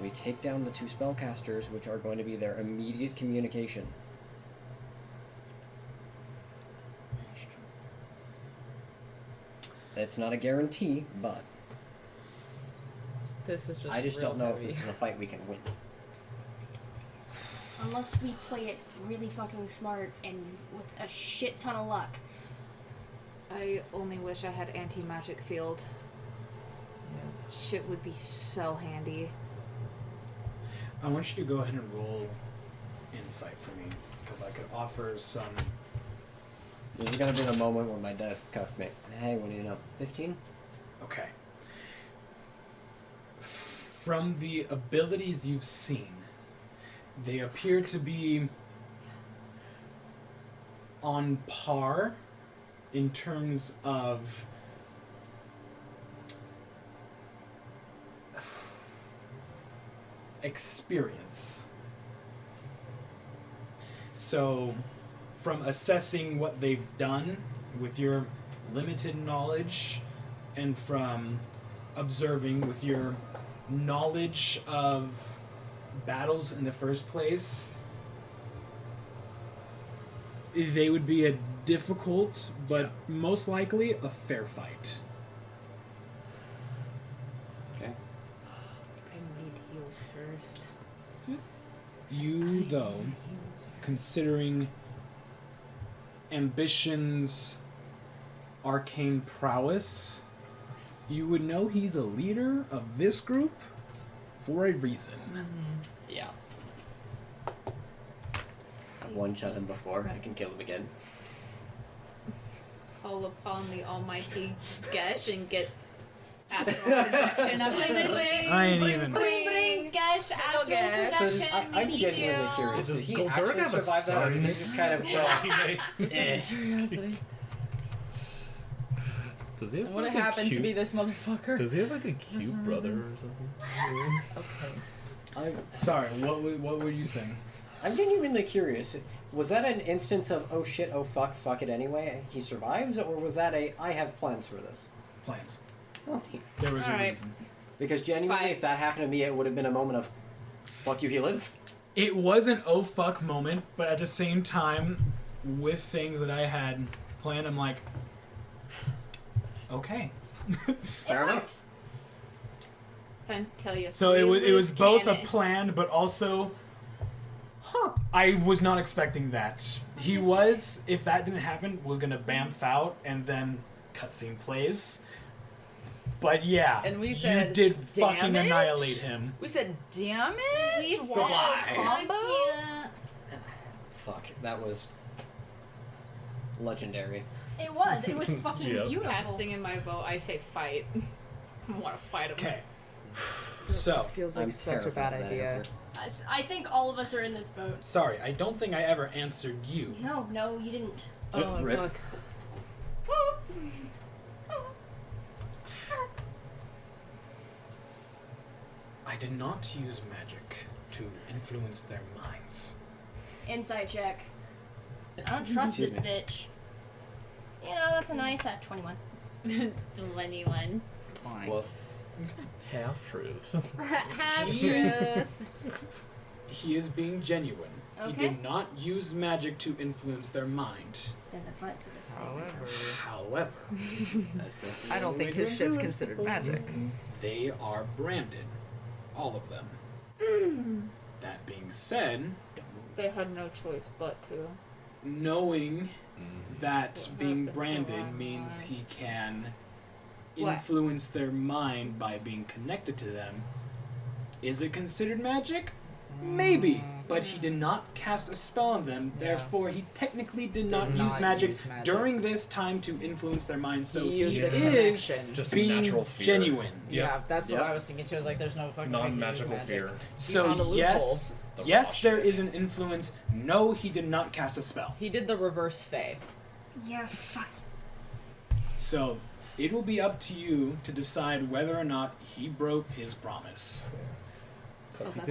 We take down the two spellcasters, which are going to be their immediate communication. It's not a guarantee, but This is just I just real don't know heavy. if this is a fight we can win. Unless we play it really fucking smart and with a shit ton of luck. I only wish I had anti-magic field. Shit would be so handy. I want you to go ahead and roll insight for me, because I could offer some. This is gonna be the moment where my desk cuffed me. Hey, what do you know? 15? Okay. From the abilities you've seen, they appear to be on par in terms of experience. So, from assessing what they've done with your limited knowledge and from observing with your knowledge of battles in the first place, they would be a difficult but most likely a fair fight. Okay. I need heals first. You, though, considering Ambition's arcane prowess, you would know he's a leader of this group for a reason. Yeah. I've one-shot him before. I can kill him again. Call upon the almighty Gesh and get astral projection up in this thing. I ain't even. Bring Gesh astral Gesh. So projection. I'm we need genuinely you. curious. Did Does he Goldurk actually have a survive that, or son? did he just kind of... just out of curiosity. Does he have What like happened a to cute, be this motherfucker? Does he have like a cute some brother reason. or something? Okay. Sorry, what were you saying? I'm genuinely curious. Was that an instance of, oh shit, oh fuck it anyway, he survives? Or was that a, I have plans for this? Plans. Oh, There was a Alright. reason. because genuinely, Five. if that happened to me, it would have been a moment of, fuck you, he lived? It was an oh fuck moment, but at the same time, with things that I had plan. I'm like, okay. Fair enough. So tell you. So it was both a cannon. plan, but also, I was not expecting that. He was, if that didn't happen, was gonna bamf out and then cutscene plays. But yeah, And we said, you did fucking "Damage?" annihilate him. We said damage. We said Why? combo. Fuck, that was legendary. It was fucking Yep. beautiful. Casting in my vote, I say fight. I want to fight him. Okay. It So, just feels like I'm such a terrified bad of that idea. answer. I think all of us are in this boat. sorry, I don't think I ever answered you. No, you didn't. Oh Rip. fuck. I did not use magic to influence their minds. Insight check. I don't trust this Excuse me. bitch. You know, that's a nice 21. 21. Fine. Woof. Half truth. Half Yeah. truth. He is being genuine. He Okay. did not use magic to influence their mind. There's a butt to this thing. However, That's definitely I don't the think way his to shit's do it. considered magic. they are branded. All of them. That being said, They had no choice but to. knowing that What being happened to branded our means mind? he can What? influence their mind by being connected to them. Is it considered magic? Maybe, but he did not cast a spell on them, Yeah. therefore he technically did Did not use not magic use magic. during this time to influence their minds, so he used a is connection. Just being natural fear. genuine. Yeah, that's Yep. what I was thinking too. I was like, there's no fucking way he used Non-magical magic. fear. found a So loophole. yes, The yes, wash. there is an influence. No, he did not cast a spell. He did the reverse Fae. Yeah, fuck. So it will be up to you to decide whether or not he broke his promise.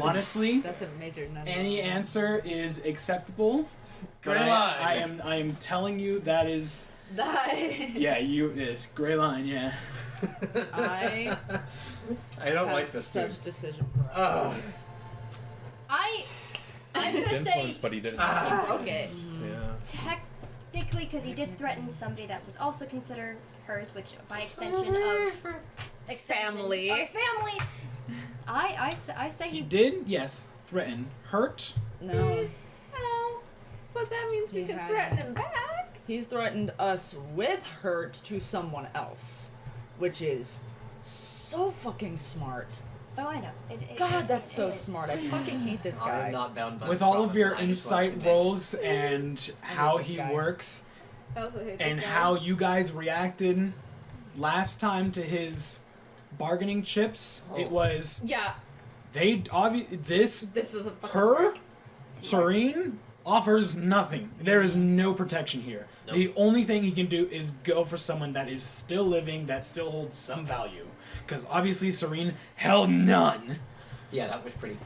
Honestly, That's a major number. any answer is acceptable. But Gray line. I am telling you that is Die. yeah gray line yeah. I I don't have like this such dude. decision Ugh. paralysis. I'm He's gonna say influenced, but he didn't. He broke it. Yeah. technically because he did threaten somebody that was also considered hers, which by extension of Family. of family. I say He he did, yes, threaten, hurt. No, Oh, but that means we He can had- threaten him back. he's threatened us with hurt to someone else, which is so fucking smart. Oh, I know. God, that's it so is. smart. I fucking hate this I guy. am not bound by With the all of promise, your I just wanna insight convince- rolls and how this he guy. works I also hate and this guy. how you guys reacted last time to his bargaining chips, it was Yeah, they this this was a fucking her work. Serene offers nothing. There is no protection here. Nope. The only thing he can do is go for someone that is still living, that still holds some value. Because obviously Serene held none. Yeah, that was pretty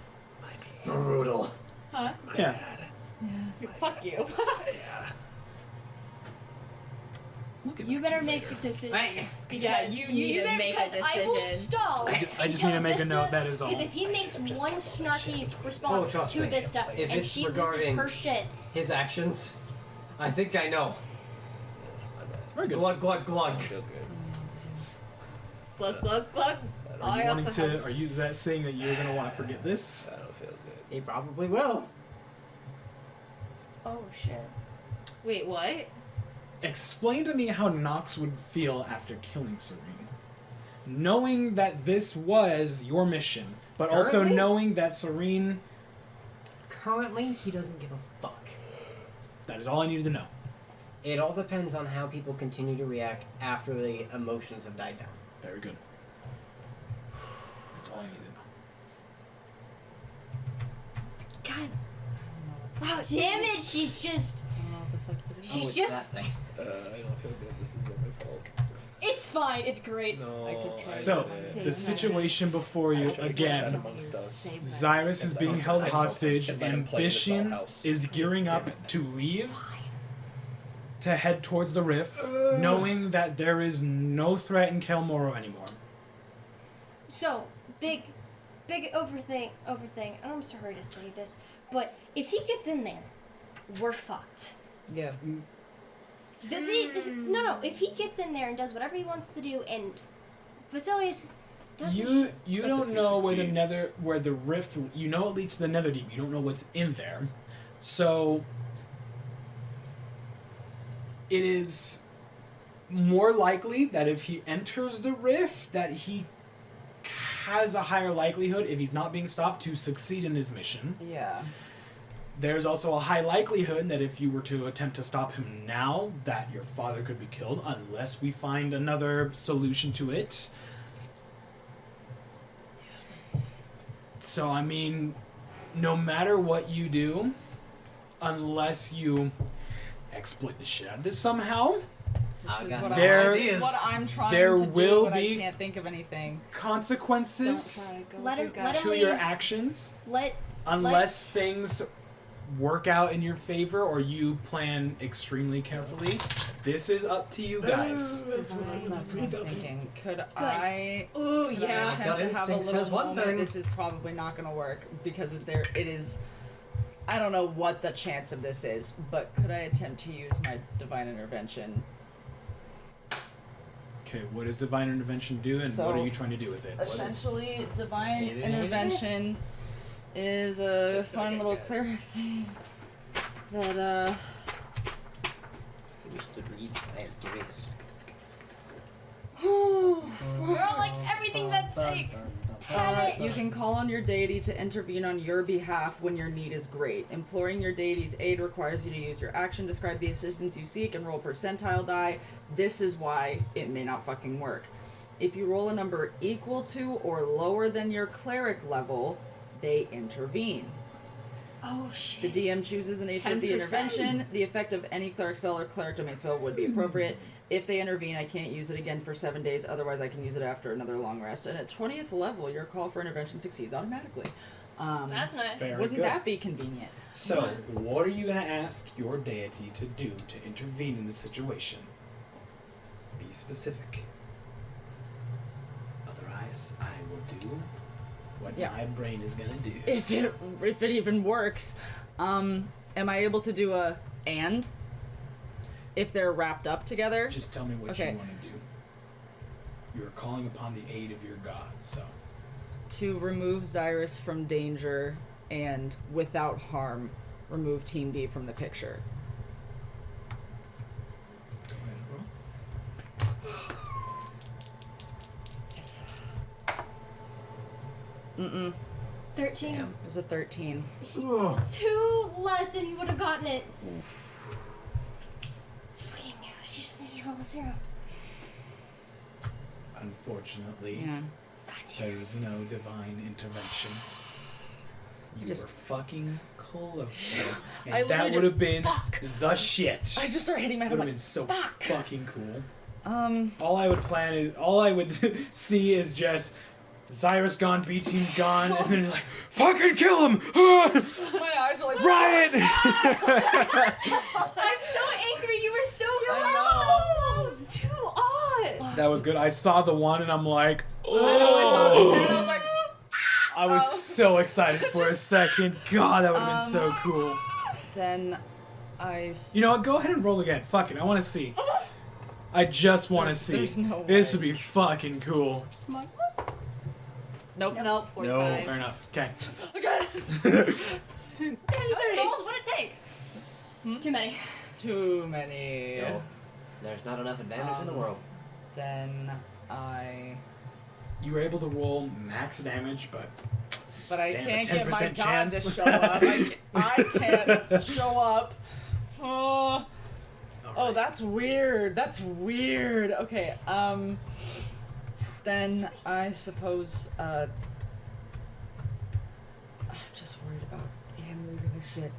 brutal. Huh? Yeah. Fuck you. Look at You that. better make decisions because Yeah, you need to better, make a because I will decision. stall. I just need to make a note, that is all. Because if he makes one snarky response trust to me. Vista If and it's she loses regarding- her shit, His actions, I think I know. Very good. Glug glug glug. Glug glug glug. Are I you also wanting to? have. Are you? Is that saying that you're gonna want to forget this? He probably will. oh shit. Wait, what? Explain to me how Nox would feel after killing Serene, knowing that this was your mission, but also Currently? knowing that Serene. Currently, he doesn't give a fuck. That is all I needed to know. It all depends on how people continue to react after the emotions have died down. Very good. That's all I needed to know. God. Wow, damn it! She's just. I don't know what the fuck to do. She's it's just. that thing. I don't feel good. This is not my fault. It's fine. It's great. No. I could try So, to the situation before you again. amongst us. Xyrus is being held hostage. and let him play in this Ambition dollhouse. is gearing up to leave to head towards the rift, knowing that there is no threat in Cael Morrow anymore. So, big overthink, and I'm sorry to say this, but if he gets in there, we're fucked. Yeah. No. If he gets in there and does whatever he wants to do, and Vasilius doesn't. You That's don't if he know succeeds. where the rift. You know it leads to the Netherdeep. You don't know what's in there, so it is more likely that if he enters the rift, that he has a higher likelihood, if he's not being stopped, to succeed in his mission. Yeah. There's also a high likelihood that if you were to attempt to stop him now, that your father could be killed unless we find another solution to it. So, I mean, no matter what you do, unless you exploit the shit out of this somehow, I got what no There- ideas. what I'm trying there to do, will but be I can't think of anything. consequences Let him to your actions, unless things work out in your favor or you plan extremely carefully. This is up to you guys. That's what I'm thinking. Could I? Ooh, Could yeah. I attempt Gut to have a instinct little says one moment? thing. This is probably not going to work because it is. I don't know what the chance of this is, but could I attempt to use my divine intervention? Okay, what does divine intervention do, and So, what are you trying to do with it? What is- Essentially, divine intervention is a fun little cleric thing that Used to read my activities. We're all like, everything's at stake. You can call on your deity to intervene on your behalf when your need is great. Imploring your deity's aid requires you to use your action, describe the assistance you seek, and roll percentile die. This is why it may not fucking work. If you roll a number equal to or lower than your cleric level, they intervene. Oh The shit. DM chooses the nature of the 10%. intervention. The effect of any cleric spell or cleric domain spell would be appropriate. If they intervene, I can't use it again for 7 days. Otherwise, I can use it after another long rest. And at 20th level, your call for intervention succeeds automatically. That's nice. Very Wouldn't good. that be convenient? So, what are you going to ask your deity to do to intervene in the situation? Be specific. Otherwise, I will do what Yeah. my brain is going to do. If it even works, am I able to do a and? If they're wrapped up together? Just tell me what Okay. you want to do. You are calling upon the aid of your god, so. To remove Xyrus from danger and without harm, remove Team B from the picture. Go ahead and roll. Yes. Mm-mm. 13. It was a 13. 2 less and you would have gotten it. Fucking knew. She just needed to roll a 0. Unfortunately, Yeah. God damn. there is no divine intervention. You just- were fucking close. And I that literally would have been fuck. the shit. I just started hitting my Would head. have I'm been like, so fuck. fucking cool. um, All I would see is just Xyrus gone, B team gone, and then you're like, fucking kill him! my eyes are like, Riot! I'm so angry. You were so I close. Too odd. That was good. I saw the one and I'm like, I know, I oh! was like, I was so excited for a second. God, that would have been so Um, cool. then You know what? Go ahead and roll again. Fuck it. I want to see. I just want to There's- see. there's no This way. would be fucking cool. Nope. Nope, 45. Fair enough. Okay. Okay. How many rolls would it take? Too many. Too many. No. There's not enough advantage in the world. Then I. You were able to roll max damage, but But I Damn, a can't get my 10% god chance. to show up. I can't show up. Oh, alright. that's weird. That's weird. Okay. Then I suppose. I'm just worried about him losing his shit.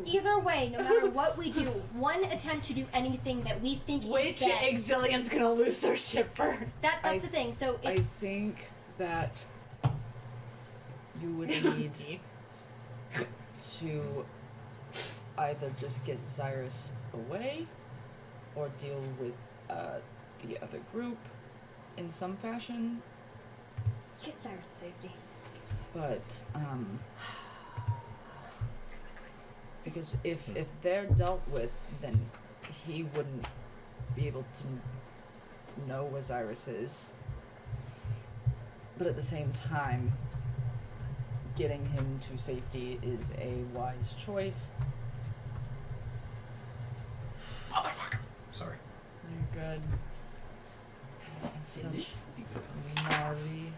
Either way, no matter what we do, one attempt to do anything that we think Which is best. Exilian's gonna lose their ship first? That's I- the thing. So I it's. think that you would need to either just get Xyrus away or deal with the other group in some fashion. Get Cyrus to safety. But Because if they're dealt with, then he wouldn't be able to know Osiris is. But at the same time, getting him to safety is a wise choice. Motherfucker. Sorry. You're good. It's such gnarly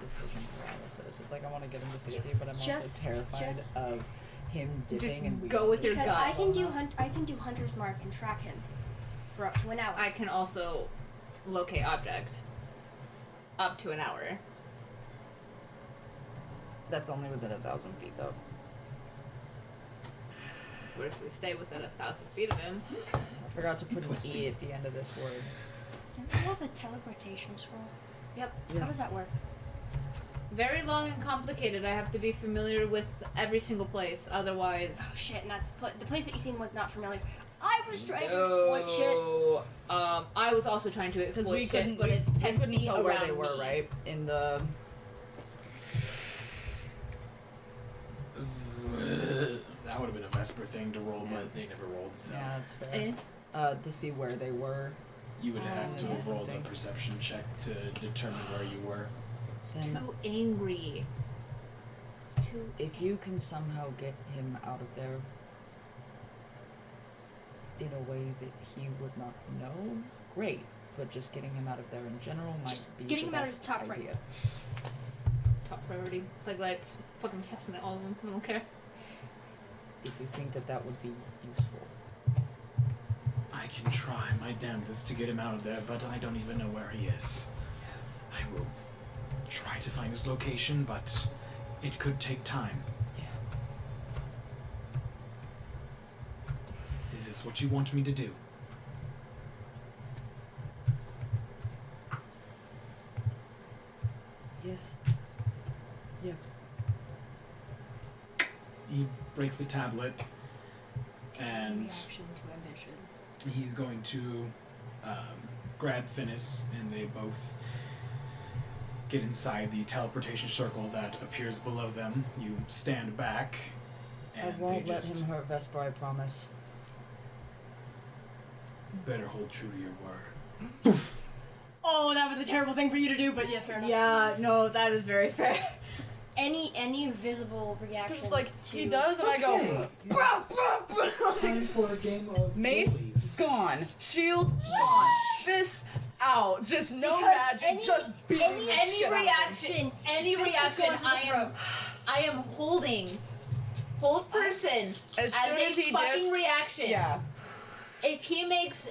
decision paralysis. It's like I want to get him to safety, but I'm also terrified of him dipping Just and we go with your Because gut. I can do Hunter's Mark and track him for up to an hour. I can also locate object up to an hour. That's only within 1,000 feet, though. What if we stay within 1,000 feet of him? I forgot to put an E at the end of this word. Don't you have a teleportation scroll? Yep. How does that work? Very long and complicated. I have to be familiar with every single place. Otherwise, Oh shit! And that's the place that you seen was not familiar. I was trying to exploit shit. I was also trying to Because exploit we couldn't, shit, but it's 10 couldn't feet tell where they around were, me. right? In the... That would have been a Vesper thing to roll, but they never rolled, so Yeah, that's fair. Eh? To see where they were. you would have to have rolled a Thing. perception check to determine where you were. Then Too angry. It's too. if you can somehow get him out of there in a way that he would not know, great. But just getting him out of there in general might Just be getting the him out best is top idea. Top priority. It's like let's fucking assassinate all of them. I don't care. If you think that that would be useful. I can try my damnedest to get him out of there, but I don't even know where he is. I will try to find his location, but it could take time. Yeah. Is this what you want me to do? Yes. Yeah. He breaks the tablet, and Reaction to ambition. he's going to grab Finis, and they both get inside the teleportation circle that appears below them. You stand back, I and won't they let just him hurt Vesper, I promise. better hold true to your word. Oh, that was a terrible thing for you to do, but yeah, fair enough. Yeah, no, that is very fair. Any visible reaction. Just like, to... he does, and I go, Time for a game of Mace bullies. gone, shield gone, fist out, just no Because magic, any- just beating the Any shit out of him. reaction, any Fist is reaction, going for the I am holding, hold person As soon a as he fucking dips, reaction. Yeah. If he makes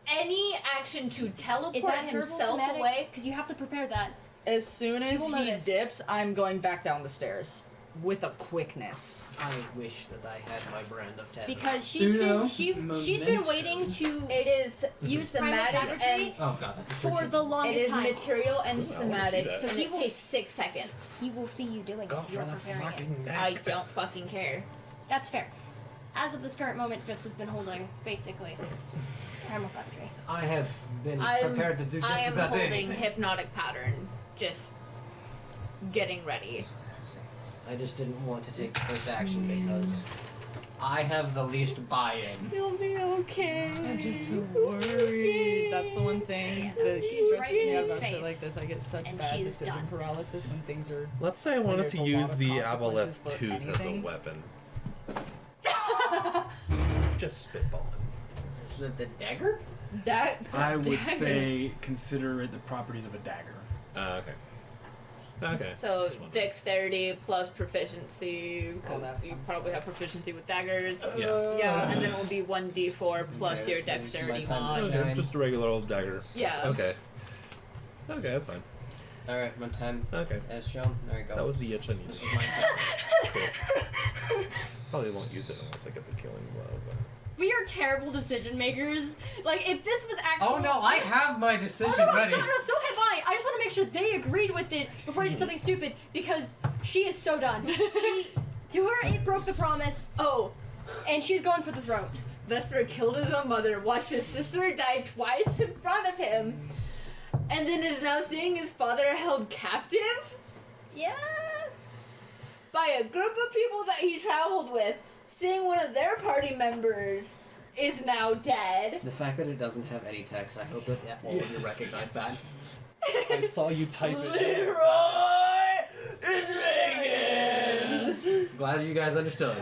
any action to teleport Is that himself verbal away, Because you have to prepare that. As soon as will he notice. dips, I'm going back down the stairs with a quickness. I wish that I had my brand of tether. Because she's Uno been she's been waiting to it is use primal somatic savagery and Oh god, that's for the it longest is time. material and Ooh, I wanna see somatic, that. So and he it will takes 6 seconds. He will see you doing Go it. for You're the preparing fucking it. neck. I don't fucking care. That's fair. As of this current moment, Fist has been holding basically primal savagery. I have been I'm- prepared to do just I am about holding anything. hypnotic pattern, just getting ready. I just didn't want to take the first action because I have the least buy-in. You'll be okay. I'm just so worried. That's the one thing that She's stresses right in me his about shit face. like this. I get such And bad she is decision done. paralysis when things are. Let's say I wanted there's to a lot use of the consequences aboleth for tooth as a anything. weapon. Just spitballing. The dagger? That I would dagger. say consider it the properties of a dagger. Okay. Okay. So Just wondering. dexterity plus proficiency, because that you sounds probably have proficiency with daggers. Yeah. Yeah, and then it will be 1d4 plus Okay, your so it's my dexterity time to mod. shine. Okay, just a regular old dagger. Yeah. Okay. Okay, that's fine. Alright, my time Okay. as shown. There you go. That was the itch I needed. This is my turn. Cool. Probably won't use it unless I get the killing blow, but. We are terrible decision makers. Like if this was actually. Oh no, I have my decision Oh no, ready. so have I. I just want to make sure they agreed with it before I did something stupid because she is so done. To her, it broke the promise, Oh, and she's going for the throat. Vesper killed his own mother, watched his sister die twice in front of him, and then is now seeing his father held captive Yeah. by a group of people that he traveled with, seeing one of their party members is now dead. The fact that it doesn't have any text, I hope that all of you recognize that. I saw you type it. Jenkins! Glad you guys understood.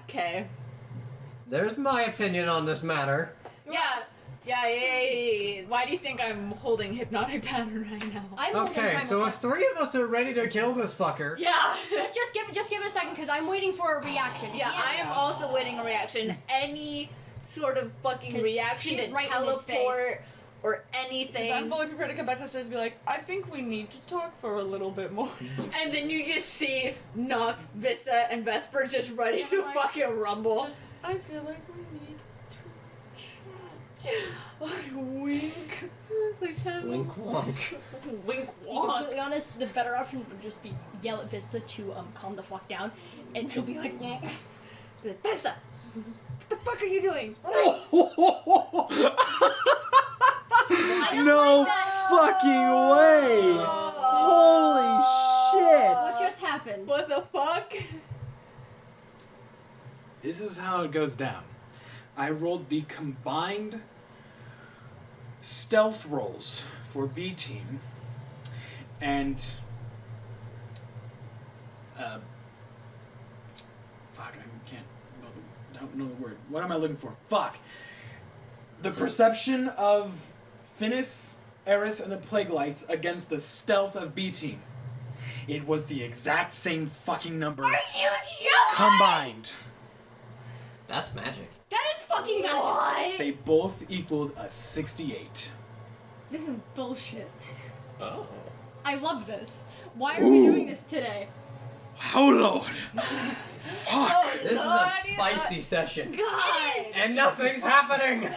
Okay. There's my opinion on this matter. Yeah. Why do you think I'm holding hypnotic pattern right now? I'm holding Okay, primal so fire. if 3 of us are ready to kill this fucker, Yeah. Just give it a second, because I'm waiting for a reaction. Yeah, I am also waiting a reaction. Any sort of fucking 'Cause reaction she's to right in his teleport or Because anything. I'm fully prepared to come back downstairs and be like, I think we need to talk for a little bit more. And then you just see Noct, Vista, and Vesper just ready to Like, fucking rumble. Just, I feel like we need to chat. I wink. It's like, wink wonk. Wink To be wonk. completely honest, the better option would just be yell at Vista to calm the fuck down, and she'll be like, Vista, what the fuck are you doing? I don't No like that. fucking way! Holy What shit! just happened? What the fuck? This is how it goes down. I rolled the combined stealth rolls for B team, and fuck, I don't know the word. What am I looking for? Fuck. The perception of Finis, Eris, and the Plague Lights against the stealth of B team. It was the exact same fucking number Are you joking? combined. That's magic. That is fucking magic. They both equaled a 68. This is bullshit. Oh. I love this. Why are we doing this today? Oh lord! Fuck! This is a spicy session. God! And nothing's happening!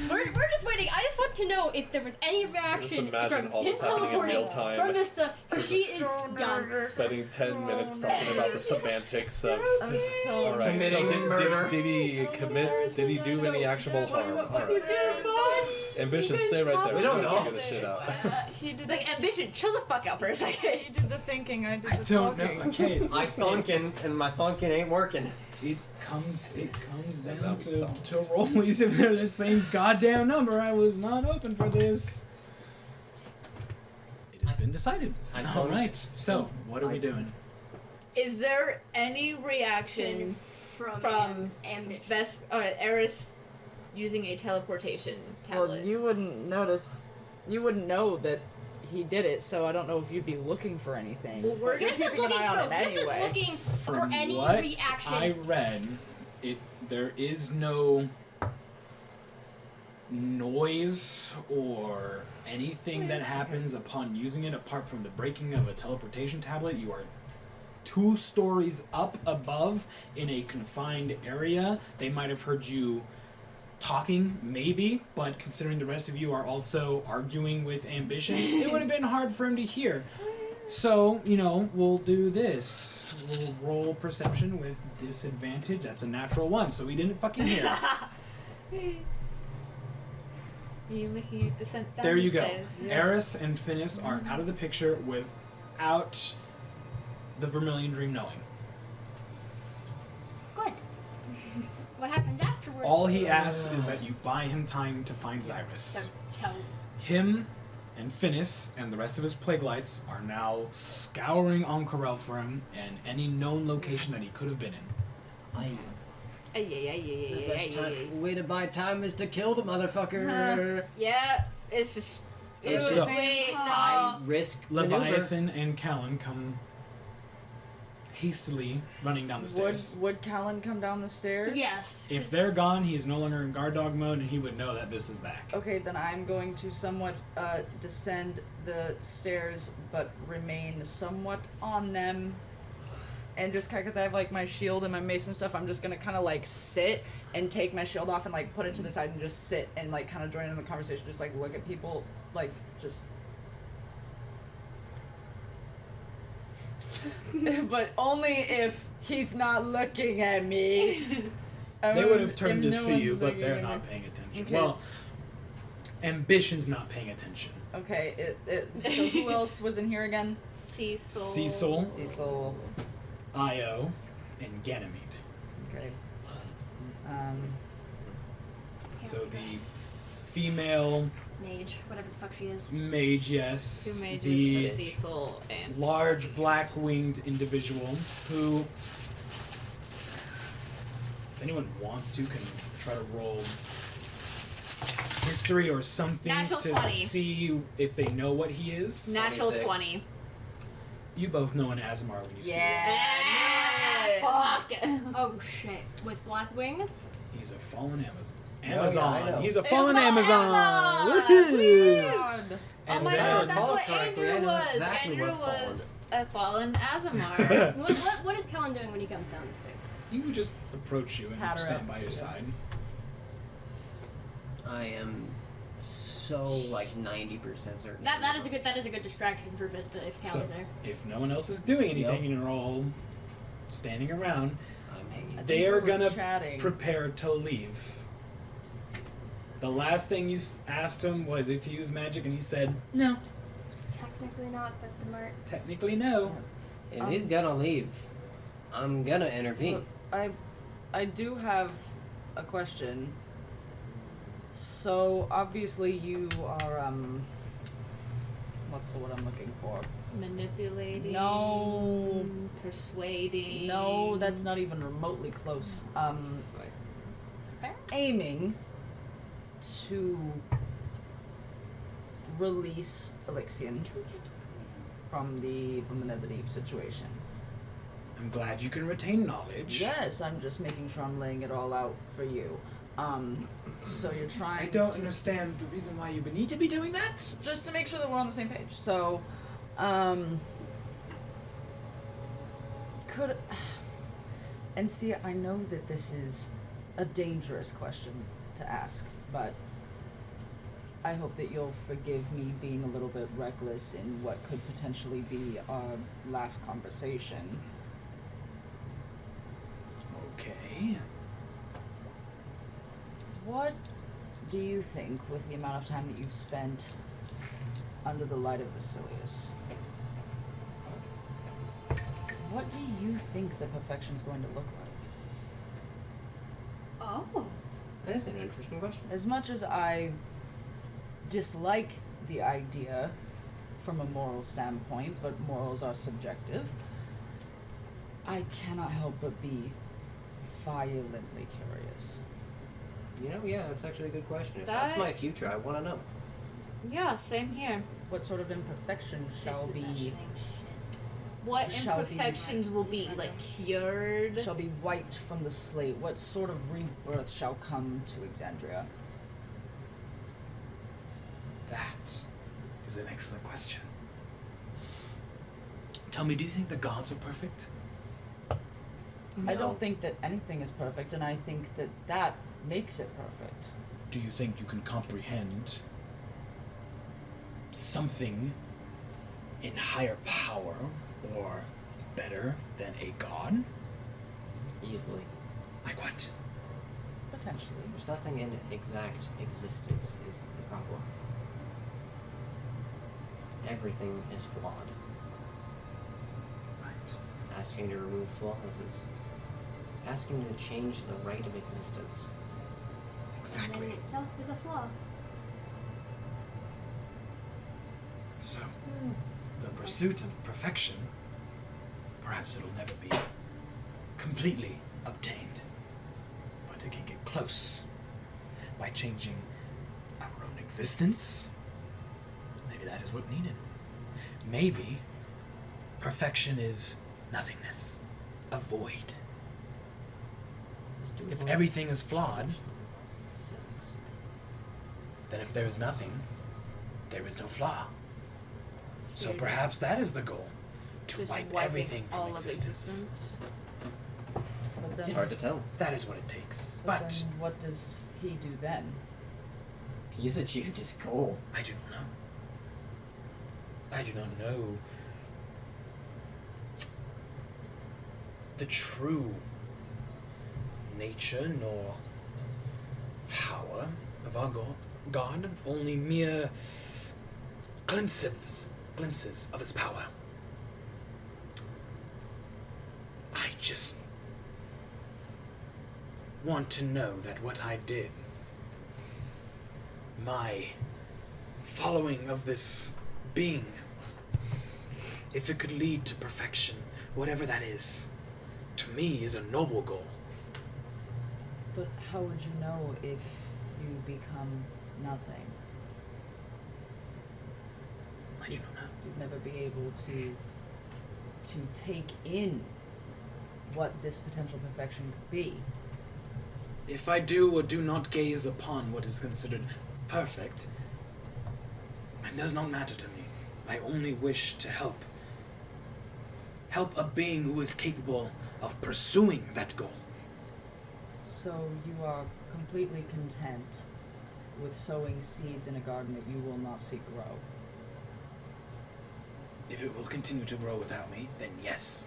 We're just waiting. I just want to know if there was any reaction imagine from all him this happening in teleporting real time. from Vista, because she is done. Spending 10 minutes talking about the semantics of. I'm so Alright, so Committing murder. did he commit? Did he do any actionable harm? Alright. Ambition, stay right there. We don't We'll know. figure this shit out. He did It's like, Ambition, chill the fuck out for a second. He did the thinking, I did I the don't talking. know. Okay, I thunkin', and my thunkin' ain't working. it comes That'd down be to fun. rollies if they're the same goddamn number. I was not open for this. It has been decided. I All thought- right. So what are we doing? Is there any reaction from Ambition. Eris using a teleportation tablet? Well, you wouldn't notice, you wouldn't know that he did it, so I don't know if you'd be looking for anything. Well, we're But you're Vista's keeping an looking, eye on no, it Vista's anyway. looking for From any what reaction. I read, there is no noise or anything that happens upon using it apart from the breaking of a teleportation tablet. You are 2 stories up above in a confined area. They might have heard you talking, maybe, but considering the rest of you are also arguing with Ambition, it would have been hard for him to hear. So, we'll do this. We'll roll perception with disadvantage. That's a natural 1, so we didn't fucking hear. You making a descent down There you the go. stairs. Eris and Finis are out of the picture without the Vermilion Dream knowing. Good. What happens afterwards? All he asks is that you buy him time to find Xyrus. Tell. Him and Finis and the rest of his Plague Lights are now scouring Ank'Harel for him and any known location that he could have been in. The best way to buy time is to kill the motherfucker. Yeah, it's just. It's Ooh, just- wait, I no. risk maneuver. Leviathan and Callan come hastily running down the stairs. Would Callan come down the stairs? Yes. If they're gone, he is no longer in guard dog mode, and he would know that Vista's back. Okay, then I'm going to somewhat descend the stairs, but remain somewhat on them. And just because I have like my shield and my mace and stuff, I'm just gonna kind of like sit and take my shield off and like put it to the side and just sit and like kind of join in the conversation. Just like look at people, like just. But only if he's not looking at me. They would have turned to If no see one's you, but looking they're at not me. paying attention. Okay. Well, Ambition's not paying attention. Okay, so who else was in here again? Cecil. Cecil, Cecil. Io, and Ganymede. So the female Mage, whatever the fuck she is. mage, yes. Two mages, The a Cecil, and large black-winged individual who, if anyone wants to, can try to roll history or something Natural to 20. see if they know what he is. natural 26. 20. You both know an Asmar when you see him. Yeah. Fuck. Oh shit. With black wings? He's a fallen Amazon. yeah, I Amazon. know. He's a fallen Amazon! Amazon. Woohoo! God. Oh my then- god, that's recall what correctly, I Andrew know was. exactly Andrew what fallen. was a fallen Azamar. What is Kellen doing when he comes down the stairs? He would just approach you and Pat her stand up, by your yeah. side. I am so like 90% certain. That is a good distraction for Vista if So, Kellen's there. if no one else is doing anything Yep. and you're all standing around, I'm hanging. I think they we are were gonna chatting. prepare to leave. The last thing you asked him was if he used magic, and he said, no. Technically not, but the Mart. Technically, no. If he's gonna leave, I'm gonna intervene. Look, I do have a question. So obviously you are what's the word I'm looking for? Manipulating. No. Persuading. No, that's not even remotely close. Aiming to release Elixion from the Netherdeep situation. I'm glad you can retain knowledge. Yes, I'm just making sure I'm laying it all out for you. So you're trying I don't to, understand the reason why you would need to be doing that. just to make sure that we're on the same page. So, could and see, I know that this is a dangerous question to ask, but I hope that you'll forgive me being a little bit reckless in what could potentially be our last conversation. Okay. What do you think, with the amount of time that you've spent under the light of Vasilius, what do you think the perfection's going to look like? Oh. That's an interesting question. As much as I dislike the idea from a moral standpoint, but morals are subjective, I cannot help but be violently curious. You know, yeah, that's actually a good question. If that's That- my future, I want to know. Yeah, same here. What sort of imperfection shall This is be actually shit. What Shall be- imperfections will be like cured? shall be wiped from the slate? What sort of rebirth shall come to Exandria? That is an excellent question. Tell me, do you think the gods are perfect? I don't think that anything is perfect, and I think that that makes it perfect. Do you think you can comprehend something in higher power or better than a god? Easily. Like what? Potentially. There's nothing in exact existence is the problem. Everything is flawed. Right. Asking to remove flaws is asking to change the right of existence. And in itself is a flaw. So, the pursuit of perfection, perhaps it'll never be completely obtained, but it can get close by changing our own existence. Maybe that is what needed. Maybe perfection is nothingness, a void. If everything is flawed, Physics. then if there is nothing, there is no flaw. So Dude. perhaps that is the goal, to Just wipe wiping everything from all of existence. But then, It's hard to tell. That is what it takes. but But then what does he do then? He's achieved his goal. I do not know. I do not know the true nature nor power of our God, only mere glimpses of its power. I just want to know that what I did, my following of this being, if it could lead to perfection, whatever that is, to me is a noble goal. But how would you know if you become nothing? I do not know. You'd never be able to take in what this potential perfection could be. If I do or do not gaze upon what is considered perfect, it does not matter to me. I only wish to help a being who is capable of pursuing that goal. So you are completely content with sowing seeds in a garden that you will not see grow. If it will continue to grow without me, then yes.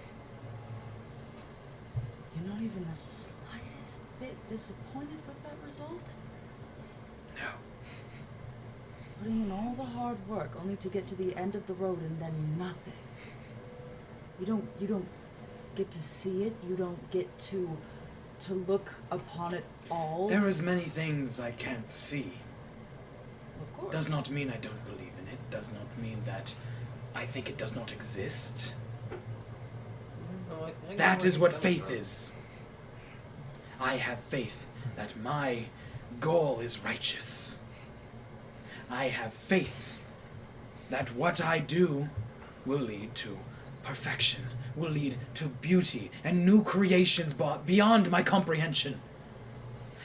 You're not even the slightest bit disappointed with that result? No. Putting in all the hard work only to get to the end of the road and then nothing. You don't get to see it. You don't get to look upon it all. There is many things I can't see. Of course. Does not mean I don't believe in it. Does not mean that I think it does not exist. That is what faith is. I have faith that my goal is righteous. I have faith that what I do will lead to perfection, will lead to beauty and new creations beyond my comprehension.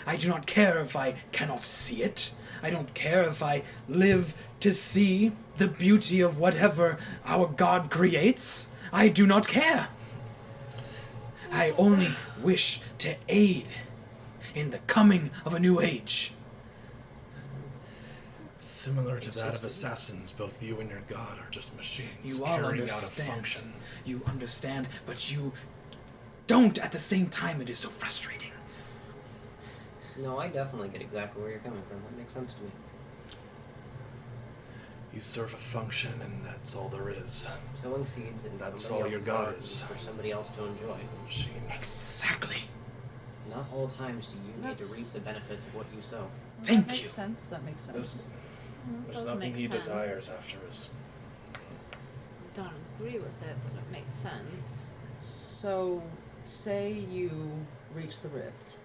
I do not care if I cannot see it. I don't care if I live to see the beauty of whatever our God creates. I do not care. I only wish to aid in the coming of a new age. Similar to that of assassins, both you and your god are just machines You all carrying out a understand. function. You understand, but you don't at the same time. It is so frustrating. No, I definitely get exactly where you're coming from. That makes sense to me. You serve a function, and that's all there is. Sowing seeds and That's somebody all your else's god garden is. for somebody else to enjoy. A machine. Exactly. Not all times do you need to That's- reap the benefits of what you sow. Well, Thank that makes you. sense. That makes sense. There's Does nothing make he sense. desires after his. Don't agree with it, but it makes sense. So, say you reach the rift,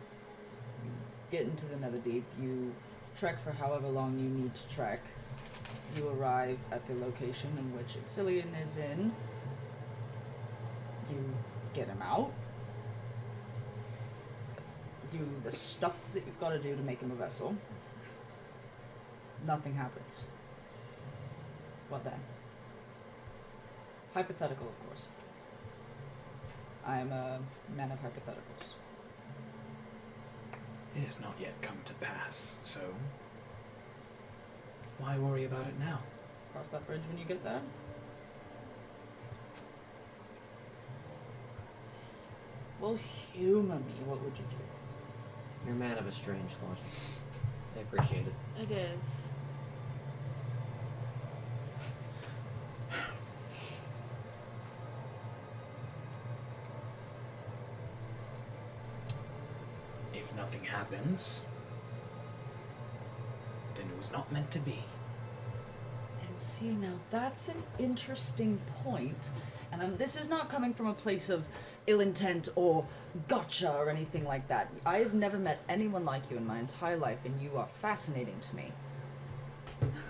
you get into the Netherdeep, you trek for however long you need to trek, you arrive at the location in which Exilian is in, you get him out, do the stuff that you've got to do to make him a vessel, nothing happens. What then? Hypothetical, of course. I am a man of hypotheticals. It has not yet come to pass, so why worry about it now? Cross that bridge when you get there. Well, humor me. What would you do? You're a man of a strange logic. I appreciate it. It is. If nothing happens, then it was not meant to be. And see, now that's an interesting point. And this is not coming from a place of ill intent or gotcha or anything like that. I have never met anyone like you in my entire life, and you are fascinating to me.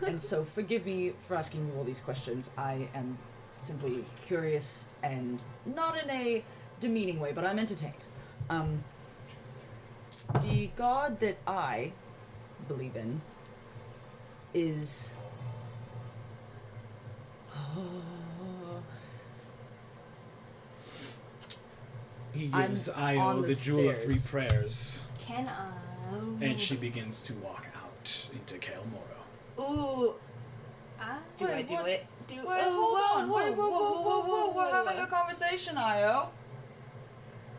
And so forgive me for asking you all these questions. I am simply curious and not in a demeaning way, but I'm entertained. The god that I believe in is... He I'm gives on Io the the Jewel of Three stairs. Prayers, Can I? and she begins to walk out into Cael Morrow. Ooh, I do I do what? it? Do Wait, oh, hold whoa, on. whoa, Wait, whoa, whoa, whoa, whoa. We're whoa. having a conversation, Io.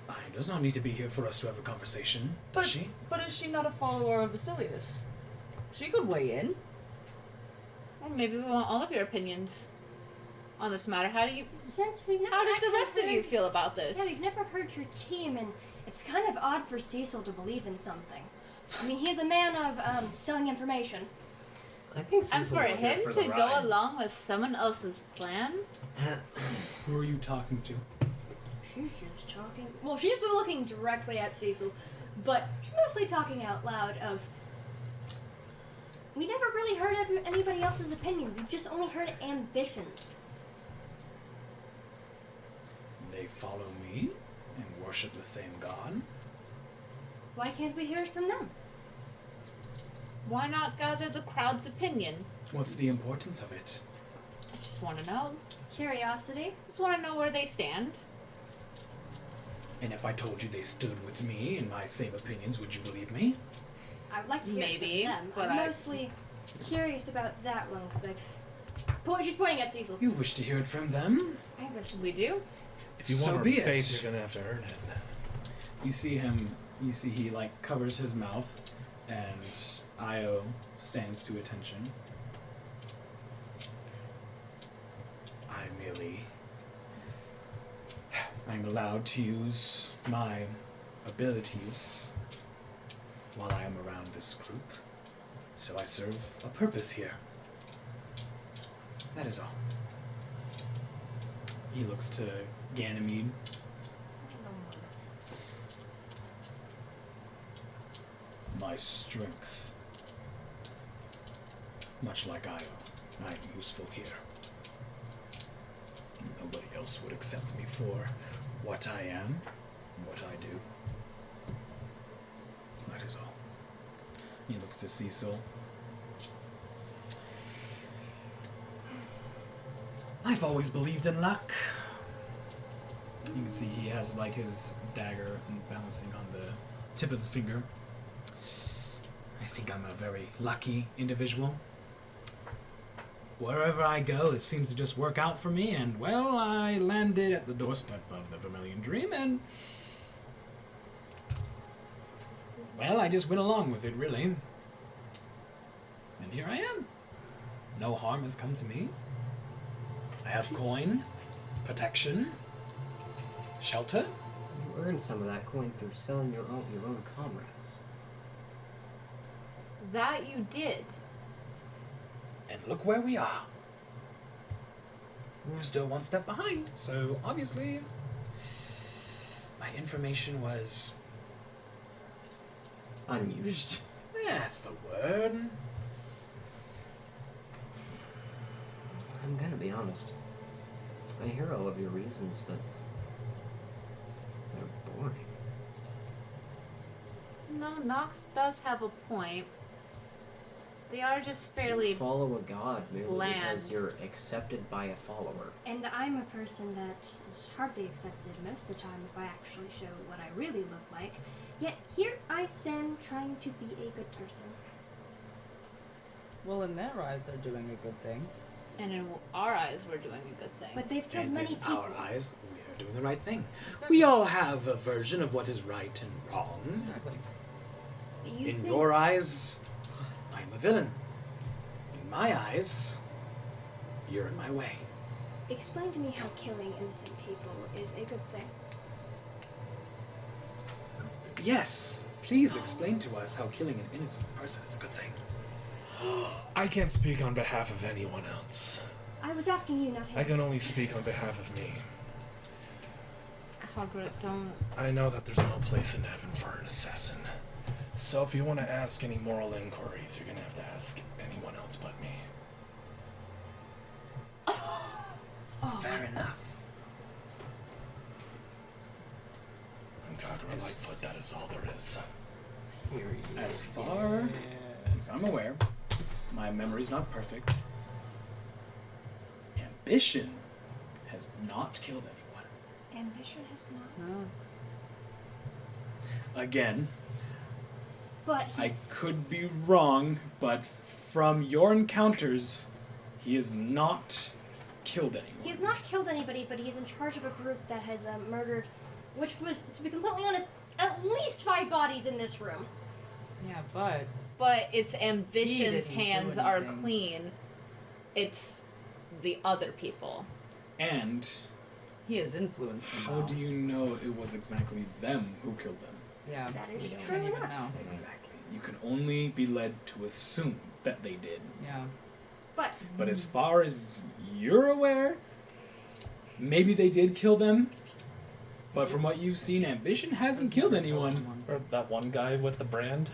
Io does not need to be here for us to have a conversation, does she? But is she not a follower of Basilius? She could weigh in. Well, maybe we want all of your opinions on this matter. Since we've never How does the actually rest of you heard- feel about this? Yeah, we've never heard your team, and It's kind of odd for Cecil to believe in something. I mean, he's a man of selling information. I think And Cecil for will here him for to the go ride. along with someone else's plan? Who are you talking to? She's just talking. Well, she's looking directly at Cecil, but she's mostly talking out loud of. We never really heard anybody else's opinion. We've just only heard ambitions. They follow me and worship the same god. Why can't we hear it from them? Why not gather the crowd's opinion? What's the importance of it? I just want to know. Curiosity. Just want to know where they stand. And if I told you they stood with me in my same opinions, would you believe me? I would like to hear Maybe, it from them. but I'm mostly curious about that one because she's pointing at Cecil. You wish to hear it from them? I wish. We do? If you So want our be it. faith, you're gonna have to earn it. You see he like covers his mouth, and Io stands to attention. I'm allowed to use my abilities while I am around this group, so I serve a purpose here. That is all. He looks to Ganymede. My strength, much like Io, I am useful here. Nobody else would accept me for what I am, what I do. That is all. He looks to Cecil. I've always believed in luck. You can see he has like his dagger and balancing on the tip of his finger. I think I'm a very lucky individual. Wherever I go, it seems to just work out for me, and, well, I landed at the doorstep of the Vermilion Dream, and, well, I just went along with it, really. And here I am. No harm has come to me. I have coin, protection, shelter. You earned some of that coin through selling your own comrades. That you did. And look where we are. We're still one step behind, so obviously my information was unused. That's the word. I'm gonna be honest. I hear all of your reasons, but they're boring. No, Nox does have a point. They are just fairly You follow a god merely bland. because you're accepted by a follower. And I'm a person that is hardly accepted most of the time if I actually show what I really look like. Yet here I stand trying to be a good person. Well, in their eyes, they're doing a good thing. And in our eyes, we're doing a good thing. But they've killed And many in people. our eyes, we are doing the right thing. Exactly. We all have a version of what is right and wrong. Exactly. You In think- your eyes, I'm a villain. In my eyes, you're in my way. Explain to me how killing innocent people is a good thing. Yes, please explain to us how killing an innocent person is a good thing. I can't speak on behalf of anyone else. I was asking you, not him. I can only speak on behalf of me. Cogrit, don't. I know that there's no place in heaven for an assassin. So if you want to ask any moral inquiries, you're gonna have to ask anyone else but me. Fair enough. I'm Kagura Lightfoot, that is all there is. As far as I'm aware, my memory's not perfect. Ambition has not killed anyone. Ambition has not. No. Again, But I he's... could be wrong, but from your encounters, he has not killed anyone. He has not killed anybody, but he is in charge of a group that has murdered, which was, to be completely honest, at least 5 bodies in this room. Yeah, but But its ambition's didn't do hands are anything. clean. It's the other people. And He has influenced them. How though. do you know it was exactly them who killed them? Yeah. That is we don't true even enough. know. Exactly. You can only be led to assume that they did. Yeah. But as far as you're aware, maybe they did kill them. But from what you've seen, Ambition hasn't killed anyone. Or that one guy with the brand.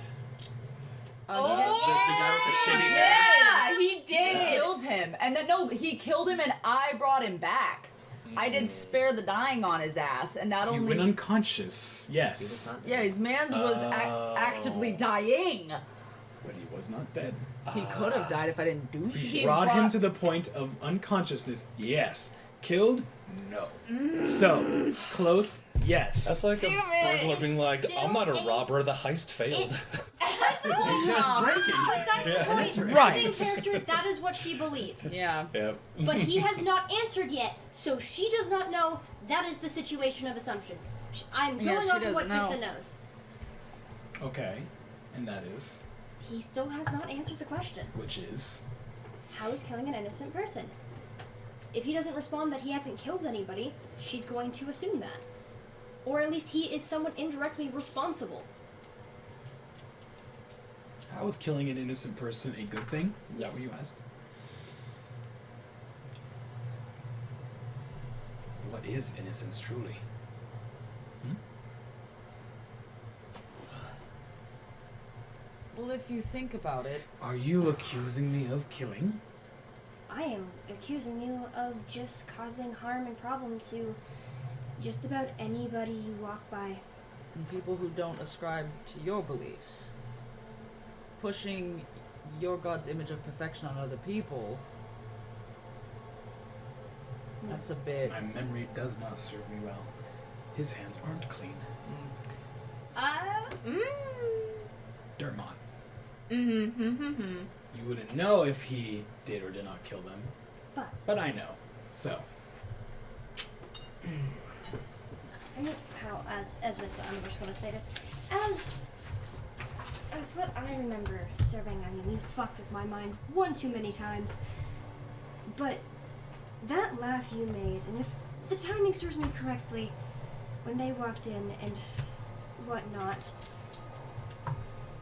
The guy with the shitty hair. Yeah, he did killed him, and then no, he killed him, and I brought him back. I did spare the dying on his ass, and not He only went unconscious. Yes, yeah, man's was actively dying. but he was not dead. He could have died if I didn't do He shit. brought him to the point of unconsciousness. Yes. Killed? No. So, close? Yes. That's like Damn a it. burglar being like, I'm not a Still robber, the heist failed. Besides the point, Right. as a character, that is what she believes. Yeah. Yep. But he has not answered yet, so she does not know that is the situation of assumption. I'm Yeah, going she off of what doesn't know. Krista knows. Okay. And that is? He still has not answered the question. Which is? How is killing an innocent person? If he doesn't respond that he hasn't killed anybody, she's going to assume that. Or at least he is somewhat indirectly responsible. How is killing an innocent person a good thing? Is that what Yes. you asked? What is innocence truly? Well, if you think about it, Are you accusing me of killing? I am accusing you of just causing harm and problem to just about anybody you walk by. and people who don't ascribe to your beliefs, pushing your God's image of perfection on other people, that's a bit. My memory does not serve me well. His hands aren't clean. Dermot. You wouldn't know if he did or did not kill them. But I know. So. I mean, how, as Vista, I'm just going to say this, as what I remember serving, I mean, you fucked with my mind one too many times, but that laugh you made, and if the timing serves me correctly, when they walked in and whatnot,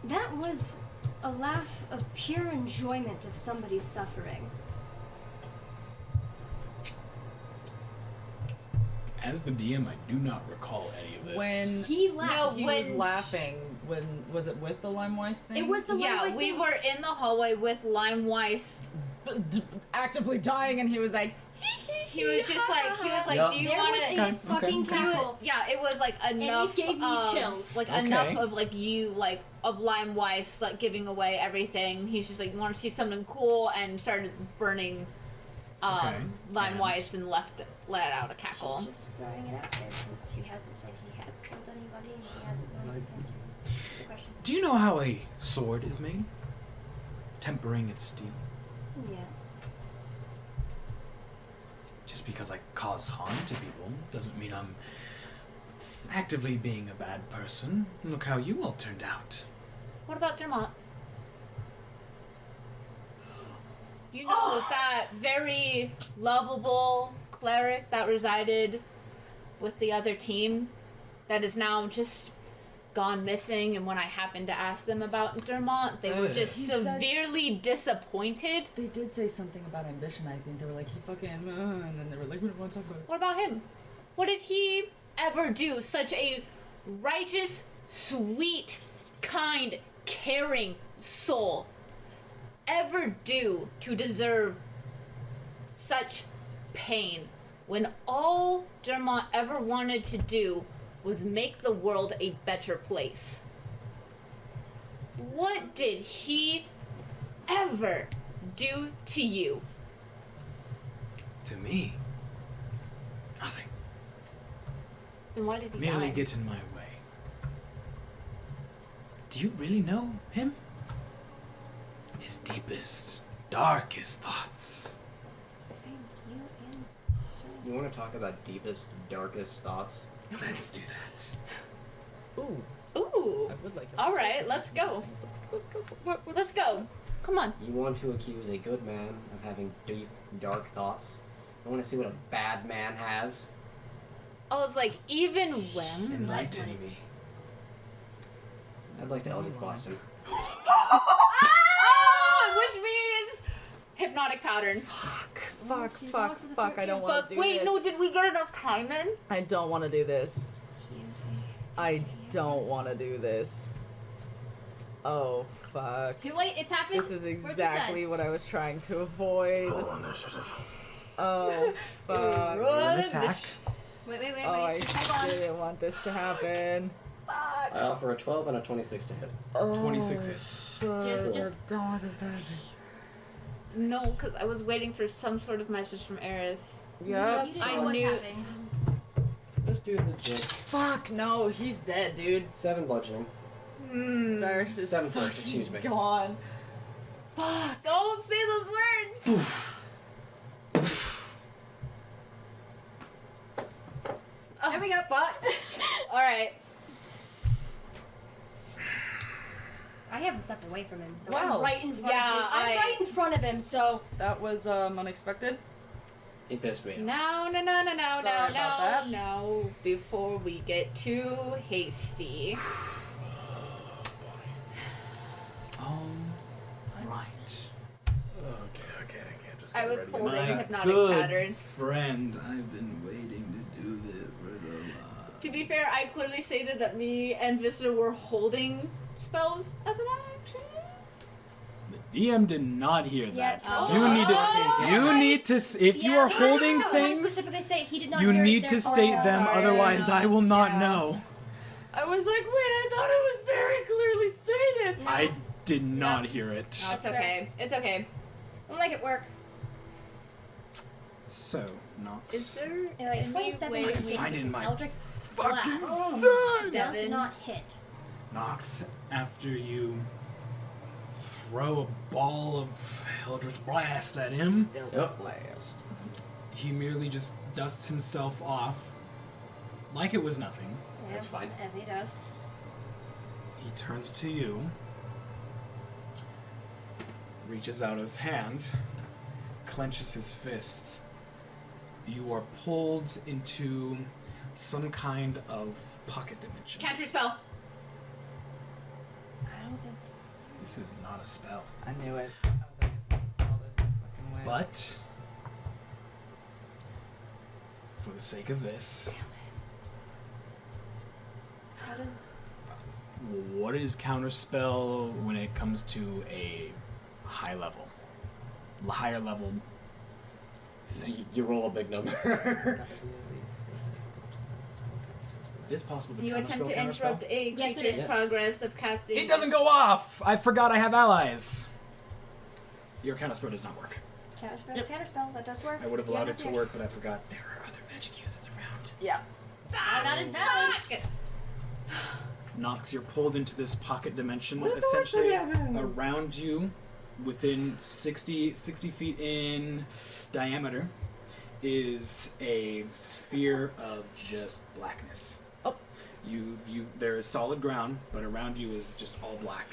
that was a laugh of pure enjoyment of somebody's suffering. As the DM, I do not recall any of this. When He laughed. he was laughing, when was it with the Limewise thing? It was the Yeah, Limewise we thing. were in the hallway with Limewise. actively dying, and he was like, He was just like, Yeah. do you There want was to? a Okay, fucking okay. cackle. Yeah, it was like enough. gave me of, chills. Like Okay. enough of like you like of Limewise like giving away everything. He's just like, you want to see something cool, and started burning Okay. Limewise and let out a cackle. She's just throwing it out there since he hasn't said he has killed anybody and he hasn't known the answer to the question. Do you know how a sword is made? Tempering its steel. Yes. Just because I cause harm to people doesn't mean I'm actively being a bad person. Look how you all turned out. What about Dermot? You know that very lovable cleric that resided with the other team that is now just gone missing, and when I happened to ask them about Dermot, they were just He said- severely disappointed. They did say something about ambition, I think. They were like, he fucking, and then they were like, we don't want to talk about it. What about him? What did he ever do? Such a righteous, sweet, kind, caring soul ever do to deserve such pain when all Dermot ever wanted to do was make the world a better place? What did he ever do to you? To me, nothing. Then why did he Merely die? get in my way. Do you really know him? His deepest, darkest thoughts. Same to you and You want to talk about deepest, darkest thoughts? Let's do that. Ooh, Ooh. I would like it. All right, let's go. Let's go. What's Let's go. Come on. You want to accuse a good man of having deep, dark thoughts? I want to see what a bad man has. I was like, even when? Enlighten me. I'd like to Eldritch Blast him. Which means hypnotic pattern. Fuck, I don't want But to do wait, this. no, did we get enough time in? I don't want to do this. I don't want to do this. Oh, fuck. Too late. It's happened. This is Where's the exactly set? what I was trying to avoid. Roll initiative. Oh, fuck. Roll attack. Wait. Oh, I Hold on. didn't want this to happen. I offer a 12 and a 26 to hit. Oh, 26 hits. Just- don't want this to happen. No, because I was waiting for some sort of message from Eris. Yep. You didn't I know what's knew- happening. This dude's a dick. Fuck, no, he's dead, dude. 7 bludgeoning. Cyrus is 7 force, excuse me. gone. Fuck. Don't say those words! There we go. Alright. I haven't stepped away from him, so Wow. I'm right in front Yeah, of him. I'm right in front of him, so That was unexpected. He pissed me off. No. Sorry about that. No. Before we get too hasty. Right. Okay, I can't just I get was ready. holding My hypnotic good pattern. friend, I've been waiting to do this for so long. To be fair, I clearly stated that me and Vista were holding spells as an action. The DM did not hear Yeah, that. oh. You need to. Oh, You right. need to. If you are holding I things, specifically say he did not you hear it, need to therefore- state them. sorry. Otherwise, I will not Yeah. know. I was like, wait, I thought it was very clearly stated. I did not hear it. It's okay. It's okay. We'll make it work. So, Nox. Is there Anyway, any 27 way to we Find it in my Eldritch fucking Blast nine. does Devin? not hit. Nox, after you throw a ball of Eldritch Blast at him, Yep. Blast. he merely just dusts himself off like it was nothing. That's fine. As he does. He turns to you, reaches out his hand, clenches his fist. You are pulled into some kind of pocket dimension. Cantrip spell? I don't think. This is not a spell. I knew it. I was like, it's not a spell, there's no fucking way. But, for the sake of this, How does? what is counterspell when it comes to a high level? Higher level thing? You roll a big number. It is possible to You counterspell attempt to counterspell. interrupt a Yes, it creature's is. progress of casting. It doesn't go off! I forgot I have allies! Your counterspell does not work. Counterspell. Counterspell. That does work. I would have Yeah, allowed it to yeah. work, but I forgot there are other magic uses around. Yeah. That is valid. Nox, you're pulled into this pocket dimension, essentially around you, within 60 feet in diameter, is a sphere of just blackness. Oh. There is solid ground, but around you is just all black.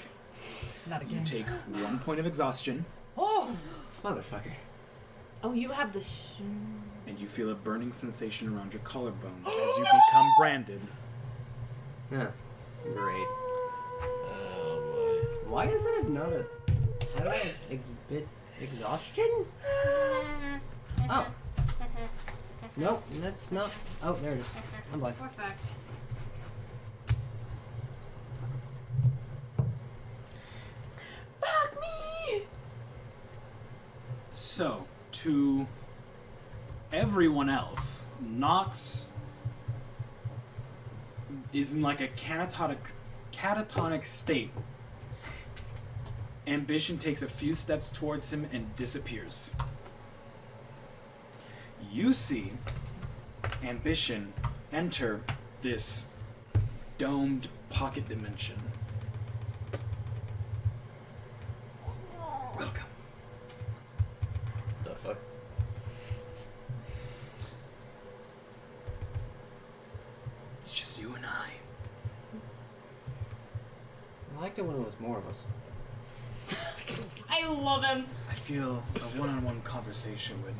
Not You again. take 1 point of exhaustion, Oh! Motherfucker. Oh, you have the. and you feel a burning sensation around your collarbones as you become branded. Yeah. Great. Why is that not a... How do I exhibit exhaustion? Oh. Nope, that's not... Oh, there it is. I'm blind. Perfect. Back me! So, to everyone else, Nox is in like a catatonic state. Ambition takes a few steps towards him and disappears. You see Ambition enter this domed pocket dimension. Welcome. The fuck? It's just you and I. I liked it when it was more of us. I love him. I feel a one-on-one conversation would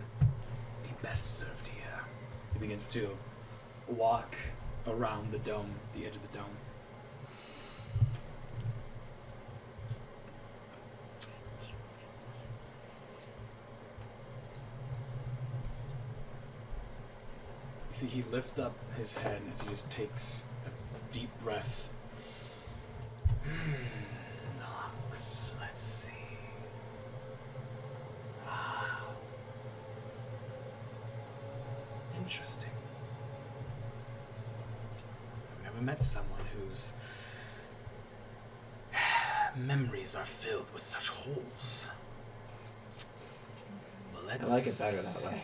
be best served here. He begins to walk around the dome, the edge of the dome. You see, he lifts up his head as he just takes a deep breath. Nox, let's see. Wow. Interesting. I've never met someone whose memories are filled with such holes. Well, let's I like it better that way.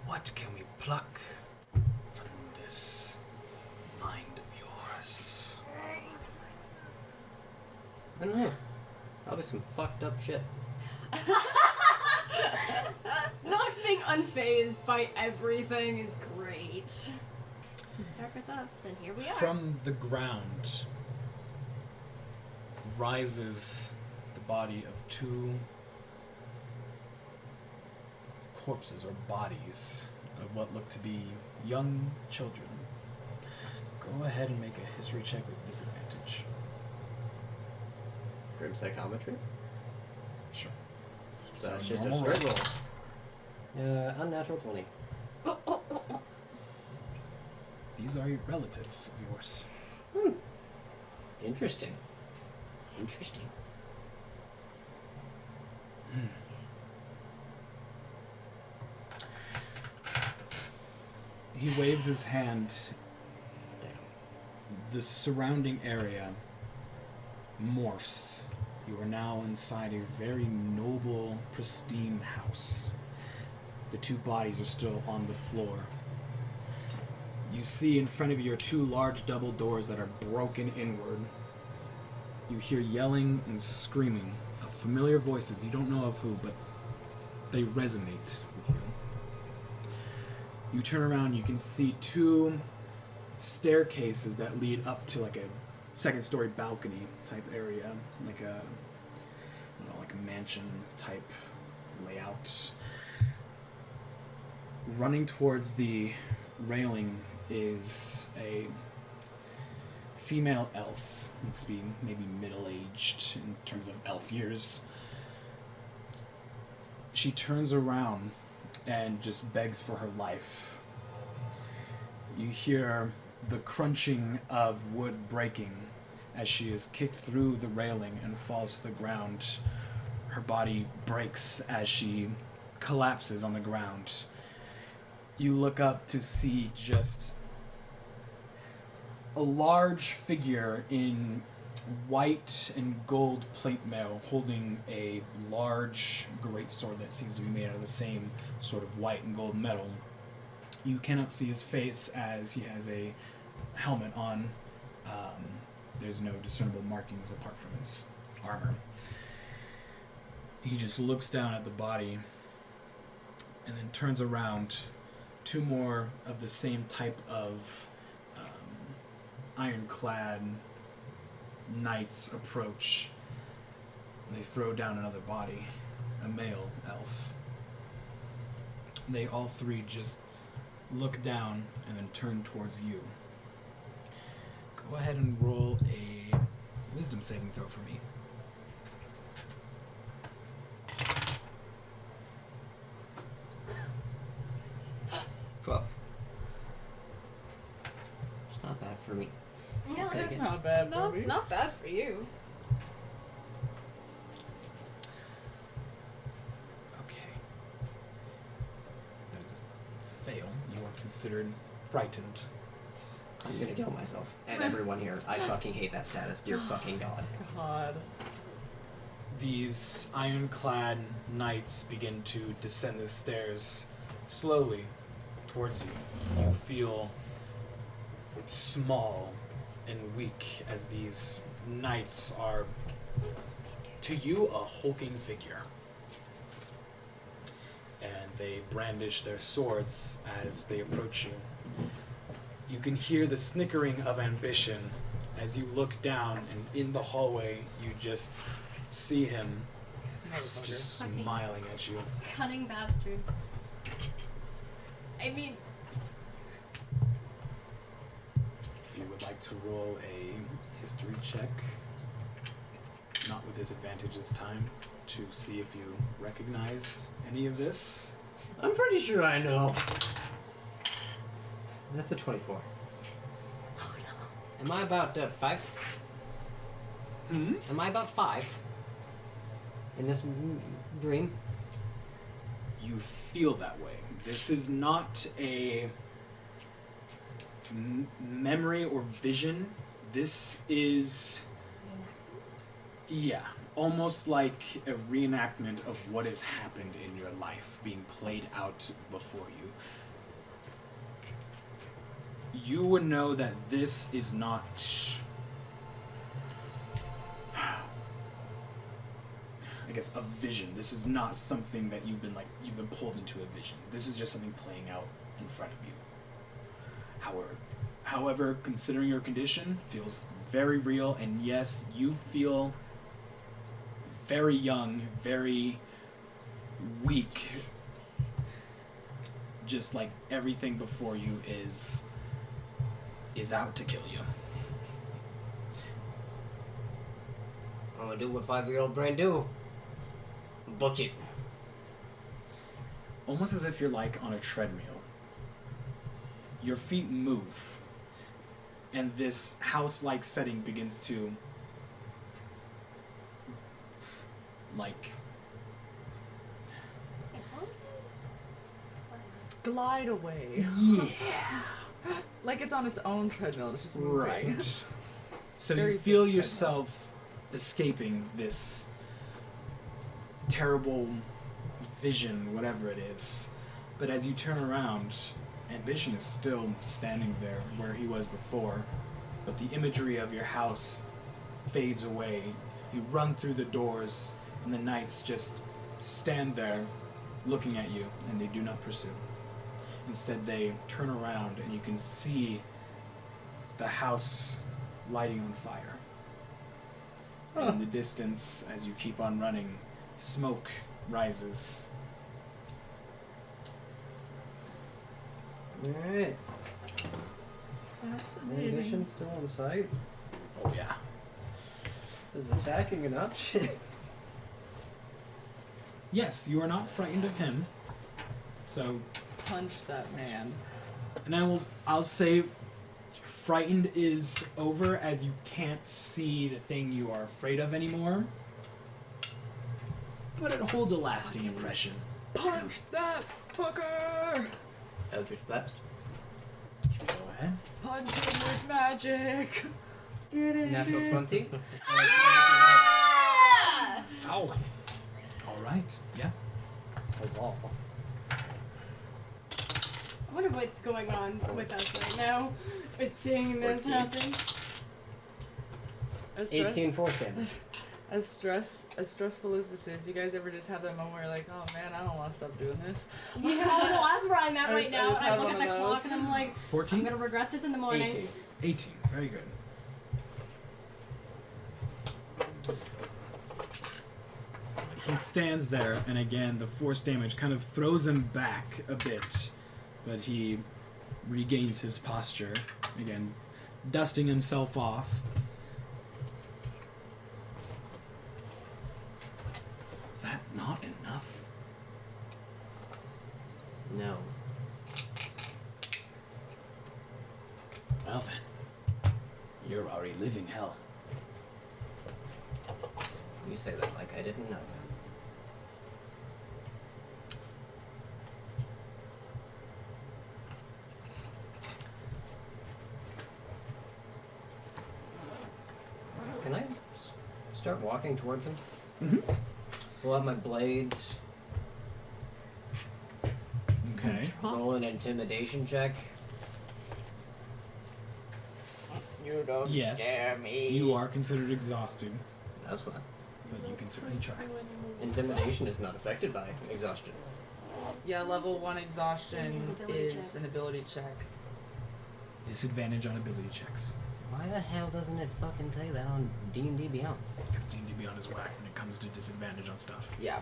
What can we pluck from this mind of yours? I don't know. Probably some fucked up shit. Nox being unfazed by everything is great. Darker thoughts, and here we are. From the ground rises the body of two corpses or bodies of what look to be young children. Go ahead and make a history check with disadvantage. Grim psychometry? Sure. So that's So just a normal straight roll. Unnatural 20. These are relatives of yours. Interesting. Interesting. He waves his hand. The surrounding area morphs. You are now inside a very noble, pristine house. The two bodies are still on the floor. You see in front of you are two large double doors that are broken inward. You hear yelling and screaming of familiar voices. You don't know of who, but they resonate with you. You turn around, you can see two staircases that lead up to like a second story balcony type area, like a like a mansion type layout. Running towards the railing is a female elf, looks to be maybe middle-aged in terms of elf years. She turns around and just begs for her life. You hear the crunching of wood breaking as she is kicked through the railing and falls to the ground. Her body breaks as she collapses on the ground. You look up to see just a large figure in white and gold plate mail holding a large greatsword that seems to be made out of the same sort of white and gold metal. You cannot see his face as he has a helmet on. There's no discernible markings apart from his armor. He just looks down at the body and then turns around. Two more of the same type of ironclad knights approach. And they throw down another body, a male elf. They all three just look down and then turn towards you. Go ahead and roll a wisdom saving throw for me. 12. It's not bad for me. No, Okay. That's not bad for No, me. not bad for you. Okay. That is a fail. You are considered frightened. I'm gonna kill myself and everyone here. I fucking hate that status. Dear fucking god. God. These ironclad knights begin to descend the stairs slowly towards you. You feel small and weak as these knights are, to you, a hulking figure. And they brandish their swords as they approach you. You can hear the snickering of ambition as you look down, and in the hallway you just see him just smiling at you. Cunning bastard. I mean, like to roll a history check, not with disadvantage this time, to see if you recognize any of this. I'm pretty sure I know. That's a 24. Oh no. Am I about 5? Hmm? Am I about 5? In this dream? You feel that way. This is not a memory or vision. This is, yeah, almost like a reenactment of what has happened in your life being played out before you. You would know that this is not... I guess a vision. This is not something that you've been pulled into a vision. This is just something playing out in front of you. However, considering your condition, feels very real, and yes, you feel very young, very weak. Just like everything before you is out to kill you. I'm gonna do what 5-year-old brain do. Book it. Almost as if you're like on a treadmill. Your feet move, and this house-like setting begins to Glide away. Yeah. Like it's on its own treadmill. It's just moving. Right. So Very you feel big yourself escaping this terrible vision, whatever it is. But as you turn around, Ambition is still standing there where he was before, but the imagery of your house fades away. You run through the doors, and the knights just stand there looking at you, and they do not pursue. Instead, they turn around, and you can see the house lighting on fire. And in the distance, as you keep on running, smoke rises. Alright. Fascinating. Ambition still in sight. Oh yeah. Is attacking an option? Yes, you are not frightened of him. So, Punch that man. and I'll say frightened is over as you can't see the thing you are afraid of anymore. But it holds a lasting impression. Punch that fucker! Eldritch Blast. Go ahead. Punch him with magic. Natural 20. Ow. Alright, yeah. That's all. I wonder what's going on with us right now. Is seeing this 14. happen. As 18 force damage. as stressful as this is, you guys ever just have that moment where you're like, oh man, I don't want to stop doing this? Yeah, no, that's where I'm at I right just- I now. just I had look one at the of clock those. and I'm like, 14? I'm gonna regret this in the morning. 18. 18. Very good. He stands there, and again, the force damage kind of throws him back a bit, but he regains his posture. Again, dusting himself off. Is that not enough? No. Well then, you're already living hell. You say that like I didn't know that. Can I start walking towards him? Mm-hmm. Pull out my blades. Okay. Roll an intimidation check. You don't Yes. scare me. You are considered exhausted, That's fine. but you can certainly try. Intimidation is not affected by exhaustion. Yeah, level 1 exhaustion It's an ability is check. an ability check. Disadvantage on ability checks. Why the hell doesn't it fucking say that on D&D Beyond? Because D&D Beyond is whack when it comes to disadvantage on stuff. Yeah,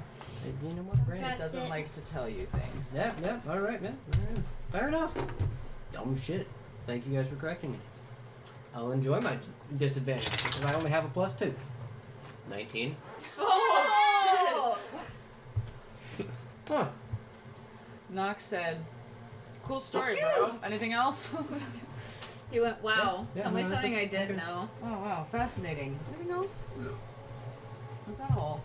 You know what, Brandon? it Trust doesn't it. like to tell you things. Yeah, alright, man. Fair enough. Dumb shit. Thank you guys for correcting me. I'll enjoy my disadvantage because I only have a +2. 19. Oh, Huh. Nox said, "Cool story, bro. Anything else?" He went, wow. Yeah, Tell me no, that's something it. I did Okay. know. Oh wow, fascinating. Anything else? Was that all?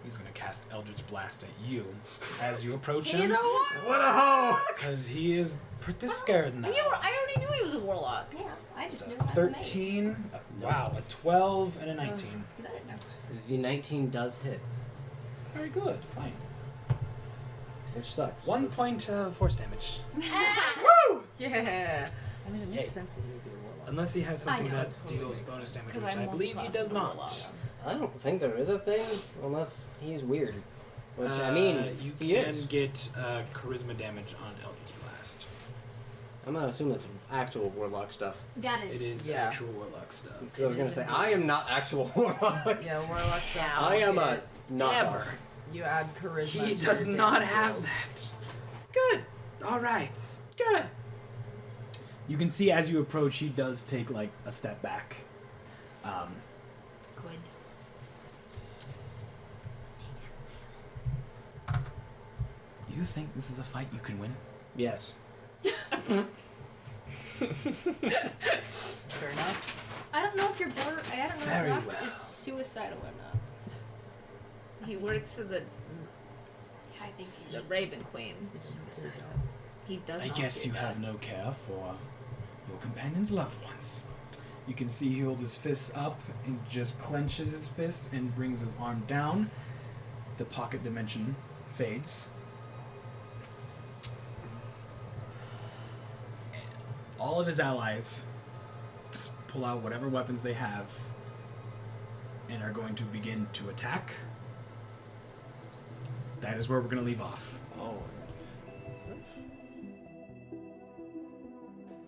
He's gonna cast Eldritch Blast at you as you approach He's him. a warlock! What a hoe! Because he is pretty scared now. I already knew he was a warlock. Yeah, I It's just a knew it was 13, wow, a 12, and a 19. Because I didn't know. The 19 does hit, Very good, fine. which sucks. 1 point of force damage. Yeah. I mean, it makes Hey. sense that he would be a warlock. Unless he has something know. that Totally deals makes bonus sense. damage, 'Cause which I'm I believe he multi-class does and a warlock. not. I don't think there is a thing unless he's weird. Which I Uh, mean, you he can is. get charisma damage on Eldritch Blast. I'm gonna assume that's actual warlock stuff. That It is. is Yeah. actual warlock stuff. Because I was It gonna is say indeed. I am not actual warlock. Yeah, warlock stuff. I am a it- knockoff. Never. You add charisma. He to does your not damage have rolls. that. Good. All right. Good. You can see as you approach, he does take like a step back. Good. You think this is a fight you can win? Yes. Fair enough. I don't know if your border. I don't know Very if Nox well. is suicidal or not. He works for the I think he's the just Raven Queen. suicidal. He does I not guess do you that. have no care for your companion's loved ones. You can see he holds his fists up and just clenches his fist and brings his arm down. The pocket dimension fades. All of his allies pull out whatever weapons they have and are going to begin to attack. That is where we're going to leave off. Oh.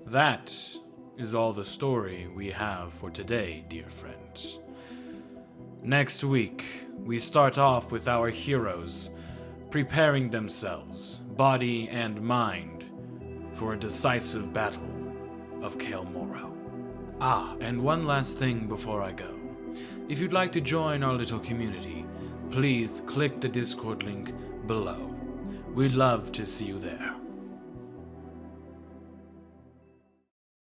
That is all the story we have for today, dear friends. Next week, we start off with our heroes preparing themselves, body and mind, for a decisive battle of Cael Morrow. Ah, and one last thing before I go. If you'd like to join our little community, please click the Discord link below. We'd love to see you there.